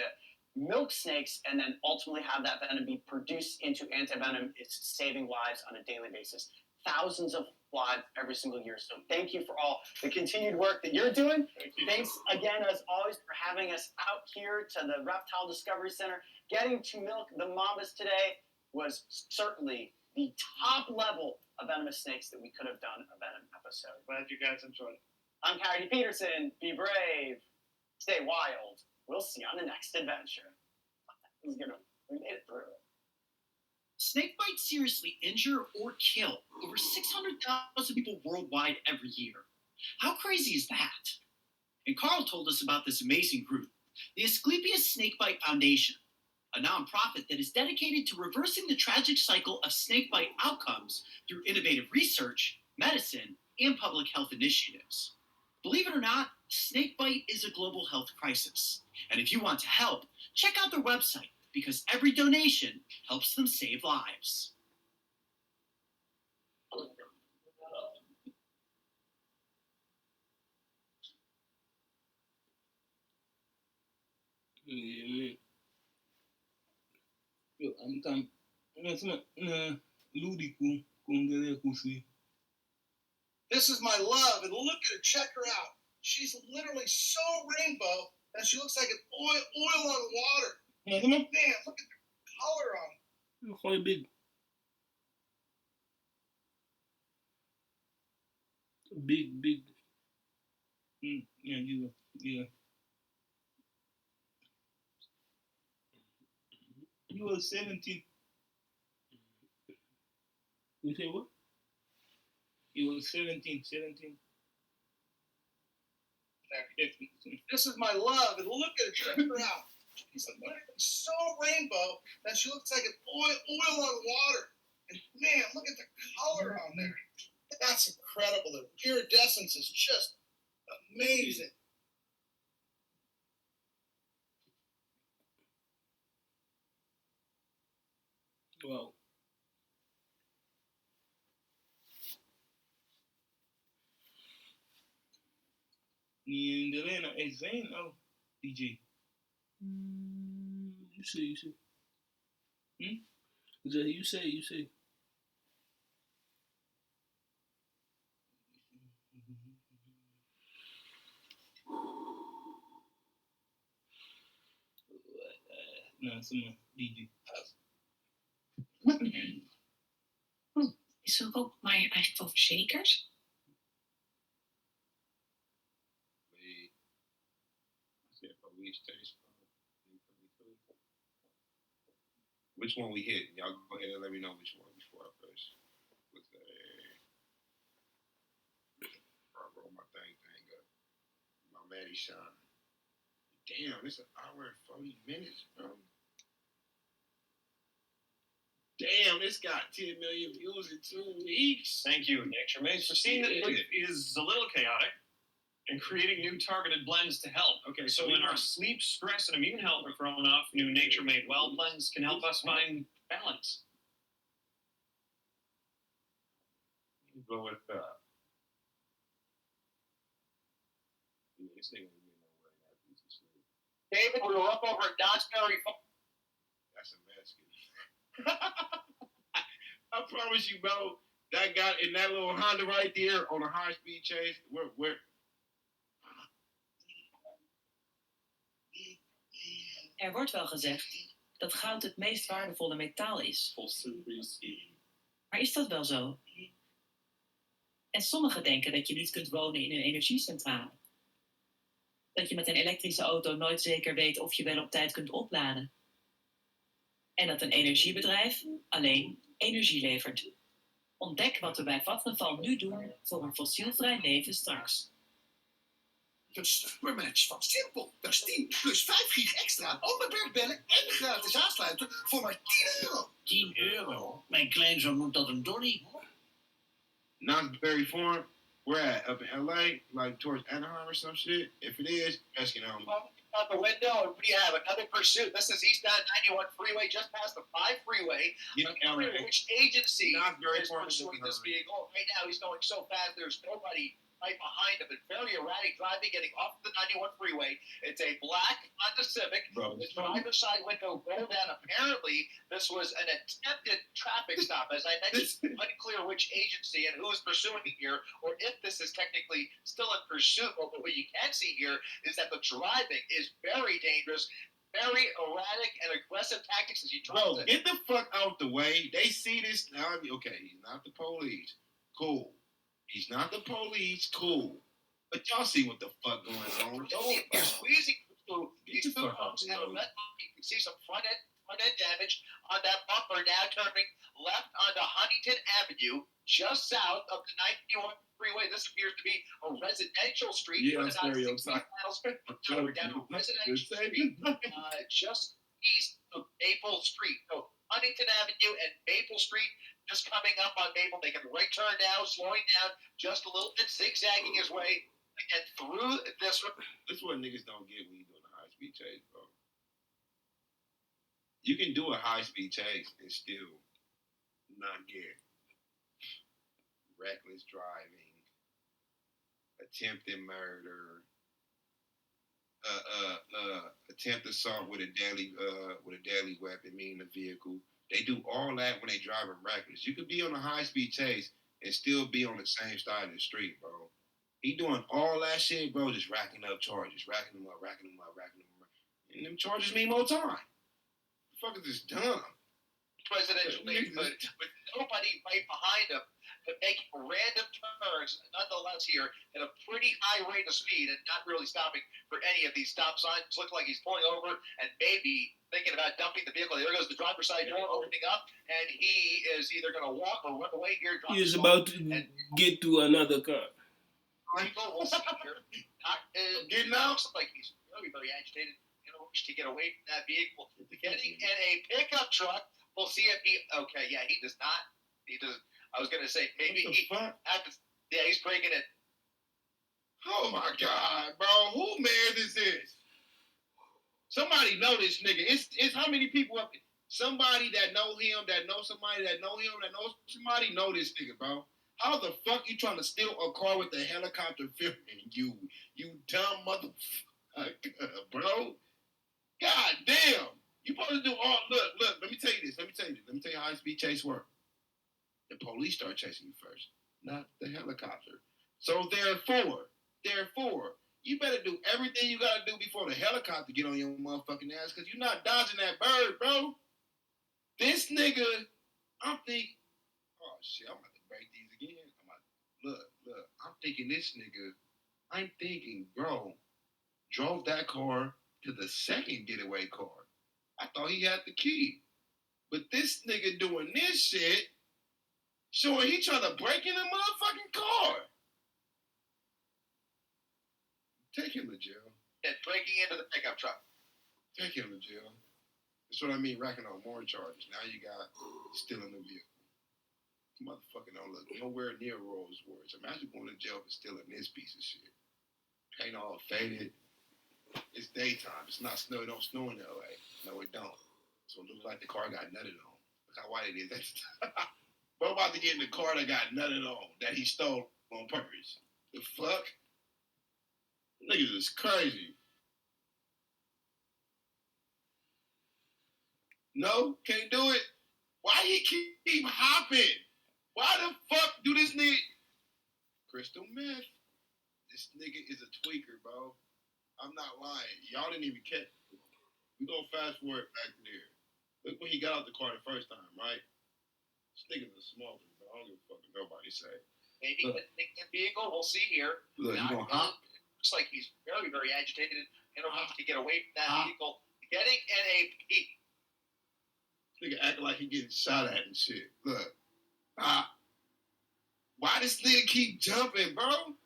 S6: milk snakes and then ultimately have that venom be produced into antivenom, is saving lives on a daily basis. Thousands of lives every single year. So thank you for all the continued work that you're doing. Thanks again, as always, for having us out here to the Reptile Discovery Center. Getting to milk the mambas today was certainly the top level of venomous snakes that we could have done a venom episode.
S1: Glad you guys enjoyed it.
S6: I'm Coyote Peterson. Be brave. Stay wild. We'll see you on the next adventure. We made it through.
S4: Snakebite seriously injure or kill over 600,000 people worldwide every year. How crazy is that? And Carl told us about this amazing group, the Asclepius Snakebite Foundation, a nonprofit that is dedicated to reversing the tragic cycle of snakebite outcomes through innovative research, medicine, and public health initiatives. Believe it or not, snakebite is a global health crisis. And if you want to help, check out their website, because every donation helps them save lives.
S2: Yeah, yo, I'm Ludi Kusi.
S11: This is my love, and look at her. Check her out. She's literally so rainbow that she looks like an oil on water. Man, look at the color on her.
S3: Quite big. Big.
S2: Yeah. You were 17.
S3: You say what?
S2: You were 17.
S11: This is my love, and look at her. Check her out. She's so rainbow that she looks like an oil on water. And man, look at the color on there. That's incredible. The iridescence is just amazing.
S3: Wow.
S2: Niendelena is Zane or DJ?
S3: You say. You say.
S2: No, someone DJ.
S7: Is er ook maar echt over shakers?
S17: Which one we hit? Y'all go ahead and let me know which one before I first look at I roll my thing up. My Maddie Shine. Damn, it's an hour and 40 minutes, bro. Damn, it's got 10 million views in 2 weeks.
S19: Thank you, Nature Mates, for seeing that it is a little chaotic and creating new targeted blends to help. Okay, so when our sleep, stress, and immune health are thrown off, new Nature Made Well blends can help us find balance.
S17: You go with
S6: David, we were up over at Dodge Perry.
S17: That's a mess. I promise you, bro. That guy in that little Honda right there on a high speed chase. Where?
S5: Er wordt wel gezegd dat goud het meest waardevolle metaal is. Maar is dat wel zo? En sommigen denken dat je niet kunt wonen in een energiecentrale. Dat je met een elektrische auto nooit zeker weet of je wel op tijd kunt opladen. En dat een energiebedrijf alleen energie levert. Ontdek wat we bij Vattenfall nu doen voor een fossielvrij leven straks.
S11: Een supermatch van Simpel. Dat is 10 plus 5 gig extra. Onbeperkt bellen en gratis aansluiten voor maar €10.
S17: €10? Mijn kleinzoon noemt dat een donnie. Knott's Berry Farm, where at? Up in LA? Like towards Anaheim or some shit? If it is, ask your homie.
S6: Out the window, and we have another pursuit. This is eastbound 91 freeway, just past the 5 freeway. Which agency is pursuing this vehicle? Right now, he's going so fast, there's nobody right behind him. It's very erratic driving, getting off the 91 freeway. It's a black Honda Civic. The driver's side window rolled down. Apparently, this was an attempted traffic stop. As I mentioned, unclear which agency and who is pursuing it here, or if this is technically still in pursuit. But what you can see here is that the driving is very dangerous, very erratic and aggressive tactics as he drives
S17: Bro,
S6: it.
S17: get the fuck out the way. They see this now. Okay, he's not the police. Cool. He's not the police. Cool. But y'all see what the fuck going on.
S6: You're squeezing through these two homes and you can see some front end damage on that bumper now turning left onto Huntington Avenue, just south of the 91 freeway. This appears to be a residential street.
S17: Yeah,
S6: About 60
S17: stereotype.
S6: miles. We're down a residential street just east of Maple Street. So Huntington Avenue and Maple Street just coming up on Maple, making a right turn now, slowing down just a little bit, zigzagging his way again through this.
S17: This is what niggas don't get when you doing a high-speed chase, bro. You can do a high-speed chase and still not get reckless driving, attempted murder, attempt assault with a deadly weapon, meaning a vehicle. They do all that when they driving reckless. You could be on a high-speed chase and still be on the same side of the street, bro. He doing all that shit, bro, just racking up charges, racking them up. And them charges mean more time. The fuck is this dumb?
S6: Presidential neighborhood with nobody right behind him, but making random turns, nonetheless, here at a pretty high rate of speed and not really stopping for any of these stop signs. Looks like he's pulling over and maybe thinking about dumping the vehicle. There goes the driver's side door opening up, and he is either going to walk or run away here.
S3: He is about to get to another car.
S6: We'll see here. Getting out. Looks like he's very, very agitated in order to get away from that vehicle. Getting in a pickup truck. We'll see if he. Okay, yeah, he does not. He does. I was gonna say maybe he. Yeah, he's breaking it.
S17: Oh my god, bro! Who man this is? Somebody know this nigga. It's how many people up? Somebody that know him, that know somebody that know him, that knows somebody know this nigga, bro. How the fuck you trying to steal a car with a helicopter filming you? You dumb motherfucker, bro. God damn. You supposed to do all, look, let me tell you this. Let me tell you how high-speed chase work. The police start chasing you first, not the helicopter. So therefore, you better do everything you gotta do before the helicopter get on your motherfucking ass, because you're not dodging that bird, bro. This nigga, I'm thinking, oh shit, I'm about to break these again. Look, I'm thinking, bro, drove that car to the second getaway car. I thought he had the key. But this nigga doing this shit, showing he trying to break in a motherfucking car. Take him to jail.
S6: And breaking into the pickup truck.
S17: Take him to jail. That's what I mean, racking on more charges. Now you got stealing the vehicle. Motherfucker don't look nowhere near Rolls Royce. Imagine going to jail for stealing this piece of shit. Paint all faded. It's daytime. It's not snow. It don't snow in LA. No, it don't. So it looks like the car got nutted on. Look how white it is. Bro about to get in the car that got nutted on, that he stole on purpose. The fuck? Niggas is crazy. No? Can't do it? Why you keep hopping? Why the fuck do this nigga? Crystal meth. This nigga is a tweaker, bro. I'm not lying. Y'all didn't even catch. We gonna fast forward back to there. Look when he got out the car the first time, right? This nigga's a small dude, but I don't give a fuck what nobody say.
S10: Maybe
S17: Look.
S10: the vehicle. We'll see here.
S17: Look, you gonna hop?
S10: Looks like he's very, very agitated and wants to get away from that vehicle. Getting NAP.
S17: Nigga acting like he getting shot at and shit. Look. Why this nigga keep jumping, bro?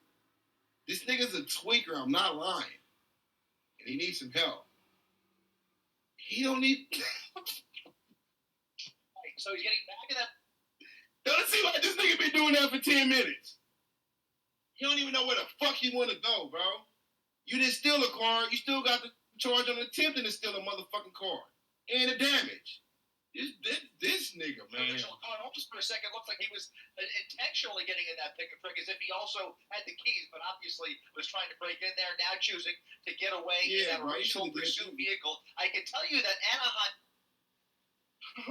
S17: This nigga's a tweaker, I'm not lying. And he needs some help. He don't need...
S10: So he's getting back in that.
S17: Don't it seem like this nigga been doing that for 10 minutes? You don't even know where the fuck you want to go, bro. You didn't steal a car. You still got the charge on attempting to steal a motherfucking car. And the damage. This nigga, man.
S10: Almost for a second, looked like he was intentionally getting in that pickup truck as if he also had the keys, but obviously was trying to break in there, now choosing to get away in that original pursuit vehicle. I can tell you that Anaheim.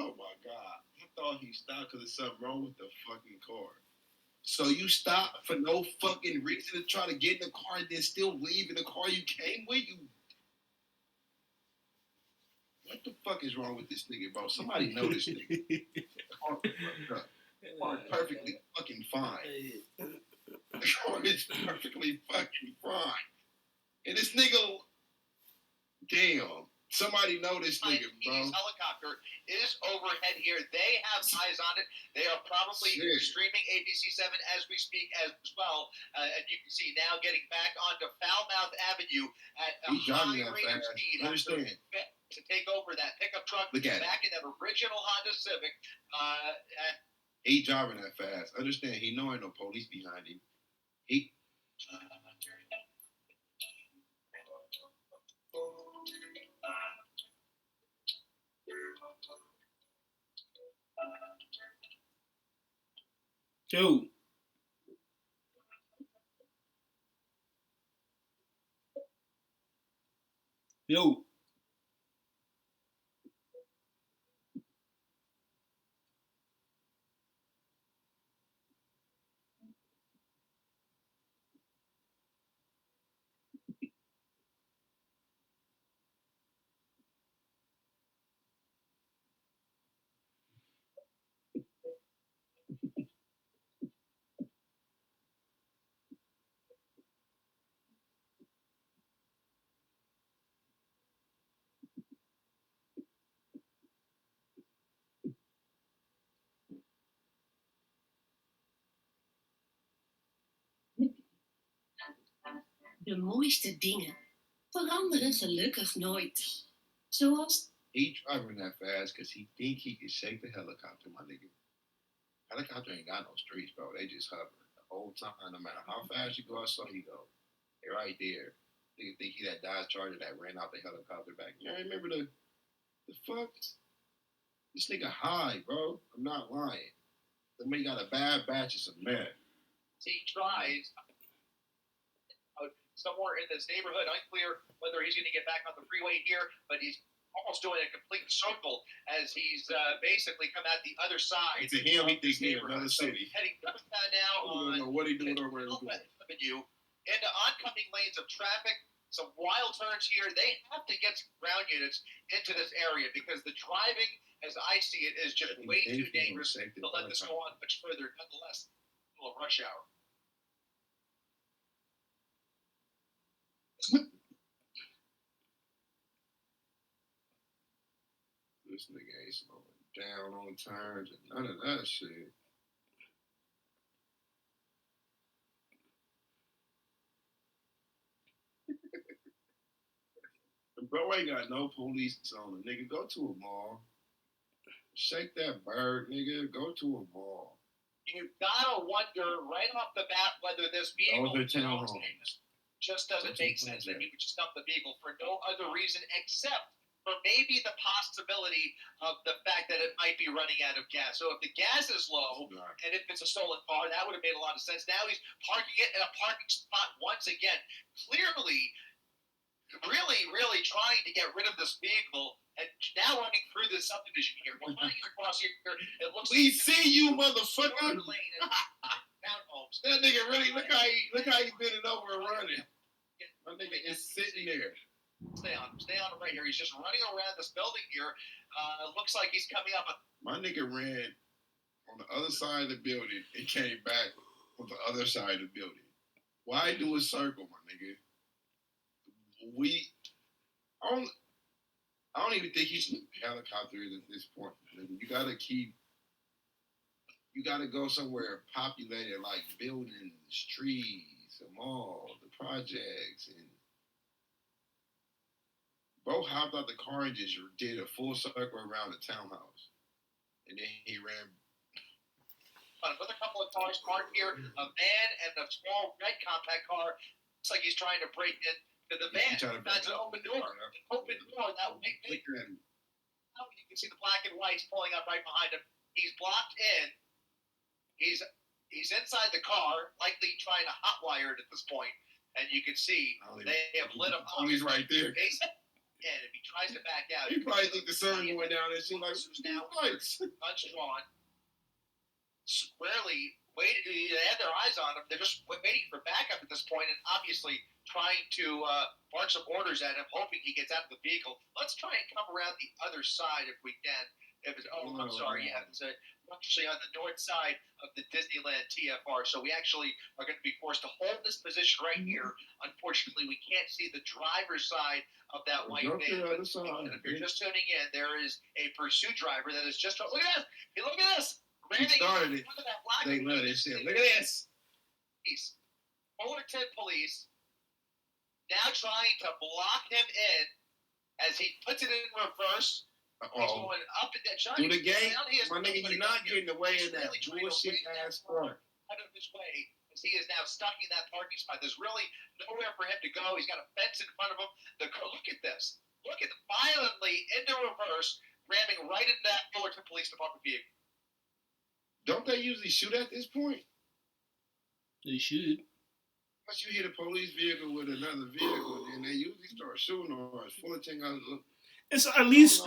S17: Oh my God. I thought he stopped because there's something wrong with the fucking car. So you stop for no fucking reason to try to get in the car and then still leave in the car you came with? What the fuck is wrong with this nigga, bro? Somebody know this nigga. The car is perfectly fucking fine. The car is perfectly fucking fine. And this nigga, damn. Somebody know this nigga, bro.
S10: His helicopter is overhead here. They have eyes on it. They are probably streaming ABC7 as we speak as well. And you can see now getting back onto Falmouth Avenue at a high rate of speed.
S17: Understand.
S10: To take over that pickup truck.
S17: Look at
S10: back in that original Honda Civic.
S17: He driving that fast. Understand, he know ain't no police behind him. He...
S3: Yo. Yo.
S12: De mooiste dingen veranderen gelukkig nooit. Zoals...
S17: He driving that fast because he think he can shake the helicopter, my nigga. Helicopter ain't got no streets, bro. They just hover the whole time. No matter how fast you go, how slow you go. They're right there. Nigga think he that Dodge Charger that ran out the helicopter back. You remember the fuck? This nigga high, bro. I'm not lying. Somebody got a bad batch of some meth.
S10: He tries somewhere in this neighborhood. Unclear whether he's going to get back on the freeway here, but he's almost doing a complete circle as he's basically come out the other side.
S17: To him, he thinks he's in another city.
S10: Heading now on
S17: know what he doing over there.
S10: Avenue into oncoming lanes of traffic. Some wild turns here. They have to get some ground units into this area because the driving, as I see it, is just way too dangerous to let this go on much further. Nonetheless, a little rush hour.
S17: This nigga ain't slowing down on turns and none of that shit. The bro ain't got no police on the nigga. Go to a mall. Shake that bird, nigga. Go to a mall.
S10: You gotta wonder right off the bat whether this vehicle just doesn't make sense. That you would just dump the vehicle for no other reason except for maybe the possibility of the fact that it might be running out of gas. So if the gas is low, and if it's a stolen car, that would have made a lot of sense. Now he's parking it in a parking spot once again. Clearly, really trying to get rid of this vehicle, and now running through this subdivision here. We're running across here. It looks
S17: we see you, motherfucker.
S10: Townhomes.
S17: That nigga really look how he bending over and running. My nigga is sitting there.
S10: Stay on him right here. He's just running around this building here. Looks like he's coming up.
S17: My nigga ran on the other side of the building and came back on the other side of the building. Why do a circle, my nigga? I don't even think he should helicopter it at this point. You gotta go somewhere populated, like buildings, trees, a mall, the projects, and bro hopped out the car and just did a full circle around the townhouse, and then he ran.
S10: With a couple of cars parked here, a van and a small red compact car. Looks like he's trying to break into the van. That's an open door. An open door. That would make you can see the black and whites pulling up right behind him. He's blocked in. He's inside the car, likely trying to hotwire it at this point, and you can see they have lit him up.
S17: He's right there.
S10: And if he tries to back out,
S17: he probably think the sun going down and shit like
S10: now punch drawn. Squarely waiting. They had their eyes on him. They're just waiting for backup at this point, and obviously trying to bark some orders at him, hoping he gets out of the vehicle. Let's try and come around the other side if we can. I'm sorry. Yeah, it's actually on the north side of the Disneyland TFR. So we actually are going to be forced to hold this position right here. Unfortunately, we can't see the driver's side of that white van. And if you're just tuning in, there is a pursuit driver that is just. Look at this! Hey, look at this!
S17: He started it. They love this shit. Look at this.
S10: Fullerton police now trying to block him in as he puts it in reverse. He's going up and down.
S17: Through the gate, my nigga, you're not getting away in that bullshit ass front.
S10: Out of his way, as he is now stuck in that parking spot. There's really nowhere for him to go. He's got a fence in front of him. Look at this. Look at violently into reverse, ramming right into that Fullerton Police Department vehicle.
S17: Don't they usually shoot at this point?
S3: They should.
S17: Once you hit a police vehicle with another vehicle, then they usually start shooting, or it's full of things.
S3: It's at least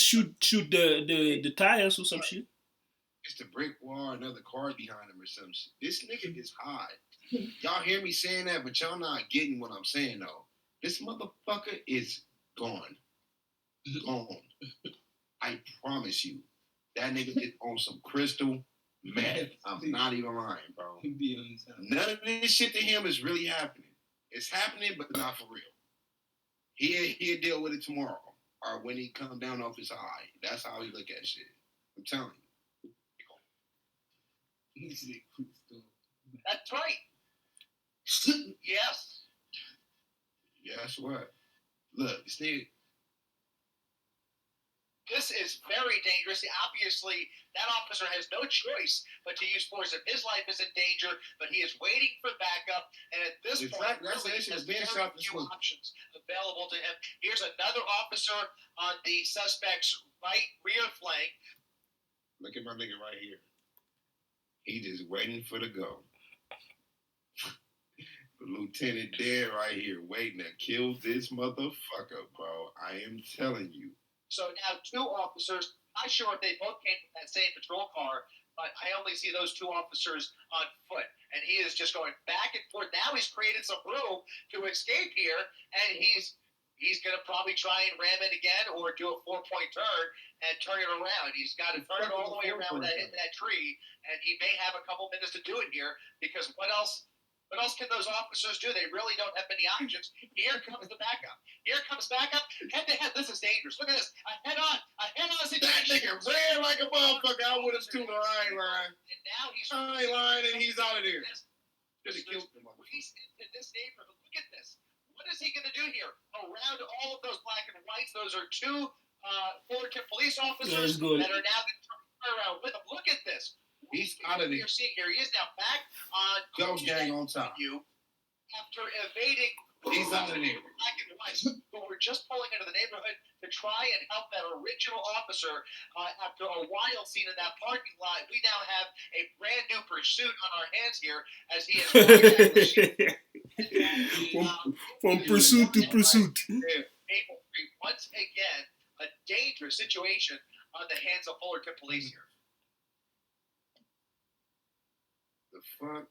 S3: shoot the tires or some shit.
S17: It's the brick wall, another car behind him or some shit. This nigga is high. Y'all hear me saying that, but y'all not getting what I'm saying though. This motherfucker is gone. Gone. I promise you. That nigga is on some crystal meth. I'm not even lying, bro. None of this shit to him is really happening. It's happening, but not for real. He'll deal with it tomorrow, or when he comes down off his high. That's how he look at shit. I'm telling you.
S10: That's right. Yes.
S17: Guess what? Look, this nigga.
S10: This is very dangerous. Obviously, that officer has no choice but to use force. If his life is in danger, but he is waiting for backup, and at this point, really has very few options available to him. Here's another officer on the suspect's right rear flank.
S17: Look at my nigga right here. He just waiting for the go. The lieutenant there right here waiting to kill this motherfucker, bro. I am telling you.
S10: So now two officers, not sure if they both came from that same patrol car, but I only see those two officers on foot. And he is just going back and forth. Now he's created some room to escape here, and he's going to probably try and ram it again or do a 4-point turn and turn it around. He's got to turn it all the way around without hitting that tree, and he may have a couple minutes to do it here because what else can those officers do? They really don't have many options. Here comes the backup. Head to head. This is dangerous. Look at this. A head on situation.
S17: That nigga ran like a motherfucker. I would have too. I ain't lying.
S10: And now
S17: I ain't lying, and he's out of there.
S10: Should have killed him. He's into this neighborhood. Look at this. What is he going to do here? Around all of those black and whites, those are two Fullerton police officers that are now going to turn around with him. Look at this.
S17: He's out of there.
S10: You're seeing here. He is now back on
S17: Ghost Gang on top.
S10: After evading.
S17: He's out of there.
S10: Black and whites who were just pulling into the neighborhood to try and help that original officer. After a while seen in that parking lot, we now have a brand new pursuit on our hands here as he is
S3: from pursuit to pursuit.
S10: Once again, a dangerous situation on the hands of Fullerton police here.
S17: The fuck?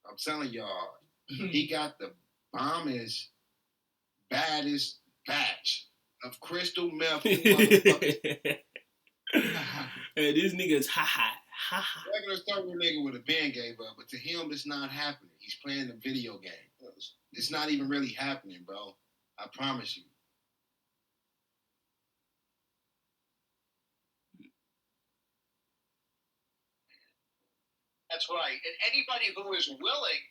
S17: I'm telling y'all, he got the bombest baddest batch of crystal meth. Motherfuckers.
S3: Hey, these niggas, ha.
S17: Regular server nigga would have been gave up, but to him, it's not happening. He's playing a video game. It's not even really happening, bro. I promise you.
S10: That's right. And anybody who is willing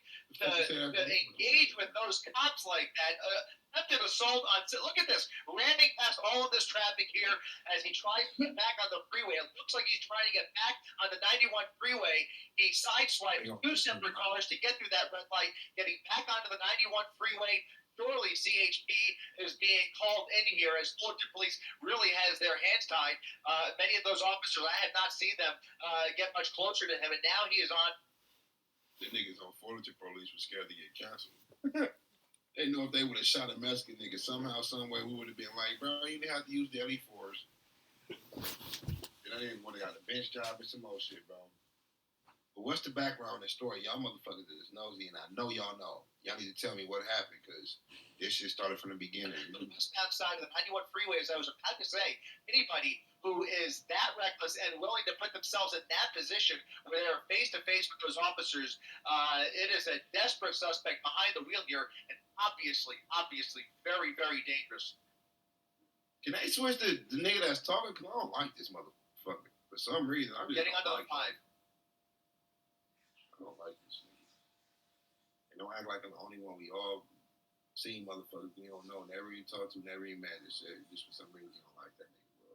S10: to engage with those cops like that, attempted assault on. Look at this, ramming past all of this traffic here as he tries to get back on the freeway. It looks like he's trying to get back on the 91 freeway. He sideswiped two separate cars to get through that red light, getting back onto the 91 freeway. Surely CHP is being called in here as Fullerton Police really has their hands tied. Many of those officers, I had not seen them get much closer to him, and now he is on.
S17: The niggas on Fullerton Police were scared to get canceled. They know if they would have shot a Mexican nigga somehow, some way, we would have been like, bro, you didn't have to use deadly force. And I didn't want to got a bench job and some more shit, bro. But what's the background of the story? Y'all motherfuckers is nosy, and I know y'all know. Y'all need to tell me what happened, because this shit started from the beginning.
S10: Just outside of the 91 freeway, as I was about to say, anybody who is that reckless and willing to put themselves in that position where they're face to face with those officers, it is a desperate suspect behind the wheel here, and obviously, very, very dangerous.
S17: Can they switch the nigga that's talking? Because I don't like this motherfucker. For some reason, I'm just
S10: Getting under the 5.
S17: I don't like this nigga. And don't act like I'm the only one. We all seen motherfuckers we don't know, never even talked to, never even met. Just for some reason you don't like that nigga, bro.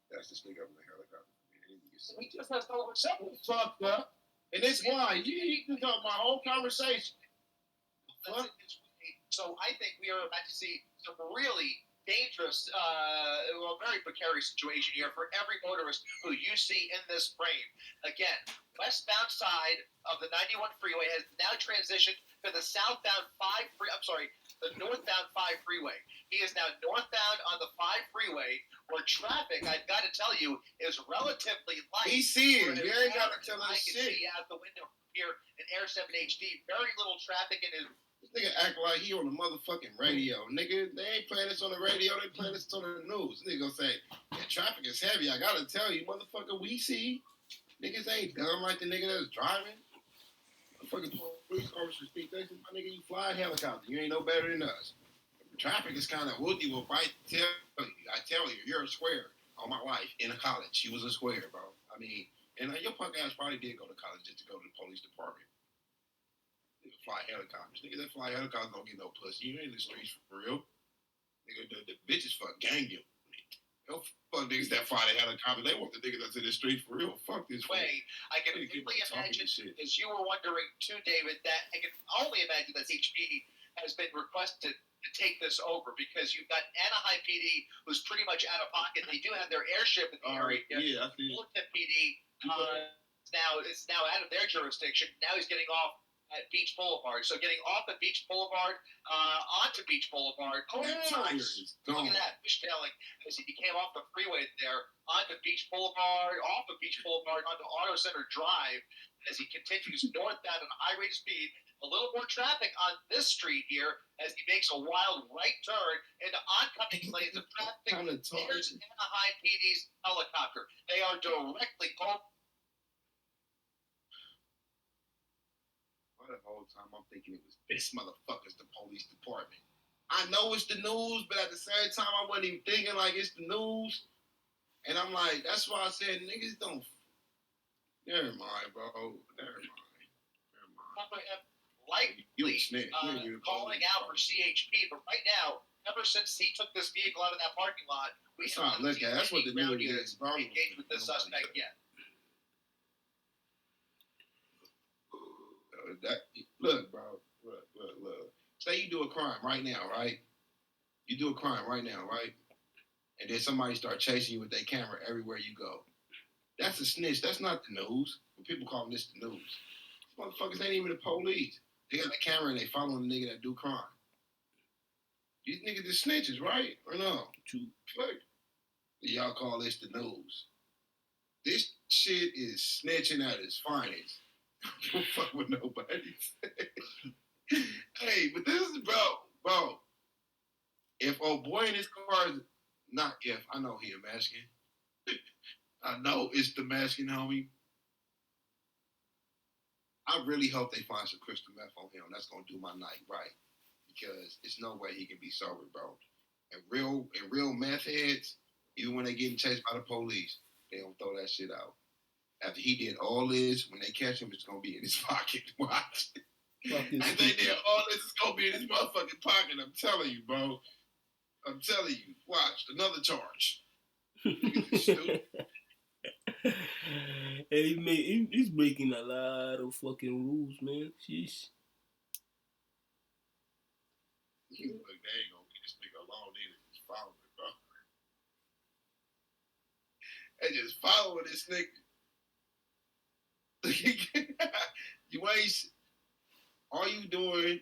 S17: That's this nigga up in the helicopter.
S10: He just has no
S17: something fucked up. And it's why. You can talk my whole conversation.
S10: So I think we are about to see some really dangerous, very precarious situation here for every motorist who you see in this frame. Again, westbound side of the 91 freeway has now transitioned to the the northbound 5 freeway. He is now northbound on the 5 freeway, where traffic, I've got to tell you, is relatively light.
S17: He's seeing. You ain't got to tell us
S10: I can
S17: shit.
S10: see out the window here in Air 7 HD. Very little traffic in his.
S17: This nigga act like he on the motherfucking radio. Nigga, they ain't playing this on the radio. They playing this on the news. Nigga gonna say, yeah, traffic is heavy. I gotta tell you, motherfucker, we see. Niggas ain't dumb like the nigga that's driving. Motherfucking police officers think they my nigga, you fly a helicopter. You ain't no better than us. Traffic is kind of woody. Well, I tell you, you're a square. All my life in a college, she was a square, bro. I mean, and your punk ass probably did go to college just to go to the police department. Nigga fly helicopters. Nigga that fly helicopters don't get no pussy. You ain't in the streets for real. Nigga, the bitches fuck gang you. Don't fuck niggas that fly the helicopter. They want the niggas that's in the streets for real. Fuck this
S10: way. I can only imagine, as you were wondering too, David, that I can only imagine that HP has been requested to take this over, because you've got Anaheim PD, who's pretty much out of pocket. They do have their airship in the area.
S17: Yeah, I see.
S10: Fullerton PD is now out of their jurisdiction. Now he's getting off at Beach Boulevard. So getting off at Beach Boulevard, onto Beach Boulevard. Oh, nice. Look at that, fishtailing as he came off the freeway there, onto Beach Boulevard, off of Beach Boulevard, onto Auto Center Drive, as he continues northbound at a high rate of speed. A little more traffic on this street here as he makes a wild right turn into oncoming lanes of traffic. There's Anaheim PD's helicopter. They are directly over.
S17: The whole time I'm thinking it was this motherfucker's the police department. I know it's the news, but at the same time I wasn't even thinking like it's the news. And I'm like, that's why I said niggas don't. Never mind, bro. Never mind.
S10: Likely calling out for CHP, but right now, ever since he took this vehicle out of that parking lot, we haven't
S17: look at. That's what the news is.
S10: Engaged with this suspect yet.
S17: Look, bro. Look. Say you do a crime right now, right? You do a crime right now, right? And then somebody start chasing you with their camera everywhere you go. That's a snitch. That's not the news. When people call this the news. These motherfuckers ain't even the police. They got the camera and they following the nigga that do crime. These niggas are snitches, right? Or no? Look. Y'all call this the news. This shit is snitching at its finest. Don't fuck with nobody. Hey, but this is, bro. If old boy in his car is not if, I know he a Mexican. I know it's the Mexican homie. I really hope they find some crystal meth on him. That's gonna do my night right. Because there's no way he can be sober, bro. And real meth heads, even when they getting chased by the police, they don't throw that shit out. After he did all this, when they catch him, it's gonna be in his pocket. Watch. After they did all this, it's gonna be in his motherfucking pocket. I'm telling you, bro. I'm telling you. Watch another charge.
S3: And he's breaking a lot of fucking rules, man. Sheesh.
S17: Look, they ain't gonna get this nigga alone either. Just follow it, bro. They just following this nigga. You ain't. All you doing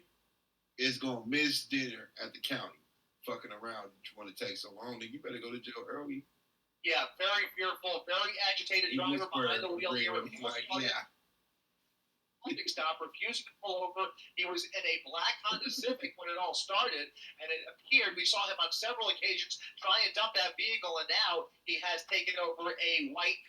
S17: is gonna miss dinner at the county, fucking around. You want to take so long, then you better go to jail early.
S10: Yeah, very fearful, very agitated driver behind the wheel here. Traffic stop, refusing to pull over. He was in a black Honda Civic when it all started, and it appeared we saw him on several occasions try and dump that vehicle, and now he has taken over a white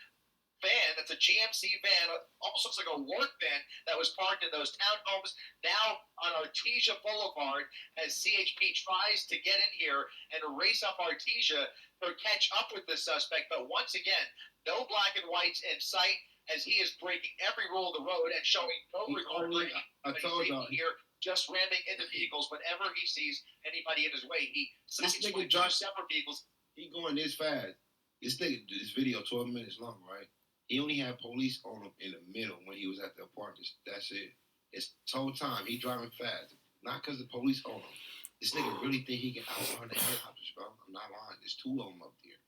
S10: van. That's a GMC van, almost looks like a work van that was parked in those townhomes now on Artesia Boulevard as CHP tries to get in here and race up Artesia to catch up with the suspect. But once again, no black and whites in sight as he is breaking every rule of the road and showing no regard here, just ramming into vehicles whenever he sees anybody in his way.
S17: This nigga drives separate vehicles. He going this fast. This video 12 minutes long, right? He only had police on him in the middle when he was at the apartment. That's it. It's the whole time he driving fast. Not because the police on him. This nigga really think he can outrun the helicopters, bro. I'm not lying. There's two of them up there.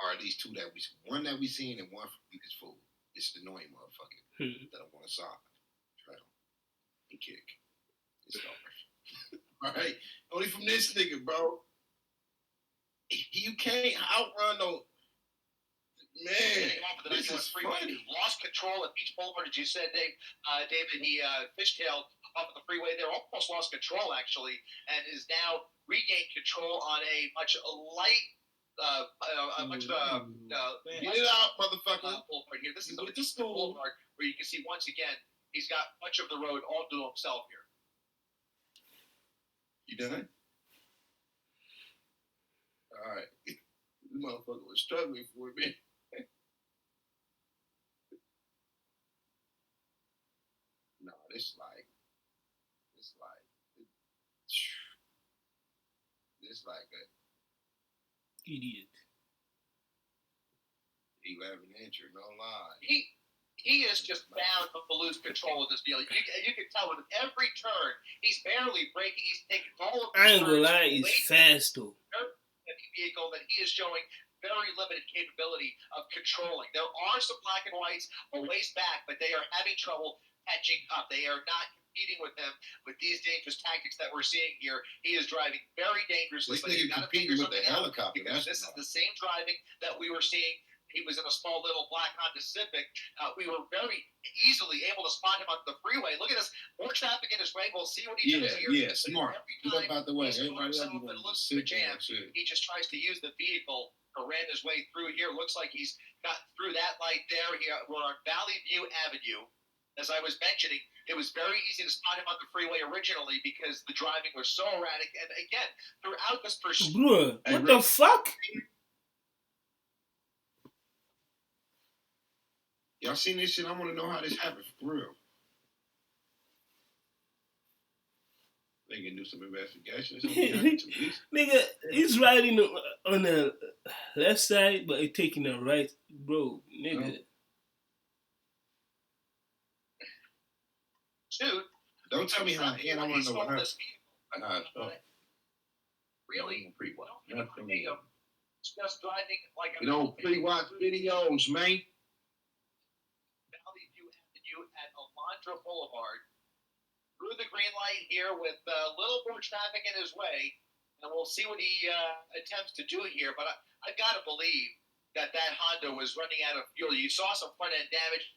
S17: Or at least two that one that we seen and one from this fool. It's the annoying motherfucker that I want to side, trail, and kick. It's over. All right? Only from this nigga, bro. You can't outrun no... Man, this is funny.
S10: Lost control at Beach Boulevard, as you said, David. He fishtailed off of the freeway there, almost lost control, actually, and is now regained control on a much light...
S17: get it out, motherfucker.
S10: Boulevard here. This is the boulevard where you can see once again he's got much of the road all to himself here.
S17: You done? All right. This motherfucker was struggling for a minute. No, this like a
S3: idiot.
S17: 11-incher, no lie.
S10: He is just bound to lose control of this deal. You can tell with every turn, he's barely braking. He's taking all of the
S3: I ain't gonna lie, he's fast though.
S10: Vehicle that he is showing very limited capability of controlling. There are some black and whites a ways back, but they are having trouble catching up. They are not competing with him with these dangerous tactics that we're seeing here. He is driving very dangerously.
S17: This nigga competing with the helicopter.
S10: Because this is the same driving that we were seeing. He was in a small little black Honda Civic. We were very easily able to spot him on the freeway. Look at this. More traffic in his way. We'll see what he does here.
S17: Yeah, smart. Get up out the way. Everybody else
S10: looks to jam. He just tries to use the vehicle to ram his way through here. Looks like he's got through that light there. We're on Valley View Avenue. As I was mentioning, it was very easy to spot him on the freeway originally because the driving was so erratic. And again, throughout this pursuit...
S3: Bro, what the fuck?
S17: Y'all seen this shit? I want to know how this happened for real. They can do some investigation.
S3: Nigga, he's riding on the left side, but he's taking the right. Bro, nigga.
S10: Dude.
S17: Don't tell me how. And I want to know what happened.
S10: Really?
S17: Pre-watch.
S10: Just driving like a...
S17: You don't pre-watch videos, man.
S10: Valley View Avenue at Alondra Boulevard. Through the green light here with a little more traffic in his way. And we'll see what he attempts to do here. But I've got to believe that Honda was running out of fuel. You saw some front-end damage.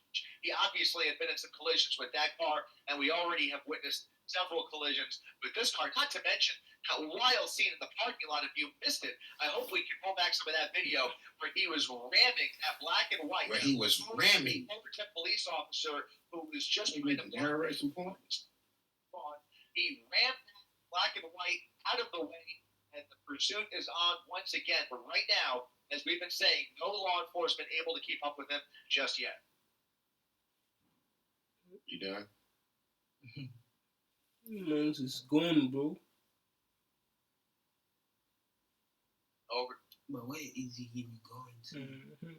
S10: He obviously had been in some collisions with that car. And we already have witnessed several collisions with this car. Not to mention that wild scene in the parking lot. If you missed it, I hope we can pull back some of that video where he was ramming that black and white.
S17: Where he was ramming.
S10: Overton police officer who was just
S17: He made the narration point.
S10: He rammed that black and white out of the way, and the pursuit is on once again. But right now, as we've been saying, no law enforcement able to keep up with him just yet.
S17: You done?
S3: Man, it's gone, bro.
S10: Over.
S2: But where is he even going to?
S3: Mm-hmm.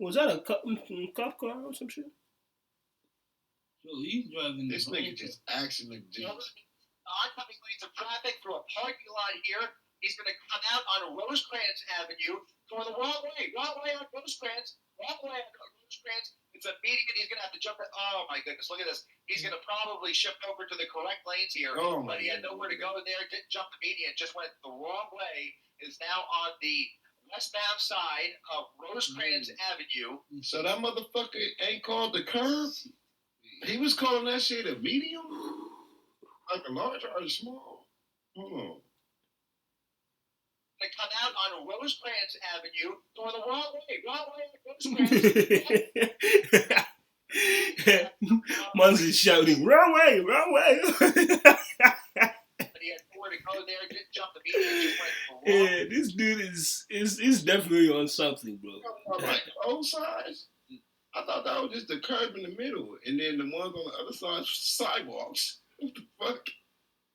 S3: Was that a cop car or some shit?
S2: Yo, he's driving
S17: this nigga just accidentally
S10: Oncoming lanes of traffic through a parking lot here. He's going to come out on Rosecrans Avenue, going the wrong way on Rosecrans, It's immediate. He's going to have to jump. Oh my goodness, look at this. He's going to probably shift over to the correct lanes here, but he had nowhere to go there. Didn't jump the median, just went the wrong way. Is now on the westbound side of Rosecrans Avenue.
S17: So that motherfucker ain't called the curb? He was calling that shit a medium? Like a large or a small? Hold on.
S10: They come out on Rosecrans Avenue, going the wrong way on Rosecrans.
S3: Man's is shouting, wrong way.
S10: But he had nowhere to go there, didn't jump the median, just went the wrong.
S3: Yeah, this dude is definitely on something, bro.
S17: Like both sides? I thought that was just the curb in the middle, and then the ones on the other side sidewalks. What the fuck?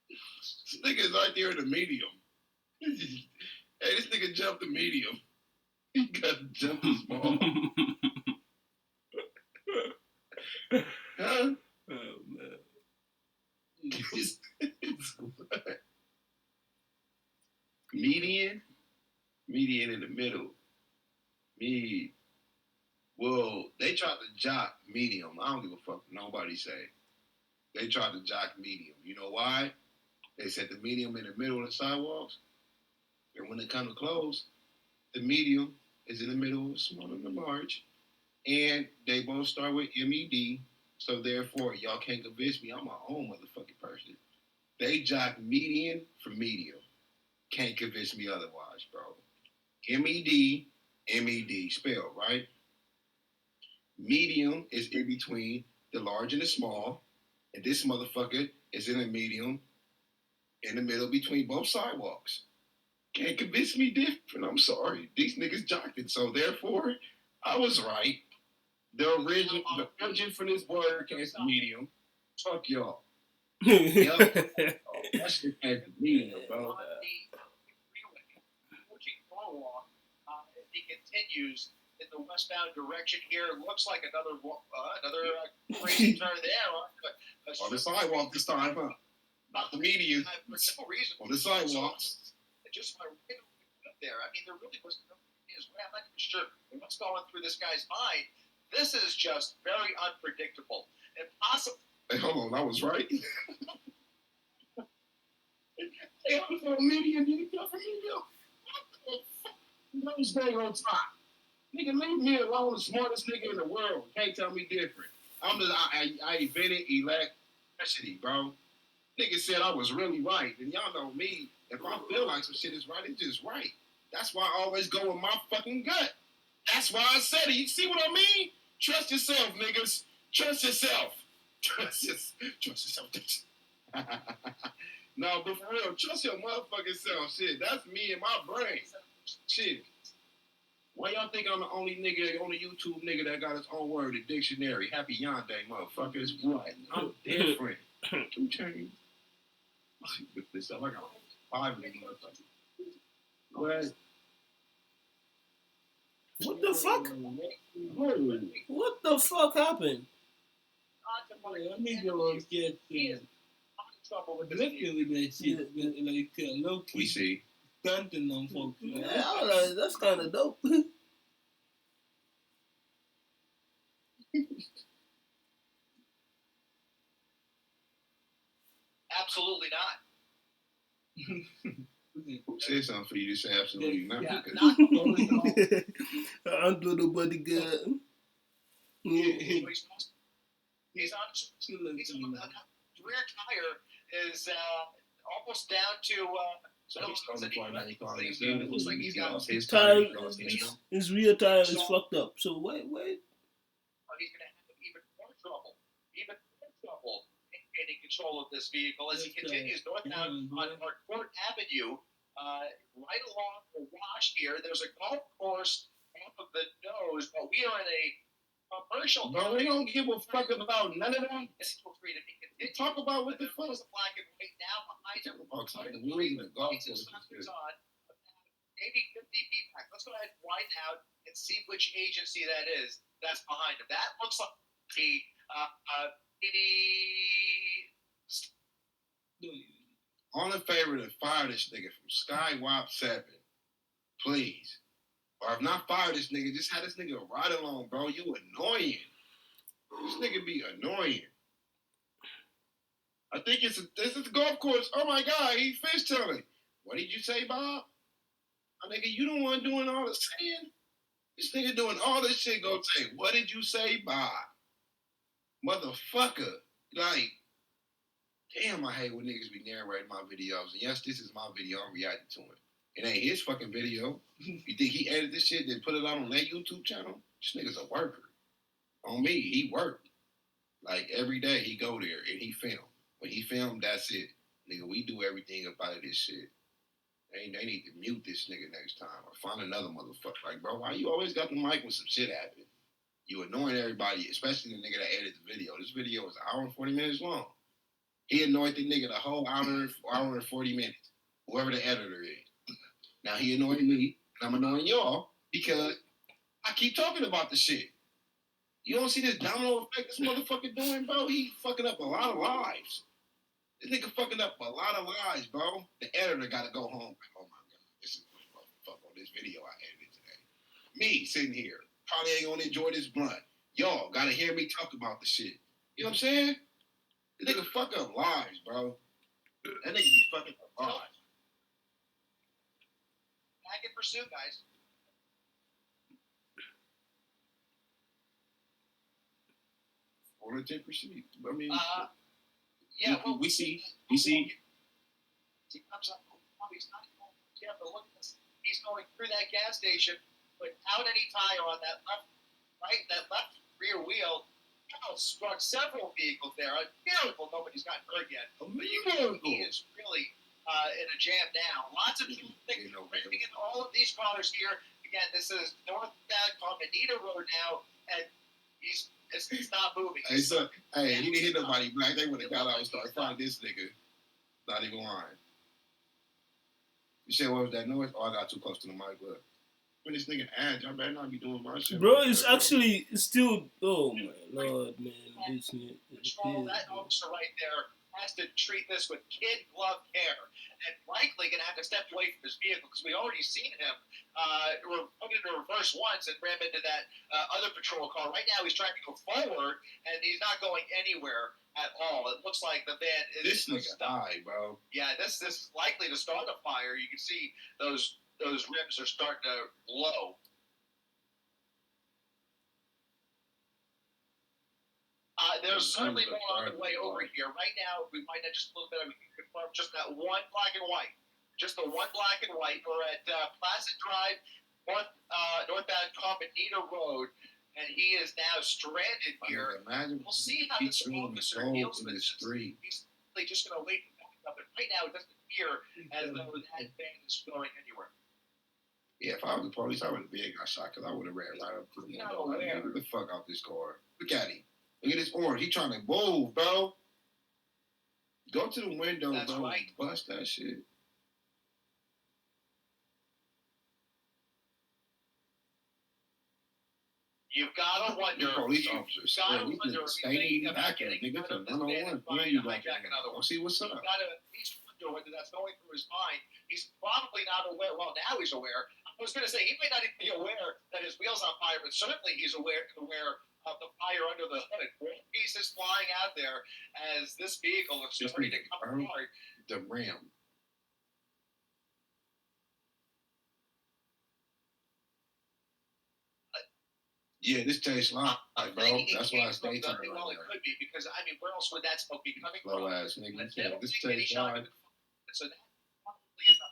S17: This nigga's right there in the medium. Hey, this nigga jumped the medium. He got to jump the small. Huh?
S3: Oh man.
S17: Median in the middle. Well, they tried to jock medium. I don't give a fuck what nobody say. They tried to jock medium. You know why? They said the medium in the middle of the sidewalks. And when it comes to close, the medium is in the middle of small and the large. And they both start with MED. So therefore, y'all can't convince me I'm my own motherfucking person. They jock median for medium. Can't convince me otherwise, bro. MED, spell, right? Medium is in between the large and the small. And this motherfucker is in a medium in the middle between both sidewalks. Can't convince me different. I'm sorry. These niggas jocked it. So therefore, I was right. The origin for this word came from medium. Fuck y'all. That shit came from medium, bro.
S10: He continues in the westbound direction here. Looks like another crazy turn there.
S17: On the sidewalk this time, huh? Not the median.
S10: For no reason.
S17: On the sidewalks.
S10: Just my right up there. I mean, there really was no reason. I'm not even sure what's going through this guy's mind. This is just very unpredictable. Impossible.
S17: Hey, hold on, I was right. Hey, I'm from median. You come from median. Nose day on top. Nigga, leave me alone, the smartest nigga in the world. Can't tell me different. I invented electricity, bro. Nigga said I was really right. And y'all know me. If I feel like some shit is right, it's just right. That's why I always go with my fucking gut. That's why I said it. You see what I mean? Trust yourself, niggas. Trust yourself. Trust yourself. No, but for real, trust your motherfucking self. Shit, that's me and my brain. Shit. Why y'all think I'm the only nigga on the YouTube nigga that got his own word, the dictionary? Happy Yonde, motherfuckers. What? I'm different. I'm telling with this up. I got 5 niggas. What?
S3: What the fuck? What the fuck happened?
S2: Let me go get looking with that shit, like low key.
S17: We see.
S2: Stunting them folks.
S3: Yeah, that's kind of dope.
S10: Absolutely not.
S17: Who said something for you to say absolutely not?
S10: Yeah,
S3: I'm doing nobody good.
S10: He's on. Rear tire is almost down to.
S17: So he's starting to fly 95. It looks like he's got his
S3: Tire,
S17: tire.
S3: his rear tire is fucked up. So wait.
S10: He's going to have even more trouble in getting control of this vehicle as he continues northbound on Court Avenue, right along the wash here. There's a golf course off of the nose, but we are in a commercial.
S17: Bro, they don't give a fuck about none of that.
S10: They
S17: talk about what the fuck.
S10: There's a black and white now behind him.
S17: Maybe 50
S10: feet back. Let's go ahead and wind out and see which agency that is that's behind him. That looks like the
S17: All in favor to fire this nigga from Skywap 7. Please. Or if not fire this nigga, just have this nigga ride along, bro. You annoying. This nigga be annoying. I think this is the golf course. Oh my God, he fishtailing. What did you say, Bob? My nigga, you the one doing all the saying? This nigga doing all this shit, go say, what did you say, Bob? Motherfucker. Like, damn, I hate when niggas be narrating my videos. And yes, this is my video. I'm reacting to it. It ain't his fucking video. You think he edited this shit and put it out on their YouTube channel? This nigga's a worker. On me, he worked. Like, every day he go there and he film. When he film, that's it. Nigga, we do everything about this shit. They need to mute this nigga next time or find another motherfucker. Like, bro, why you always got the mic when some shit happened? You annoying everybody, especially the nigga that edited the video. This video is an hour and 40 minutes long. He annoyed the nigga the whole hour and 40 minutes, whoever the editor is. Now he annoyed me, and I'm annoying y'all because I keep talking about the shit. You don't see this domino effect this motherfucker doing, bro? He fucking up a lot of lives. This nigga fucking up a lot of lives, bro. The editor gotta go home. Oh my God, this is fuck on this video I edited today. Me sitting here, probably ain't gonna enjoy this blunt. Y'all gotta hear me talk about the shit. You know what I'm saying? This nigga fuck up lives, bro. That nigga be fucking up lives.
S10: Back in pursuit, guys.
S17: Or to proceed. I mean,
S10: yeah, well,
S17: we see.
S10: He comes up. He's not going. Yeah, but look at this. He's going through that gas station without any tire on that left rear wheel. Struck several vehicles there. A miracle nobody's gotten hurt yet. He is really in a jam now. Lots of people think racing in all of these cars here. Again, this is northbound Carmenita Road now, and it's not moving.
S17: Hey, so, hey, he didn't hit nobody black. They would have got out and started finding this nigga. Not even lying. You said what was that noise? Oh, I got too close to the mic. Look. When this nigga ads, I better not be doing my shit.
S3: Bro, it's actually still. Oh my lord, man. This nigga.
S10: That officer right there has to treat this with kid glove care, and likely gonna have to step away from his vehicle because we already seen him put into reverse once and ram into that other patrol car. Right now, he's trying to go forward, and he's not going anywhere at all. It looks like the van is.
S17: This nigga died, bro.
S10: Yeah, this is likely to start a fire. You can see those rims are starting to blow. There's certainly more on the way over here. Right now, we might have just a little bit. We can confirm just that one black and white. Just the one black and white. We're at Placid Drive, northbound Carmenita Road, and he is now stranded here. We'll see how this officer deals with this. He's just going to wait for back up. And right now, it doesn't appear as though that van is going anywhere.
S17: Yeah, if I was the police, I would have been got shot because I would have ran right up to the window. Like, get the fuck out this car. Look at him. Look at this orange. He trying to move, bro. Go to the window,
S10: That's
S17: bro.
S10: right.
S17: Bust that shit.
S10: You've got to wonder.
S17: Police officers.
S10: Got to wonder if you're thinking about
S17: nigga
S10: getting
S17: to
S10: out of this van and
S17: 101.
S10: trying to hijack another one.
S17: See what's up.
S10: You've got to at least wonder whether that's going through his mind. He's probably not aware. Well, now he's aware. I was going to say he may not even be aware that his wheel's on fire, but certainly he's aware of the fire under the hood. More pieces flying out there as this vehicle is starting to come apart.
S17: The rim. Yeah, this tastes live, bro. That's why it's daytime right
S10: Well, it
S17: now.
S10: could be because I mean, where else would that smoke be coming
S17: Low
S10: from?
S17: ass nigga.
S10: But
S17: Yeah,
S10: they don't
S17: this
S10: take any
S17: tastes
S10: shot.
S17: live.
S10: So that probably is not.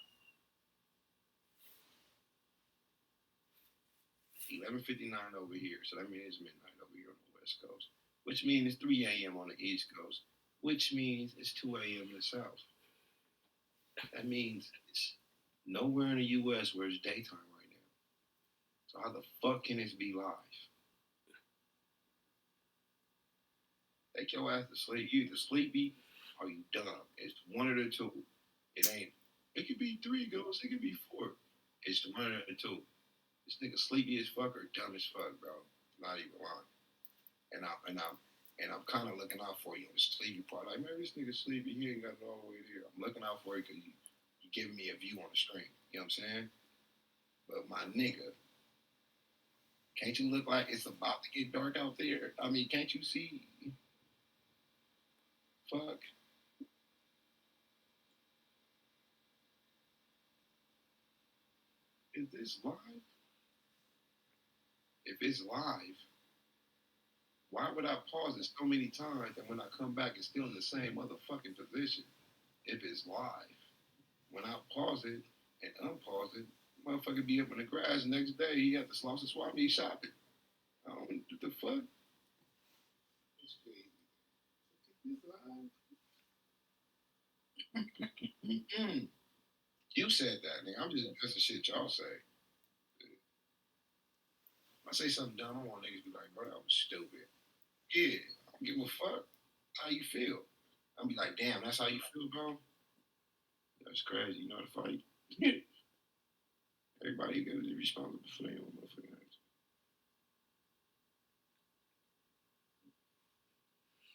S17: 11:59 over here, so that means it's midnight over here on the West Coast, which means it's 3 a.m. on the East Coast, which means it's 2 a.m. in the South. That means it's nowhere in the U.S. where it's daytime right now. So how the fuck can this be live? Take your ass to sleep. You either sleepy or you dumb. It's one of the two. It ain't. It could be 3 ghosts. It could be 4. It's one of the two. This nigga sleepy as fuck or dumb as fuck, bro. Not even lying. And I'm kind of looking out for you on the sleepy part. Like, man, this nigga sleepy. He ain't got it all the way there. I'm looking out for you because you giving me a view on the stream. You know what I'm saying? But my nigga, can't you look like it's about to get dark out there? I mean, can't you see? Fuck. Is this live? If it's live, why would I pause it so many times and when I come back it's still in the same motherfucking position? If it's live. When I pause it and unpause it, motherfucker be up in the grass the next day, he at the Slauson Swap Meet shopping. I don't know what the fuck. It's crazy. Live. You said that, nigga. I'm just addressing shit y'all say. If I say something dumb, I want niggas to be like, bro, that was stupid. Yeah, I don't give a fuck. How you feel? I'll be like, damn, that's how you feel, bro? That's crazy. You know how to fight? Everybody got to be responsible for their own motherfucking actions.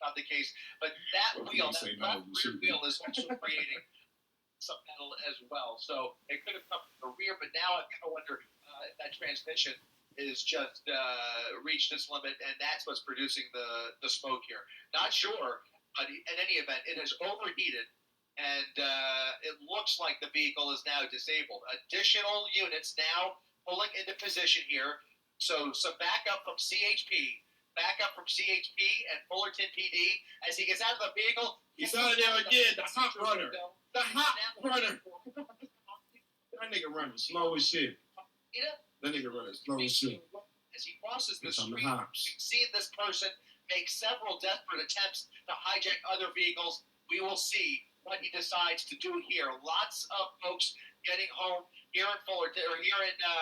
S10: Not the case, but that
S17: Well,
S10: wheel,
S17: you say
S10: that
S17: no, you
S10: rear
S17: should
S10: wheel is also creating some metal as well. So it could have come from the rear, but now I kind of wonder if that transmission is just reached its limit, and that's what's producing the smoke here. Not sure, but in any event, it has overheated, and it looks like the vehicle is now disabled. Additional units now pulling into position here. So some backup from CHP. Backup from CHP and Fullerton PD as he gets out of the vehicle.
S17: He's out of there again, the hot runner. The hot runner. That nigga running slow as shit. That nigga running slow as shit.
S10: As he crosses the
S17: It's on the
S10: street,
S17: hops.
S10: we've seen this person make several desperate attempts to hijack other vehicles. We will see what he decides to do here. Lots of folks getting home here in Fullerton, or here in the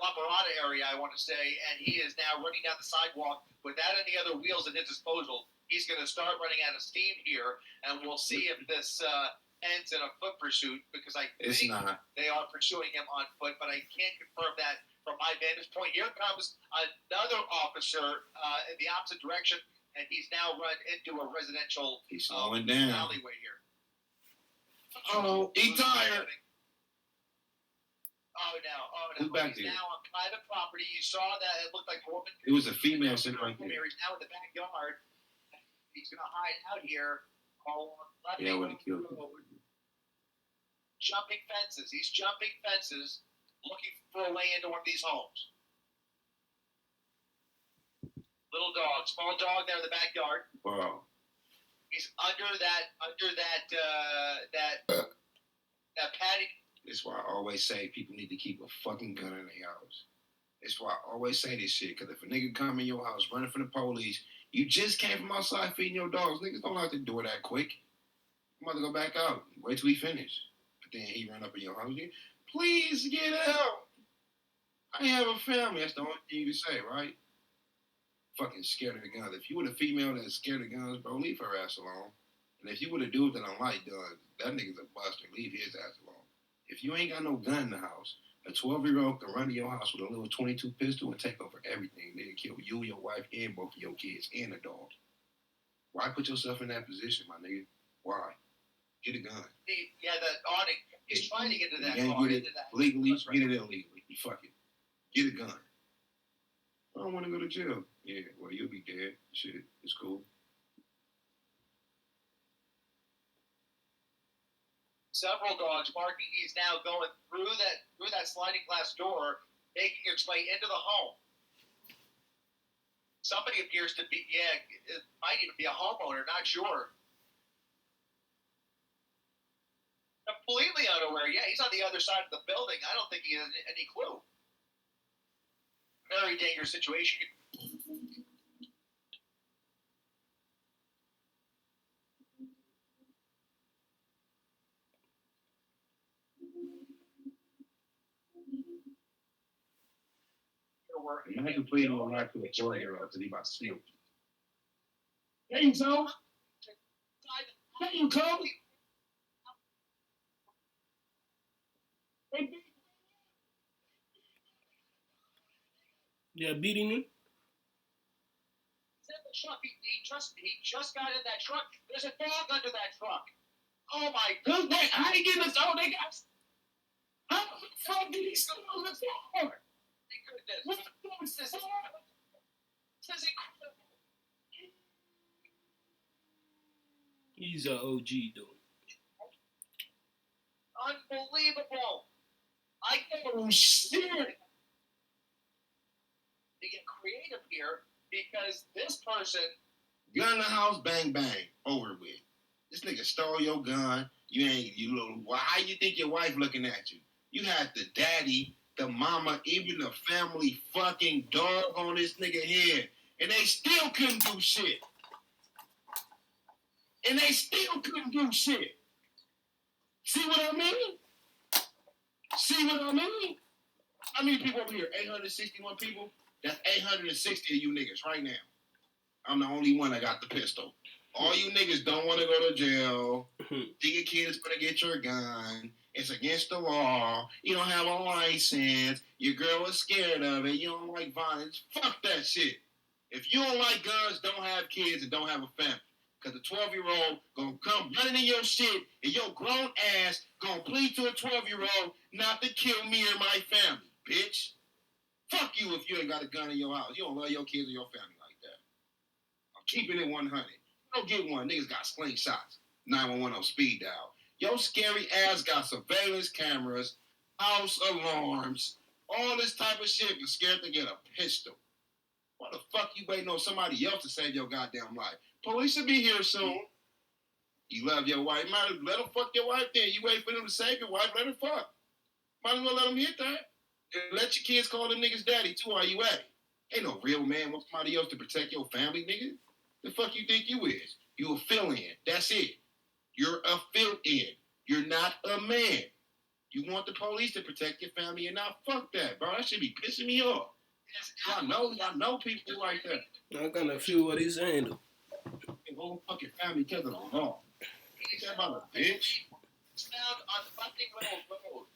S10: La Mirada area, I want to say, and he is now running down the sidewalk without any other wheels at his disposal. He's going to start running out of steam here, and we'll see if this ends in a foot pursuit, because I
S17: It's
S10: think
S17: not.
S10: they are pursuing him on foot, but I can't confirm that from my vantage point. Here comes another officer in the opposite direction, and he's now run into a residential
S17: He's slowing down.
S10: alleyway here.
S17: Oh, he tired.
S10: Oh no!
S17: Who's back
S10: He's
S17: there?
S10: now on private property. You saw that it looked like a woman.
S17: It was a female sitting right there.
S10: He's now in the backyard. He's gonna hide out here.
S17: Yeah, I would have killed him.
S10: Jumping fences. He's jumping fences, looking for a way into one of these homes. Little dog, small dog there in the backyard.
S17: Wow.
S10: He's under that patio.
S17: That's why I always say people need to keep a fucking gun in their house. That's why I always say this shit. Because if a nigga come in your house running from the police, you just came from outside feeding your dogs. Niggas don't like the door that quick. I'm about to go back out. Wait till he finish. But then he run up in your house. Please get out. I have a family. That's the only thing you can say, right? Fucking scared of the guns. If you were a female that's scared of guns, bro, leave her ass alone. And if you were a dude that don't like guns, that nigga's a buster. Leave his ass alone. If you ain't got no gun in the house, a 12-year-old can run to your house with a little 22 pistol and take over everything. They'll kill you, your wife, and both of your kids, and the dog. Why put yourself in that position, my nigga? Why? Get a gun.
S10: Yeah, the awning. He's trying to get into that
S17: You ain't
S10: car.
S17: get it legally, get it illegally. You fuck it. Get a gun. I don't want to go to jail. Yeah, well, you'll be dead. Shit, it's cool.
S10: Several dogs barking. He's now going through that sliding glass door, making its way into the home. Somebody appears to be, it might even be a homeowner, not sure. Completely unaware. Yeah, he's on the other side of the building. I don't think he has any clue. Very dangerous situation.
S17: Imagine playing on life with a 4-year-old because he about to sleep. There you go. There you go.
S3: They're beating him.
S10: He's in the truck. He just got in that truck. There's a dog under that truck. Oh my goodness! How did he get this? Oh, they got. How the fuck did he still on the floor? What the fuck is this? This is incredible.
S3: He's an OG though.
S10: Unbelievable. I can't shit. To get creative here because this person.
S17: Gun in the house, bang, bang, over with. This nigga stole your gun. You little. Why? How you think your wife looking at you? You had the daddy, the mama, even the family fucking dog on this nigga head, and they still couldn't do shit. And they still couldn't do shit. See what I mean? See what I mean? How many people over here? 861 people? That's 860 of you niggas right now. I'm the only one that got the pistol. All you niggas don't want to go to jail. Think your kid is going to get your gun. It's against the law. You don't have a license. Your girl is scared of it. You don't like violence. Fuck that shit. If you don't like guns, don't have kids and don't have a family. Because the 12-year-old going to come running in your shit and your grown ass going to plead to a 12-year-old not to kill me or my family, bitch. Fuck you if you ain't got a gun in your house. You don't love your kids or your family like that. I'm keeping it 100. Don't get one. Niggas got slingshots. 911 on speed dial. Your scary ass got surveillance cameras, house alarms, all this type of shit. You're scared to get a pistol. Why the fuck you waiting on somebody else to save your goddamn life? Police will be here soon. You love your wife. Might let them fuck your wife then. You wait for them to save your wife, let them fuck. Might as well let them hit that. And let your kids call them niggas daddy too while you at it. Ain't no real man want somebody else to protect your family, nigga. The fuck you think you is? You a fill-in. That's it. You're a fill-in. You're not a man. You want the police to protect your family and not fuck that, bro. That should be pissing me off. I know people like that.
S3: I kind of feel what he's saying though.
S17: The whole fucking family together is wrong. Ain't that about a bitch?
S10: It's found on Buckingham Road.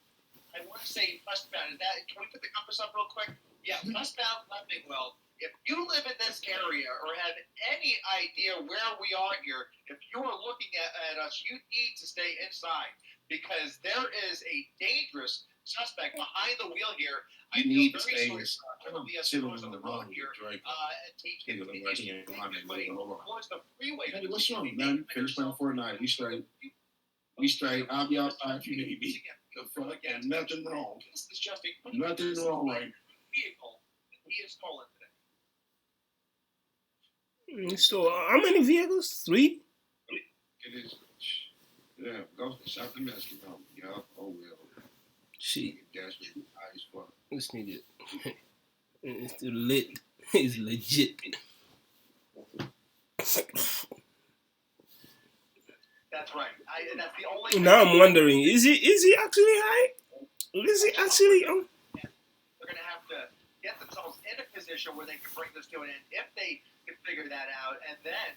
S10: I want to say westbound. Is that? Can we put the compass up real quick? Yeah, westbound Leppingwell. If you live in this area or have any idea where we are here, if you are looking at us, you need to stay inside because there is a dangerous suspect behind the wheel here. I
S17: need to
S10: feel
S17: stay
S10: very sorry for the stores on the road here.
S17: Hey, what's wrong, man? Finish playing Fortnite. We straight. We straight. I'll be outside if you need me. The fuck, and nothing wrong.
S10: This is just a
S17: Nothing wrong, right?
S10: vehicle that he is calling today.
S3: So how many vehicles? 3?
S17: It is. Yeah, go shop the Mexican home. Yeah, oh well.
S3: Shit.
S17: That's high as fuck.
S3: This nigga. It's lit. It's legit.
S10: That's right. That's the only.
S3: Now I'm wondering, is he actually high? Is he actually
S10: They're gonna have to get themselves in a position where they can bring this to an end if they can figure that out, and then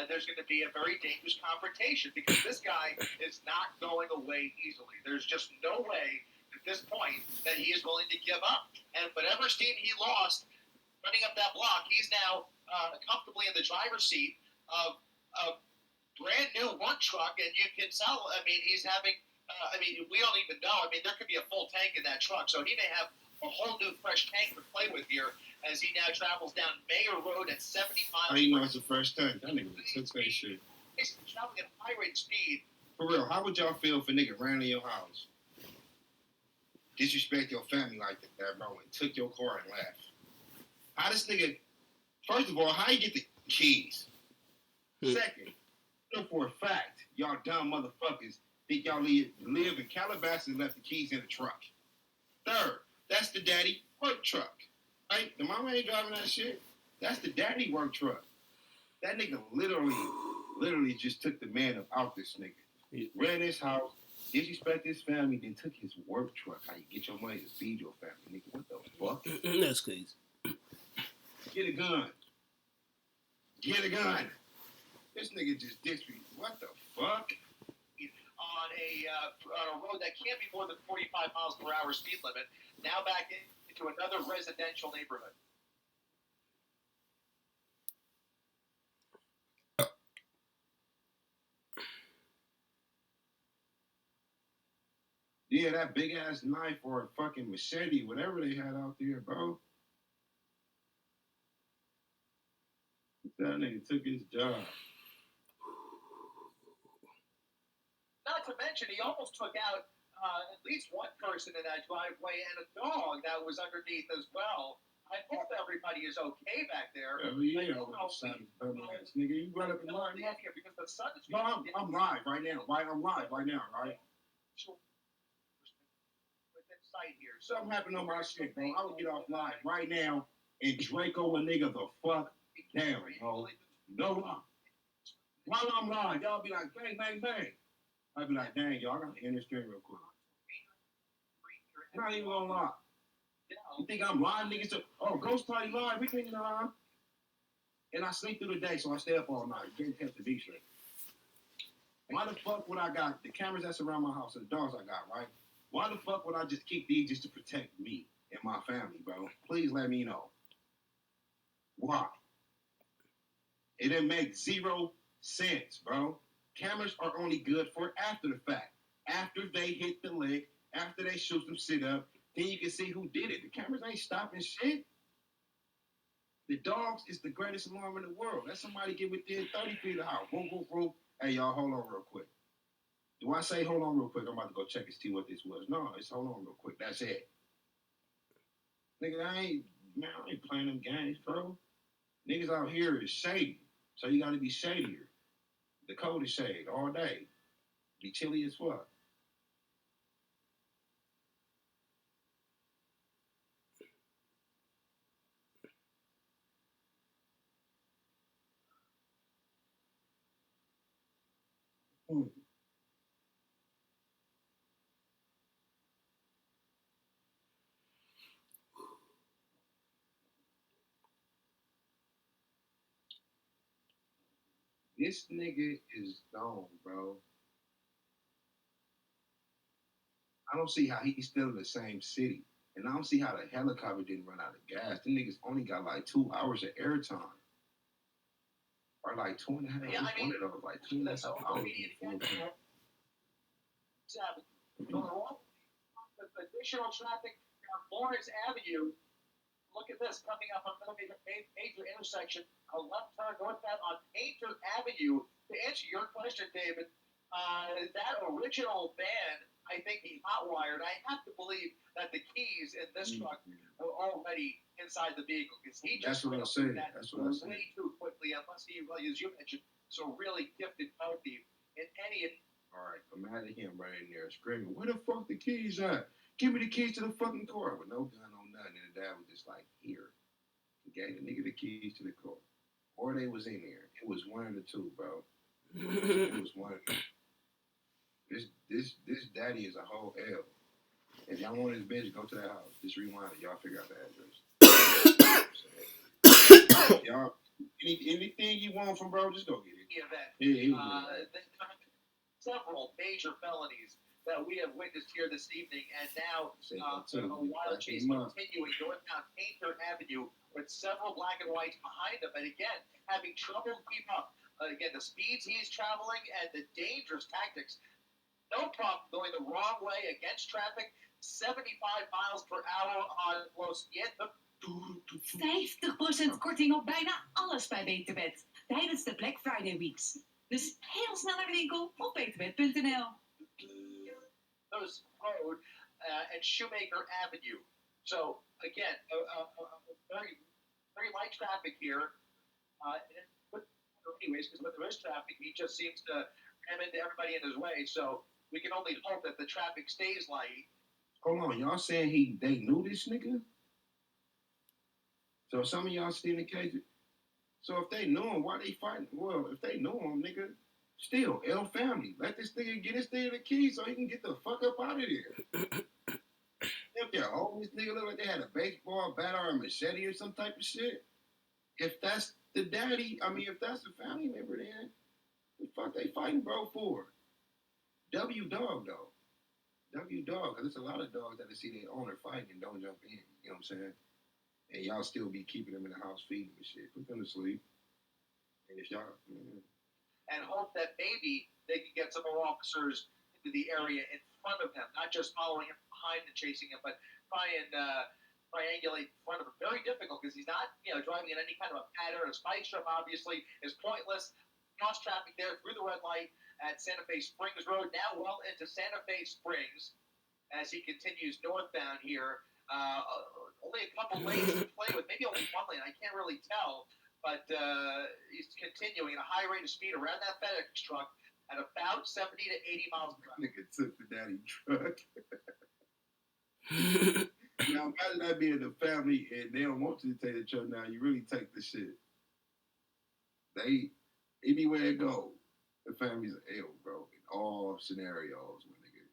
S10: there's going to be a very dangerous confrontation because this guy is not going away easily. There's just no way at this point that he is willing to give up. And whatever steam he lost running up that block, he's now comfortably in the driver's seat of a brand new work truck, and you can tell. I mean, he's having. We don't even know. I mean, there could be a full tank in that truck, so he may have a whole new fresh tank to play with here as he now travels down Mayor Road at 70 miles.
S17: How you know it's the first time? That nigga took that shit.
S10: He's traveling at high rate speed.
S17: For real, how would y'all feel if a nigga ran in your house, disrespect your family like that, bro, and took your car and left? How this nigga First of all, how you get the keys? Second, know for a fact, y'all dumb motherfuckers think y'all live in Calabasas and left the keys in the truck. Third, that's the daddy work truck. Right? The mama ain't driving that shit. That's the daddy work truck. That nigga literally just took the man up out this nigga. Ran his house, disrespected his family, then took his work truck. How you get your money to feed your family, nigga? What the fuck?
S3: That's crazy.
S17: Get a gun. Get a gun. This nigga just disrespected. What the fuck?
S10: On a road that can't be more than 45 miles per hour speed limit, now back into another residential neighborhood.
S17: Yeah, that big ass knife or a fucking machete, whatever they had out there, bro. That nigga took his job.
S10: Not to mention, he almost took out at least one person in that driveway and a dog that was underneath as well. I hope everybody is okay back there.
S17: Hell yeah, nigga, you run up in line
S10: here because the sun is.
S17: No, I'm live right now. I'm live right now, right?
S10: Within sight here.
S17: Something happened on my shit, bro. I would get off live right now and Draco a nigga the fuck down, bro. No lie. While I'm live, y'all be like, bang, bang, bang. I'd be like, dang, y'all, I gotta end this stream real quick. I'm not even gonna lie. You think I'm lying, niggas? Oh, Ghost Party live, we think live. And I sleep through the day, so I stay up all night. Can't catch the beat straight. Why the fuck would I got the cameras that's around my house and the dogs I got, right? Why the fuck would I just keep these just to protect me and my family, bro? Please let me know. Why? It didn't make 0 sense, bro. Cameras are only good for after the fact. After they hit the lick, after they shoot some shit up, then you can see who did it. The cameras ain't stopping shit. The dogs is the greatest alarm in the world. Let somebody get within 30 feet of the house. Boom, boom, boom. Hey, y'all, hold on real quick. Do I say hold on real quick? I'm about to go check and see what this was. No, it's hold on real quick. That's it. Nigga, I ain't playing them games, bro. Niggas out here is shady. So you gotta be shadier. The cold is shade all day. Be chilly as fuck. This nigga is gone, bro. I don't see how he's still in the same city. And I don't see how the helicopter didn't run out of gas. The niggas only got like 2 hours of airtime. Or like 2.5 hours.
S10: Yeah, I mean,
S17: one of those, like 2.5 hours.
S10: Additional traffic on Lawrence Avenue. Look at this coming up on the major intersection. A left turn northbound on Painter Avenue. To answer your question, David, that original van, I think he hotwired. I have to believe that the keys in this truck are already inside the vehicle because he just
S17: That's what I said.
S10: that
S17: That's what I said.
S10: way too quickly. Unless he, well, as you mentioned, so really gifted car thief in any.
S17: All right, imagine him right in there screaming, "Where the fuck the keys at? Give me the keys to the fucking car." With no gun, no nothing. And the dad was just like, "Here." He gave the nigga the keys to the car. Or they was in there. It was one of the two, bro. It was one of them. This daddy is a whole L. If y'all want his bitch, go to that house. Just rewind it. Y'all figure out the address. Y'all, anything you want from bro, just go get it.
S10: Several major felonies that we have witnessed here this evening, and now a wild chase continuing northbound Painter Avenue with several black and whites behind him, and again having trouble to keep up. Again, the speeds he's traveling and the dangerous tactics. No problem going the wrong way against traffic. 75 miles per hour on Los Nietos.
S9: 50% korting op bijna alles bij Beterbed tijdens de Black Friday Weeks. Dus heel snel naar de winkel op beterbed.nl.
S10: Those Road and Shoemaker Avenue. So again, a very very light traffic here. Anyways, because when there is traffic, he just seems to ram into everybody in his way. So we can only hope that the traffic stays light.
S13: Hold on, y'all saying they knew this nigga? So some of y'all still in the case. So if they know him, why they fighting? Well, if they know him, nigga, still L family. Let this nigga get his thing the key so he can get the fuck up out of there. If they're always nigga look like they had a baseball bat or a machete or some type of shit. If that's the daddy, I mean, if that's the family member, then the fuck they fighting, bro, for? W dog though. W dog, because there's a lot of dogs that see their owner fighting and don't jump in. You know what I'm saying? And y'all still be keeping them in the house feeding them and shit. Put them to sleep. And if y'all,
S10: and hope that maybe they can get some more officers into the area in front of him, not just following him behind and chasing him, but try and triangulate in front of him. Very difficult because he's not, driving in any kind of a pattern. A spike strip obviously is pointless. Cross traffic there through the red light at Santa Fe Springs Road, now well into Santa Fe Springs as he continues northbound here. Only a couple lanes to play with, maybe only one lane. I can't really tell, but he's continuing at a high rate of speed around that FedEx truck at about 70 to 80 miles per hour.
S13: Nigga took the daddy truck. Now imagine that being the family and they don't want you to take the truck. Now you really take the shit. They anywhere it go, the family's ill, bro. In all scenarios, my nigga.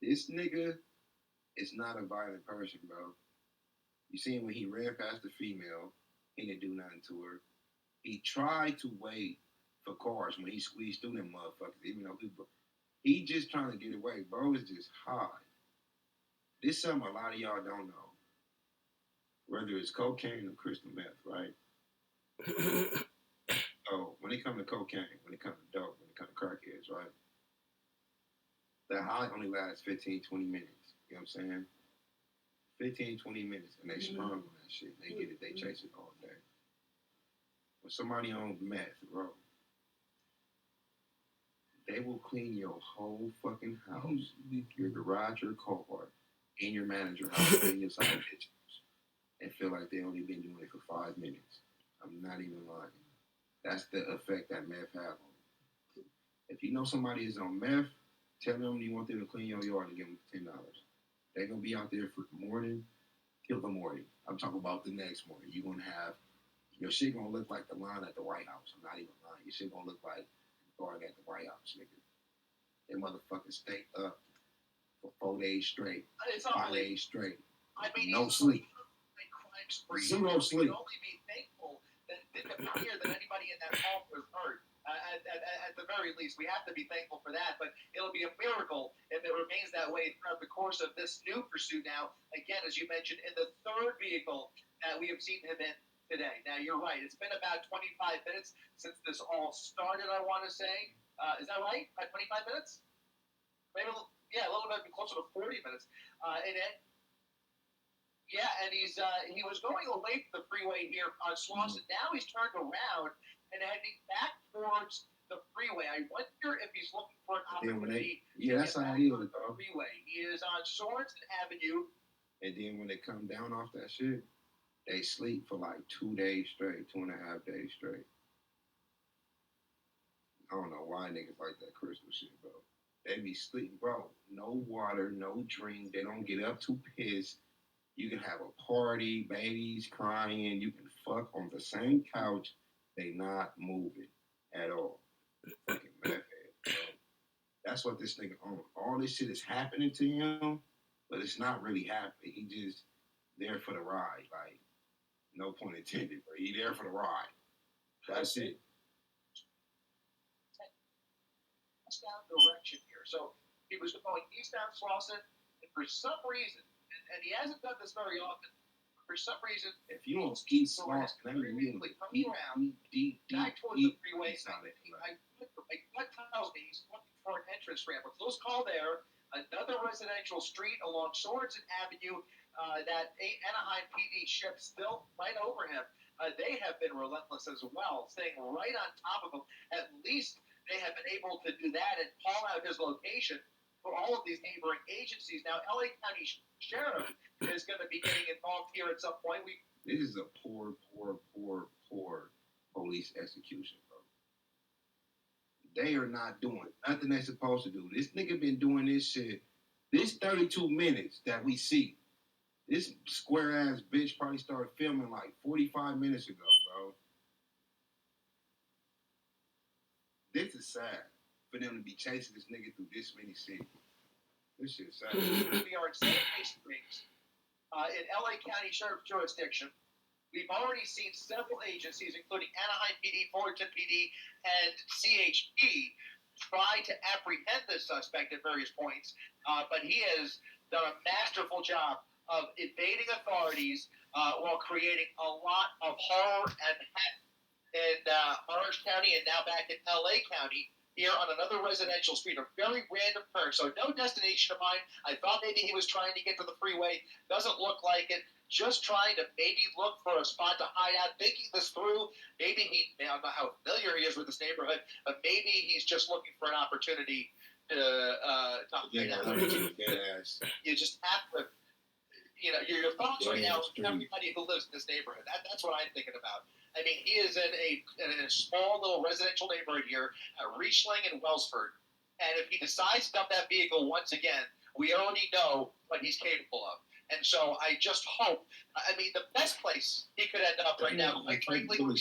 S13: This nigga is not a violent person, bro. You see him when he ran past the female, he didn't do nothing to her. He tried to wait for cars when he squeezed through them motherfuckers, even though he just trying to get away. Bro is just high. This is something a lot of y'all don't know. Whether it's cocaine or crystal meth, right? So when it comes to cocaine, when it comes to dope, when it comes to crackheads, right? The high only lasts 15, 20 minutes. You know what I'm saying? 15, 20 minutes, and they sprung on that shit. They get it, they chase it all day. When somebody on meth, bro, they will clean your whole fucking house, your garage, your car, and your manager house, and your side kitchens, and feel like they only been doing it for 5 minutes. I'm not even lying. That's the effect that meth have on you. If you know somebody is on meth, tell them you want them to clean your yard and give them $10. They're going to be out there from the morning till the morning. I'm talking about the next morning. You're going to have, your shit going to look like the line at the White House. I'm not even lying. Your shit going to look like the guard at the White House, nigga. They motherfuckers stay up for 4 days straight, 5 days straight.
S10: I mean,
S13: no sleep. Zero sleep.
S10: We can only be thankful that it didn't appear that anybody in that home was hurt. At the very least, we have to be thankful for that, but it'll be a miracle if it remains that way throughout the course of this new pursuit now. Again, as you mentioned, in the third vehicle that we have seen him in today. Now, you're right. It's been about 25 minutes since this all started, I want to say. Is that right? About 25 minutes? Maybe, a little bit closer to 40 minutes. And he was going away from the freeway here on Slauson. Now he's turned around and heading back towards the freeway. I wonder if he's looking for an opportunity to
S13: that's
S10: get
S13: how
S10: back
S13: it is,
S10: on the
S13: dog.
S10: freeway. He is on Sorensen Avenue.
S13: And then when they come down off that shit, they sleep for like 2 days straight, 2.5 days straight. I don't know why niggas like that crystal shit, bro. They be sleeping, bro. No water, no drink. They don't get up to piss. You can have a party, babies crying. You can fuck on the same couch. They not moving at all. Fucking meth head, bro. That's what this nigga on. All this shit is happening to him, but it's not really happening. He just there for the ride. Like, no pun intended, but he there for the ride. That's it.
S10: Down direction here. So he was going eastbound Slauson, and for some reason, and he hasn't done this very often, for some reason,
S13: if you don't eat Slauson, that means you
S10: coming around back towards the freeway. What tells me he's looking for an entrance ramp. A close call there. Another residential street along Sorensen Avenue that Anaheim PD ship still right over him. They have been relentless as well, staying right on top of him. At least they have been able to do that and call out his location for all of these neighboring agencies. Now, LA County Sheriff is going to be getting involved here at some point.
S13: This is a poor police execution, bro. They are not doing nothing they're supposed to do. This nigga been doing this shit. This 32 minutes that we see, this square ass bitch probably started filming like 45 minutes ago, bro. This is sad for them to be chasing this nigga through this many scenes. This shit is sad.
S10: We are in safe streets in LA County Sheriff's jurisdiction. We've already seen several agencies, including Anaheim PD, Fullerton PD, and CHP, try to apprehend this suspect at various points, but he has done a masterful job of evading authorities while creating a lot of horror in Orange County and now back in LA County, here on another residential street, a very random turn. So no destination of mine. I thought maybe he was trying to get to the freeway. Doesn't look like it. Just trying to maybe look for a spot to hide out, thinking this through. Maybe I don't know how familiar he is with this neighborhood, but maybe he's just looking for an opportunity to hide out. You just have to, your thoughts right now with everybody who lives in this neighborhood. That's what I'm thinking about. I mean, he is in a small little residential neighborhood here at Reachling and Wellsford. And if he decides to dump that vehicle once again, we already know what he's capable of. And so I just hope, the best place he could end up right now, quite frankly, would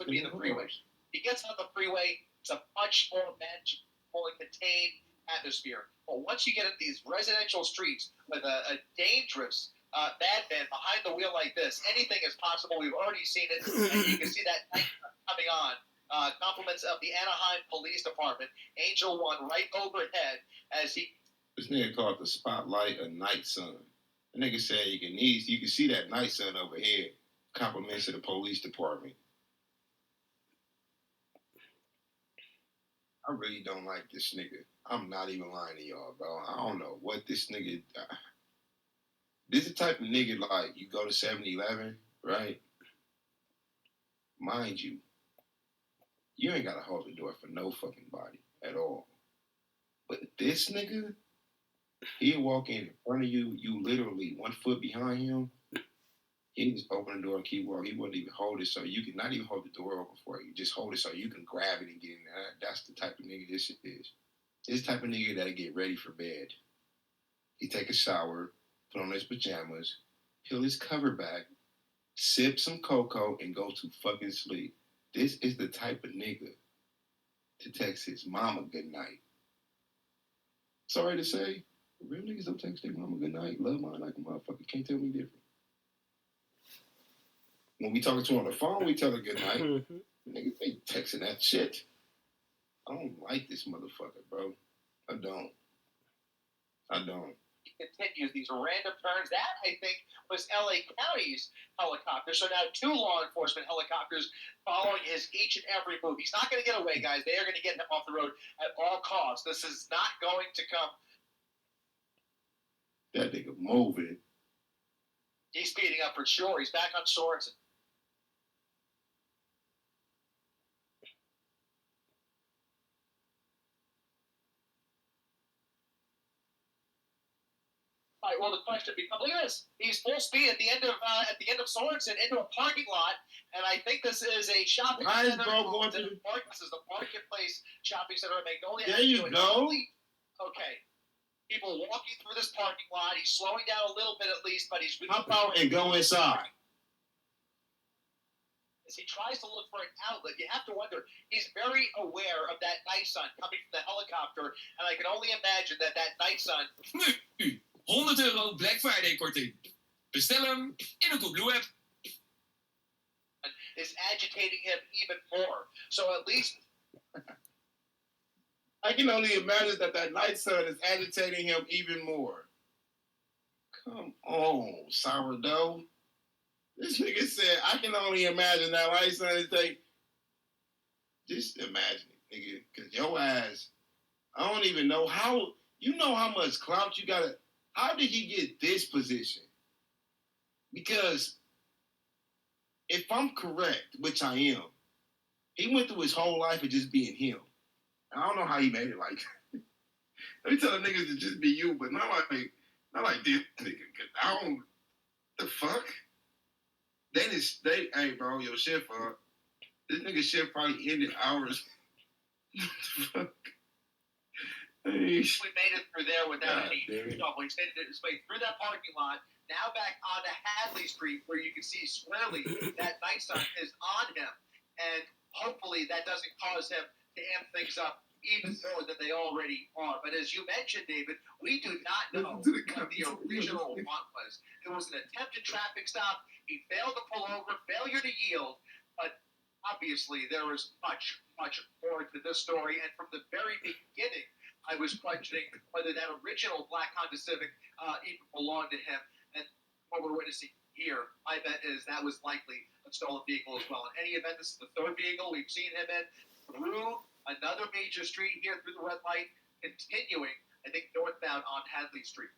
S10: be in the freeway. He gets on the freeway, it's a much more manageable and contained atmosphere. But once you get into these residential streets with a dangerous madman behind the wheel like this, anything is possible. We've already seen it, and you can see that night coming on. Compliments of the Anaheim Police Department, Angel One right overhead as he.
S13: This nigga called the spotlight a night sun. The nigga said you can see that night sun overhead. Compliments of the police department. I really don't like this nigga. I'm not even lying to y'all, bro. I don't know what this nigga. This is the type of nigga, like, you go to 7-Eleven, right? Mind you, you ain't got to hold the door for no fucking body at all. But this nigga, he'll walk in front of you, you literally 1 foot behind him. He just open the door and keep walking. He wouldn't even hold it so you can, not even hold the door open for you. Just hold it so you can grab it and get in there. That's the type of nigga this is. This type of nigga that'll get ready for bed. He take a shower, put on his pajamas, peel his cover back, sip some cocoa, and go to fucking sleep. This is the type of nigga to text his mama good night. Sorry to say, real niggas don't text their mama good night. Love mine like a motherfucker. Can't tell me different. When we talking to her on the phone, we tell her good night. Niggas ain't texting that shit. I don't like this motherfucker, bro. I don't.
S10: Continues these random turns. That, I think, was LA County's helicopter. So now 2 law enforcement helicopters following his each and every move. He's not going to get away, guys. They are going to get him off the road at all costs. This is not going to come.
S13: That nigga moving.
S10: He's speeding up for sure. He's back on Sorensen. All right, well, the question becomes: look at this. He's full speed at the end of Sorensen into a parking lot, and I think this is a shopping center. This is the Marketplace Shopping Center in Magnolia.
S13: There you go.
S10: Okay. People walking through this parking lot. He's slowing down a little bit at least, but he's
S13: hop out and go inside.
S10: As he tries to look for an outlet, you have to wonder. He's very aware of that night sun coming from the helicopter, and I can only imagine that night sun.
S15: €100 Black Friday korting. Bestel hem in de Coolblue app.
S10: Is agitating him even more. So at least.
S13: I can only imagine that night sun is agitating him even more. Come on, sourdough. This nigga said, I can only imagine that night sun is taking. Just imagine it, nigga. Because your ass, I don't even know how. You know how much clout you gotta. How did he get this position? Because if I'm correct, which I am, he went through his whole life of just being him. I don't know how he made it like that. Let me tell the niggas to just be you, but not like this nigga. Cause I don't. The fuck? Hey, bro, your shift, this nigga shift probably ended hours. What the fuck? Hey.
S10: We made it through there without any trouble. He's made it his way through that parking lot, now back onto Hadley Street, where you can see squarely that night sun is on him. And hopefully that doesn't cause him to amp things up even more than they already are. But as you mentioned, David, we do not know what the original want was. It was an attempted traffic stop. He failed to pull over, failure to yield. But obviously there was much, much more to this story. And from the very beginning, I was questioning whether that original black Honda Civic even belonged to him. And what we're witnessing here, my bet is that was likely a stolen vehicle as well. In any event, this is the third vehicle we've seen him in through another major street here through the red light, continuing, I think, northbound on Hadley Street.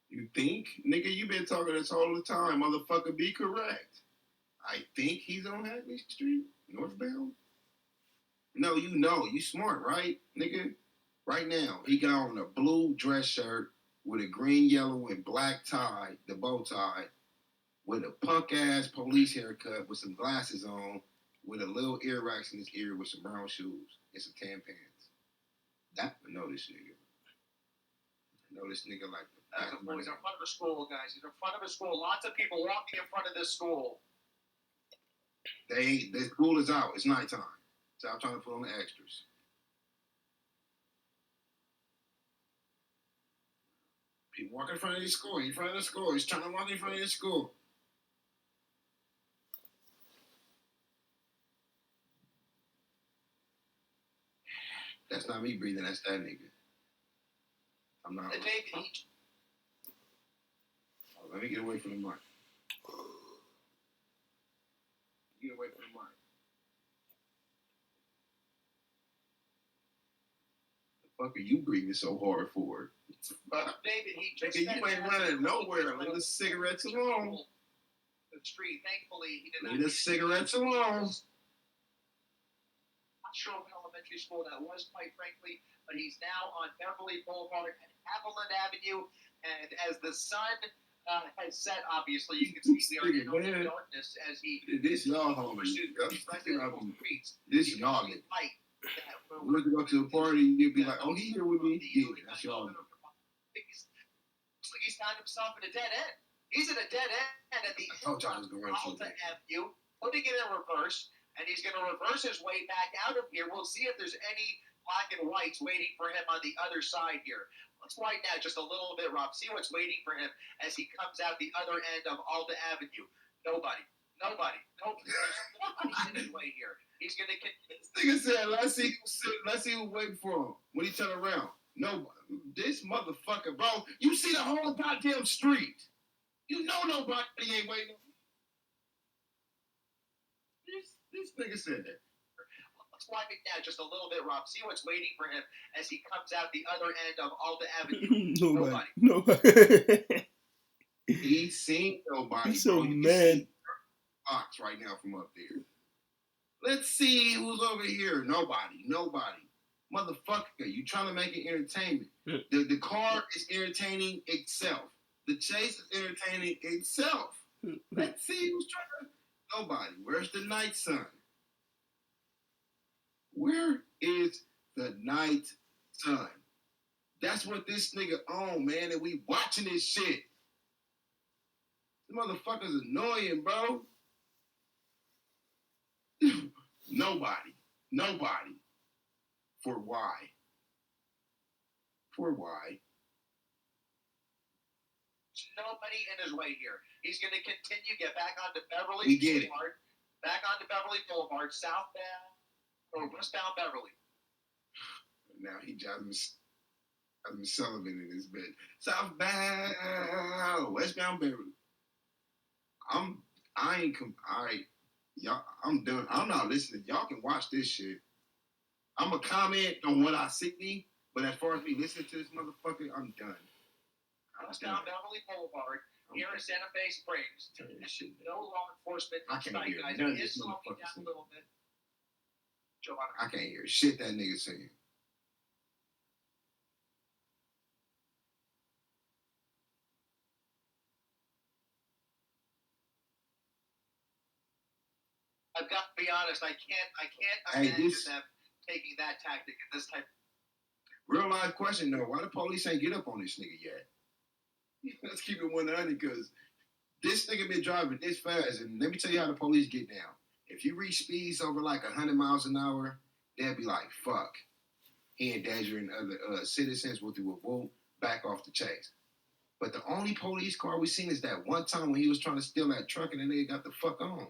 S13: You think? Nigga, you been talking this all the time. Motherfucker, be correct. I think he's on Hadley Street, northbound. No, you know. You smart, right, nigga? Right now, he got on a blue dress shirt with a green, yellow, and black tie, the bow tie, with a punk-ass police haircut with some glasses on, with a little ear racks in his ear with some brown shoes and some tan pants. I know this nigga. I know this nigga like the back of my
S10: He's in front of a school, guys. He's in front of a school. Lots of people walking in front of this school.
S13: The school is out. It's nighttime. So I'm trying to put on the extras. People walking in front of the school. In front of the school. He's trying to walk in front of the school. That's not me breathing. That's that nigga. I'm not. Let me get away from the mic. Get away from the mic. The fuck are you breathing so hard for?
S10: David, he just
S13: nigga, you ain't running nowhere. Leave the cigarettes alone.
S10: The street. Thankfully, he did not.
S13: Leave the cigarettes alone.
S10: Not sure what elementary school that was, quite frankly, but he's now on Beverly Boulevard and Haviland Avenue. And as the sun has set, obviously, you can see we are in the darkness as he
S13: this y'all homie. This y'all nigga. We're going to go to a party, you'll be like, oh, he here with me? Yeah, that's y'all.
S10: Looks like he's found himself at a dead end. He's at a dead end at the end of Alta Avenue, putting it in reverse, and he's going to reverse his way back out of here. We'll see if there's any black and whites waiting for him on the other side here. Let's widen out just a little bit, Rob. See what's waiting for him as he comes out the other end of Alta Avenue. Nobody. There's nobody in his way here. He's going to get...
S13: This nigga said, let's see who's waiting for him when he turn around. Nobody. This motherfucker, bro. You see the whole goddamn street. You know nobody ain't waiting. This nigga said that.
S10: Let's wind it down just a little bit, Rob. See what's waiting for him as he comes out the other end of Alta Avenue.
S3: Nobody.
S13: He's seen nobody.
S3: He's so
S13: bro.
S3: mad.
S13: Box right now from up there. Let's see who's over here. Nobody. Motherfucker, you trying to make it entertainment. The car is entertaining itself. The chase is entertaining itself. Let's see who's trying to... Nobody. Where's the night sun? Where is the night sun? That's what this nigga on, man, and we watching this shit. This motherfucker's annoying, bro. Nobody. For why?
S10: Nobody in his way here. He's going to continue, get back onto Beverly
S13: Boulevard.
S10: Back onto Beverly Boulevard, southbound or westbound Beverly.
S13: Now he Jasmine Sullivan in his bed. Southbound, westbound Beverly. I'm done. I'm not listening. Y'all can watch this shit. I'm going to comment on what I see, but as far as me listening to this motherfucker, I'm done.
S10: Westbound Beverly Boulevard, here in Santa Fe Springs. No law enforcement.
S13: I can't hear
S10: guys.
S13: none of
S10: It
S13: this
S10: is slowing
S13: motherfucker
S10: down a little bit.
S13: I can't hear shit that nigga saying.
S10: I've got to be honest. I can't
S13: Hey,
S10: imagine
S13: this-
S10: them taking that tactic in this type.
S13: Real life question though, why the police ain't get up on this nigga yet? Let's keep it 100 because this nigga been driving this fast, and let me tell you how the police get down. If you reach speeds over like 100 miles an hour, they'll be like, fuck. He endangering other citizens with the revolt, back off the chase. But the only police car we seen is that one time when he was trying to steal that truck and the nigga got the fuck on.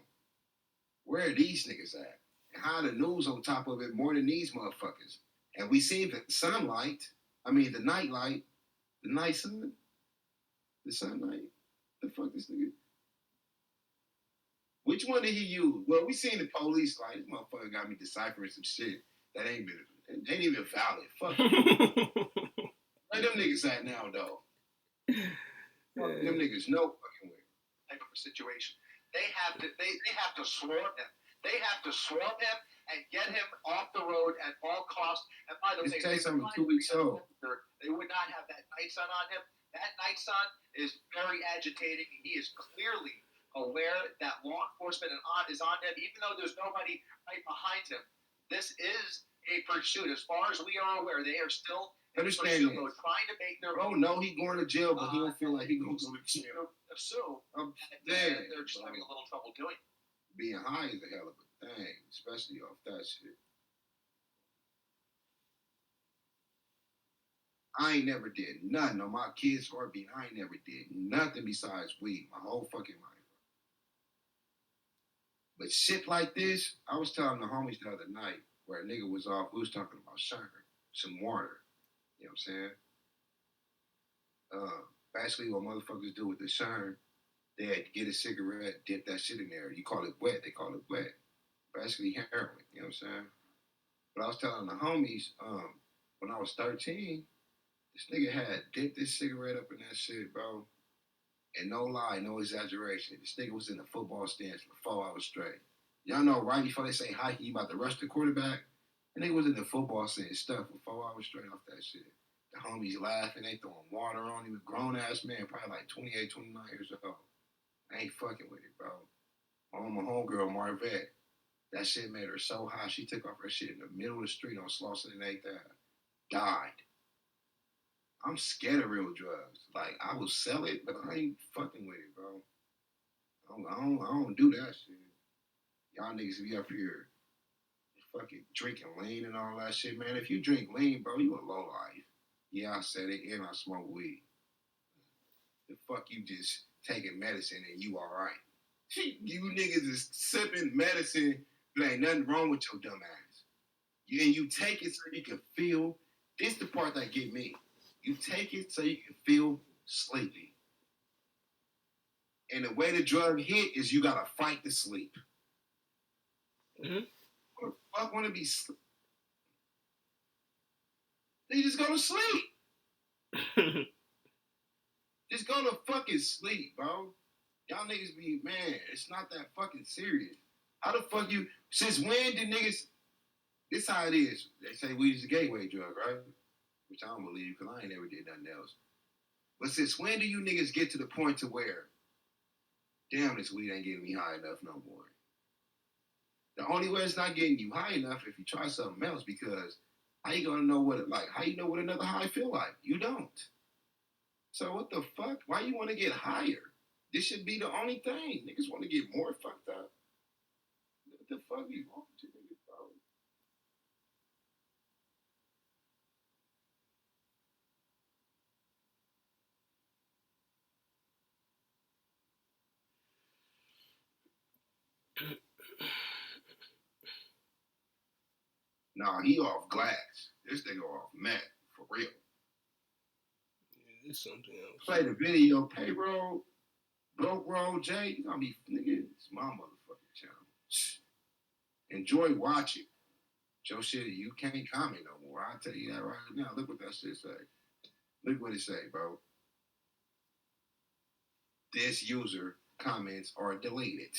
S13: Where are these niggas at? And how the news on top of it more than these motherfuckers? And we seen the sunlight, the night light, the night sun, the sunlight. The fuck this nigga? Which one did he use? Well, we seen the police light. This motherfucker got me deciphering some shit that ain't even valid. Fuck. Where them niggas at now, though? Fuck them niggas no fucking way.
S10: Type of a situation. They have to swarm him. They have to swarm him and get him off the road at all costs. And by the way,
S13: This takes him 2 weeks old.
S10: they would not have that night sun on him. That night sun is very agitating. He is clearly aware that law enforcement is on him, even though there's nobody right behind him. This is a pursuit. As far as we are aware, they are still in
S13: Understand
S10: pursuit
S13: this.
S10: mode, trying to make their
S13: Oh no, he going to jail, but he don't feel like he gonna go to jail.
S10: assume
S13: I'm
S10: that
S13: dead.
S10: they're just having a little trouble doing it.
S13: Being high is a hell of a thing, especially off that shit. I ain't never did nothing on my kids' heartbeat. I ain't never did nothing besides weed my whole fucking life. But shit like this, I was telling the homies the other night where a nigga was off, we was talking about sugar, some water. You know what I'm saying? Basically what motherfuckers do with the shine, they had to get a cigarette, dip that shit in there. You call it wet, they call it wet. Basically heroin, you know what I'm saying? But I was telling the homies, when I was 13, this nigga had dipped this cigarette up in that shit, bro. And no lie, no exaggeration. This nigga was in the football stands for 4 hours straight. Y'all know right before they say hi, he about to rush the quarterback. And nigga was in the football stands stuff for 4 hours straight off that shit. The homies laughing, they throwing water on him. Grown ass man, probably like 28, 29 years old. I ain't fucking with it, bro. My homegirl, Marvette, that shit made her so high, she took off her shit in the middle of the street on Slauson and 8th Ave. Died. I'm scared of real drugs. Like, I will sell it, but I ain't fucking with it, bro. I don't do that shit. Y'all niggas be up here fucking drinking lean and all that shit, man. If you drink lean, bro, you a low life. Yeah, I said it, and I smoke weed. The fuck you just taking medicine and you all right. You niggas is sipping medicine, but ain't nothing wrong with your dumb ass. And you take it so you can feel. This the part that get me. You take it so you can feel sleepy. And the way the drug hit is you gotta fight to sleep.
S3: Mm-hmm.
S13: Who the fuck wanna be sleep? They just go to sleep. Just go to fucking sleep, bro. Y'all niggas be, man, it's not that fucking serious. How the fuck you, since when did niggas, this how it is. They say weed is a gateway drug, right? Which I don't believe, because I ain't never did nothing else. But since when do you niggas get to the point to where, damn, this weed ain't getting me high enough no more? The only way it's not getting you high enough if you try something else, because how you gonna know what it like? How you know what another high feel like? You don't. So what the fuck? Why you want to get higher? This should be the only thing. Niggas want to get more fucked up. What the fuck you want to niggas, bro? Nah, he off glass. This nigga off Mac, for real.
S3: Yeah, it's something else.
S13: Play the video, payroll, broke roll, Jay. You gonna be, nigga, it's my motherfucking channel. Enjoy watching. Joe shit, you can't comment no more. I'll tell you that right now. Look what that shit say. Look what it say, bro. This user comments are deleted.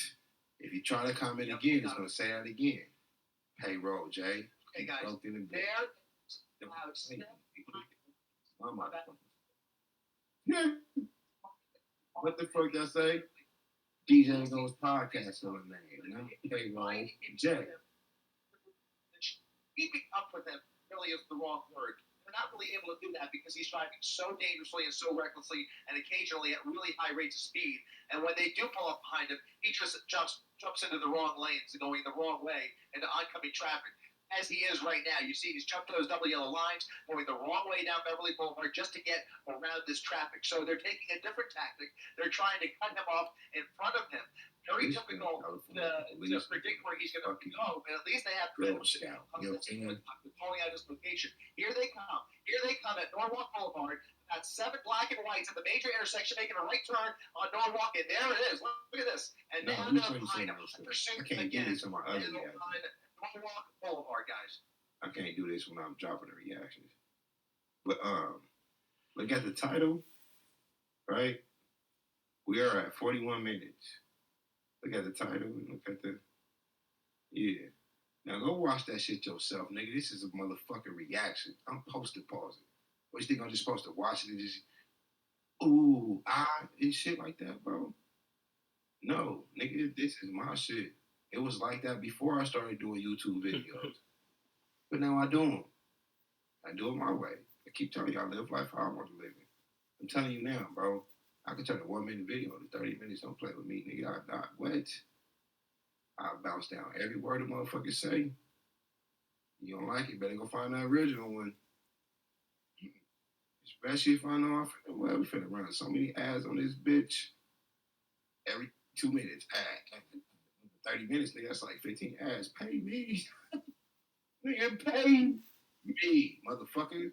S13: If you try to comment again, it's gonna say that again. Payroll, Jay.
S10: Hey guys,
S13: My motherfucker. Yeah. What the fuck that say? DJ Goes podcast on the name. And I'm payroll Jay.
S10: Keeping up with him really is the wrong word. They're not really able to do that because he's driving so dangerously and so recklessly and occasionally at really high rates of speed. And when they do pull up behind him, he just jumps into the wrong lanes and going the wrong way into oncoming traffic. As he is right now, you see he's jumped those double yellow lines, going the wrong way down Beverly Boulevard just to get around this traffic. So they're taking a different tactic. They're trying to cut him off in front of him. Very difficult to predict where he's going to go, but at least they have calling out his location. Here they come. Here they come at Norwalk Boulevard. Got 7 black and whites at the major intersection, making a right turn on Norwalk, and there it is. Look at this. And now they're behind him. Pursuit again. Norwalk Boulevard, guys.
S13: I can't do this when I'm dropping the reactions. But look at the title, right? We are at 41 minutes. Look at the title and look at the Now go watch that shit yourself, nigga. This is a motherfucking reaction. I'm supposed to pause it. What you think I'm just supposed to watch it and just and shit like that, bro? No, nigga, this is my shit. It was like that before I started doing YouTube videos. But now I do them. I do it my way. I keep telling you, I live life how I want to live it. I'm telling you now, bro. I can turn a 1-minute video to 30 minutes. Don't play with me, nigga. I bounce down every word a motherfucker say. You don't like it, better go find the original one. Especially if I know we finna run so many ads on this bitch. Every 2 minutes, ad. 30 minutes, nigga, that's like 15 ads. Pay me. Nigga, pay me, motherfucker.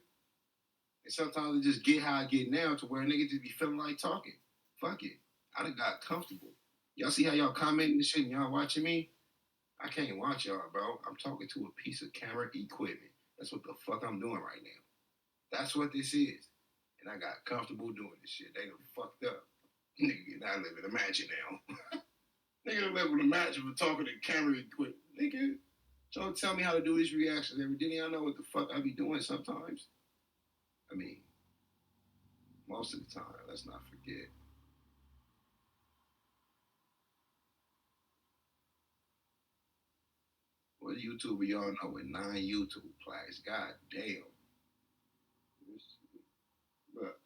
S13: And sometimes I just get how I get now to where a nigga just be feeling like talking. Fuck it. I done got comfortable. Y'all see how y'all commenting and shit and y'all watching me? I can't watch y'all, bro. I'm talking to a piece of camera equipment. That's what the fuck I'm doing right now. That's what this is. And I got comfortable doing this shit. They done fucked up. Nigga, I live in a mansion now. Nigga done live in a mansion for talking to camera equipment. Nigga, so tell me how to do these reactions every day. I know what the fuck I be doing sometimes. I mean, most of the time, let's not forget. What YouTuber y'all know with 9 YouTube plaques? God damn. Look.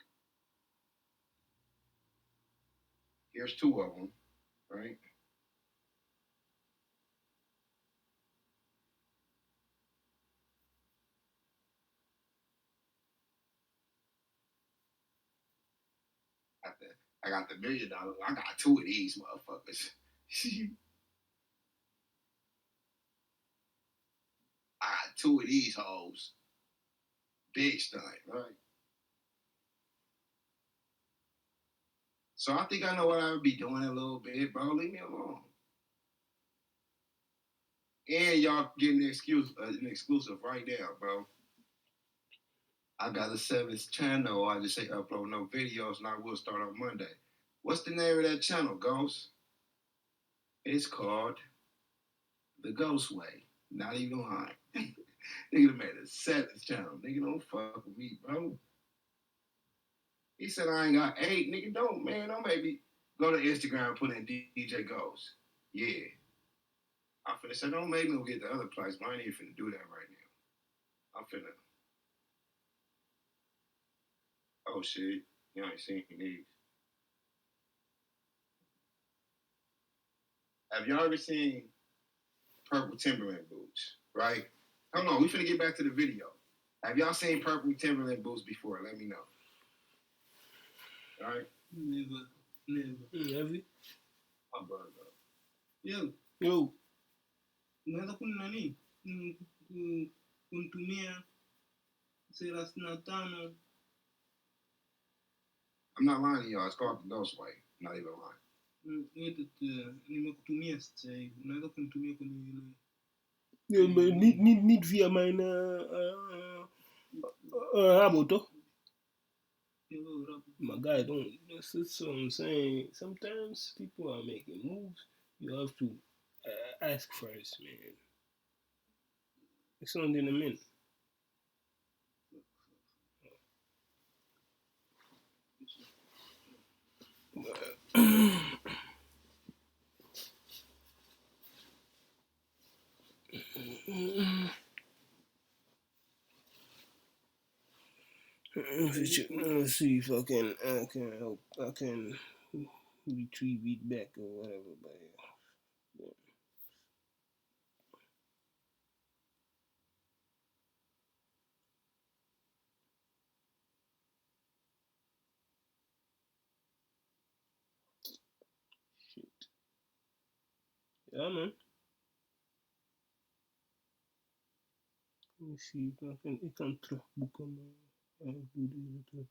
S13: Here's 2 of them, right? I got the $1 million. I got 2 of these motherfuckers. I got 2 of these hoes. Big stunt, right? So I think I know what I would be doing a little bit, bro. Leave me alone. And y'all getting an exclusive right now, bro. I got a 7th channel. I just say upload no videos, and I will start on Monday. What's the name of that channel, Ghost? It's called The Ghost Way. Not even lying. Nigga made a 7th channel. Nigga, don't fuck with me, bro. He said I ain't got 8. Nigga, don't make me go to Instagram and put in DJ Ghost. Yeah. I'm finna say, don't make me go get the other place, but I ain't even finna do that right now. I'm finna. Oh shit, you ain't seen these. Have y'all ever seen purple Timberland boots, right? Hold on, we finna get back to the video. Have y'all seen purple Timberland boots before? Let me know. All right?
S2: Never.
S13: My brother.
S2: Yo. Unaweza nani? Kuntumia 35.
S13: I'm not lying to y'all. It's called The Ghost Way. I'm not even lying.
S2: Nimekutumia sasa hivi. Unaweza kunitumia kwenye
S3: ile. Niet via mijn Raboto. My guy, that's what I'm saying. Sometimes people are making moves. You have to ask first, man. It's only in a minute. Let's see if I can retrieve it back or whatever. But yeah. Yeah, man. Let me see if ik kan terugboeken. Maar ik doe deze terug.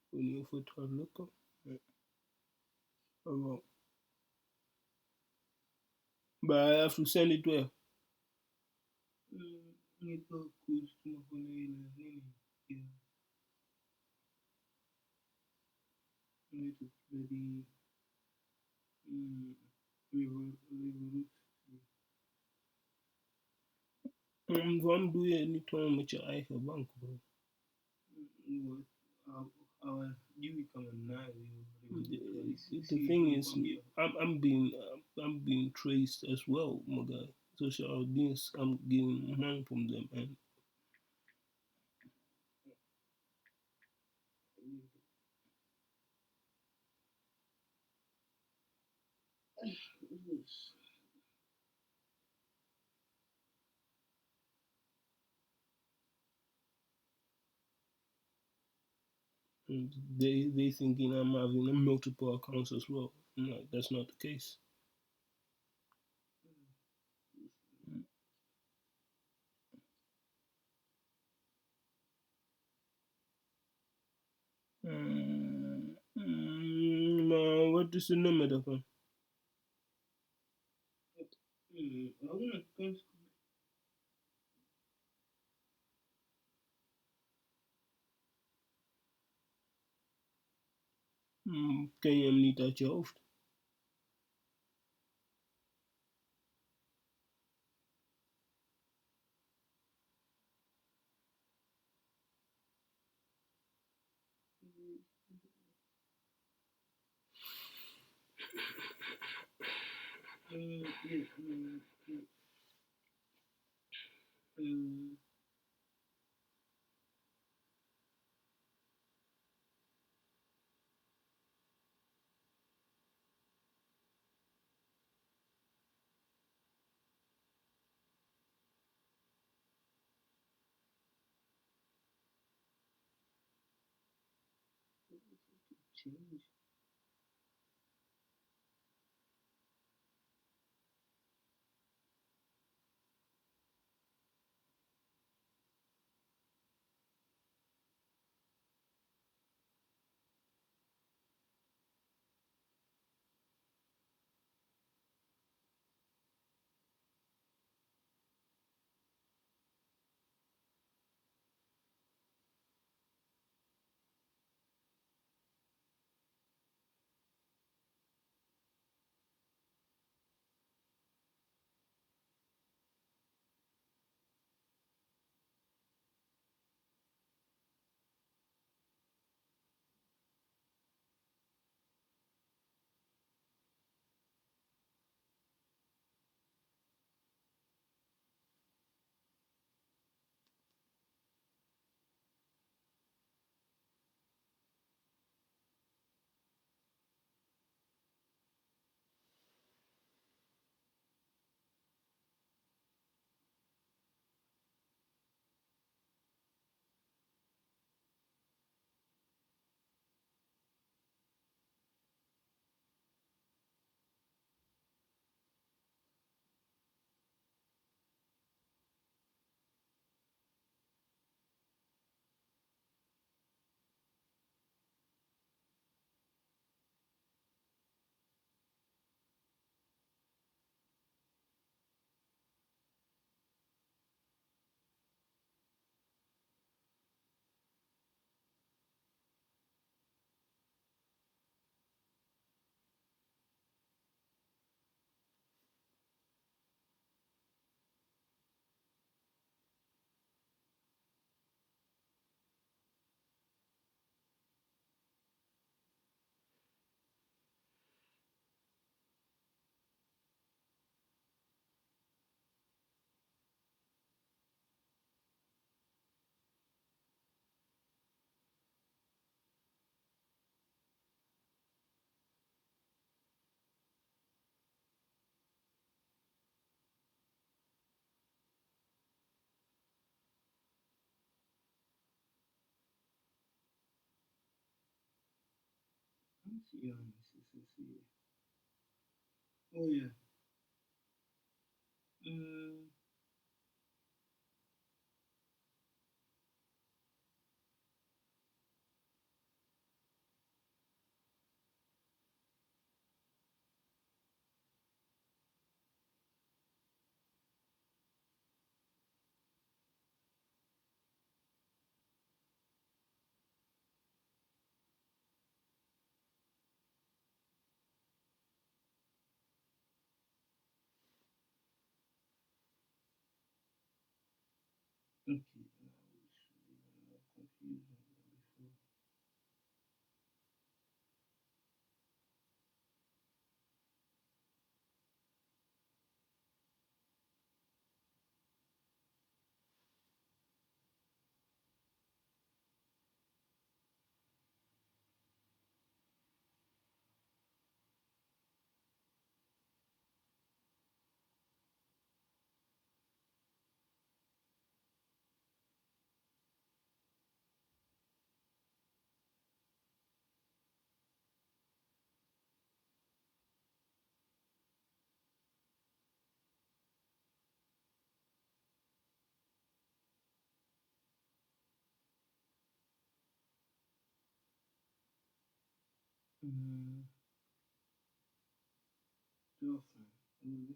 S3: Ik weet niet of het gaat lukken. Ja. Oh, well. But I have to send it where? Niet wel goed, maar gewoon nee. Ja. Weet het, bij die waarom doe je het niet gewoon met je eigen bank, bro? The thing is, I'm being traced as well, my guy. Social audience, I'm getting money from them, and they thinking I'm having multiple accounts as well. No, that's not the case. Maar wat is de nummer daarvan? Ken je hem niet uit je hoofd? Change.
S2: Let's see. Oh yeah. Okay. Confusion before. Dolphin.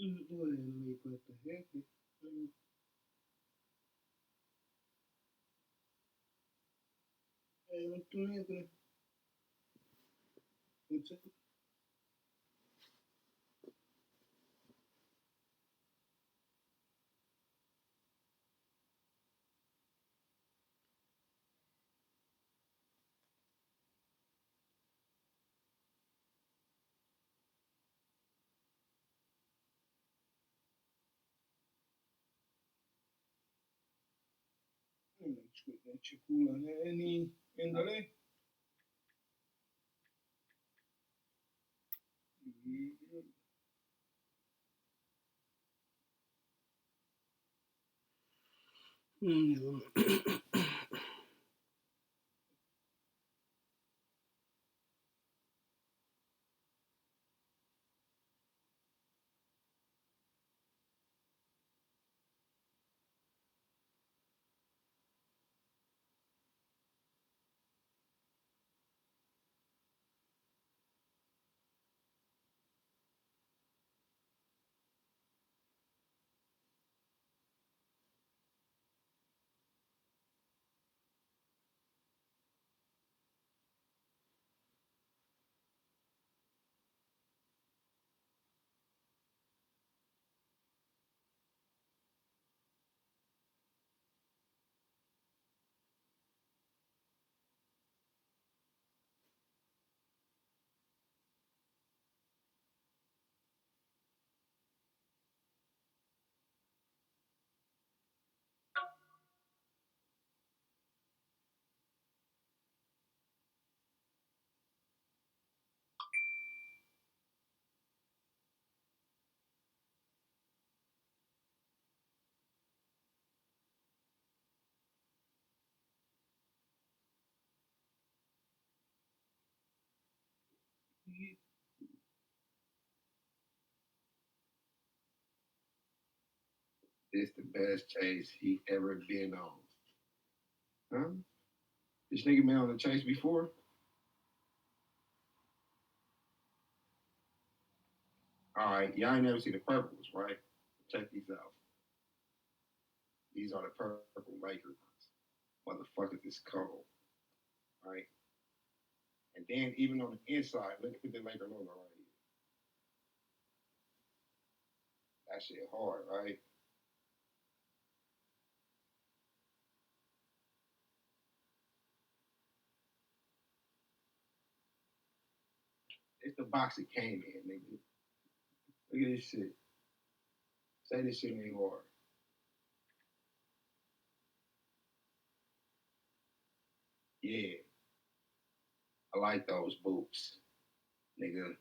S13: What the heck? Any indole. This the best chase he ever been on. Huh? This nigga been on the chase before? Alright, y'all ain't never seen the purples, right? Check these out. These are the purple Lakers. Motherfuckers is cold. Right? And then even on the inside, look at the Laker logo right here. That shit hard, right? It's the box it came in, nigga. Look at this shit. Say this shit ain't hard. Yeah. I like those boots, nigga.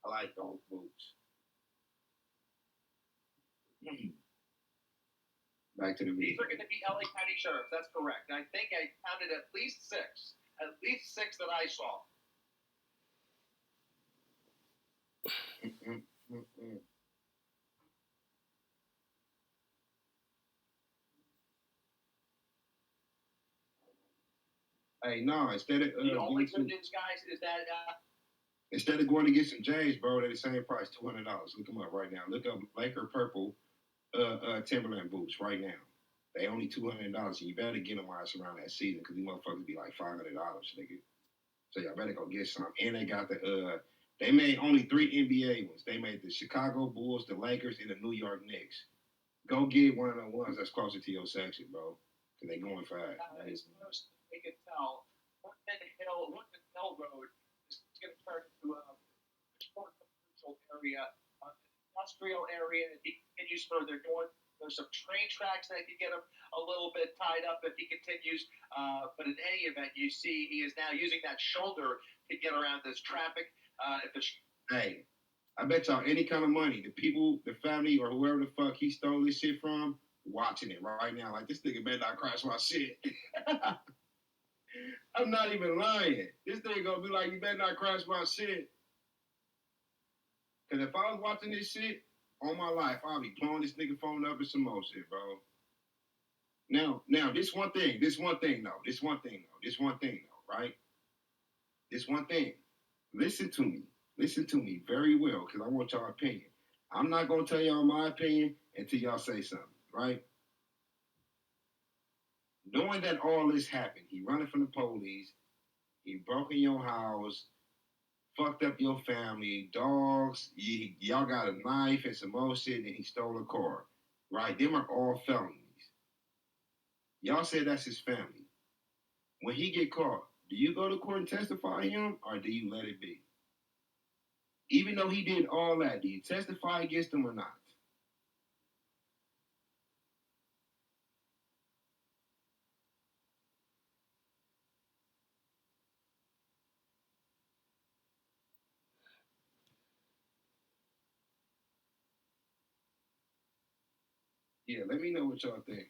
S13: I like those boots. Back to the
S10: These
S13: video.
S10: are going to be LA County Sheriffs. That's correct. I think I counted at least six. At least six that I saw. Hey, no, instead of The only good news, guys, is that
S13: instead of going to get some J's, bro, they're the same price, $200. Look them up right now. Look up Laker purple Timberland boots right now. They only $200. And you better get them while it's around that season, because these motherfuckers be like $500, nigga. So y'all better go get some. And they got the they made only 3 NBA ones. They made the Chicago Bulls, the Lakers, and the New York Knicks. Go get one of the ones that's closer to your section, bro. Because they going fast.
S10: as far as they can tell, Woodman Hill Road is going to turn into a commercial area, industrial area. If he continues further north, there's some train tracks that could get him a little bit tied up if he continues. But in any event, you see he is now using that shoulder to get around this traffic.
S13: Hey, I bet y'all any kind of money, the people, the family, or whoever the fuck he stole this shit from, watching it right now. Like, this nigga better not crash my shit. I'm not even lying. This nigga gonna be like, you better not crash my shit. Because if I was watching this shit all my life, I'll be blowing this nigga phone up and some more shit, bro. Now, this one thing, right? This one thing. Listen to me very well, because I want y'all opinion. I'm not gonna tell y'all my opinion until y'all say something, right? Knowing that all this happened, he running from the police, he broke in your house, fucked up your family, dogs, y'all got a knife and some more shit, and he stole a car, right? Them are all felonies. Y'all said that's his family. When he get caught, do you go to court and testify him, or do you let it be? Even though he did all that, do you testify against him or not? Yeah, let me know what y'all think.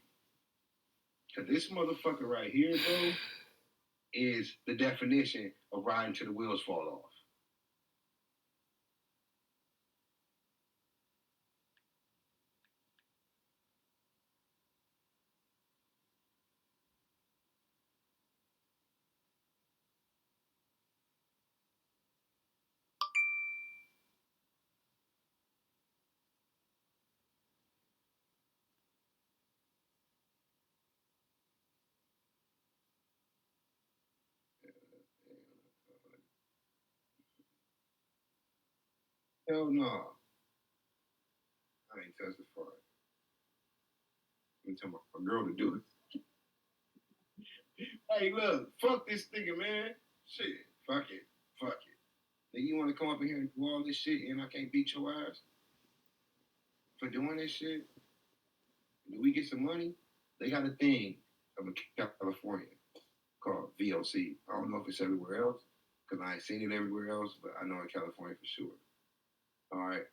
S13: Because this motherfucker right here, bro, is the definition of riding till the wheels fall off. Hell no. I ain't testifying. I'm telling my girl to do it. Hey, look, fuck this nigga, man. Shit, fuck it. Fuck it. Nigga, you want to come up in here and do all this shit and I can't beat your ass for doing this shit? Do we get some money? They got a thing up in California called VOC. I don't know if it's everywhere else because I ain't seen it everywhere else, but I know in California for sure. All right.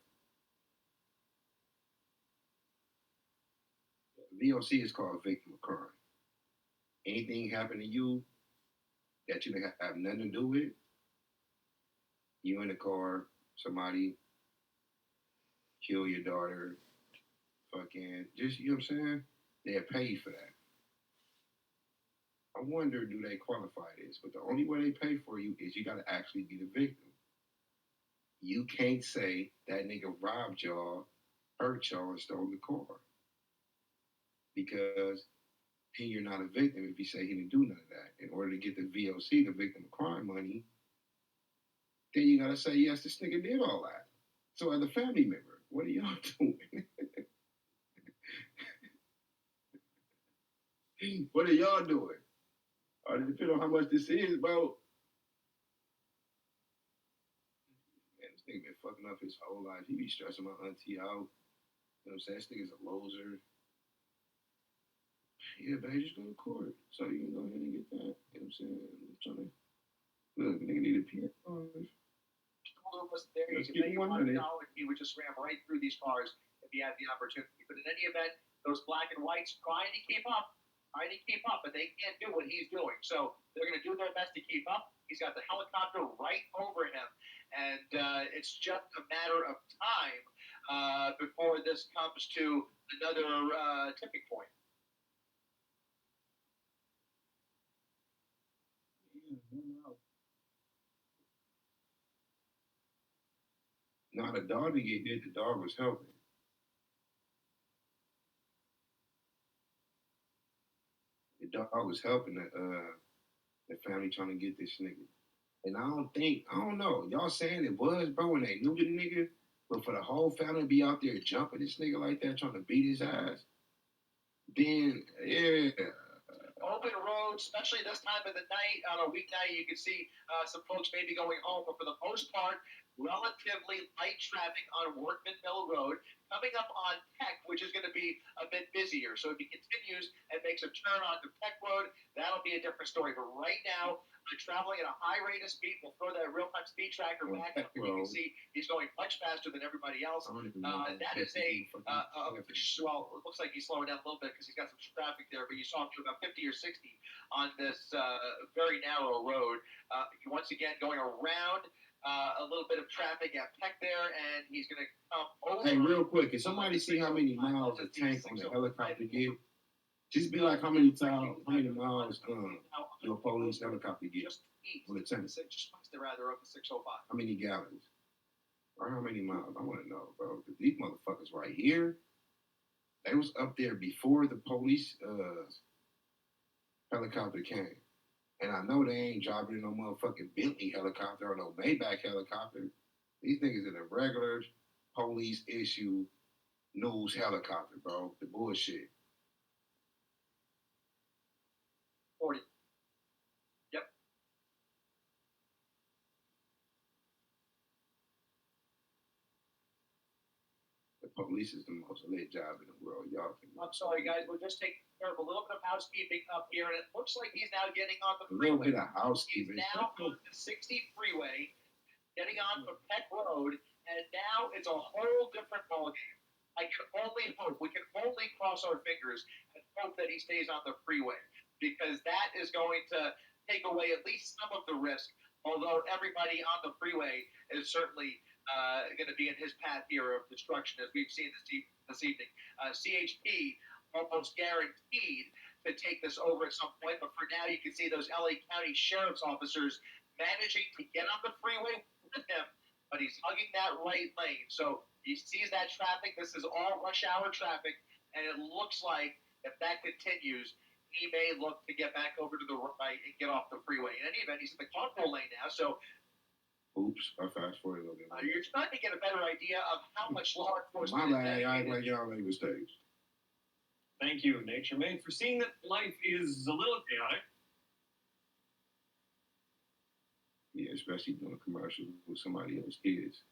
S13: VOC is called victim of crime. Anything happen to you that you didn't have nothing to do with, you in the car, somebody kill your daughter, fucking, just, you know what I'm saying? They'll pay you for that. I wonder, do they qualify this? But the only way they pay for you is you got to actually be the victim. You can't say that nigga robbed y'all, hurt y'all, and stole the car. Because then you're not a victim if you say he didn't do none of that. In order to get the VOC, the victim of crime money, then you got to say, yes, this nigga did all that. So as a family member, what are y'all doing? What are y'all doing? Or depending on how much this is, bro. Man, this nigga been fucking up his whole life. He be stressing my auntie out. You know what I'm saying? This nigga's a loser. Yeah, babe, just go to court. So you can go ahead and get that. You know what I'm saying? I'm trying to... Look, nigga need a PS5.
S10: Was there, you can pay $100, he would just ram right through these cars if he had the opportunity. But in any event, those black and whites trying to keep up, but they can't do what he's doing. So they're going to do their best to keep up. He's got the helicopter right over him, and it's just a matter of time before this comes to another tipping point.
S13: No, the dog didn't get hit. The dog was helping. The dog was helping the family trying to get this nigga. And I don't know. Y'all saying it was, bro, and they knew the nigga, but for the whole family to be out there jumping this nigga like that, trying to beat his ass, then, yeah.
S10: Open road, especially this time of the night, on a weeknight, you can see some folks maybe going home, but for the most part, relatively light traffic on Workman Mill Road. Coming up on Peck, which is going to be a bit busier. So if he continues and makes a turn onto Peck Road, that'll be a different story. But right now, traveling at a high rate of speed. We'll throw that real-time speed tracker back up, and you can see he's going much faster than everybody else. That is well, it looks like he's slowing down a little bit because he's got some traffic there, but you saw him do about 50 or 60 on this very narrow road. Once again, going around a little bit of traffic at Peck there, and he's going to come over.
S13: Hey, real quick, can somebody see how many miles a tank on the helicopter get? Just be like, how many miles your police helicopter get on the tank?
S10: Rather, up to 605.
S13: How many gallons? Or how many miles? I want to know, bro. these motherfuckers right here, they was up there before the police helicopter came. And I know they ain't driving in no motherfucking Bentley helicopter or no Maybach helicopter. These niggas in a regular police issue news helicopter, bro. The bullshit.
S10: 40. Yep.
S13: The police is the most lit job in the world. Y'all can.
S10: I'm sorry, guys. We're just taking care of a little bit of housekeeping up here, and it looks like he's now getting on the
S13: A little
S10: freeway.
S13: bit of housekeeping.
S10: He's now on the 60 freeway, getting on from Peck Road, and now it's a whole different ballgame. I can only hope, we can only cross our fingers and hope that he stays on the freeway, because that is going to take away at least some of the risk, although everybody on the freeway is certainly going to be in his path here of destruction, as we've seen this evening. CHP almost guaranteed to take this over at some point, but for now you can see those LA County Sheriff's officers managing to get on the freeway with him, but he's hugging that right lane. So he sees that traffic. This is all rush hour traffic, and it looks like if that continues, he may look to get back over to the right and get off the freeway. In any event, he's in the carpool lane now, so
S13: Oops, I fast forwarded a little bit.
S10: you're starting to get a better idea of how much law
S13: My
S10: enforcement is
S13: bad, I act
S10: dedicated.
S13: like y'all make mistakes.
S19: Thank you, Nature Made, for seeing that life is a little chaotic.
S13: Yeah, especially doing commercials with somebody else's kids.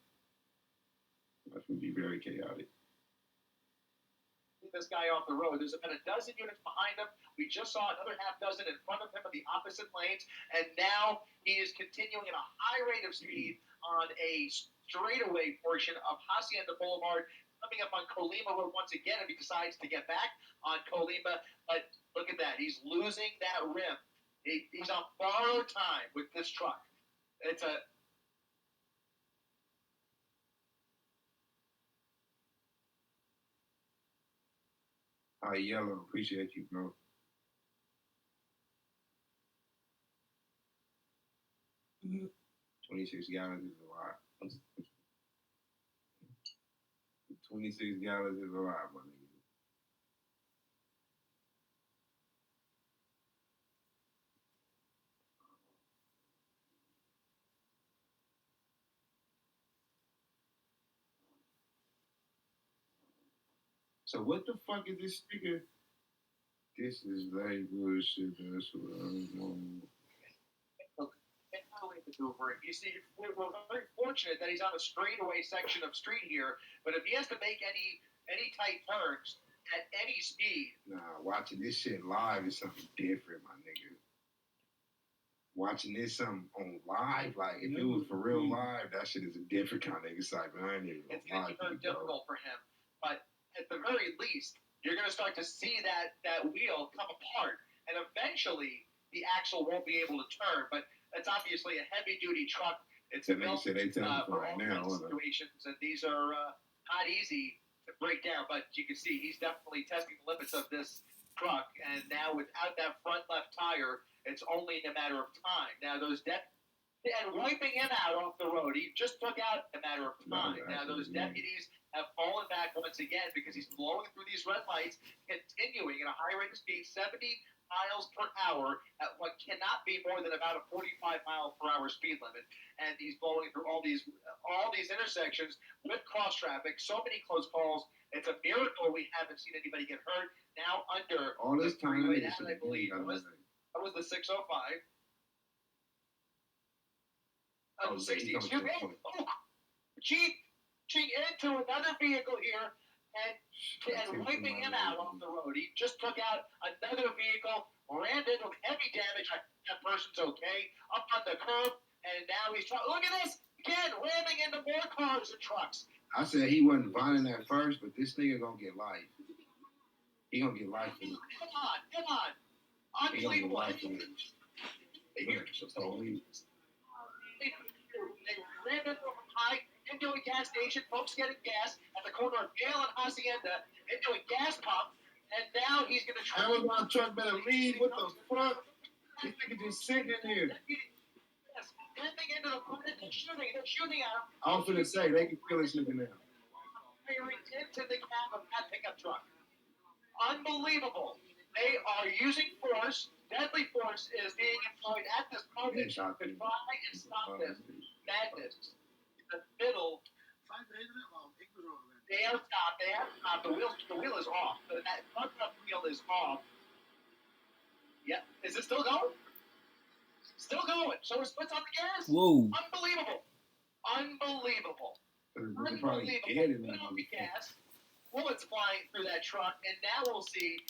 S13: That would be very chaotic.
S10: This guy off the road. There's about a dozen units behind him. We just saw another half dozen in front of him in the opposite lanes, and now he is continuing at a high rate of speed on a straightaway portion of Hacienda Boulevard, coming up on Colima Road once again, if he decides to get back on Colima. But look at that. He's losing that rim. He's on borrowed time with this truck. It's a
S13: Hi, Yellow. Appreciate you, bro.
S10: Mm-hmm.
S13: 26 gallons is a lot. 26 gallons is a lot, my nigga. So what the fuck is this speaker? This is like bullshit. That's what I'm on.
S10: maneuver. You see, we're very fortunate that he's on a straightaway section of street here, but if he has to make any tight turns at any speed.
S13: Nah, watching this shit live is something different, my nigga. Watching this something on live, like if it was for real live, that shit is a different kind of excitement. I ain't even
S10: It's going to be very difficult for him, but at the very least, you're going to start to see that wheel come apart, and eventually the axle won't be able to turn. But it's obviously a heavy-duty truck. It's built for all kinds of situations, and these are not easy to break down. But you can see he's definitely testing the limits of this truck, and now without that front left tire, it's only a matter of time. Now and wiping him out off the road, he just took out a matter of time. Now those deputies have fallen back once again because he's blowing through these red lights, continuing at a high rate of speed, 70 miles per hour at what cannot be more than about a 45-mile-per-hour speed limit. And he's blowing through all these intersections with cross traffic. So many close calls. It's a miracle we haven't seen anybody get hurt. Now under
S13: all this
S10: the
S13: time,
S10: freeway, I believe that was the 605. Excuse me. Jeep into another vehicle here and wiping him out off the road. He just took out another vehicle, ran into heavy damage. That person's okay. Up on the curb, and now he's trying. Look at this again, ramming into more cars and trucks.
S13: I said he wasn't violent at first, but this nigga gonna get life. He gonna get life.
S10: Come on. Unbelievable. They ran into a gas station, folks getting gas at the corner of Yale and Hacienda, into a gas pump, and now he's going to try.
S13: That was my truck better leave. What the fuck? This nigga just sitting in here.
S10: Yes, limping into the front, and they're shooting at him.
S13: I was finna say, they can kill this nigga now.
S10: High into the cab of that pickup truck. Unbelievable. They are using force. Deadly force is being employed at this moment to try and stop this madness. In the middle. They have stopped. They have stopped. The wheel is off. That front wheel is off. Yep. Is it still going? Still going. So it's what's on the gas?
S3: Whoa.
S10: Unbelievable. Unbelievable.
S13: They probably
S10: Unbelievable. Put on the gas. Bullets flying through that truck, and now we'll see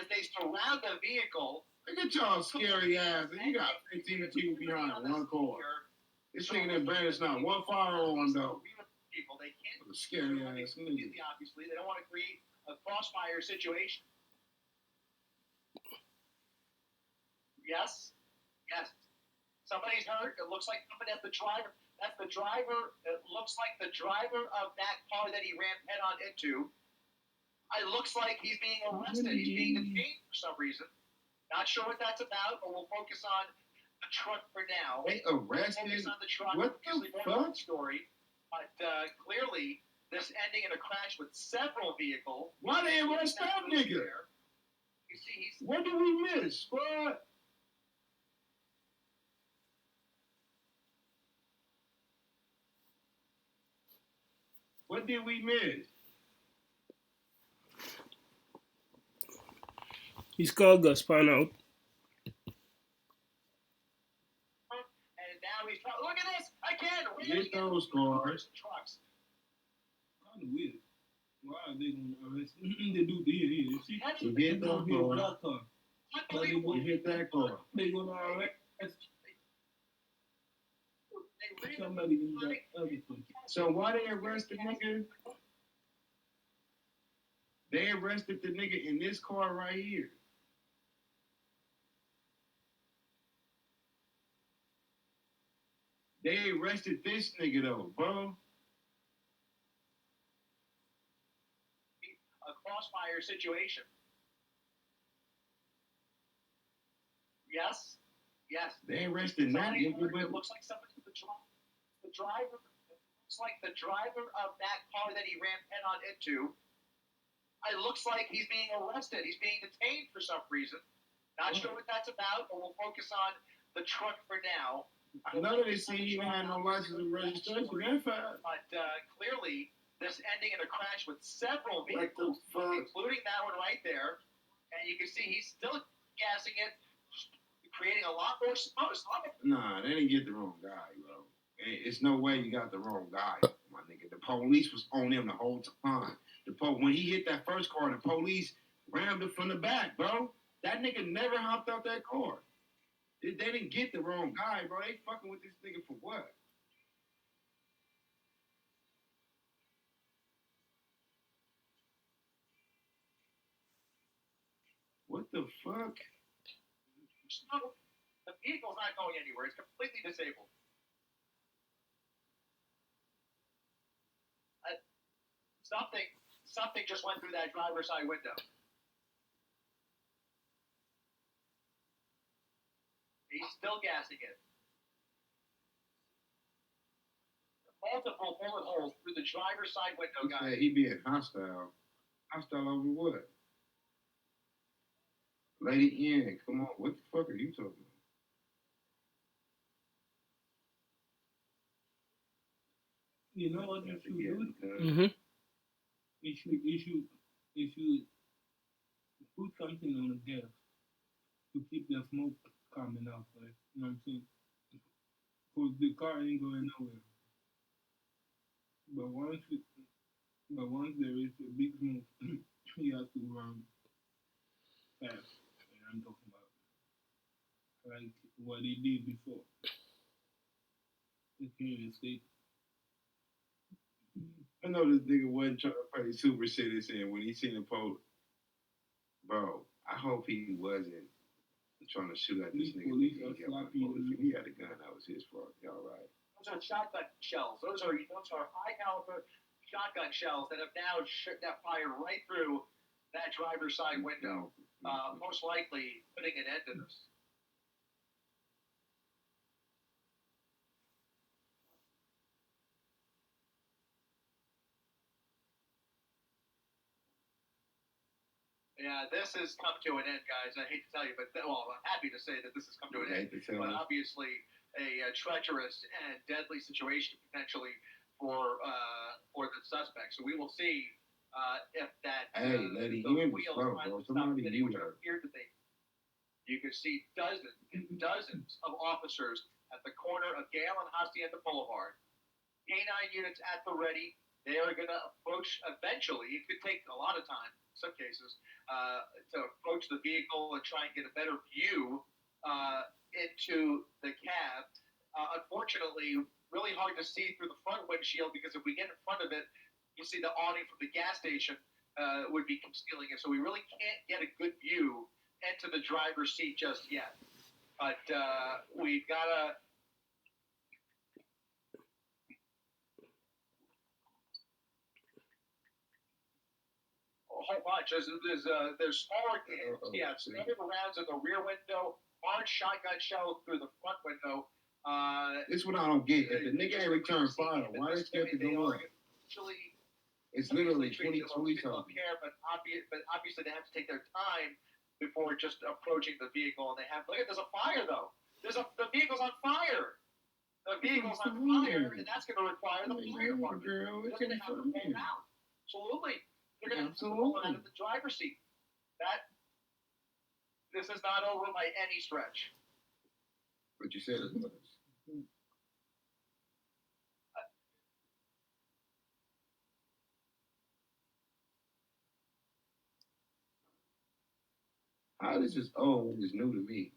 S10: as they surround the vehicle.
S13: Look at y'all scary ass. And you got 15 people behind one car. This nigga in Brandon's not one firearm though.
S10: People, they can't.
S13: Scary ass nigga.
S10: Obviously, they don't want to create a crossfire situation. Yes. Yes. Somebody's hurt. It looks like somebody that's the driver. That's the driver. It looks like the driver of that car that he ran head on into. It looks like he's being arrested. He's being detained for some reason. Not sure what that's about, but we'll focus on the truck for now.
S13: They arrested?
S10: We'll focus on the truck.
S13: What the fuck?
S10: Story, but clearly this ending in a crash with several vehicles.
S13: Why they arrest that nigga?
S10: You see, he's.
S13: What did we miss, squad? What did we miss?
S3: His car got spun out.
S10: And now he's. Look at this! Again!
S13: Get those cars.
S10: Trucks.
S2: Kind of weird. Why are they going to arrest? They do here. You see?
S13: So get those cars.
S2: That car.
S10: Unbelievable.
S13: You hit that car.
S2: They going to arrest somebody in that other thing.
S13: So why they arrest the nigga? They arrested the nigga in this car right here. They arrested this nigga though, bro.
S10: A crossfire situation. Yes. Yes.
S13: They arrested that nigga,
S10: It
S13: but
S10: looks like somebody. The driver. It looks like the driver of that car that he ran head on into. It looks like he's being arrested. He's being detained for some reason. Not sure what that's about, but we'll focus on the truck for now.
S13: I know they see he had no license or registration. That's fine.
S10: But clearly, this ending in a crash with several
S13: What the
S10: vehicles,
S13: fuck?
S10: including that one right there. And you can see he's still gassing it, creating a lot more smoke.
S13: Nah, they didn't get the wrong guy, bro. It's no way you got the wrong guy, my nigga. The police was on him the whole time. When he hit that first car, the police rammed him from the back, bro. That nigga never hopped out that car. They didn't get the wrong guy, bro. They fucking with this nigga for what? What the fuck?
S10: No, the vehicle's not going anywhere. It's completely disabled. Something just went through that driver's side window. He's still gassing it. Multiple bullet holes through the driver's side window, guys.
S13: He being hostile. Hostile over what? Lady Ian, come on. What the fuck are you talking about?
S2: You know what you should do?
S3: Mm-hmm.
S2: You should put something on the gas to keep the smoke coming out, right? You know what I'm saying? Because the car ain't going nowhere. But once there is a big smoke, you have to run fast. And I'm talking about like what they did before. They can't escape.
S13: I know this nigga wasn't trying to play Super Citizen when he seen the police. Bro, I hope he wasn't trying to shoot at this nigga. If he had a gun, that was his fault. Y'all right.
S10: Those are shotgun shells. Those are high caliber shotgun shells that have now that fire right through that driver's side window. Most likely putting an end to this. Yeah, this has come to an end, guys. I hate to tell you, but well, I'm happy to say that this has come to an
S13: I
S10: end.
S13: hate to tell
S10: But
S13: you.
S10: obviously, a treacherous and deadly situation potentially for the suspect. So we will see if that
S13: Hey, Lady
S10: those
S13: Ian was
S10: wheels
S13: slow,
S10: finally
S13: bro.
S10: stop
S13: Somebody
S10: spinning,
S13: knew
S10: which
S13: her.
S10: appeared to be. You can see dozens and dozens of officers at the corner of Gale and Hacienda Boulevard. K-9 units at the ready. They are going to approach eventually. It could take a lot of time, in some cases, to approach the vehicle and try and get a better view into the cab. Unfortunately, really hard to see through the front windshield because if we get in front of it, you see the awning from the gas station would be concealing it. So we really can't get a good view into the driver's seat just yet. But we've got to... whole bunch. There's smaller, standard rounds in the rear window, large shotgun shell through the front window.
S13: This is what I don't get. If the nigga ain't returned fire, why they scared to go up? It's literally 20 police officers.
S10: But obviously they have to take their time before just approaching the vehicle. And they have, look at, there's a fire though. The vehicle's on fire. The vehicle's on fire, and that's going to require the fire department. They're going to have to pull out. Absolutely. They're going to have to pull out of the driver's seat. This is not over by any stretch.
S13: But you said it was. How this is old is new to me.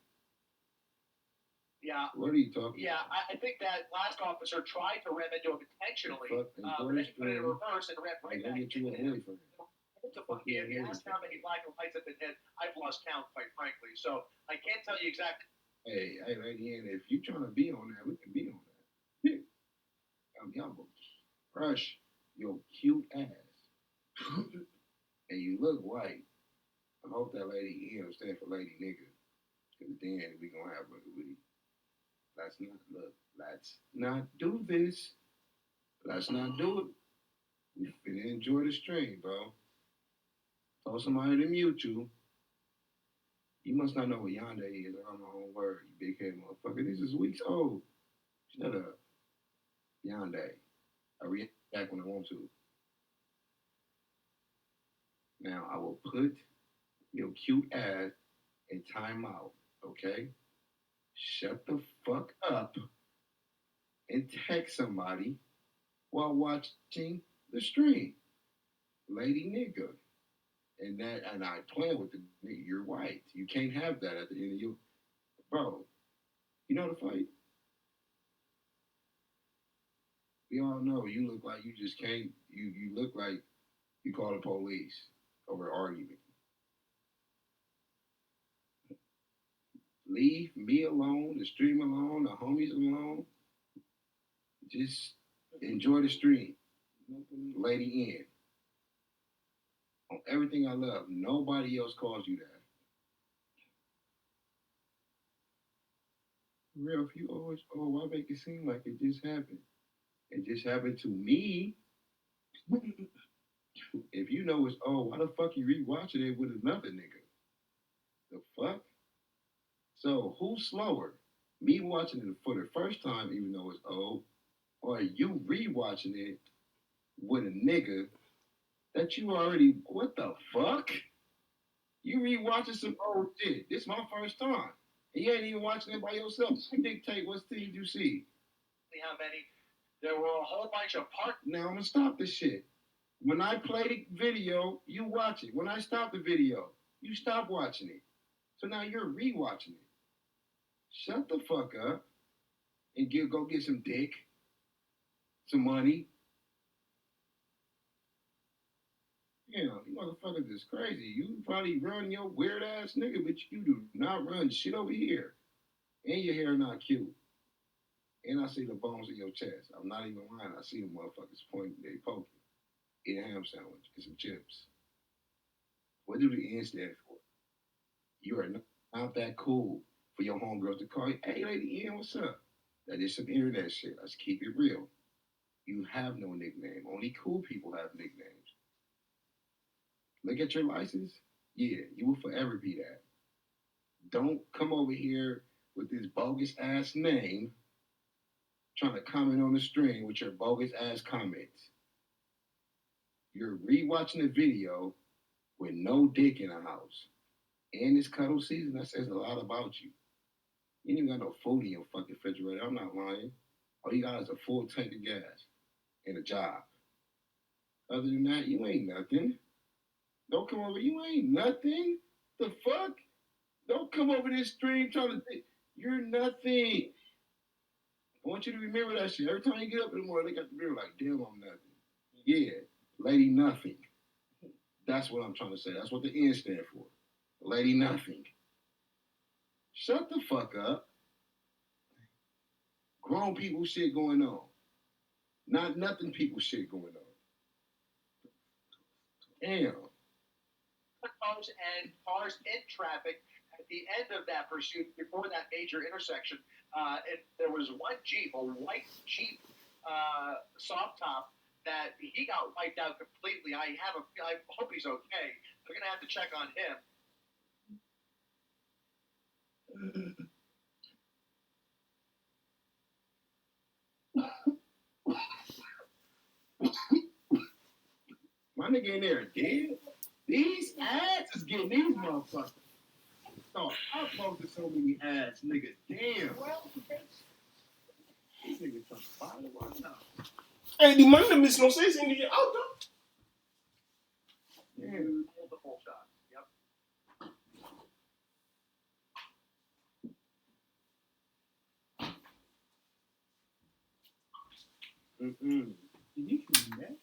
S10: Yeah.
S13: What are you talking
S10: Yeah, I think that last officer tried to ram into him intentionally, but then he put it in reverse and ran right back into him. If you ask how many black and whites have been hit, I've lost count, quite frankly. So I can't tell you exactly.
S13: Hey, Lady Ann, if you trying to be on that, we can be on that. Yeah. Y'all go crush your cute ass. And you look white. I hope that Lady Ian stand for Lady Nigga. Because then we gonna have a let's not do this. Let's not do it. We finna enjoy the stream, bro. Told somebody to mute you. You must not know what Yonde is. I don't know my own word, you big head motherfucker. This is weeks old. Shut up. Yonde. I react back when I want to. Now, I will put your cute ass in timeout, okay? Shut the fuck up and text somebody while watching the stream. Lady Nigga. And I playing with the nigga, you're white. You can't have that at the end of you. Bro, you know the fight? We all know you look like you just can't, you look like you call the police over an argument. Leave me alone, the stream alone, the homies alone. Just enjoy the stream. Lady N. On everything I love, nobody else calls you that. Real, if you always, why make it seem like it just happened? It just happened to me. If you know it's why the fuck you rewatching it with another nigga? The fuck? So who's slower? Me watching it for the first time, even though it's old, or you rewatching it with a nigga that you already, what the fuck? You rewatching some old shit. This is my first time. And you ain't even watching it by yourself. You dictate what scenes you see.
S10: How many? There were a whole bunch of
S13: Now I'm gonna stop this shit. When I play the video, you watch it. When I stop the video, you stop watching it. So now you're rewatching it. Shut the fuck up and go get some dick, some money. You know, you motherfuckers is crazy. You probably run your weird ass nigga, but you do not run shit over here. And your hair not cute. And I see the bones in your chest. I'm not even lying. I see the motherfuckers pointing, they poking. Eat a ham sandwich and some chips. What do the N stand for? You are not that cool for your homegirls to call you, hey, Lady N, what's up? That is some internet shit. Let's keep it real. You have no nickname. Only cool people have nicknames. Look at your license. Yeah, you will forever be that. Don't come over here with this bogus ass name trying to comment on the stream with your bogus ass comments. You're rewatching the video with no dick in the house. And it's cuddle season, that says a lot about you. You ain't even got no food in your fucking refrigerator. I'm not lying. All you got is a full tank of gas and a job. Other than that, you ain't nothing. Don't come over, you ain't nothing. The fuck? Don't come over this stream trying to think. You're nothing. I want you to remember that shit. Every time you get up in the morning, they got the mirror like, damn, I'm nothing. Yeah, lady nothing. That's what I'm trying to say. That's what the N stand for. Lady nothing. Shut the fuck up. Grown people shit going on. Not nothing people shit going on. Damn.
S10: Cars in traffic at the end of that pursuit before that major intersection. There was one Jeep, a white Jeep soft top, that he got wiped out completely. I hope he's okay. We're gonna have to check on him.
S13: My nigga in there dead. These ads is getting these motherfuckers. Oh, I posted so many ads, nigga. Damn. These niggas trying to follow us now.
S3: Hey, die man dem is nog steeds in die auto.
S13: Damn.
S10: Multiple shots. Yep.
S13: Mm-mm. Did you shoot that?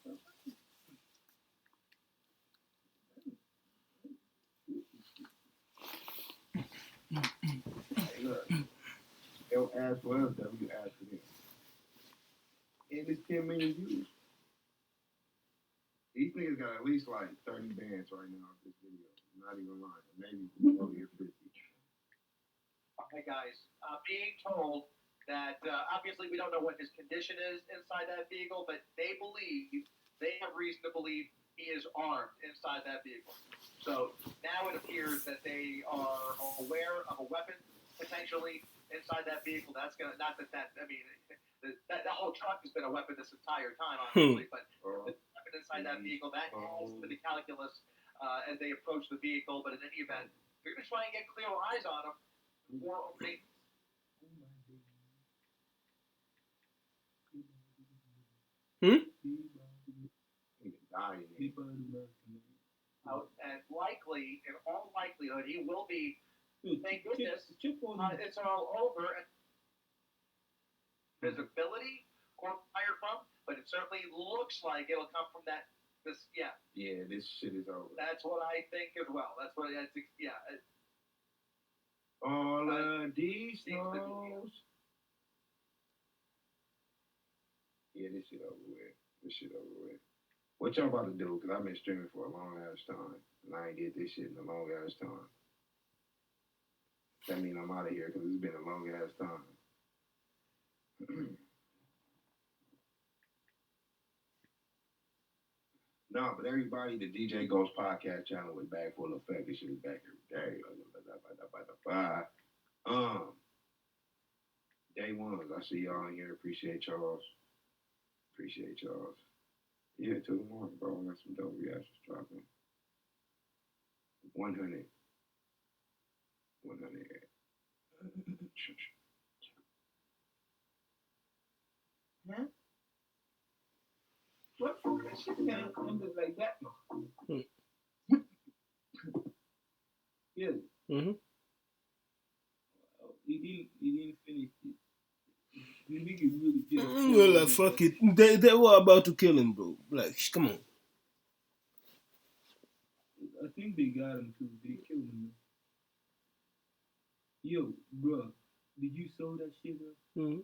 S13: Hey, look. They'll ask for us, that we ask for them. And it's 10 million views. These niggas got at least like 30 bands right now of this video. Not even lying. Maybe over here 50.
S10: Okay, guys. Being told that obviously we don't know what his condition is inside that vehicle, but they have reason to believe he is armed inside that vehicle. So now it appears that they are aware of a weapon potentially inside that vehicle. That's gonna that whole truck has been a weapon this entire time, obviously, but the weapon inside that vehicle that adds to the calculus as they approach the vehicle. But in any event, they're gonna try and get clear eyes on him before opening. And likely, in all likelihood, he will be. Thank goodness, it's all over. Visibility or fired from, but it certainly looks like it'll come from that.
S13: Yeah, this shit is over.
S10: That's what I think as well. That's what I think. Yeah.
S13: All of these songs. Yeah, this shit over with. What y'all about to do? Because I've been streaming for a long ass time. And I ain't did this shit in a long ass time. That means I'm out of here because it's been a long ass time. No, but everybody, the DJ Ghost podcast channel is back full effect. This shit is back every day. Day ones, I see y'all in here. Appreciate y'all. Yeah, till tomorrow, bro. I got some dope reactions dropping. 100.
S2: Huh? What fuck that shit can't end it like that? Yeah.
S3: Mm-hmm.
S2: He didn't finish it. The nigga really did.
S3: Well, like, fuck it. They were about to kill him, bro. Like, come on.
S2: I think they got him too. They killed him. Yo, bro, did you saw that shit, bro?
S3: Mm-hmm.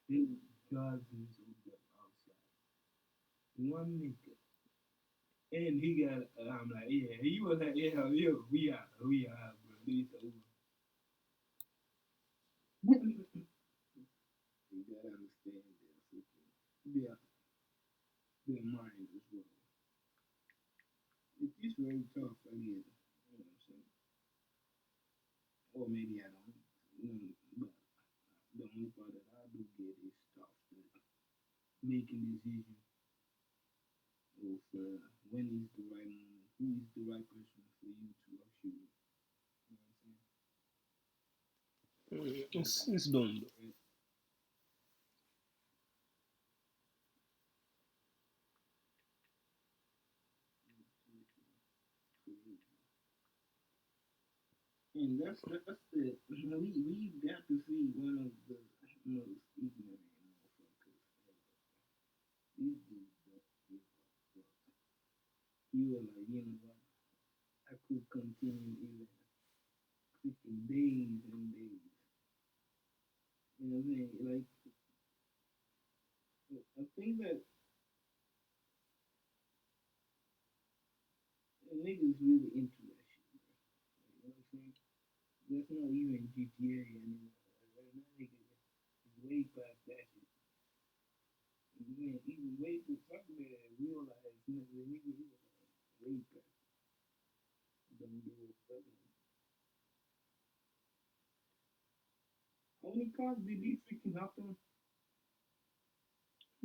S2: There was dozens of them outside. One nigga. And he got, I'm like, yeah, he was like, yeah, yo, we are, bro. It's over.
S13: You gotta understand this.
S2: Yeah. Their minds as well. It's very tough, I mean, you know what I'm or maybe I don't. But the only part that I do get is stuff that making decisions of when is the right moment, who is the right person for you to actually, you know what I'm saying?
S3: It's done though.
S2: And that's the we got to see one of the most ignorant motherfuckers ever. These dudes don't give a fuck. You are like, you know what? I could continue even freaking days and days. You know what I'm saying? Like, I think that niggas really into that shit, bro. Like, you know what I'm saying? That's not even GTA anymore. Like, that nigga is way past that shit. Man, even way too fucking realize, you know, the nigga is way past. Don't give a fuck. How many cars did he freaking hop on?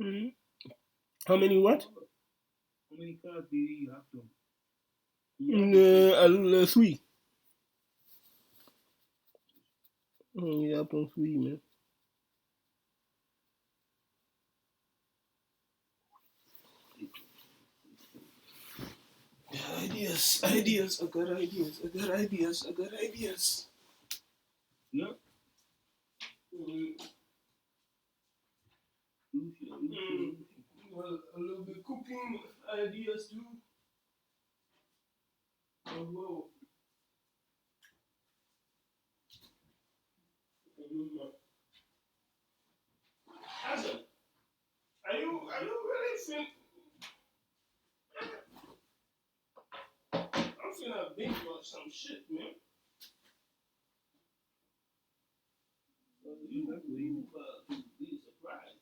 S3: Mm-hmm. How many what?
S2: How many cars did he hop on?
S3: Three. He hopped on 3, man. Ideas. I got ideas.
S2: Yep.
S3: Well, a little bit cooking ideas too. Oh, whoa. Hassan, are you really fin? I'm finna binge watch some shit, man. You be surprised.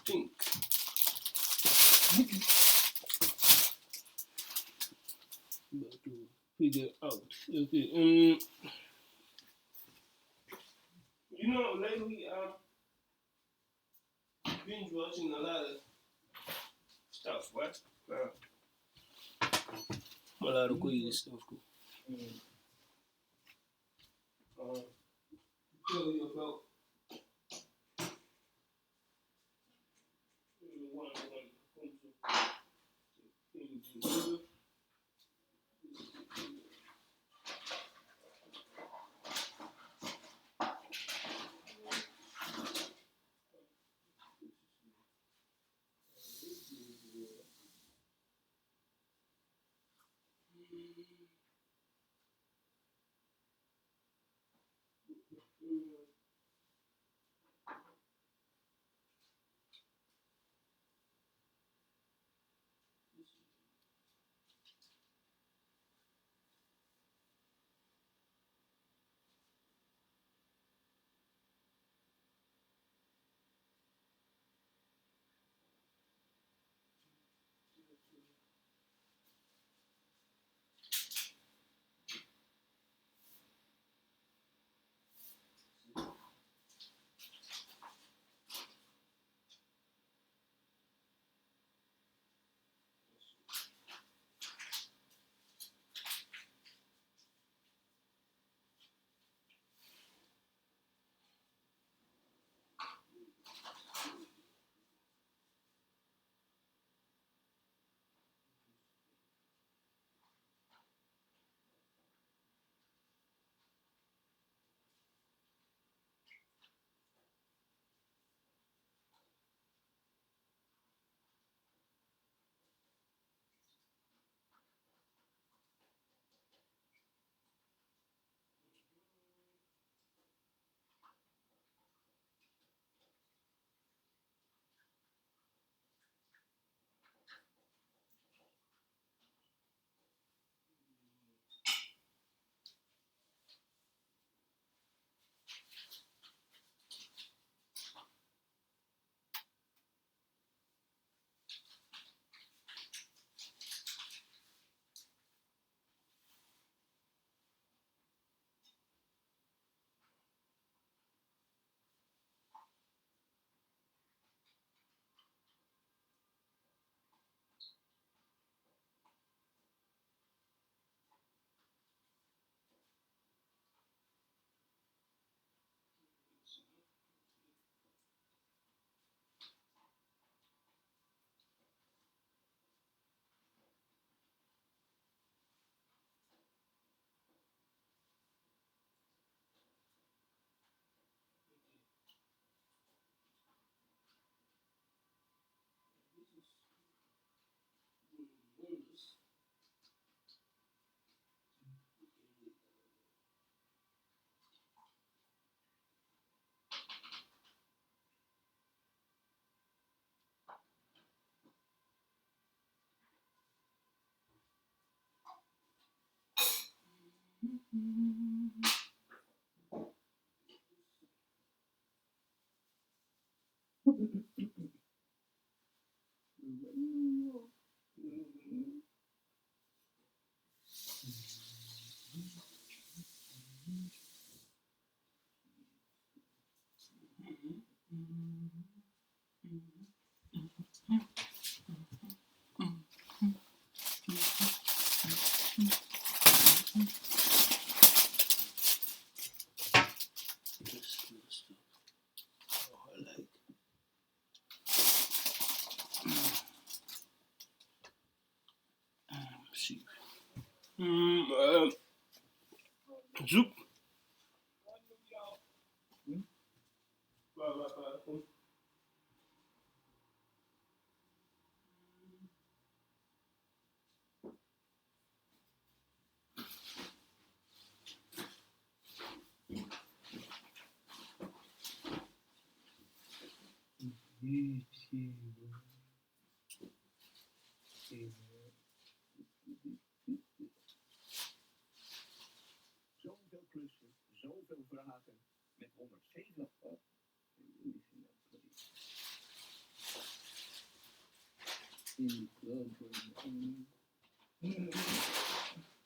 S3: Think. But to figure out. Okay. You know, lately binge watching a lot of stuff. What? A lot of crazy stuff. Tell you about one. Zoek.
S18: Zoveel klussen, zoveel vragen met 107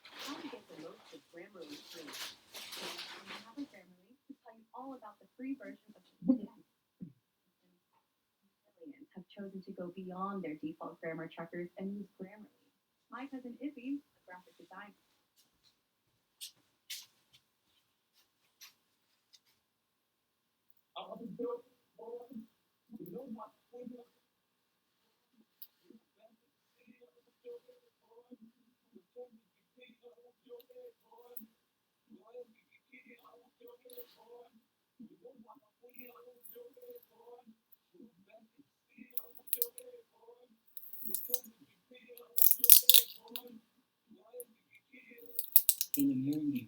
S7: How to get the most of Grammarly free. So when you have a Grammarly, to tell you all about the free version of millions have chosen to go beyond their default grammar checkers and use Grammarly. My cousin Izzy, a graphic designer.
S2: In the movie.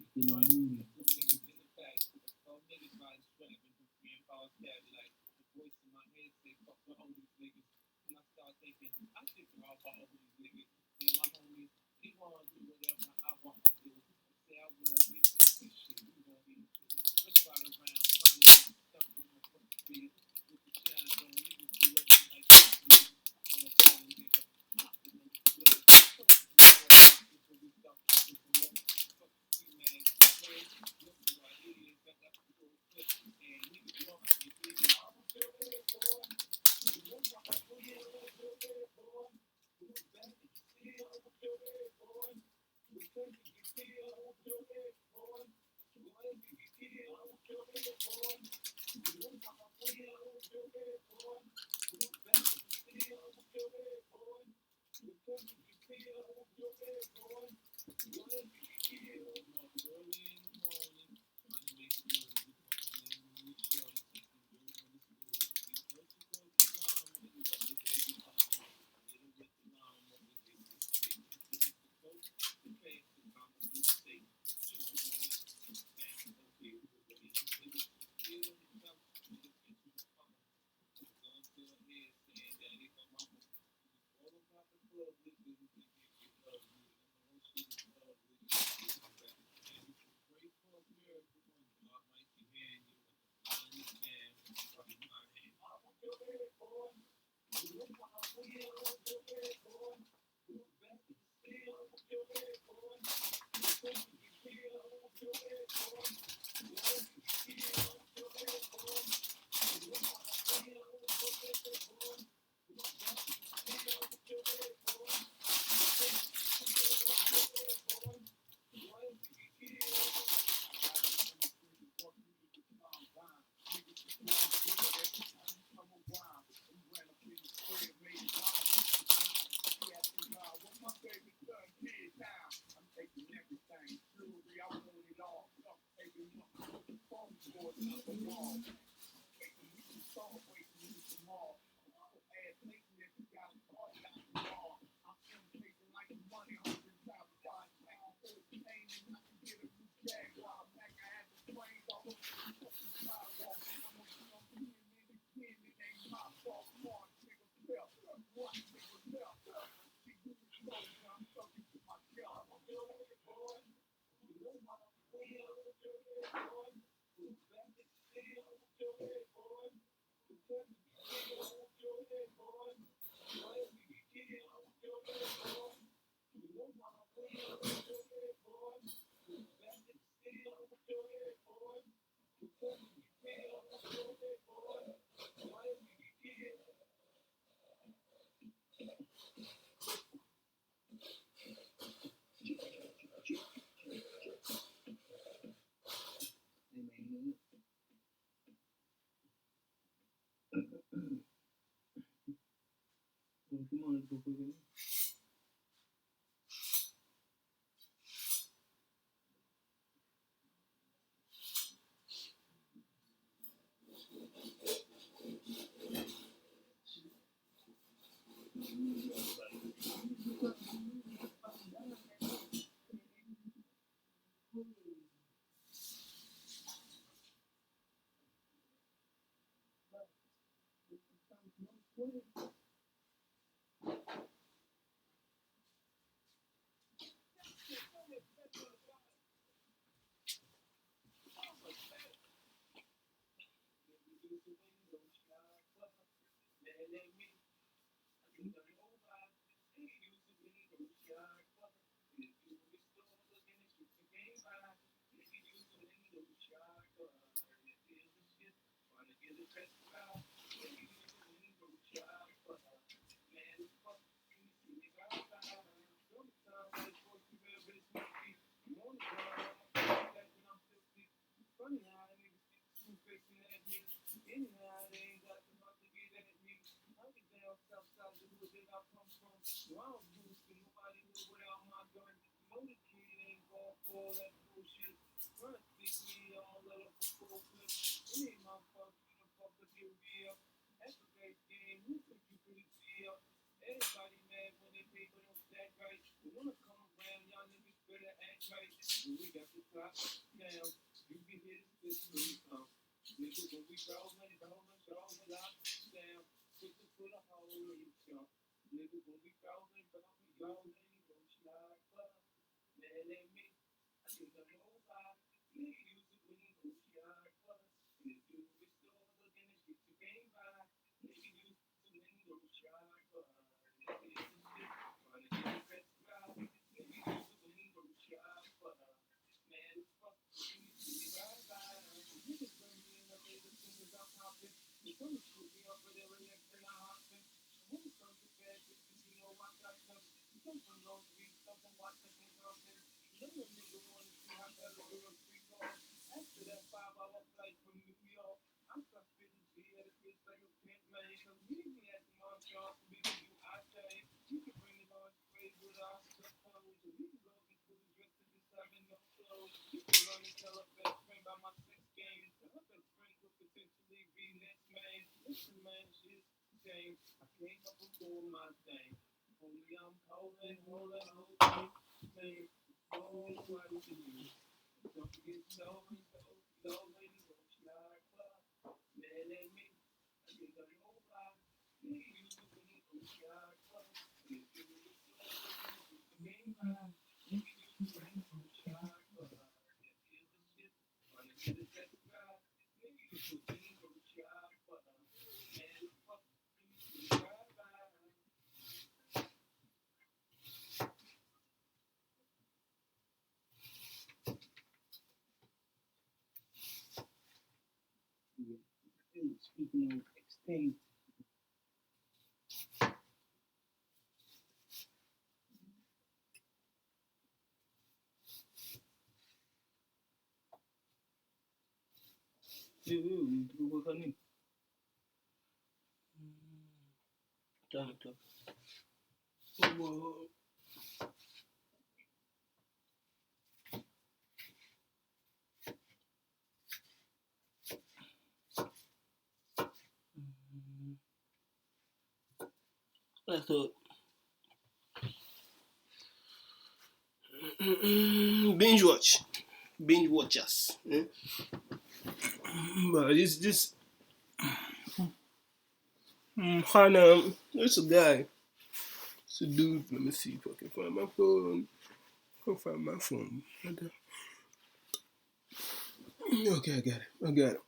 S2: Speaking of extinct,
S3: I thought binge watchers. But this Hana, there's a guy, it's a dude. Let me see if I can find my phone. Okay, I got it.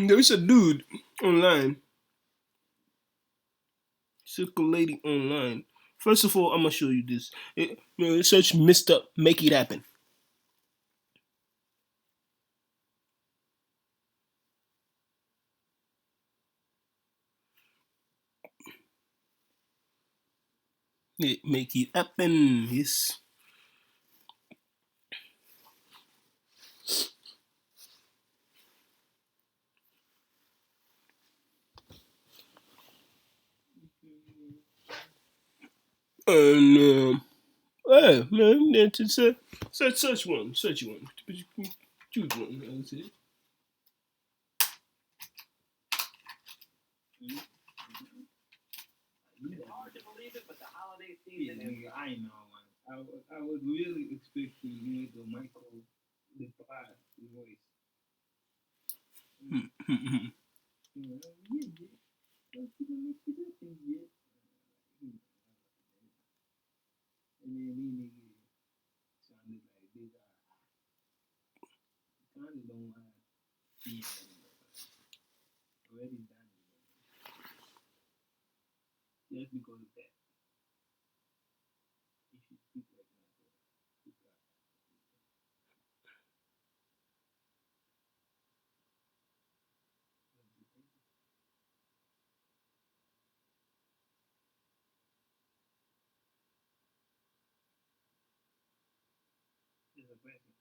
S3: There is a dude online. circulating online. First of all, I'm gonna show you this. Search Mr. Make It Happen. Yeah, make it happen. Yes. And hey man, it's a search one. Choose one. That's it.
S20: It's hard to believe it, but the holiday season is.
S2: I know, man. I was really expecting the Michael the Pratt voice. And then these niggas sounded like they got kind of don't have already done it. Just because of that. You should speak like that. There's a question.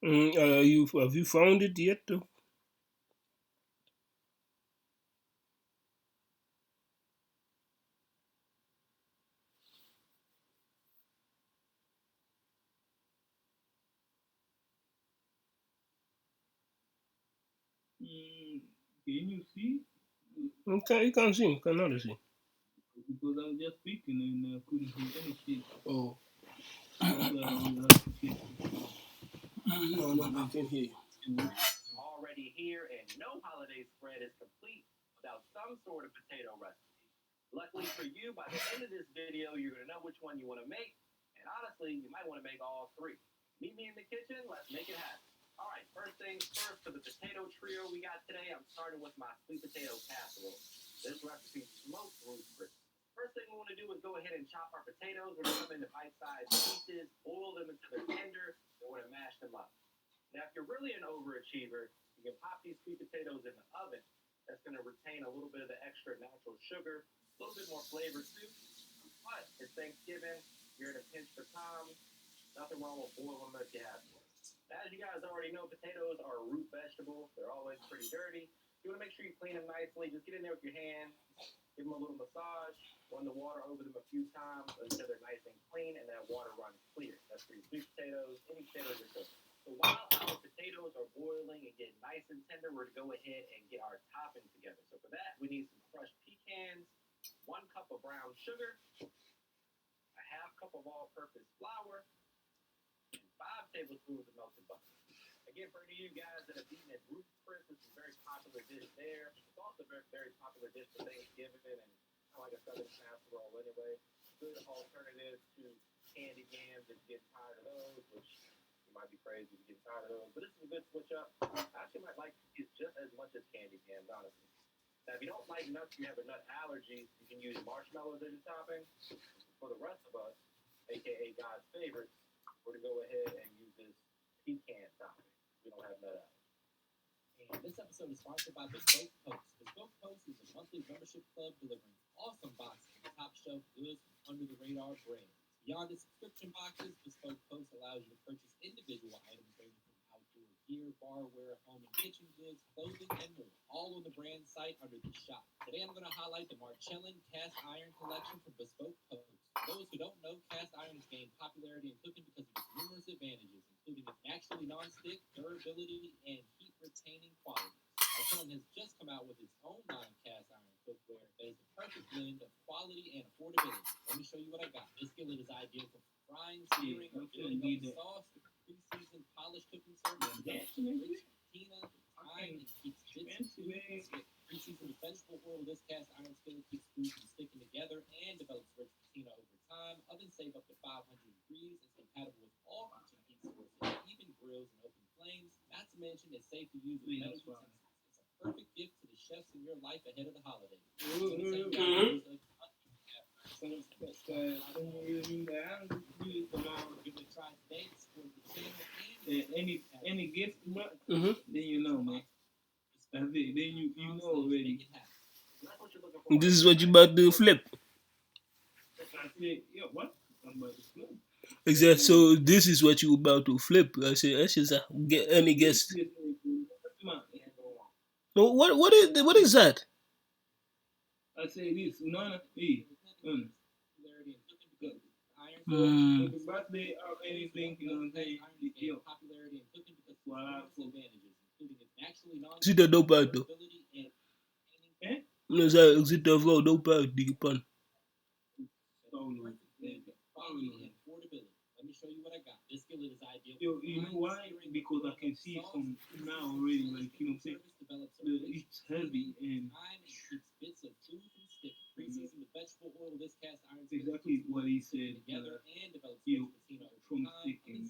S3: Have you found it yet? Though?
S2: Can you see?
S3: Okay, you can't see. Cannot see.
S2: Because I was just speaking and couldn't hear any shit.
S3: Oh.
S2: No,
S3: I can hear you.
S20: Already here, and no holiday spread is complete without some sort of potato recipe. Luckily for you, by the end of this video, you're going to know which one you want to make, and honestly, you might want to make all three. Meet me in the kitchen, let's make it happen. All right, first things first, for the potato trio we got today, I'm starting with my sweet potato casserole. This recipe smoked Ruth Chris. First thing we want to do is go ahead and chop our potatoes. We're going to put them into bite-sized pieces, boil them until they're tender, and we're going to mash them up. Now, if you're really an overachiever, you can pop these sweet potatoes in the oven. That's going to retain a little bit of the extra natural sugar, a little bit more flavor too. But it's Thanksgiving, you're in a pinch for time, nothing wrong with boiling them if you have to. As you guys already know, potatoes are a root vegetable. They're always pretty dirty. You want to make sure you clean them nicely. Just get in there with your hands, give them a little massage, run the water over them a few times until they're nice and clean and that water runs clear. That's for your sweet potatoes, any potatoes you're cooking. So while our potatoes are boiling and getting nice and tender, we're going to go ahead and get our topping together. So for that, we need some crushed pecans, 1 cup of brown sugar, a half cup of all-purpose flour, and 5 tablespoons of melted butter. Again, for any of you guys that have eaten at Ruth Chris, this is a very popular dish there. It's also a very, very popular dish for Thanksgiving and kind of like a southern casserole anyway. Good alternative to candy yams if you get tired of those, which you might be crazy if you get tired of those. But this is a good switch up. I actually might like it just as much as candy yams, honestly. Now, if you don't like nuts, you have a nut allergy, you can use marshmallows as your topping. For the rest of us, aka God's favorites, we're going to go ahead and use this pecan topping. We don't have nut allergy. And this episode is sponsored by Bespoke Post. Bespoke Post is a monthly membership club delivering awesome boxes of top-shelf goods from under-the-radar brands. Beyond the subscription boxes, Bespoke Post allows you to purchase individual items ranging from outdoor gear, barware, home and kitchen goods, clothing, and more, all on the brand site under the shop. Today I'm going to highlight the Marcellin cast iron collection from Bespoke Post. For those who don't know, cast irons gain popularity in cooking because of its numerous advantages, including its naturally non-stick, durability, and heat
S8: retaining quality. Artillon has just come out with its own line of cast iron cookware that is the perfect blend of quality and affordability. Let me show you what I got. This skillet is ideal for frying, searing, or building up a sauce, pre-seasoned, polished cooking service, rich patina, time, and keeps bits of food stick. Pre-seasoned with vegetable oil, this cast iron skillet keeps food from sticking together and develops rich patina over time. Ovens save up to 500 degrees. It's compatible with all kitchen heat sources, even grills and open flames. Not to mention, it's safe to use with metal utensils. It's a perfect gift to the chefs in your life ahead of the holidays.
S2: Any gift, then you know, man. That's it. Then you know already.
S3: This is what you about to flip.
S2: Yeah, what? I'm about to flip.
S3: Exactly. So this is what you about to flip. I say, that's just get any guess. No, what is that?
S2: I say this, no, hey, the birthday of anything, you know what I'm saying?
S3: Zit er dope uit toch? Nee, zei, zit er wel dope uit, die pan.
S2: Yo, you know why? Because I can see it from now already, like, you know what I'm saying? It's heavy and exactly what he said. From sticking.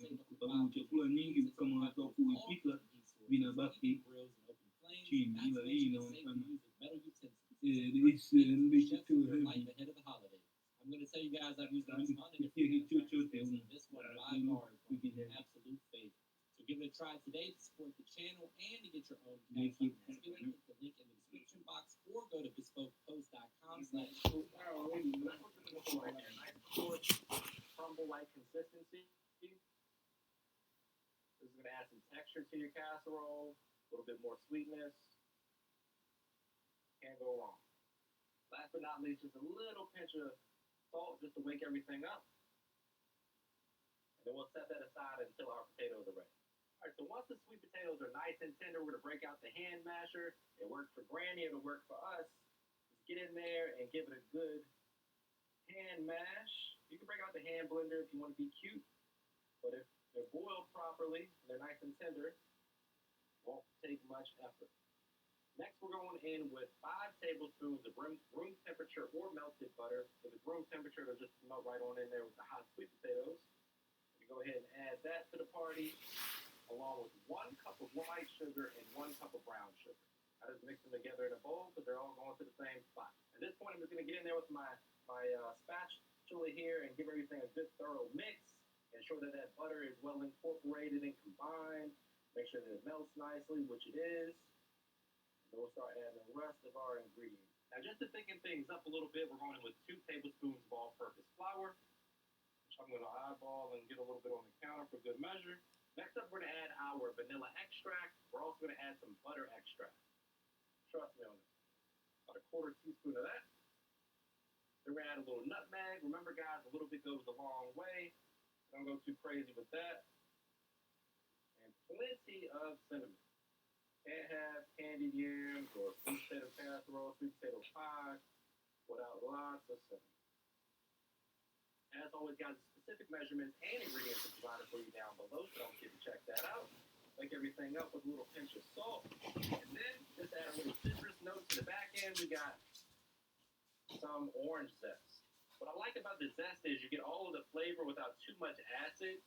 S2: Chakula nyingi kama unataka kuipika vinabaki chini, ila hii inaonekana it's a little bit too heavy.
S8: I'm going to tell you guys I've used this on it. This one by far is an absolute favorite. So give it a try today to support the channel and to get your own cast iron skillet. Click the link in the description box or go to bespokepost.com/crumble-like consistency. This is going to add some texture to your casserole, a little bit more sweetness. Can't go wrong. Last but not least, just a little pinch of salt just to wake everything up. And then we'll set that aside until our potatoes are ready. All right, so once the sweet potatoes are nice and tender, we're going to break out the hand masher. It worked for Granny, it'll work for us. Just get in there and give it a good hand mash. You can break out the hand blender if you want to be cute, but if they're boiled properly and they're nice and tender, it won't take much effort. Next, we're going in with 5 tablespoons of room temperature or melted butter. If it's room temperature, it'll just melt right on in there with the hot sweet potatoes. You go ahead and add that to the party, along with 1 cup of white sugar and 1 cup of brown sugar. I just mix them together in a bowl because they're all going to the same spot. At this point, I'm just going to get in there with my spatula here and give everything a good thorough mix. Ensure that that butter is well incorporated and combined. Make sure that it melts nicely, which it is. And we'll start adding the rest of our ingredients. Now, just to thicken things up a little bit, we're going with 2 tablespoons of all-purpose flour, which I'm going to eyeball and get a little bit on the counter for good measure. Next up, we're going to add our vanilla extract. We're also going to add some butter extract. Trust me on this. About a 1/4 teaspoon of that. Then we're going to add a little nutmeg. Remember, guys, a little bit goes a long way. Don't go too crazy with that. And plenty of cinnamon. Can't have candied yams or sweet potato casserole, sweet potato pie without lots of cinnamon. As always, guys, specific measurements and ingredients are provided for you down below, so don't forget to check that out. Make everything up with a little pinch of salt. And then just add a little citrus note to the back end. We got some orange zest. What I like about the zest is you get all of the flavor without too much acid.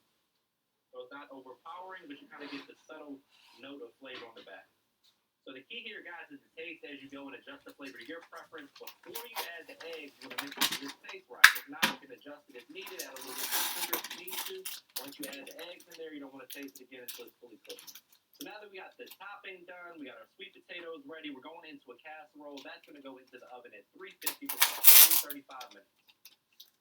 S8: So it's not overpowering, but you kind of get the subtle note of flavor on the back. So the key here, guys, is to taste as you go and adjust the flavor to your preference. Before you add the eggs, you want to make sure this tastes right. If not, you can adjust it as needed, add a little bit more sugar if you need to. Once you add the eggs in there, you don't want to taste it again until it's fully cooked. So now that we got the topping done, we got our sweet potatoes ready, we're going into a casserole. That's going to go into the oven at 350 for about 35 minutes.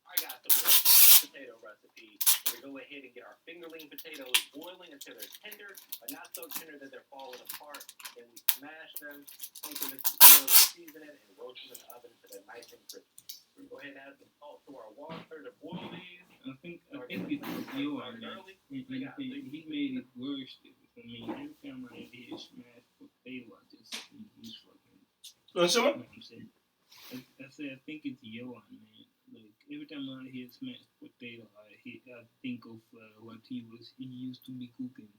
S8: All right, guys, so for the sweet potato recipe, we go ahead and get our fingerling potatoes boiling until they're tender, but not so tender that they're falling apart. Then we smash them, sprinkle them into oil and season it, and roast them in the oven until they're nice and crispy. We go ahead and add some salt to our water to boil these.
S2: I think it's yours. He made it worse. I mean, every time I hear smashed potato, I just think he's fucking.
S3: No, sir?
S2: You know what I'm saying? I say I think it's Johan, man. Like every time I hear smashed potato, I think of what he used to be cooking.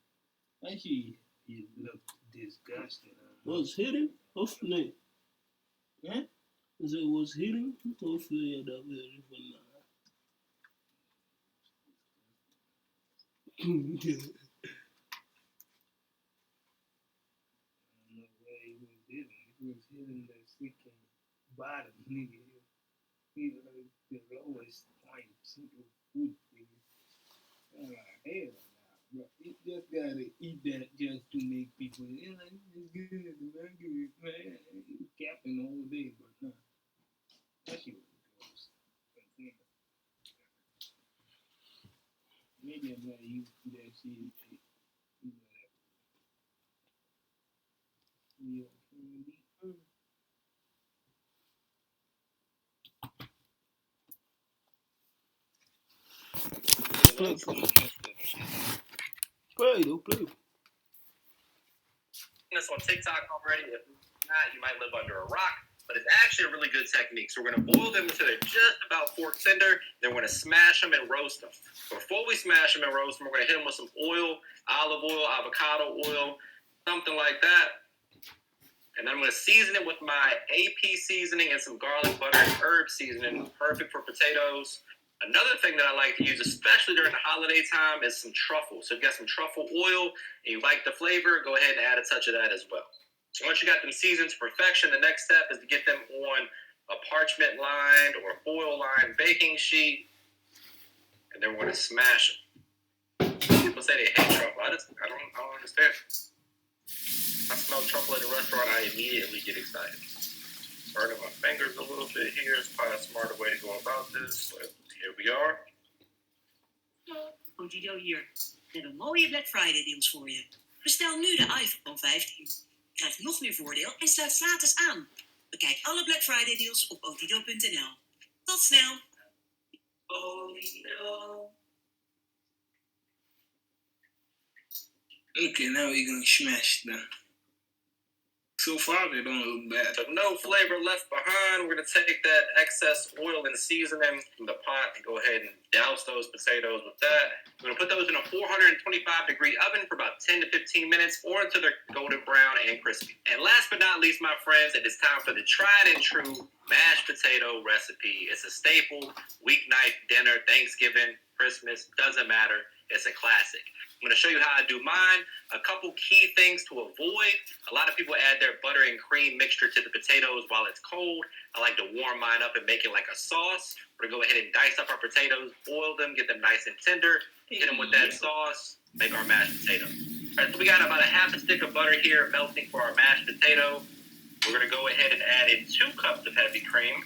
S2: Actually, he looked disgusting.
S3: Was hitting? Hopefully.
S2: Huh?
S3: Is it was hitting? Hopefully, that very fun.
S2: I don't know where he was hitting. He was hitting the freaking bottom, nigga. He like the lowest points of food, nigga. I'm like, hell nah, bro. You just gotta eat that just to make people, like, it's good, man, good, man. You capping all day, but nah. That shit was gross. Maybe I'm not used to that shit.
S3: Play, though, play.
S16: This on TikTok already. If not, you might live under a rock. But it's actually a really good technique. So we're going to boil them until they're just about fork tender. Then we're going to smash them and roast them. Before we smash them and roast them, we're going to hit them with some oil, olive oil, avocado oil, something like that. And then I'm going to season it with my AP seasoning and some garlic, butter, and herb seasoning. Perfect for potatoes. Another thing that I like to use, especially during the holiday time, is some truffle. So if you got some truffle oil and you like the flavor, go ahead and add a touch of that as well. So once you got them seasoned to perfection, the next step is to get them on a parchment lined or a foil lined baking sheet, and then we're going to smash them. People say they hate truffle. I don't understand. I smell truffle at a restaurant, I immediately get excited. Burning my fingers a little bit here is probably a smarter way to go about this, but here we are.
S22: Odido hier. We hebben mooie Black Friday deals voor je. Bestel nu de iPhone 15. Krijg nog meer voordeel en sluit gratis aan. Bekijk alle Black Friday deals op odido.nl. Tot snel! Odido.
S2: Okay, now we're gonna smash them. So far, they don't look bad.
S16: So no flavor left behind. We're going to take that excess oil and seasoning from the pot and go ahead and douse those potatoes with that. We're going to put those in a 425-degree oven for about 10 to 15 minutes or until they're golden brown and crispy. And last but not least, my friends, it is time for the tried and true mashed potato recipe. It's a staple, weeknight dinner, Thanksgiving, Christmas, doesn't matter. It's a classic. I'm going to show you how I do mine. A couple key things to avoid. A lot of people add their butter and cream mixture to the potatoes while it's cold. I like to warm mine up and make it like a sauce. We're going to go ahead and dice up our potatoes, boil them, get them nice and tender, hit them with that sauce, make our mashed potato. All right, so we got about a half a stick of butter here melting for our mashed potato. We're going to go ahead and add in 2 cups of heavy cream.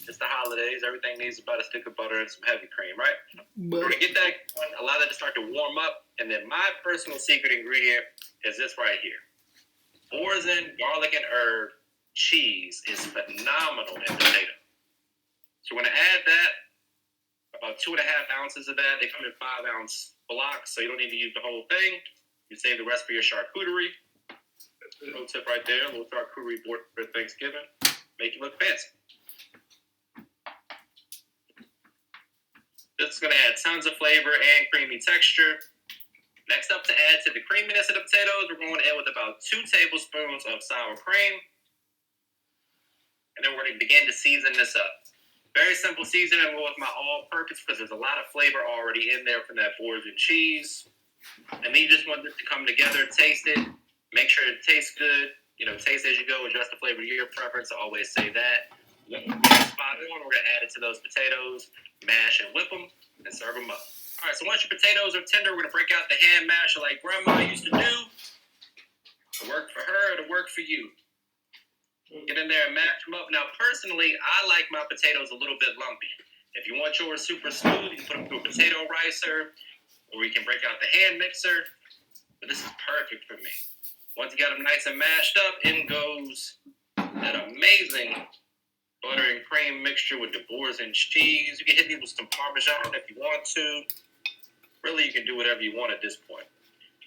S16: It's the holidays. Everything needs about a stick of butter and some heavy cream, right? We're going to get that, allow that to start to warm up. And then my personal secret ingredient is this right here. Boursin, garlic, and herb cheese is phenomenal in potato. So we're going to add that, about 2.5 ounces of that. They come in 5-ounce blocks, so you don't need to use the whole thing. You save the rest for your charcuterie. Pro tip right there, a little charcuterie board for Thanksgiving. Make you look fancy. This is going to add tons of flavor and creamy texture. Next up, to add to the creaminess of the potatoes, we're going in with about 2 tablespoons of sour cream. And then we're going to begin to season this up. Very simple seasoning. I'm going with my all-purpose because there's a lot of flavor already in there from that Boursin cheese. And then you just want this to come together, taste it, make sure it tastes good. You know, taste as you go, adjust the flavor to your preference. I always say that. Spot on, we're going to add it to those potatoes, mash and whip them, and serve them up. All right, so once your potatoes are tender, we're going to break out the hand masher like Grandma used to do. It'll work for her, it'll work for you. Get in there and mash them up. Now, personally, I like my potatoes a little bit lumpy. If you want yours super smooth, you can put them through a potato ricer, or you can break out the hand mixer. But this is perfect for me. Once you got them nice and mashed up, in goes that amazing butter and cream mixture with the Boursin cheese. You can hit these with some Parmesan if you want to. Really, you can do whatever you want at this point.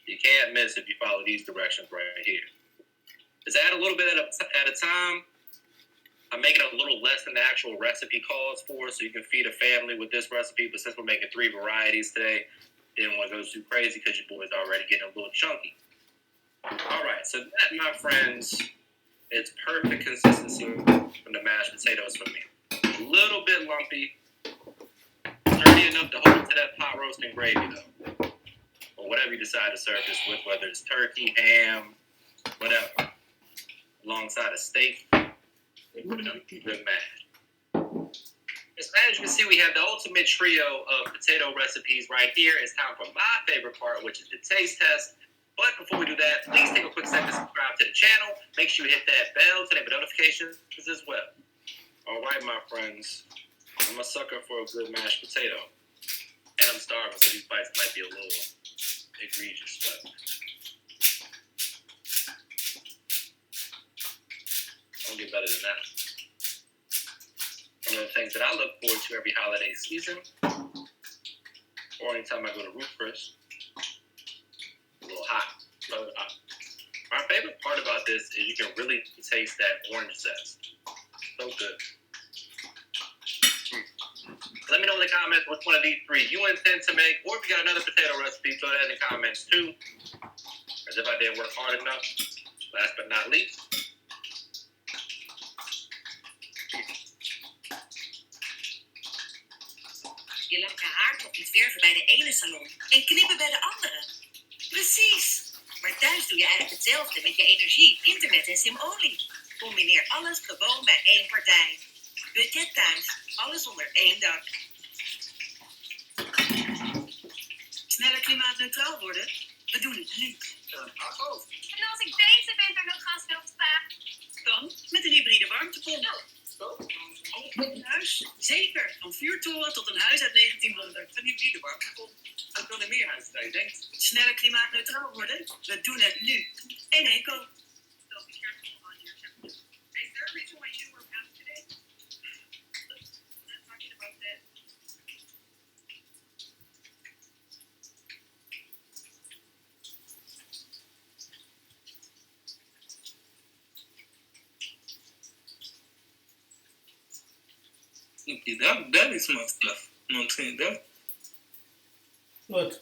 S16: You can't miss if you follow these directions right here. Just add a little bit at a time. I'm making a little less than the actual recipe calls for, so you can feed a family with this recipe. But since we're making 3 varieties today, didn't want to go too crazy because your boy's already getting a little chunky. All right, so that, my friends, is perfect consistency from the mashed potatoes for me. A little bit lumpy, sturdy enough to hold it to that pot roast and gravy, though. Or whatever you decide to serve this with, whether it's turkey, ham, whatever. Alongside a steak, good mash. As you can see, we have the ultimate trio of potato recipes right here. It's time for my favorite part, which is the taste test. But before we do that, please take a quick second to subscribe to the channel. Make sure you hit that bell to enable notifications as well. All right, my friends. I'm a sucker for a good mashed potato. And I'm starving, so these bites might be a little egregious, but I'll get better than that. One of the things that I look forward to every holiday season, or anytime I go to Ruth Chris, a little hot. My favorite part about this is you can really taste that orange zest. So good. Let me know in the comments which one of these 3 you intend to make, or if you got another potato recipe, throw that in the comments too. As if I didn't work hard enough. Last but not least,
S22: Je laat je haar toch niet verven bij de ene salon en knippen bij de andere. Precies. Maar thuis doe je eigenlijk hetzelfde met je energie, internet en simolie. Combineer alles gewoon bij één partij. Budget thuis, alles onder één dak. Sneller klimaatneutraal worden? We doen het nu.
S7: En als ik deze winter nog gasveld sta?
S22: Dan met een hybride warmtepomp. Ook in huis? Zeker. Van vuurtoren tot een huis uit 1900. Een hybride warmtepomp. Dat kan er meer uit dan je denkt. Sneller klimaatneutraal worden? We doen het nu. En eco.
S7: Is there a reason why you didn't work out today? Not talking about that.
S2: That is my stuff. You know what I'm saying? That.
S3: What?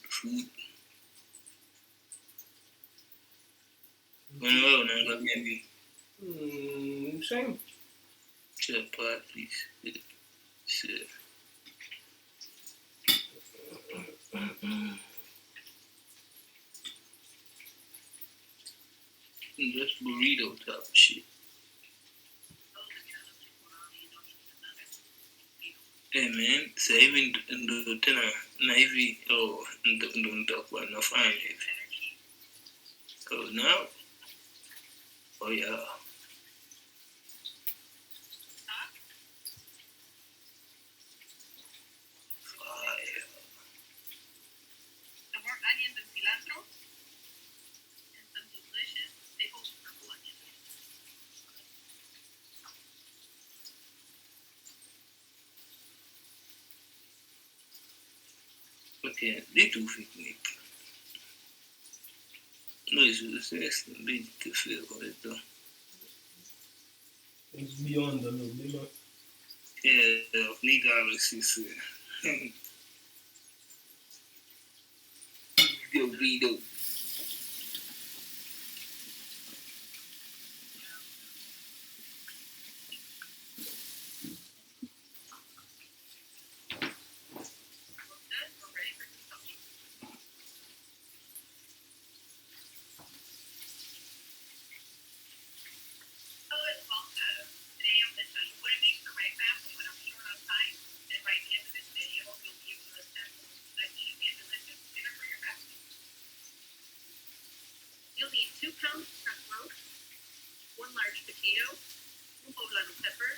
S2: Food. No, not maybe.
S3: Same.
S2: Chapatis. Shit. Just burrito type of shit. Hey man, so even the tenor Navy don't talk about enough iron heavy. So now, oh yeah. Fire.
S7: Some more onions and cilantro. And some delicious pickles purple onions.
S2: Oké, dit hoef ik niet. Deze is echt een beetje te veel voor dit dan.
S3: It's beyond a little bit, man.
S2: Ja, of niet alles is... Burrito.
S7: You'll need 2 pounds of pressed roast, 1 large potato, 1 poblano pepper,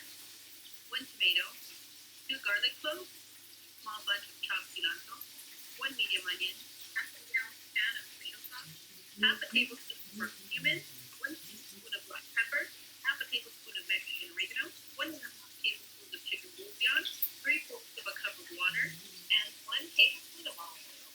S7: 1 tomato, 2 garlic cloves, small bunch of chopped cilantro, 1 medium onion, half a can of tomato sauce, half a tablespoon of roast cumin, 1 teaspoon of black pepper, half a tablespoon of Mexican oregano, 1 tablespoon of chicken bouillon, 3/4 of a cup of water, and 1 tablespoon of olive oil.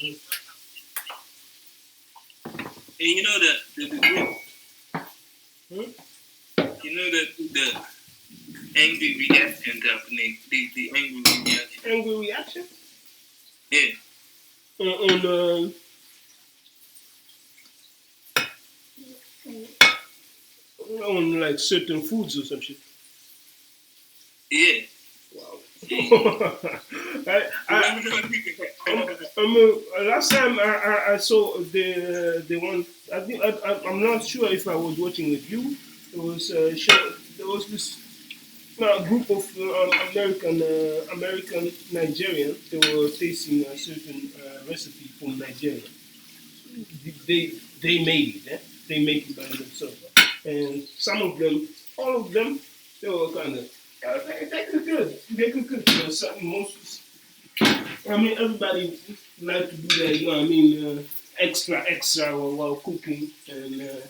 S2: And you know the group. You know the angry reaction happening. The angry reaction.
S3: Angry reaction?
S2: Yeah.
S3: On like certain foods or some shit.
S2: Yeah.
S3: Wow. Last time I saw the one. I think I'm not sure if I was watching with you. There was there was this group of American Nigerians. They were tasting a certain recipe from Nigeria. They made it. They make it by themselves. And some of them, all of them, they were kind of they could good. They could cook. You know, most. I mean, everybody like to do that. You know, what I mean, extra while cooking. And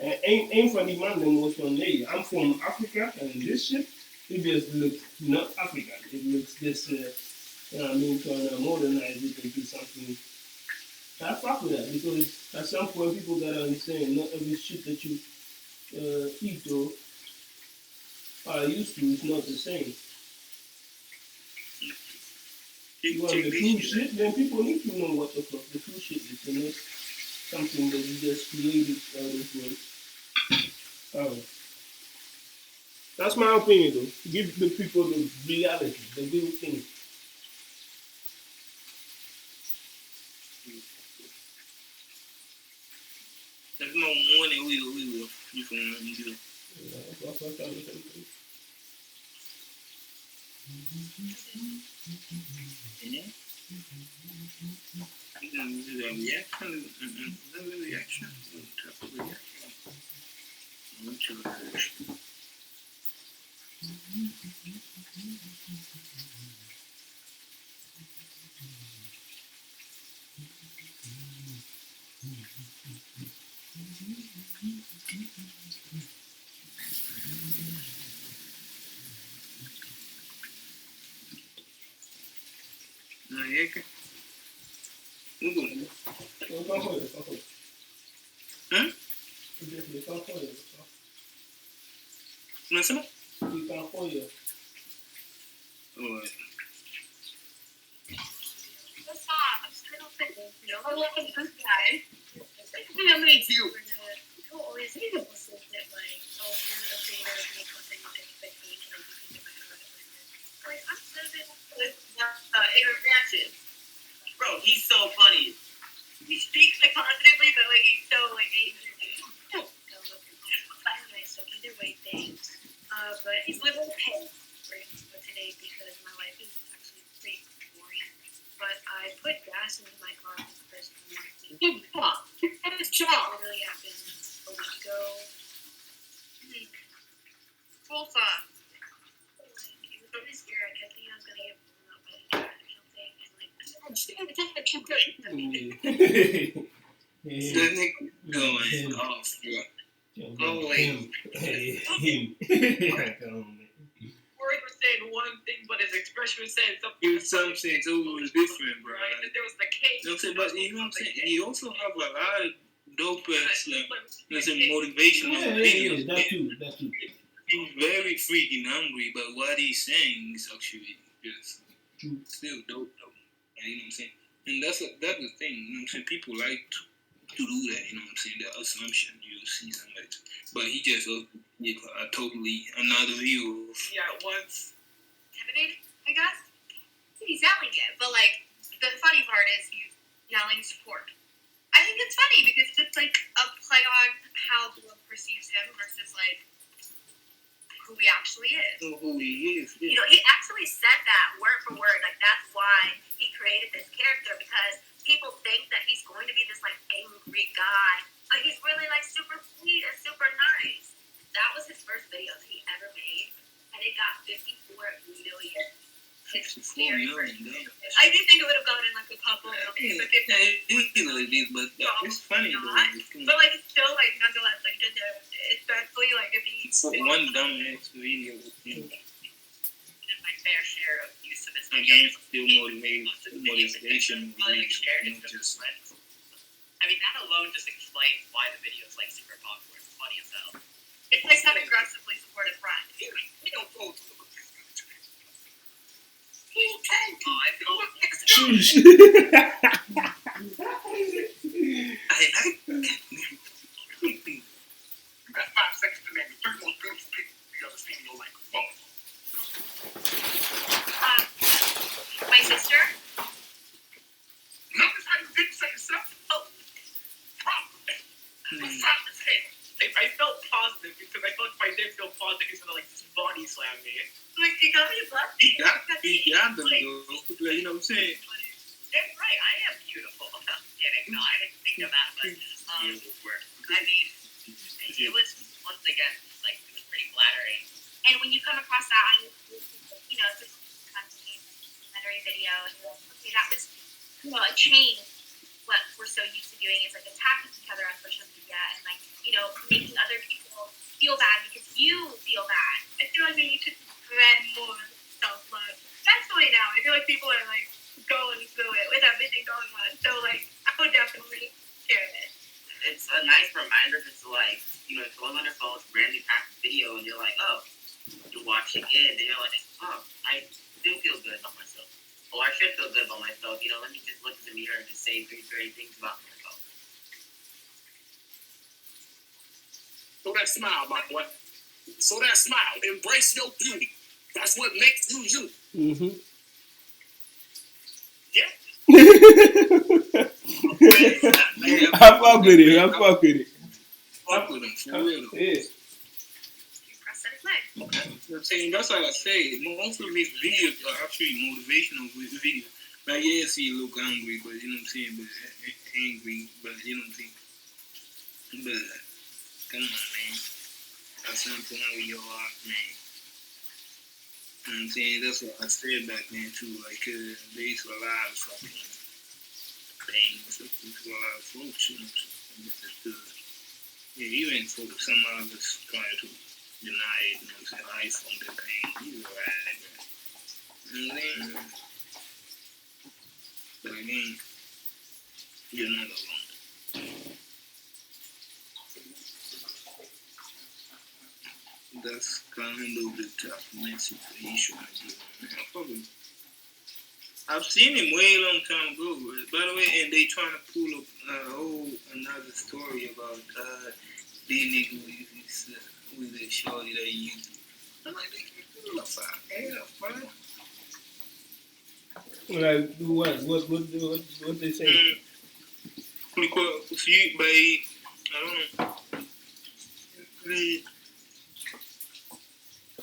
S3: ain't funny man them was from there. I'm from Africa, and this shit it just looks not African. It looks just you know what I mean, trying to modernize it into something. I fuck with that because at some point people gotta understand not every shit that you eat or are used to is not the same. You want the true shit, then people need to know what the fuck the true shit is, and not something that you just created out of that's my opinion though. Give the people the reality, the real thing.
S2: There's no morning we will. You can do it. Reaction. Unasema?
S6: Bro, he's so funny. He speaks like positively, but like he's so like angry. Anyway, so either way, thanks. But he's living pay for today because my life is actually pretty boring. But I put gas into my car for the first time. Good job. Good job. It really happened a week ago. Full fun. It was really scary. I kept thinking I was gonna get blown up by the car or something.
S2: That nigga going off, bro.
S6: Word was saying one thing, but his expression was saying something.
S2: Something totally different, bro.
S6: Right? There was the cake.
S2: But you know what I'm saying? He also have a lot of dope ass, motivational videos.
S3: That too.
S2: He's very freaking hungry, but what he's saying is actually just still dope, though. You know what I'm saying? And that's the thing. You know what I'm saying? People like to do that. You know what I'm saying? The assumption you see somebody, but he just a totally another view.
S6: Yeah, once intimidated, I guess. He's yelling it, but like the funny part is he's yelling support. I think it's funny because it's like a play on how the world perceives him versus like who he actually is.
S2: Who he is. Yeah.
S6: You know, he actually said that word for word. Like that's why he created this character because people think that he's going to be this like angry guy, but he's really like super sweet and super nice. That was his first video that he ever made, and it got 54 million. It's very I do think it would have gone in like a couple, but
S2: it's funny.
S6: But like it's still like nonetheless like especially like if he
S2: one dumbass video.
S6: my fair share of use of his
S2: videos. Still motivated. motivation.
S4: Like shared it with his friends. I mean, that alone just explains why the video is like super popular. It's funny as hell.
S7: It's like an aggressively supportive friend.
S4: We don't go to the oh, I feel
S10: You got 5 seconds to name the 3 most beautiful people you ever seen in your life. Go.
S7: My sister.
S10: Notice how you didn't say yourself?
S7: Oh.
S4: I felt positive because I felt if I didn't feel positive, he's gonna like just body slam me.
S7: Like, you got me blushing.
S2: He got them, though. You know what I'm saying?
S4: That's right, I am beautiful. I'm kidding. No, I didn't think of that, but I mean, it was once again like it was pretty flattering.
S7: And when you come across that on, you know, it's a documentary video, and you're like, okay, that was, you know, a chain. What we're so used to doing is like attacking each other on social media and like, you know, making other people feel bad because you feel bad. I feel like we need to spread more self-love. That's the way now. I feel like people are like going through it with everything going on. So like, I would definitely share it.
S4: It's a nice reminder just to like, you know, go on your phone, randomly pack a video, and you're like, oh, you're watching it, and you're like, oh, I do feel good about myself. Or I should feel good about myself. You know, let me just look in the mirror and just say 3 great things about myself.
S10: So that smile, my boy. So that smile. Embrace your beauty. That's what makes you you.
S3: Mm-hmm.
S10: Yeah.
S3: I fuck with it. I fuck with it.
S2: Fuck with him, for real.
S3: Yeah.
S2: You know what I'm saying? That's like I say. Most of these videos are actually motivational videos. Like, yes, he look angry, but you know what I'm saying? But angry, but you know what I'm saying? But come on, man. That's something where you are, man. You know what I'm saying? That's what I said back then too. Like, there's a lot of fucking things. There's a lot of folks, you know what I'm saying? Yeah, even for some others try to deny it, you know what I'm saying? I from the pain, you right, man. And then, but again, you're not alone. That's kind of the tough message the issue I give. I've seen him way long time ago. By the way, and they trying to pull up another story about the nigga with the shorty that he used. I'm like,
S3: like what they say?
S2: Because you by I don't know.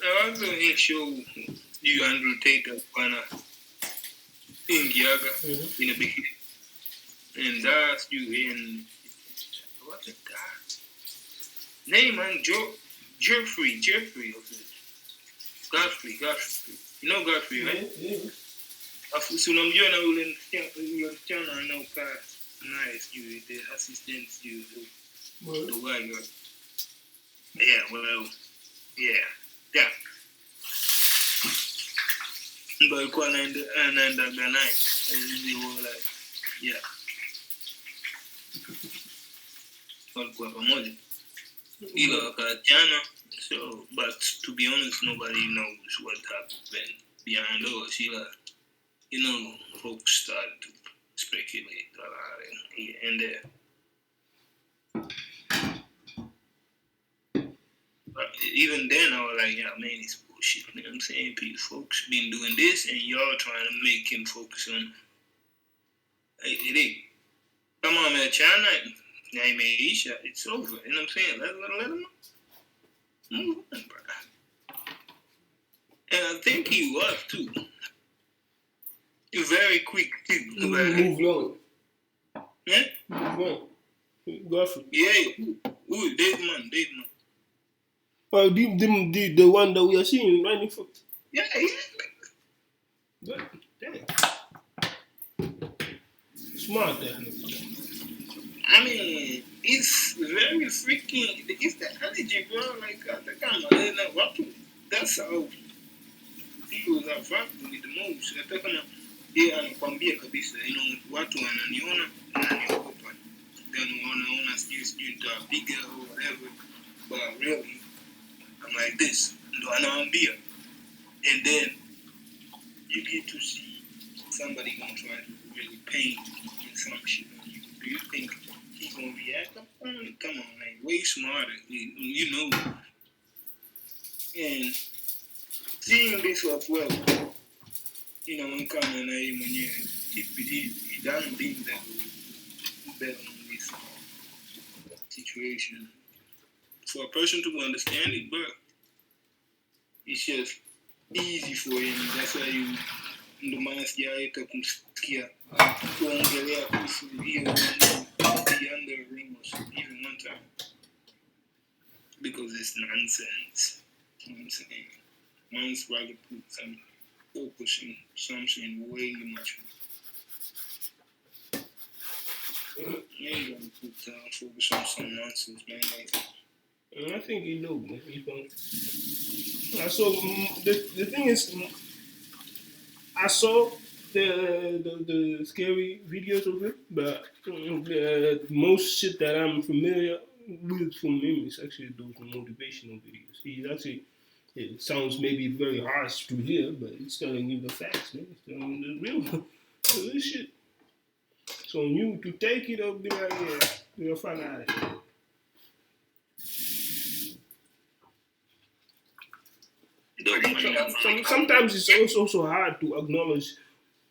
S2: I also ain't sure you Andrew Tate kind of in Giaga in the beginning. And that's you in what's it that? Name man Jeffrey of it. Godfrey. You know Godfrey, right?
S3: Yeah.
S2: So I'm doing a channel now class. Nice, you the assistant you the white girl. Yeah, well, yeah. But Kwan and the Ganai, they were like, yeah. So, but to be honest, nobody knows what happened behind those. You know, folks started to speculate a lot here and there. But even then, I was like, yeah, man, it's bullshit. You know what I'm saying? People, folks been doing this, and y'all trying to make him focus on it. Come on, man, China. I mean, it's over. You know what I'm saying? Let him move on, bro. And I think he was too. Very quick too.
S3: Move on.
S2: Yeah?
S3: Move on. Godfrey.
S2: Yeah. Ooh, dead man.
S3: Oh, the one that we are seeing right in front.
S2: Yeah.
S3: Good. Damn. Smart, that.
S2: I mean, it's very freaking. It's the energy, bro. Like, come on, that's how people are fucking with the most. yeye anakwambia kabisa, watu wananiogopa, then wanaona sijui nitawapiga or whatever, but really I'm like this, ndo anawaambia, and then you get to see somebody gonna try to really paint in some shit on you. Do you think he's gonna react? Come on, man, way smarter, you know. And seeing this as well, when coming na yeye mwenyewe, he doesn't think that will bet on this situation. For a person to understand it, but it's just easy for him. That's why ndo maana sijawaita kumsikia kuongelea kuhusu hiyo the under rumors even one time, because it's nonsense. You know what I'm saying? Man's rather put some focus in something way much more. You ain't gonna put focus on some nonsense, man.
S3: I think he know, man. So the thing is, I saw the scary videos of him, but most shit that I'm familiar with from him is actually those motivational videos. He's actually, it sounds maybe very harsh to hear, but it's telling you the facts, man. It's telling you the real shit. So on you to take it or be like, yeah, we'll find out. Sometimes it's also hard to acknowledge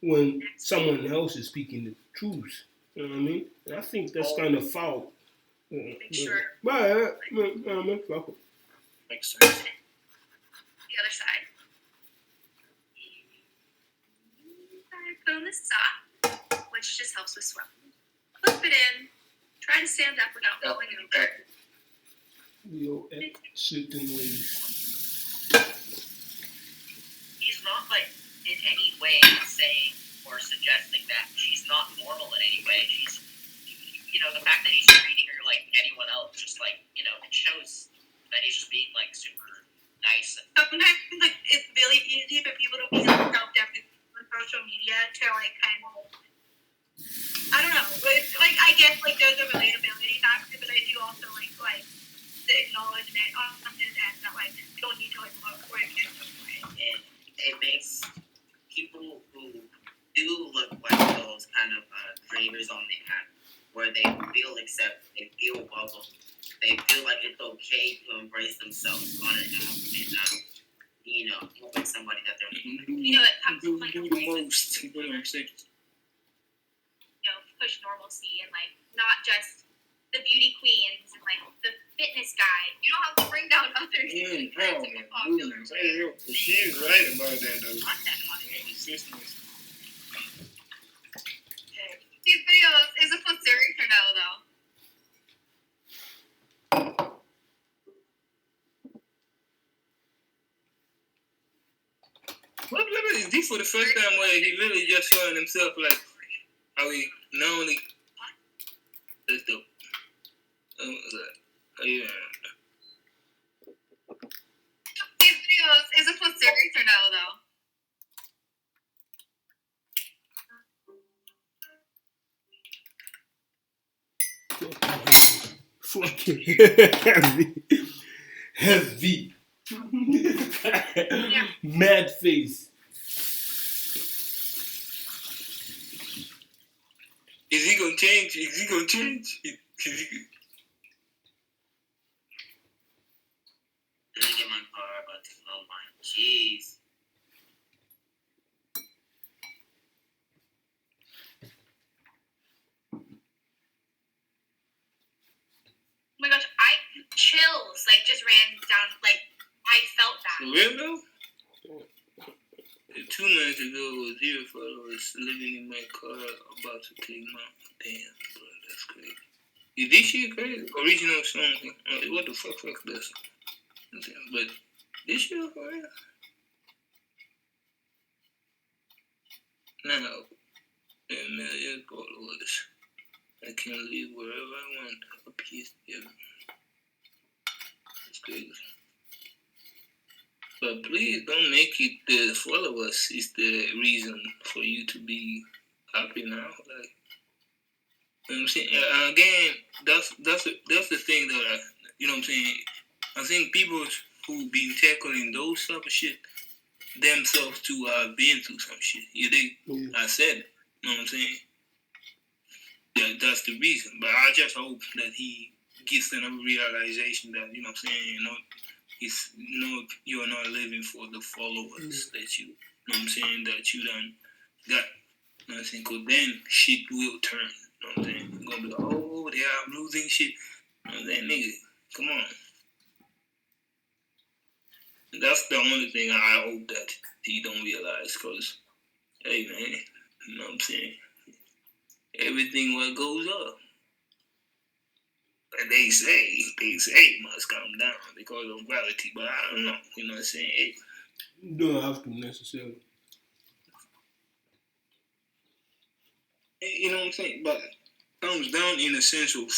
S3: when someone else is speaking the truth. You know what I mean? And I think that's kind of foul.
S7: Sure.
S3: But,
S7: makes sense. The other side. Put on this sock, which just helps with swelling. Clip it in. Try to stand up without falling over.
S3: Certainly.
S14: He's not in any way saying or suggesting that she's not normal in any way. She's, the fact that he's treating her like anyone else, just it shows that he's just being super nice.
S7: Sometimes it's really easy for people to be self-deprecating on social media to kind of, I don't know. It's, I guess there's a relatability factor, but I do also like the acknowledgement on his end that we don't need to look or it
S14: it makes people who do look like those kind of dreamers on the app, where they feel accepted, they feel welcome, they feel like it's okay to embrace themselves on an app and helping somebody that they're
S7: that comes from
S2: the most. You know what I'm saying?
S7: Push normalcy and not just the beauty queens and the fitness guy. You don't have to bring down others.
S2: She's right about that though.
S7: These videos, is it for serious or no though?
S2: What is this for the first time where he really just showing himself how he not only let's do. Yeah.
S7: These videos, is it for serious or no though?
S3: Fucking heavy. Mad face.
S2: Is he gonna change? Is he gonna change?
S14: Let me get my car, but oh my jeez.
S7: Oh my gosh, chills just ran down. I felt that.
S2: For real though? 2 minutes ago, I was here for I was living in my car about to take my damn, bro, that's crazy. Is this shit crazy? Original song. What the fuck this? But this shit for real? Now, a million followers. I can live wherever I want. A peace, yeah. It's crazy. But please don't make it the followers is the reason for you to be happy now. Like, you know what I'm saying? And again, that's the thing that you know what I'm saying. I think people who been tackling those type of shit themselves too have been through some shit. You dig?
S3: Yeah.
S2: I said, you know what I'm saying? Yeah, that's the reason. But I just hope that he gets another realization that, you know what I'm saying, you're not living for the followers that you know what I'm saying, that you done got. You know what I'm saying? Because then shit will turn. You know what I'm saying? You're going to be like, oh, they are losing shit. You know what I'm saying? Nigga, come on. That's the only thing I hope that he don't realize. Because, hey, man, you know what I'm saying? Everything what goes up. And they say it must come down because of gravity, but I don't know. You know what I'm saying?
S3: You don't have to necessarily.
S2: You know what I'm saying? But it comes down in the sense of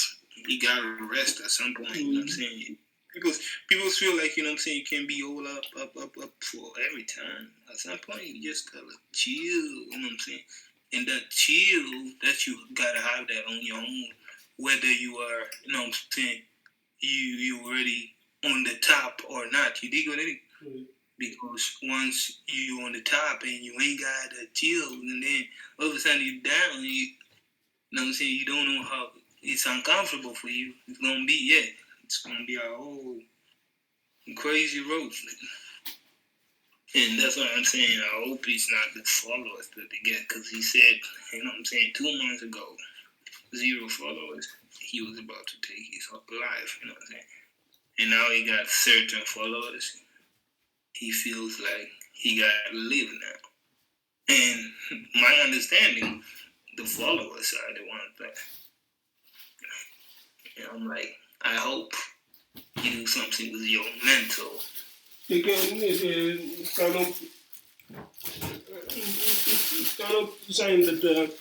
S2: you gotta rest at some point. You know what I'm saying? Because people feel like, you know what I'm saying, you can be all up for every time. At some point, you just gotta chill. You know what I'm saying? And that chill, that you gotta have that on your own. Whether you are, you know what I'm saying, you already on the top or not. You dig what I mean?
S3: Mm-hmm.
S2: Because once you on the top and you ain't got that chill, and then all of a sudden you down, you know what I'm saying, you don't know how, it's uncomfortable for you. It's gonna be, it's gonna be a whole crazy road. And that's what I'm saying. I hope it's not the followers that they get, because he said, you know what I'm saying, 2 months ago, 0 followers, he was about to take his life, you know what I'm saying? And now he got certain followers. He feels like he got to live now. And my understanding, the followers are the ones that, you know, I'm like, I hope you do something with your mental.
S3: They can kind of saying that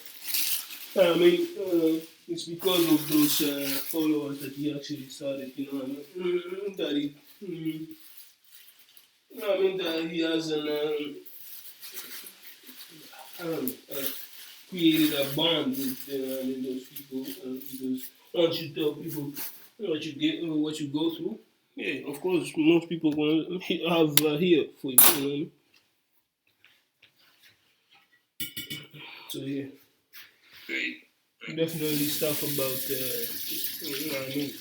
S3: it's because of those followers that he actually started, you know what I mean? That he, you know what I mean, that he has created a bond with those people, because once you tell people what you get, what you go through, yeah, of course, most people gonna have here for you, you know what I mean? So yeah, definitely stuff about you know what I mean.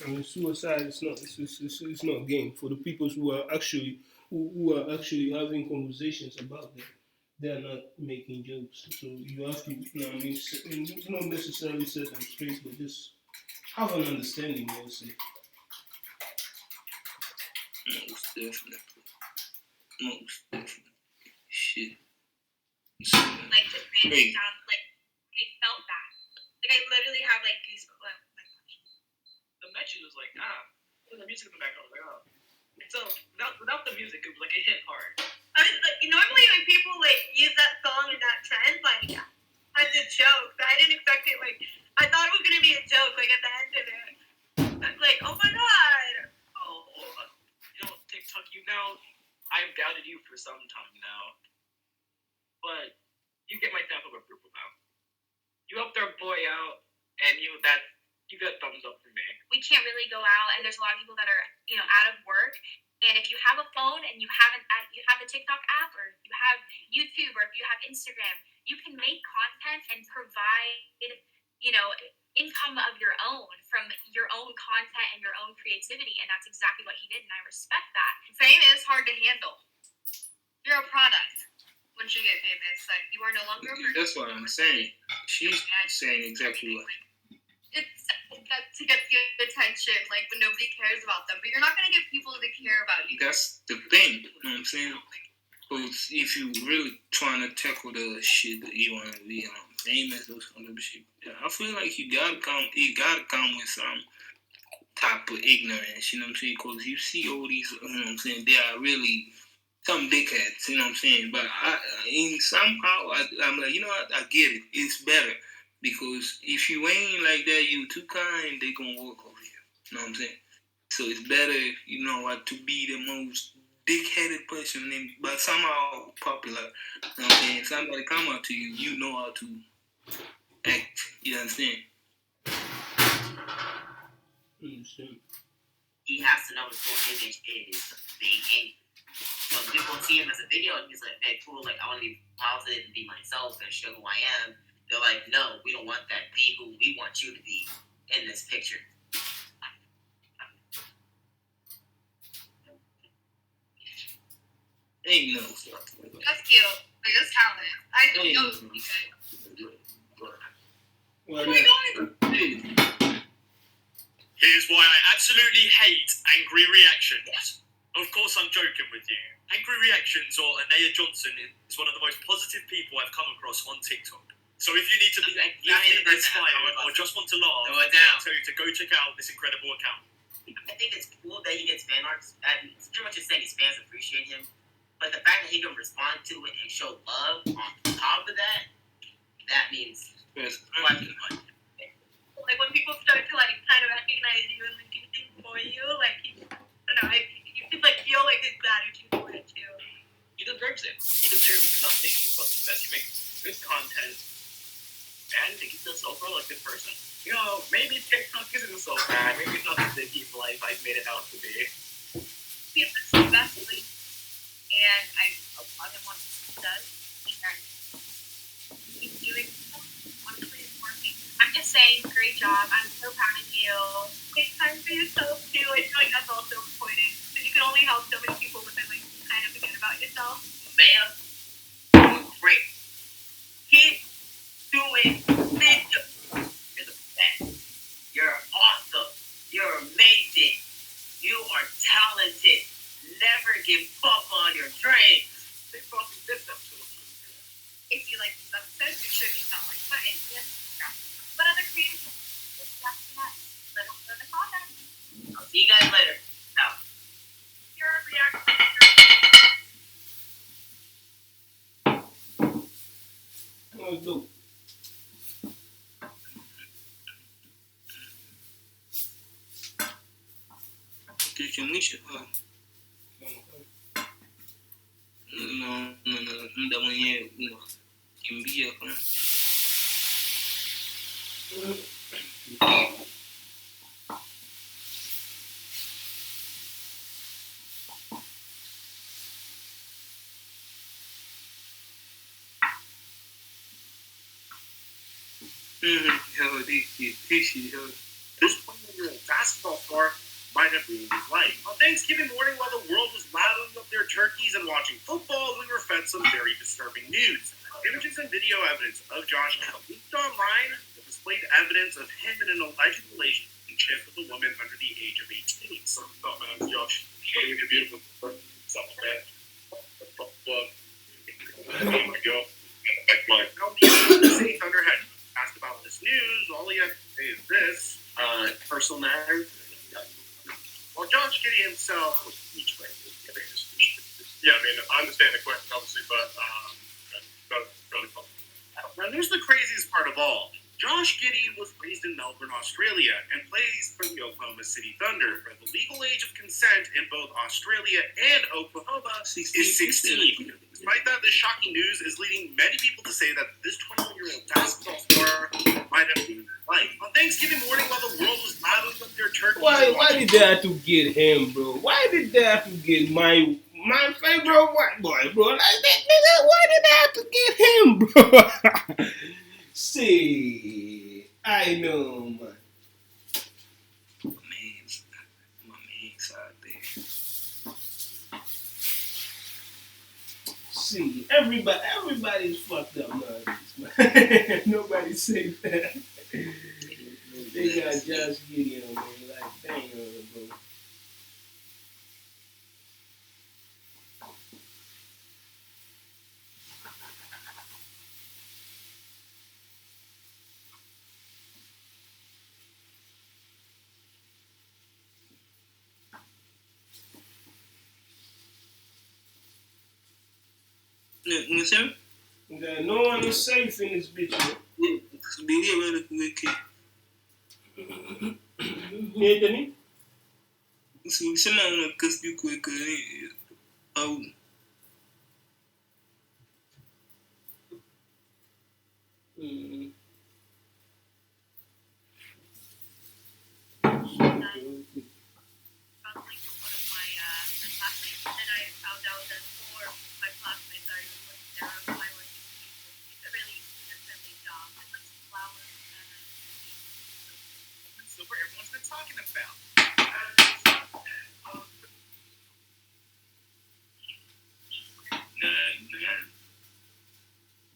S3: I mean, suicide is not it's not game for the people who are actually who are actually having conversations about that. They're not making jokes, so you have to, you know what I mean, not necessarily set them straight, but just have an understanding, I would say.
S2: Most definitely. Shit.
S7: Like, just random down, like, I felt that. Like, I literally have, like, goosebumps. Oh my gosh.
S8: The message was like, the music in the background was like, So, without the music, it was like, it hit hard.
S7: I was, like, normally when people, like, use that song in that trend, like, as a joke, but I didn't expect it, like, I thought it was going to be a joke, like, at the end of it. I was like, oh my god.
S8: TikTok, I've doubted you for some time now. But you get my type of approval now. You helped our boy out, and you got thumbs up from me.
S7: We can't really go out, and there's a lot of people that are, out of work. And if you have a phone and you have the TikTok app, or you have YouTube, or if you have Instagram, you can make content and provide, income of your own from your own content and your own creativity. And that's exactly what he did, and I respect that. Fame is hard to handle. You're a product. Once you get famous, like, you are no longer a person.
S2: That's what I'm saying. She's saying exactly what.
S7: It's to get the attention, like, when nobody cares about them. But you're not going to get people to care about you.
S2: That's the thing, you know what I'm saying? Because if you really trying to tackle the shit that you want to be famous or some shit, I feel like you gotta come with some type of ignorance, you know what I'm saying? Because you see all these, you know what I'm saying, they are really some dickheads, you know what I'm saying? But somehow I'm like, you know what, I get it. It's better. Because if you ain't like that, you too kind, they gonna walk over you. You know what I'm saying? So it's better, you know what, to be the most big-headed person, but somehow popular. You know what I'm saying? Somebody come up to you, you know how to act. You understand?
S14: He has to know his whole image is being angry. So people see him as a video and he's like, hey, cool, like, I want to be positive and be myself and show who I am. They're like, no, we don't want that. Be who we want you to be in this picture.
S2: Ain't no
S7: That's cute. Like, that's talent. I don't know if we could.
S2: Well,
S1: Here's why I absolutely hate angry reactions. Of course, I'm joking with you. Angry reactions or Anaya Johnson is one of the most positive people I've come across on TikTok. So if you need to be inspired or just want to laugh, I'll tell you to go check out this incredible account.
S14: I think it's cool that he gets fan art, and it's pretty much just saying his fans appreciate him. But the fact that he can respond to it and show love on top of that, that means quite much.
S7: Like when people start to like kind of recognize you and like do things for you, like you, I don't know, you could like feel like his gratitude for it too.
S8: He deserves it. He deserves nothing but the best. He makes good content, and he's just overall a good person. You know, maybe TikTok isn't so bad. Maybe it's not the big evil life I've made it out to be.
S7: He has the best thing, and I applaud him on what he does. And he's doing wonderfully important. I'm just saying, great job. I'm so proud of you. Take time for yourself too. I feel like that's also important because you can only help so many people when they like kind of forget about yourself.
S14: Man, great. Keep doing big. You're the best. You're awesome. You're amazing. You are talented. Never give up on your dreams. They fucking did that to us.
S7: If you like this episode, make sure you follow my Instagram. What other creators would you like to have? Let us know in the comments.
S14: I'll see you guys later. Out.
S7: Your reaction.
S3: Let's do.
S2: Kilichonisha muda mwenyewe unakimbia kwa
S16: This 20-year-old basketball star might have ruined his life. On Thanksgiving morning, while the world was lathering up their turkeys and watching football, we were fed some very disturbing news. Images and video evidence of Josh leaked online that displayed evidence of him in an alleged relationship with a woman under the age of 18. So, man, Josh, showing a beautiful stuff like that. Oh my god. City Thunder had asked about this news. All he had to say is this. Personal matter. Well, Josh Giddey himself was betrayed.
S19: Yeah, I mean, I understand the question, obviously, but really fun.
S16: Now, here's the craziest part of all. Josh Giddey was raised in Melbourne, Australia, and plays for the Oklahoma City Thunder. The legal age of consent in both Australia and Oklahoma is 16. Despite that, this shocking news is leading many people to say that this 20-year-old basketball star might have been life. On Thanksgiving morning, while the world was lathering up their turkeys,
S3: Why did they have to get him, bro? Why did they have to get my favorite white boy, bro? Like that, why did they have to get him, bro? See, I know, man.
S2: My man's out there.
S3: See, everybody's fucked up nowadays, man. Nobody said that. They got Josh Giddey on there, like, dang, bro.
S2: You see?
S3: No one is safe in this bitch, man.
S2: Sema unakasi quick.
S5: Odin.
S3: Mm.
S7: Probably from one of my classmates, and I found out that four of my classmates are doing their own island. It's a really family job. It looks flowers and
S10: Silver, everyone's been talking about.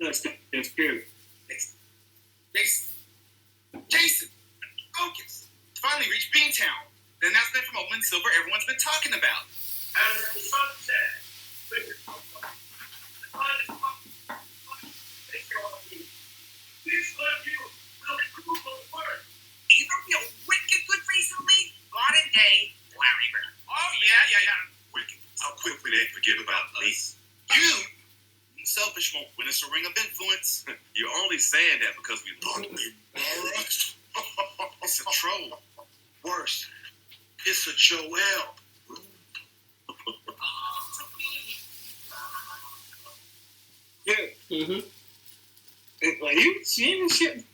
S5: That's good.
S10: Jason, focus. Finally reached Beantown. The announcement from Oakland Silver everyone's been talking about.
S1: As the sun sets, the sun is up. Please let you really cool word.
S14: You know, be a wicked good recently? Modern day Larry Bird.
S10: Oh, yeah.
S1: Wicked. How quickly they forget about us.
S10: You, selfish, won't win us a ring of influence.
S1: You're only saying that because we thought we
S10: It's a troll. Worse, it's a Joel.
S5: Yeah. Are you seeing this shit?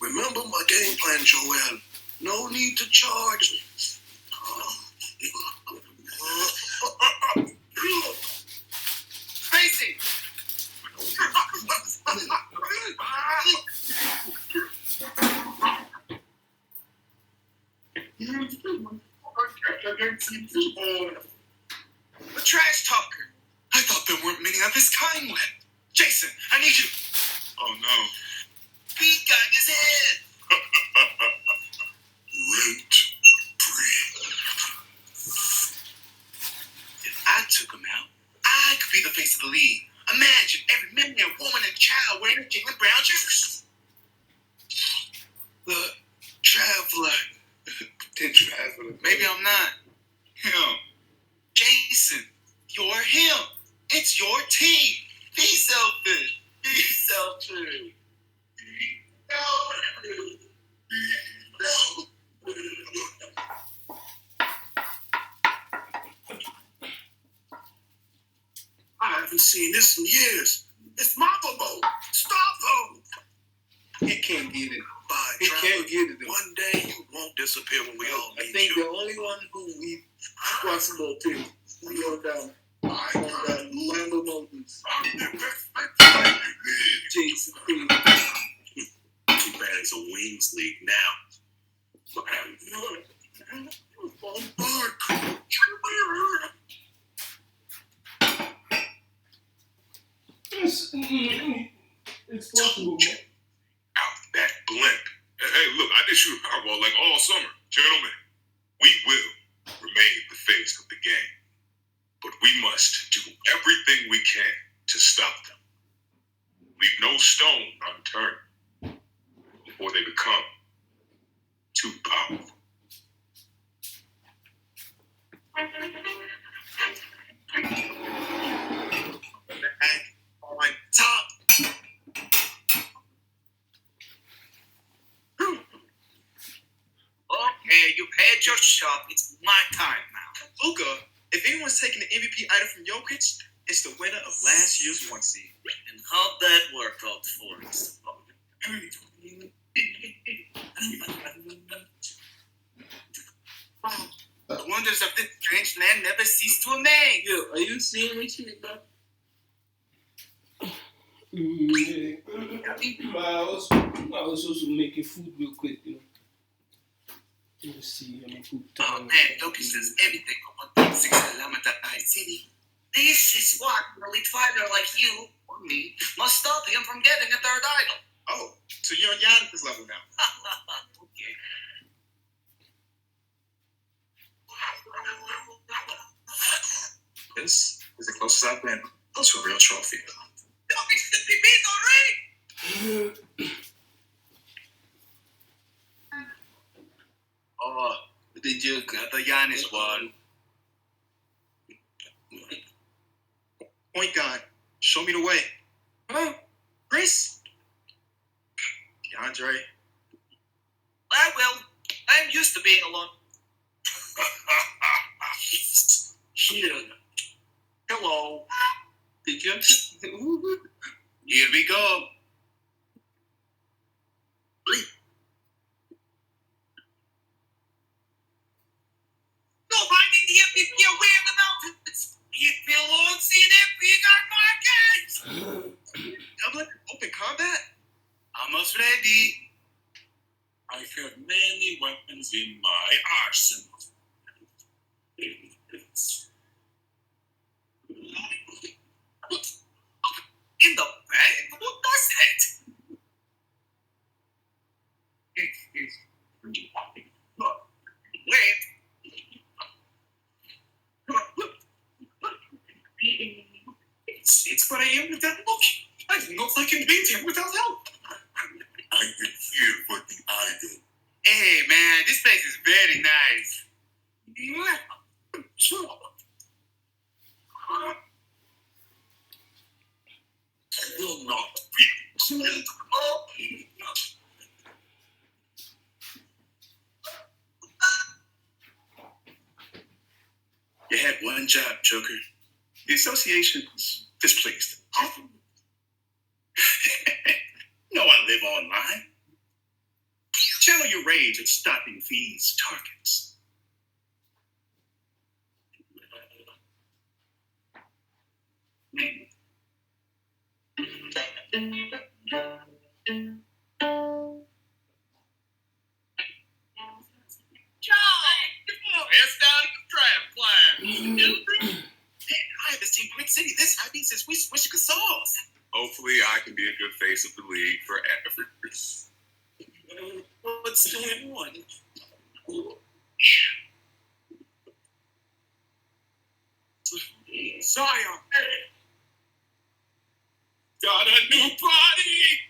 S1: Remember my game plan, Joel. No need to charge me.
S10: Spacey! The trash talker. I thought there weren't many of his kind left. Jason, I need you.
S1: Oh no.
S10: He got his head.
S1: Rent free.
S10: If I took him out, I could be the face of the league. Imagine every man, woman, and child wearing a Jalen Brown jersey. The traveler.
S1: The traveler.
S10: Maybe I'm not. Him. Jason, you're him. It's your team. Be selfish. Be selfish.
S1: I haven't seen this in years. It's Mamba mode. Stop mode.
S5: He can't get it.
S1: Bye,
S5: He can't get it.
S1: One day you won't disappear when we all
S5: I
S1: need
S5: think
S1: you.
S5: the only one who we possible to go down Lambo Motors. Jason King.
S1: Too bad it's a wings league now.
S3: It's possible, man.
S1: Out that blimp. Hey, look, I did shoot a Powerball like all summer. Gentlemen, we will remain the face of the game. But we must do everything we can to stop them. Leave no stone unturned before they become too powerful.
S10: On top. Okay, you've had your shot. It's my time now. Luka, if anyone's taking the MVP item from Jokic, it's the winner of last year's 1 seed. And how'd that work out for us? The wonders of this strange land never cease to amaze.
S5: Yo, are you seeing this shit, bro?
S3: I was also making food real quick, you know. Let me see. I'm gonna put
S10: Oh man, Jokic says everything from 1.6 kilometer high city. This is what an elite fighter like you or me must stop him from getting a third idol. Oh, so you're on Giannis' level now. Okay. This is the closest I've been to a real trophy. Jokic the Pipito Ring! Oh, did you got the Giannis one? Point guard, show me the way.
S1: Huh? Chris?
S11: DeAndre?
S1: Well, I'm used to being alone.
S11: Here.
S1: Hello.
S11: Here we go.
S1: Nobody in the MVP away in the mountains. You feel on CNF, you got my guys. Dublin, open combat?
S11: Almost ready. I have many weapons in my arsenal.
S1: In the bag? Who does it? Wait. It's what I am without look. I didn't know if I can beat him without help.
S11: I can fear what the idol.
S1: Hey man, this place is very nice.
S11: I will not be killed. You had one job, Joker. The association's displeased. No, I live online. Channel your rage at stopping these targets.
S1: It's down to the draft plan. I haven't seen Brick City this happy since we switched consoles.
S11: Hopefully, I can be a good face of the league forever.
S1: What's going on? Zion! Got a new body!